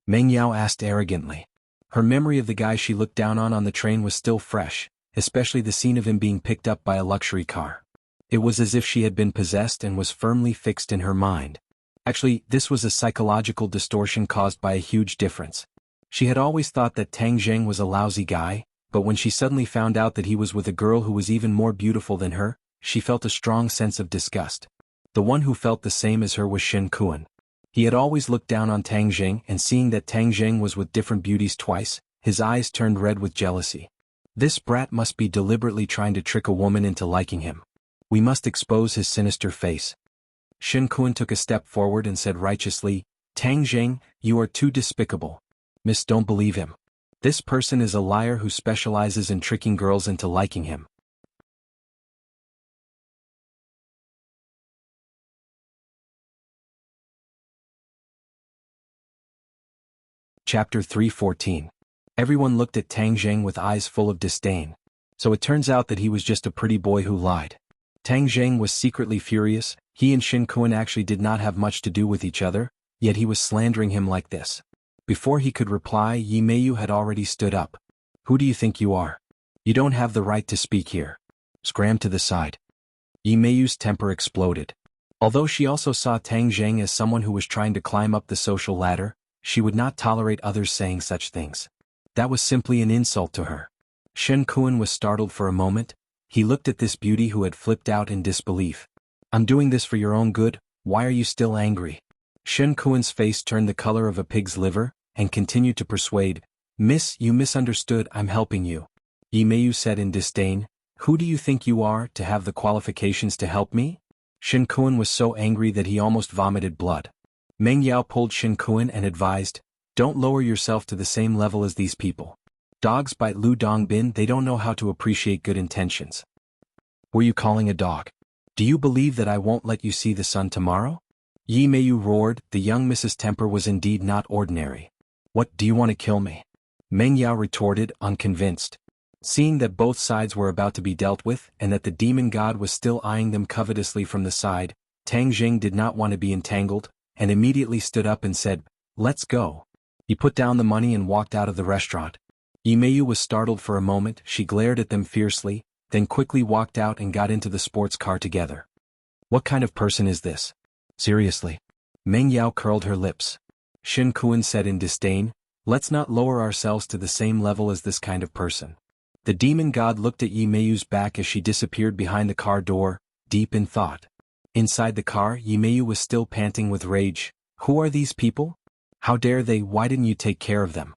Meng Yao asked arrogantly. Her memory of the guy she looked down on the train was still fresh, especially the scene of him being picked up by a luxury car. It was as if she had been possessed and was firmly fixed in her mind. Actually, this was a psychological distortion caused by a huge difference. She had always thought that Tang Zheng was a lousy guy, but when she suddenly found out that he was with a girl who was even more beautiful than her, she felt a strong sense of disgust. The one who felt the same as her was Shen Kuan. He had always looked down on Tang Zheng, and seeing that Tang Zheng was with different beauties twice, his eyes turned red with jealousy. This brat must be deliberately trying to trick a woman into liking him. We must expose his sinister face. Shen Kuan took a step forward and said righteously, Tang Zheng, you are too despicable. Miss, don't believe him. This person is a liar who specializes in tricking girls into liking him. Chapter 314. Everyone looked at Tang Zheng with eyes full of disdain. So it turns out that he was just a pretty boy who lied. Tang Zheng was secretly furious. He and Shen Kuan actually did not have much to do with each other, yet he was slandering him like this. Before he could reply, Yi Meiyu had already stood up. Who do you think you are? You don't have the right to speak here. Scram to the side. Yi Meiyu's temper exploded. Although she also saw Tang Zheng as someone who was trying to climb up the social ladder, she would not tolerate others saying such things. That was simply an insult to her. Shen Kuan was startled for a moment. He looked at this beauty who had flipped out in disbelief. I'm doing this for your own good, why are you still angry? Shen Kuan's face turned the color of a pig's liver, and continued to persuade. Miss, you misunderstood, I'm helping you. Yi Meiyu said in disdain. Who do you think you are to have the qualifications to help me? Shen Kuan was so angry that he almost vomited blood. Meng Yao pulled Shen Kuan and advised, don't lower yourself to the same level as these people. Dogs bite Lu Dongbin, they don't know how to appreciate good intentions. Were you calling a dog? Do you believe that I won't let you see the sun tomorrow? Yi Meiyu roared. The young Mrs. Temper was indeed not ordinary. What, do you want to kill me? Meng Yao retorted, unconvinced. Seeing that both sides were about to be dealt with and that the demon god was still eyeing them covetously from the side, Tang Jing did not want to be entangled, and immediately stood up and said, let's go. He put down the money and walked out of the restaurant. Yi Meiyu was startled for a moment, she glared at them fiercely, then quickly walked out and got into the sports car together. What kind of person is this? Seriously. Meng Yao curled her lips. Shen Kuan said in disdain, let's not lower ourselves to the same level as this kind of person. The demon god looked at Yi Meiyu's back as she disappeared behind the car door, deep in thought. Inside the car, Yi Meiyu was still panting with rage. Who are these people? How dare they? Why didn't you take care of them?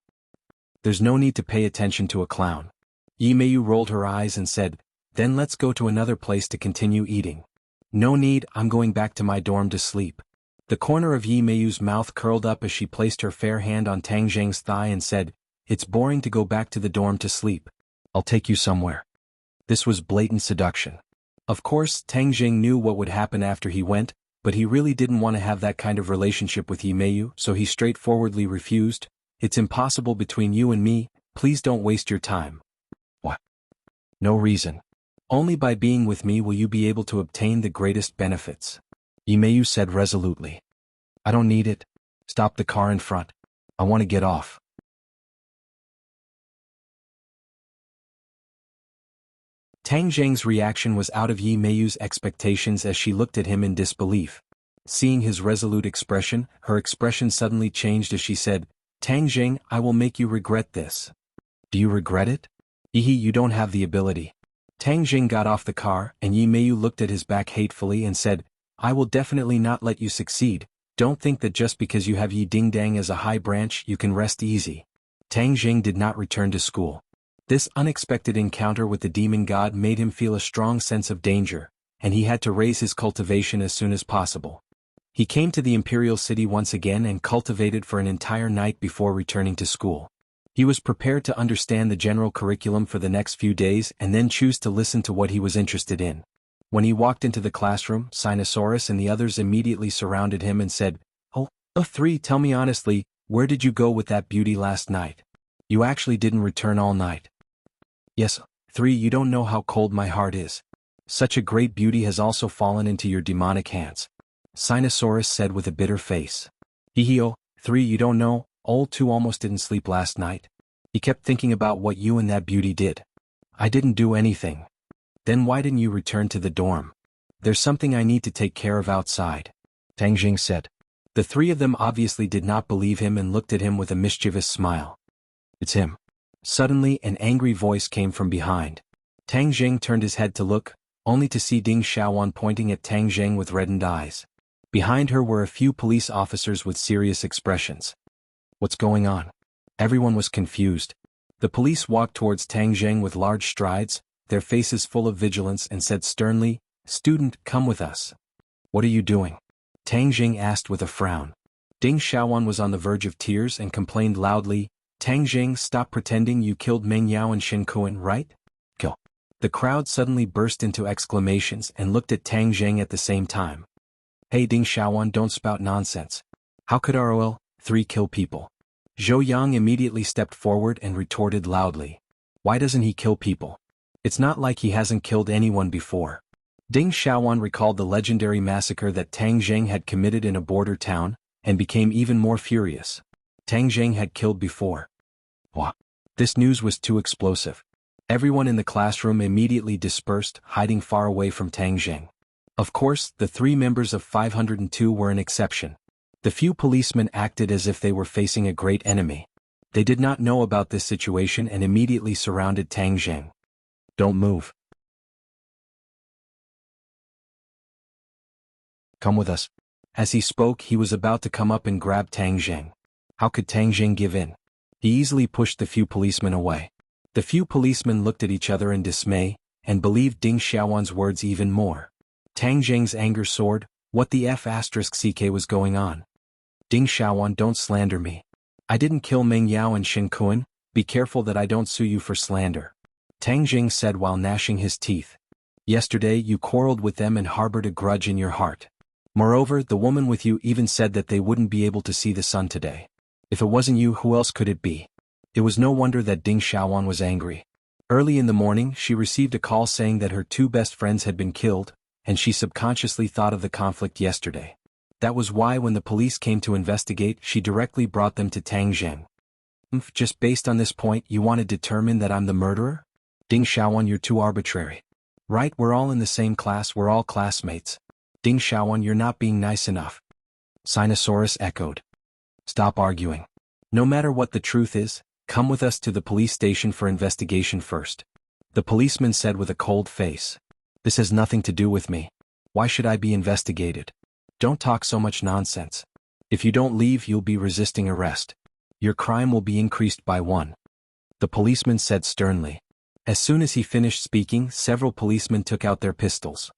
There's no need to pay attention to a clown. Yi Meiyu rolled her eyes and said, then let's go to another place to continue eating. No need, I'm going back to my dorm to sleep. The corner of Yi Meiyu's mouth curled up as she placed her fair hand on Tang Zheng's thigh and said, it's boring to go back to the dorm to sleep. I'll take you somewhere. This was blatant seduction. Of course, Tang Jing knew what would happen after he went, but he really didn't want to have that kind of relationship with Yi Meiyu, so he straightforwardly refused. It's impossible between you and me, please don't waste your time. What? No reason. Only by being with me will you be able to obtain the greatest benefits. Yi Meiyu said resolutely. I don't need it. Stop the car in front. I want to get off. Tang Zheng's reaction was out of Yi Meiyu's expectations as she looked at him in disbelief. Seeing his resolute expression, her expression suddenly changed as she said, Tang Zheng, I will make you regret this. Do you regret it? You don't have the ability. Tang Zheng got off the car, and Yi Meiyu looked at his back hatefully and said, I will definitely not let you succeed. Don't think that just because you have Yi Dingdang as a high branch you can rest easy. Tang Zheng did not return to school. This unexpected encounter with the demon god made him feel a strong sense of danger, and he had to raise his cultivation as soon as possible. He came to the imperial city once again and cultivated for an entire night before returning to school. He was prepared to understand the general curriculum for the next few days and then choose to listen to what he was interested in. When he walked into the classroom, Sinosaurus and the others immediately surrounded him and said, Oh, 3, tell me honestly, where did you go with that beauty last night? You actually didn't return all night. Yes, 3, you don't know how cold my heart is. Such a great beauty has also fallen into your demonic hands. Sinosaurus said with a bitter face. 3, you don't know, old 2 almost didn't sleep last night. He kept thinking about what you and that beauty did. I didn't do anything. Then why didn't you return to the dorm? There's something I need to take care of outside. Tang Jing said. The 3 of them obviously did not believe him and looked at him with a mischievous smile. It's him. Suddenly an angry voice came from behind. Tang Jing turned his head to look, only to see Ding Xiaowan pointing at Tang Jing with reddened eyes. Behind her were a few police officers with serious expressions. What's going on? Everyone was confused. The police walked towards Tang Jing with large strides, their faces full of vigilance, and said sternly, Student, come with us. What are you doing? Tang Jing asked with a frown. Ding Xiaowan was on the verge of tears and complained loudly, Tang Jing, stop pretending you killed Meng Yao and Shen Kuan, right? Kill. The crowd suddenly burst into exclamations and looked at Tang Jing at the same time. Hey Ding Xiaowan, don't spout nonsense. How could ROL 3 kill people? Zhou Yang immediately stepped forward and retorted loudly. Why doesn't he kill people? It's not like he hasn't killed anyone before. Ding Xiaowan recalled the legendary massacre that Tang Jing had committed in a border town, and became even more furious. Tang Jing had killed before. What? This news was too explosive. Everyone in the classroom immediately dispersed, hiding far away from Tang Jing. Of course, the 3 members of 502 were an exception. The few policemen acted as if they were facing a great enemy. They did not know about this situation and immediately surrounded Tang Jing. Don't move. Come with us. As he spoke, he was about to come up and grab Tang Jing. How could Tang Jing give in? He easily pushed the few policemen away. The few policemen looked at each other in dismay, and believed Ding Xiaowan's words even more. Tang Jing's anger soared. What the F***ck was going on? Ding Xiaowan, don't slander me. I didn't kill Meng Yao and Shen Kuan. Be careful that I don't sue you for slander. Tang Jing said while gnashing his teeth. Yesterday you quarreled with them and harbored a grudge in your heart. Moreover, the woman with you even said that they wouldn't be able to see the sun today. If it wasn't you, who else could it be? It was no wonder that Ding Xiaowan was angry. Early in the morning, she received a call saying that her two best friends had been killed, and she subconsciously thought of the conflict yesterday. That was why when the police came to investigate, she directly brought them to Tang Jing. Just based on this point, you want to determine that I'm the murderer? Ding Xiaowan, you're too arbitrary. Right, we're all in the same class, we're all classmates. Ding Xiaowan, you're not being nice enough. Sinosaurus echoed. Stop arguing. No matter what the truth is, come with us to the police station for investigation first. The policeman said with a cold face. This has nothing to do with me. Why should I be investigated? Don't talk so much nonsense. If you don't leave, you'll be resisting arrest. Your crime will be increased by 1. The policeman said sternly. As soon as he finished speaking, several policemen took out their pistols.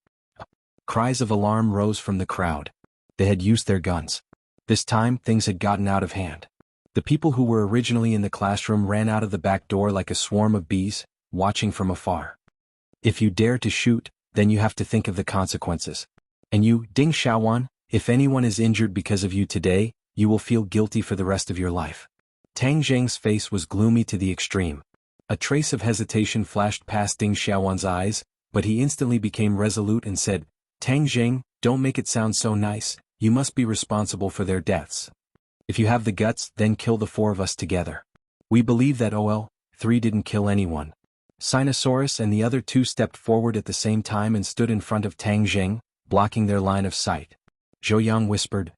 Cries of alarm rose from the crowd. They had used their guns. This time, things had gotten out of hand. The people who were originally in the classroom ran out of the back door like a swarm of bees, watching from afar. If you dare to shoot, then you have to think of the consequences. And you, Ding Xiaowan, if anyone is injured because of you today, you will feel guilty for the rest of your life. Tang Jing's face was gloomy to the extreme. A trace of hesitation flashed past Ding Xiaowan's eyes, but he instantly became resolute and said, Tang Jing, don't make it sound so nice, you must be responsible for their deaths. If you have the guts, then kill the 4 of us together. We believe that OL3 didn't kill anyone. Sinosaurus and the other 2 stepped forward at the same time and stood in front of Tang Jing, blocking their line of sight. Zhou Yang whispered,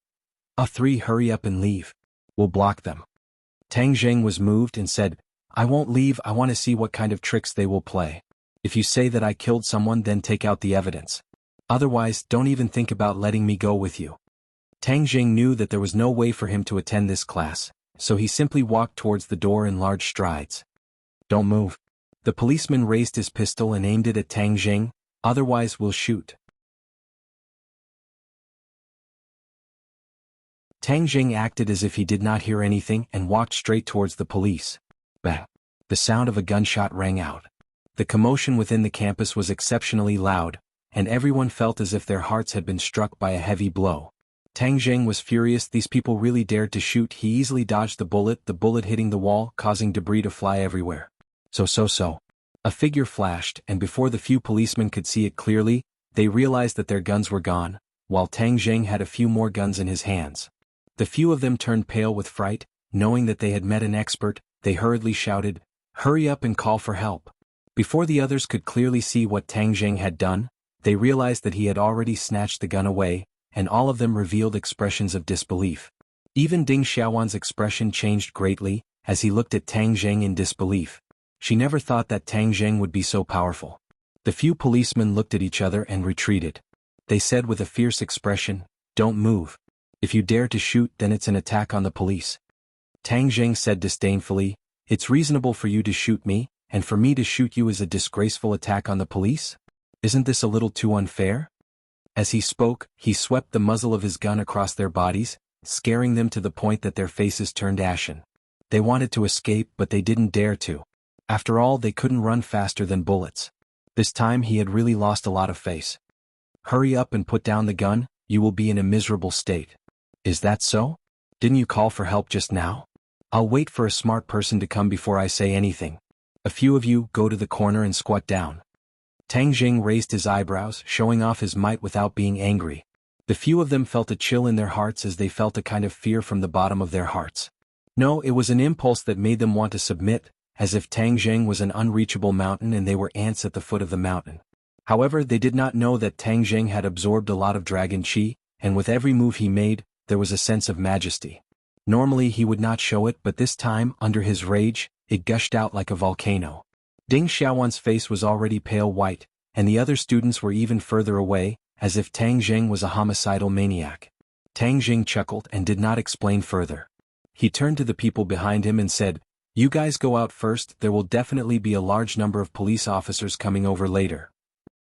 "3, hurry up and leave. We'll block them." Tang Jing was moved and said, I won't leave, I want to see what kind of tricks they will play. If you say that I killed someone, then take out the evidence. Otherwise, don't even think about letting me go with you. Tang Jing knew that there was no way for him to attend this class, so he simply walked towards the door in large strides. Don't move. The policeman raised his pistol and aimed it at Tang Jing, otherwise we'll shoot. Tang Jing acted as if he did not hear anything and walked straight towards the police. Bang! The sound of a gunshot rang out. The commotion within the campus was exceptionally loud, and everyone felt as if their hearts had been struck by a heavy blow. Tang Jing was furious. These people really dared to shoot. He easily dodged the bullet hitting the wall, causing debris to fly everywhere. So. A figure flashed, and before the few policemen could see it clearly, they realized that their guns were gone, while Tang Jing had a few more guns in his hands. The few of them turned pale with fright, knowing that they had met an expert. They hurriedly shouted, "Hurry up and call for help." Before the others could clearly see what Tang Jing had done, they realized that he had already snatched the gun away, and all of them revealed expressions of disbelief. Even Ding Xiaowan's expression changed greatly, as he looked at Tang Jing in disbelief. She never thought that Tang Jing would be so powerful. The few policemen looked at each other and retreated. They said with a fierce expression, "Don't move. If you dare to shoot, then it's an attack on the police." Tang Jing said disdainfully, "It's reasonable for you to shoot me, and for me to shoot you is a disgraceful attack on the police? Isn't this a little too unfair?" As he spoke, he swept the muzzle of his gun across their bodies, scaring them to the point that their faces turned ashen. They wanted to escape, but they didn't dare to. After all, they couldn't run faster than bullets. This time he had really lost a lot of face. "Hurry up and put down the gun, you will be in a miserable state." "Is that so? Didn't you call for help just now?" "I'll wait for a smart person to come before I say anything. A few of you go to the corner and squat down." Tang Jing raised his eyebrows, showing off his might without being angry. The few of them felt a chill in their hearts as they felt a kind of fear from the bottom of their hearts. No, it was an impulse that made them want to submit, as if Tang Jing was an unreachable mountain and they were ants at the foot of the mountain. However, they did not know that Tang Jing had absorbed a lot of dragon qi, and with every move he made, there was a sense of majesty. Normally he would not show it, but this time, under his rage, it gushed out like a volcano. Ding Xiaowan's face was already pale white, and the other students were even further away, as if Tang Jing was a homicidal maniac. Tang Jing chuckled and did not explain further. He turned to the people behind him and said, "You guys go out first, there will definitely be a large number of police officers coming over later."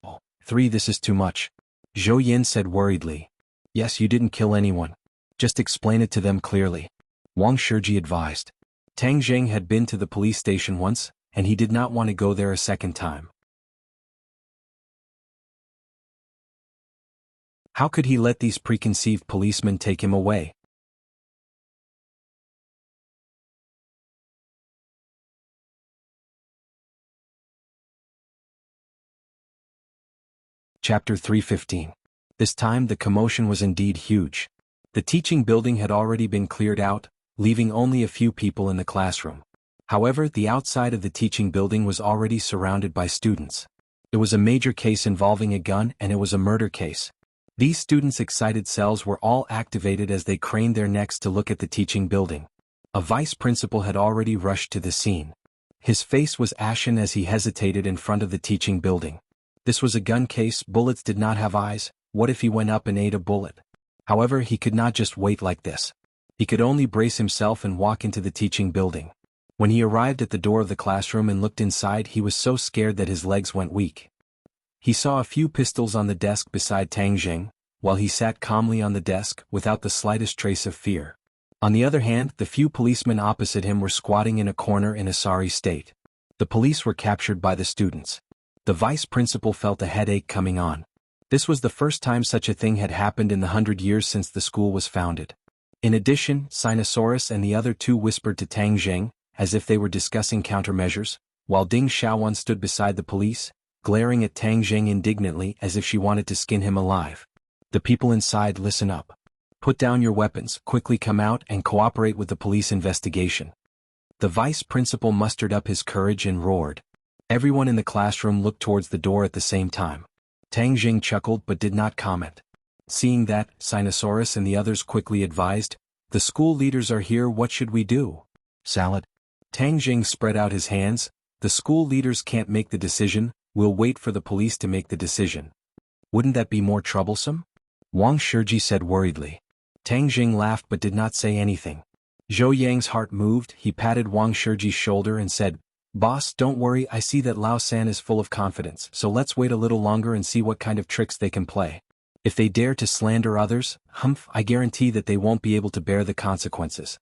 "Oh, 3, this is too much," Zhou Yin said worriedly. "Yes, you didn't kill anyone. Just explain it to them clearly," Wang Shiji advised. Tang Jing had been to the police station once, and he did not want to go there a second time. How could he let these preconceived policemen take him away? Chapter 315. This time the commotion was indeed huge. The teaching building had already been cleared out, leaving only a few people in the classroom. However, the outside of the teaching building was already surrounded by students. It was a major case involving a gun and it was a murder case. These students' excited cells were all activated as they craned their necks to look at the teaching building. A vice principal had already rushed to the scene. His face was ashen as he hesitated in front of the teaching building. This was a gun case, bullets did not have eyes, what if he went up and ate a bullet? However, he could not just wait like this. He could only brace himself and walk into the teaching building. When he arrived at the door of the classroom and looked inside, he was so scared that his legs went weak. He saw a few pistols on the desk beside Tang Jing, while he sat calmly on the desk without the slightest trace of fear. On the other hand, the few policemen opposite him were squatting in a corner in a sorry state. The police were captured by the students. The vice principal felt a headache coming on. This was the first time such a thing had happened in the 100 years since the school was founded. In addition, Sinosaurus and the other 2 whispered to Tang Jing, as if they were discussing countermeasures, while Ding Xiaowan stood beside the police, glaring at Tang Jing indignantly as if she wanted to skin him alive. "The people inside, listen up. Put down your weapons, quickly come out and cooperate with the police investigation." The vice principal mustered up his courage and roared. Everyone in the classroom looked towards the door at the same time. Tang Jing chuckled but did not comment. Seeing that, Sinosaurus and the others quickly advised, "The school leaders are here, what should we do?" "Salad." Tang Jing spread out his hands, "The school leaders can't make the decision, we'll wait for the police to make the decision." "Wouldn't that be more troublesome?" Wang Shiji said worriedly. Tang Jing laughed but did not say anything. Zhou Yang's heart moved, he patted Wang Shiji's shoulder and said, "Boss, don't worry, I see that Lao San is full of confidence, so let's wait a little longer and see what kind of tricks they can play. If they dare to slander others, I guarantee that they won't be able to bear the consequences."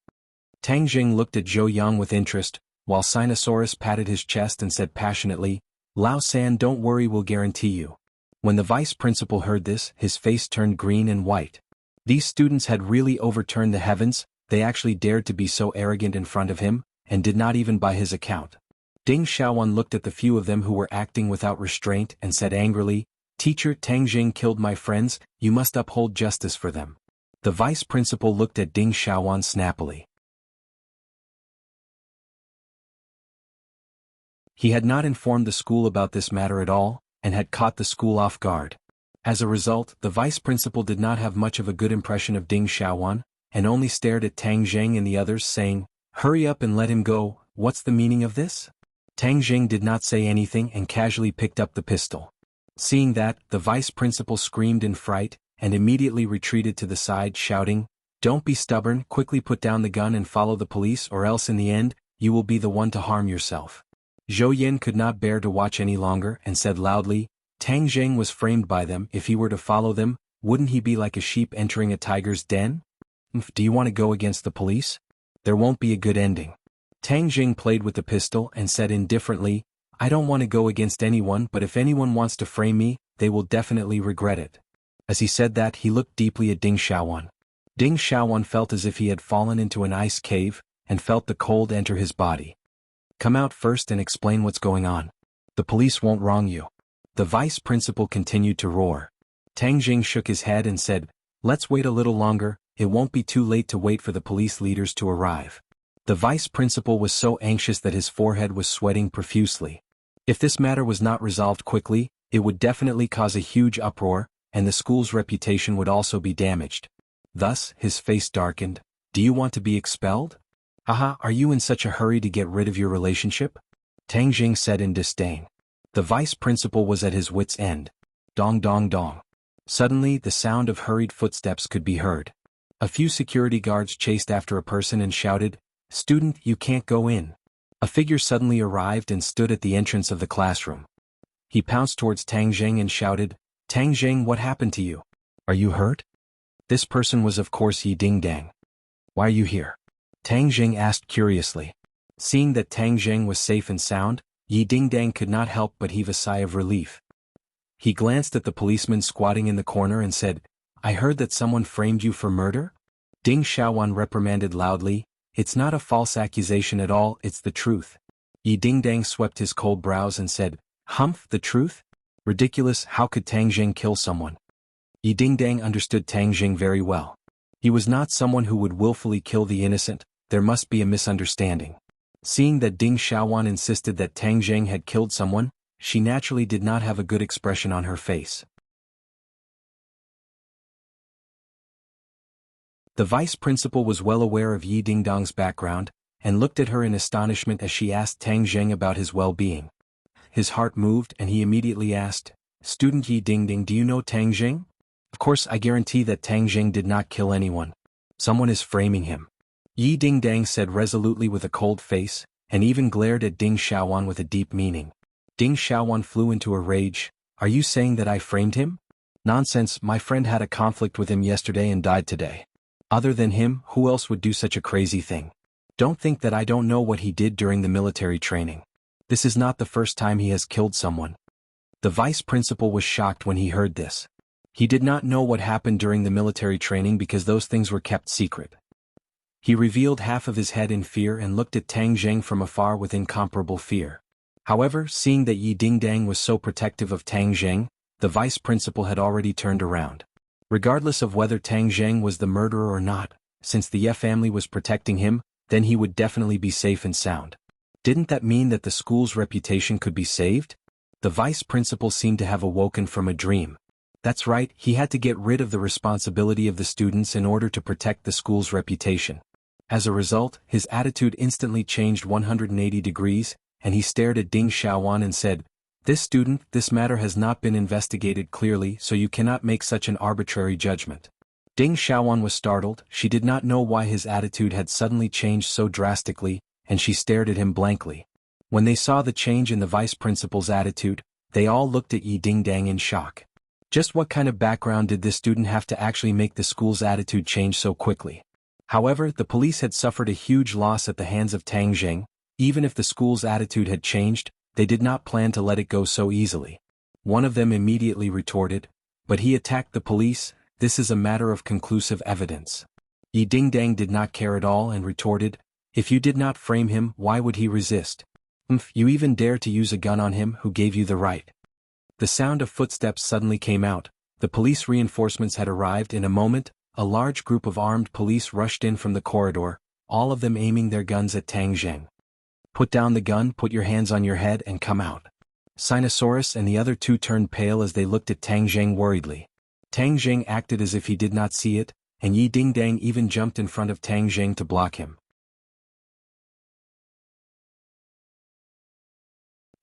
Tang Jing looked at Zhou Yang with interest, while Sinosaurus patted his chest and said passionately, "Lao San, don't worry, we'll guarantee you." When the vice principal heard this, his face turned green and white. These students had really overturned the heavens, they actually dared to be so arrogant in front of him, and did not even by his account. Ding Xiaowan looked at the few of them who were acting without restraint and said angrily, "Teacher, Tang Jing killed my friends, you must uphold justice for them." The vice principal looked at Ding Xiaowan snappily. He had not informed the school about this matter at all, and had caught the school off guard. As a result, the vice principal did not have much of a good impression of Ding Xiaowan, and only stared at Tang Jing and the others saying, "Hurry up and let him go, what's the meaning of this?" Tang Jing did not say anything and casually picked up the pistol. Seeing that, the vice principal screamed in fright, and immediately retreated to the side shouting, "Don't be stubborn, quickly put down the gun and follow the police or else in the end, you will be the one to harm yourself." Zhou Yin could not bear to watch any longer and said loudly, "Tang Jing was framed by them, if he were to follow them, wouldn't he be like a sheep entering a tiger's den? Do you want to go against the police? There won't be a good ending." Tang Jing played with the pistol and said indifferently, "I don't want to go against anyone, but if anyone wants to frame me, they will definitely regret it." As he said that, he looked deeply at Ding Xiaowan. Ding Xiaowan felt as if he had fallen into an ice cave, and felt the cold enter his body. "Come out first and explain what's going on. The police won't wrong you." The vice principal continued to roar. Tang Jing shook his head and said, "Let's wait a little longer, it won't be too late to wait for the police leaders to arrive." The vice principal was so anxious that his forehead was sweating profusely. If this matter was not resolved quickly, it would definitely cause a huge uproar, and the school's reputation would also be damaged. Thus, his face darkened. "Do you want to be expelled? Aha, are you in such a hurry to get rid of your relationship?" Tang Jing said in disdain. The vice principal was at his wit's end. Dong dong dong. Suddenly, the sound of hurried footsteps could be heard. A few security guards chased after a person and shouted, "Student, you can't go in." A figure suddenly arrived and stood at the entrance of the classroom. He pounced towards Tang Jing and shouted, "Tang Jing, what happened to you? Are you hurt?" This person was of course Yi Dingdang. "Why are you here?" Tang Jing asked curiously. Seeing that Tang Jing was safe and sound, Yi Dingdang could not help but heave a sigh of relief. He glanced at the policeman squatting in the corner and said, "I heard that someone framed you for murder?" Ding Xiaowan reprimanded loudly, "It's not a false accusation at all, it's the truth." Yi Dingdang swept his cold brows and said, "Humph, the truth? Ridiculous, how could Tang Jing kill someone?" Yi Dingdang understood Tang Jing very well. He was not someone who would willfully kill the innocent, there must be a misunderstanding. Seeing that Ding Xiaowan insisted that Tang Jing had killed someone, she naturally did not have a good expression on her face. The vice principal was well aware of Yi Dingdang's background, and looked at her in astonishment as she asked Tang Jing about his well-being. His heart moved and he immediately asked, "Student Yi Dingding, do you know Tang Jing?" "Of course, I guarantee that Tang Jing did not kill anyone. Someone is framing him," Yi Dingdang said resolutely with a cold face, and even glared at Ding Xiaowan with a deep meaning. Ding Xiaowan flew into a rage. "Are you saying that I framed him?" "Nonsense, my friend had a conflict with him yesterday and died today. Other than him, who else would do such a crazy thing? Don't think that I don't know what he did during the military training. This is not the first time he has killed someone." The vice principal was shocked when he heard this. He did not know what happened during the military training because those things were kept secret. He revealed half of his head in fear and looked at Tang Jing from afar with incomparable fear. However, seeing that Yi Dingdang was so protective of Tang Jing, the vice principal had already turned around. Regardless of whether Tang Jing was the murderer or not, since the Ye family was protecting him, then he would definitely be safe and sound. Didn't that mean that the school's reputation could be saved? The vice principal seemed to have awoken from a dream. That's right, he had to get rid of the responsibility of the students in order to protect the school's reputation. As a result, his attitude instantly changed 180 degrees, and he stared at Ding Xiaowan and said, "This student, this matter has not been investigated clearly, so you cannot make such an arbitrary judgment." Ding Xiaowan was startled, she did not know why his attitude had suddenly changed so drastically, and she stared at him blankly. When they saw the change in the vice principal's attitude, they all looked at Yi Dingdang in shock. Just what kind of background did this student have to actually make the school's attitude change so quickly? However, the police had suffered a huge loss at the hands of Tang Jing. Even if the school's attitude had changed, they did not plan to let it go so easily. One of them immediately retorted, "But he attacked the police, this is a matter of conclusive evidence." Yi Dingdang did not care at all and retorted, "If you did not frame him, why would he resist? You even dare to use a gun on him, who gave you the right?" The sound of footsteps suddenly came out. The police reinforcements had arrived in a moment. A large group of armed police rushed in from the corridor, all of them aiming their guns at Tang Jing. "Put down the gun, put your hands on your head and come out." Sinosaurus and the other two turned pale as they looked at Tang Jing worriedly. Tang Jing acted as if he did not see it, and Yi Dingdang even jumped in front of Tang Jing to block him.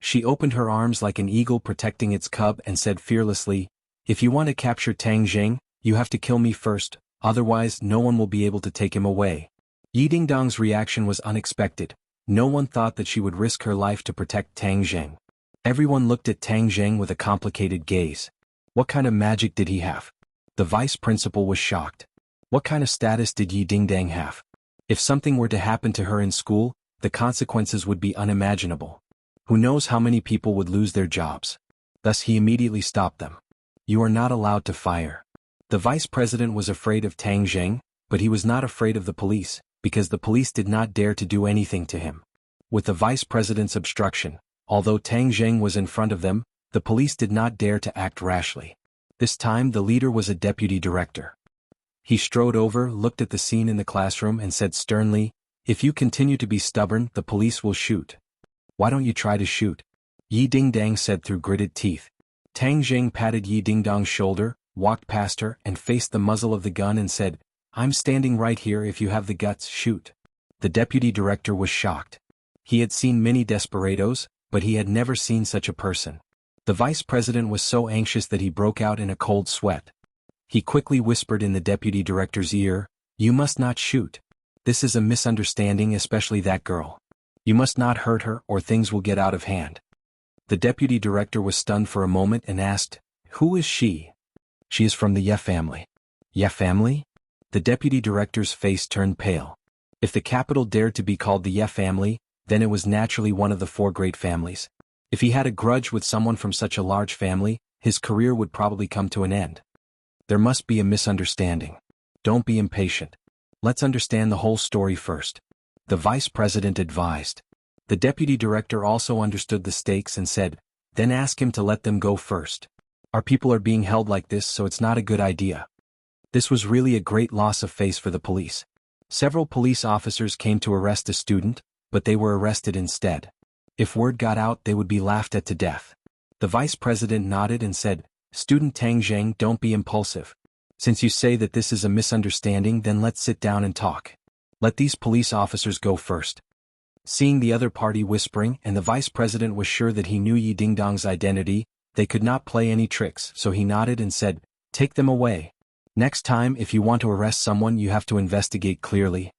She opened her arms like an eagle protecting its cub and said fearlessly, "If you want to capture Tang Jing, you have to kill me first, otherwise no one will be able to take him away." Yi Dingdang's reaction was unexpected. No one thought that she would risk her life to protect Tang Jing. Everyone looked at Tang Jing with a complicated gaze. What kind of magic did he have? The vice principal was shocked. What kind of status did Yi Dingdang have? If something were to happen to her in school, the consequences would be unimaginable. Who knows how many people would lose their jobs? Thus he immediately stopped them. "You are not allowed to fire." The vice president was afraid of Tang Jing, but he was not afraid of the police, because the police did not dare to do anything to him. With the vice president's obstruction, although Tang Jing was in front of them, the police did not dare to act rashly. This time the leader was a deputy director. He strode over, looked at the scene in the classroom and said sternly, "If you continue to be stubborn, the police will shoot." "Why don't you try to shoot?" Yi Dingdang said through gritted teeth. Tang Jing patted Yi Dingdang's shoulder, walked past her and faced the muzzle of the gun and said, "I'm standing right here, if you have the guts, shoot." The deputy director was shocked. He had seen many desperados, but he had never seen such a person. The vice president was so anxious that he broke out in a cold sweat. He quickly whispered in the deputy director's ear, You must not shoot. This is a misunderstanding, especially that girl. You must not hurt her or things will get out of hand. The deputy director was stunned for a moment and asked, "Who is she?" "She is from the Ye family." "Ye family?" The deputy director's face turned pale. If the capital dared to be called the Ye family, then it was naturally one of the four great families. If he had a grudge with someone from such a large family, his career would probably come to an end. There must be a misunderstanding. Don't be impatient. Let's understand the whole story first. The vice president advised. The deputy director also understood the stakes and said, "Then ask him to let them go first. Our people are being held like this, so it's not a good idea." This was really a great loss of face for the police. Several police officers came to arrest the student, but they were arrested instead. If word got out, they would be laughed at to death. The vice president nodded and said, "Student Tang Zheng, don't be impulsive. Since you say that this is a misunderstanding, then let's sit down and talk. Let these police officers go first." Seeing the other party whispering and the vice president was sure that he knew Yi Dingdong's identity, they could not play any tricks, so he nodded and said, "Take them away. Next time if you want to arrest someone you have to investigate clearly."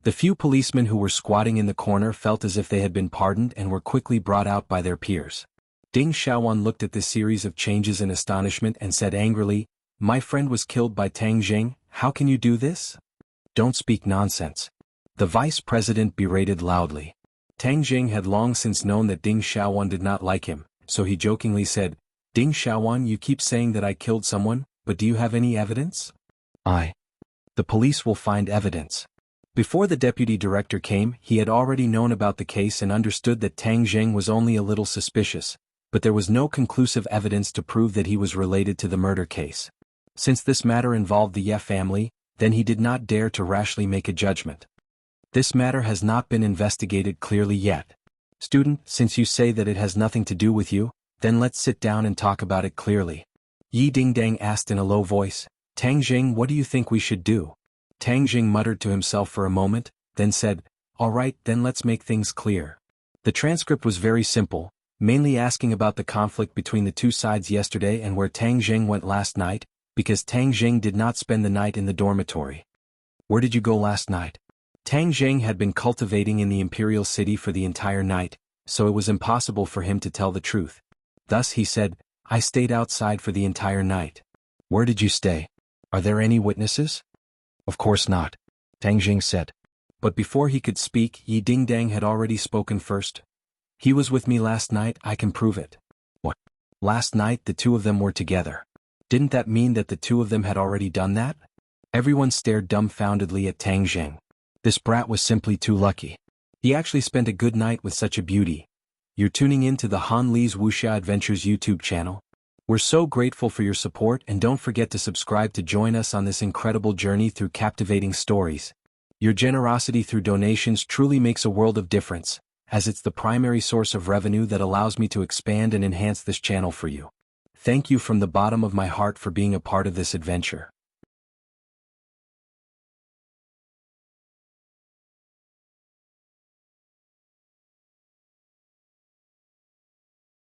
The few policemen who were squatting in the corner felt as if they had been pardoned and were quickly brought out by their peers. Ding Xiaowan looked at this series of changes in astonishment and said angrily, "My friend was killed by Tang Jing, how can you do this?" "Don't speak nonsense." The vice president berated loudly. Tang Jing had long since known that Ding Xiaowan did not like him, so he jokingly said, "Ding Xiaowan, you keep saying that I killed someone, but do you have any evidence?" The police will find evidence." Before the deputy director came, he had already known about the case and understood that Tang Jing was only a little suspicious, but there was no conclusive evidence to prove that he was related to the murder case. Since this matter involved the Ye family, then he did not dare to rashly make a judgment. "This matter has not been investigated clearly yet. Student, since you say that it has nothing to do with you, then let's sit down and talk about it clearly." Yi Dingdang asked in a low voice, "Tang Jing, what do you think we should do?" Tang Jing muttered to himself for a moment, then said, "All right, then let's make things clear." The transcript was very simple, mainly asking about the conflict between the two sides yesterday and where Tang Jing went last night, because Tang Jing did not spend the night in the dormitory. "Where did you go last night?" Tang Jing had been cultivating in the imperial city for the entire night, so it was impossible for him to tell the truth. Thus he said, "I stayed outside for the entire night." "Where did you stay? Are there any witnesses?" "Of course not," Tang Jing said. But before he could speak, Yi Dingdang had already spoken first. "He was with me last night, I can prove it." "What? Last night the two of them were together? Didn't that mean that the two of them had already done that?" Everyone stared dumbfoundedly at Tang Jing. This brat was simply too lucky. He actually spent a good night with such a beauty. You're tuning in to the Han Li's Wuxia Adventures YouTube channel. We're so grateful for your support and don't forget to subscribe to join us on this incredible journey through captivating stories. Your generosity through donations truly makes a world of difference, as it's the primary source of revenue that allows me to expand and enhance this channel for you. Thank you from the bottom of my heart for being a part of this adventure.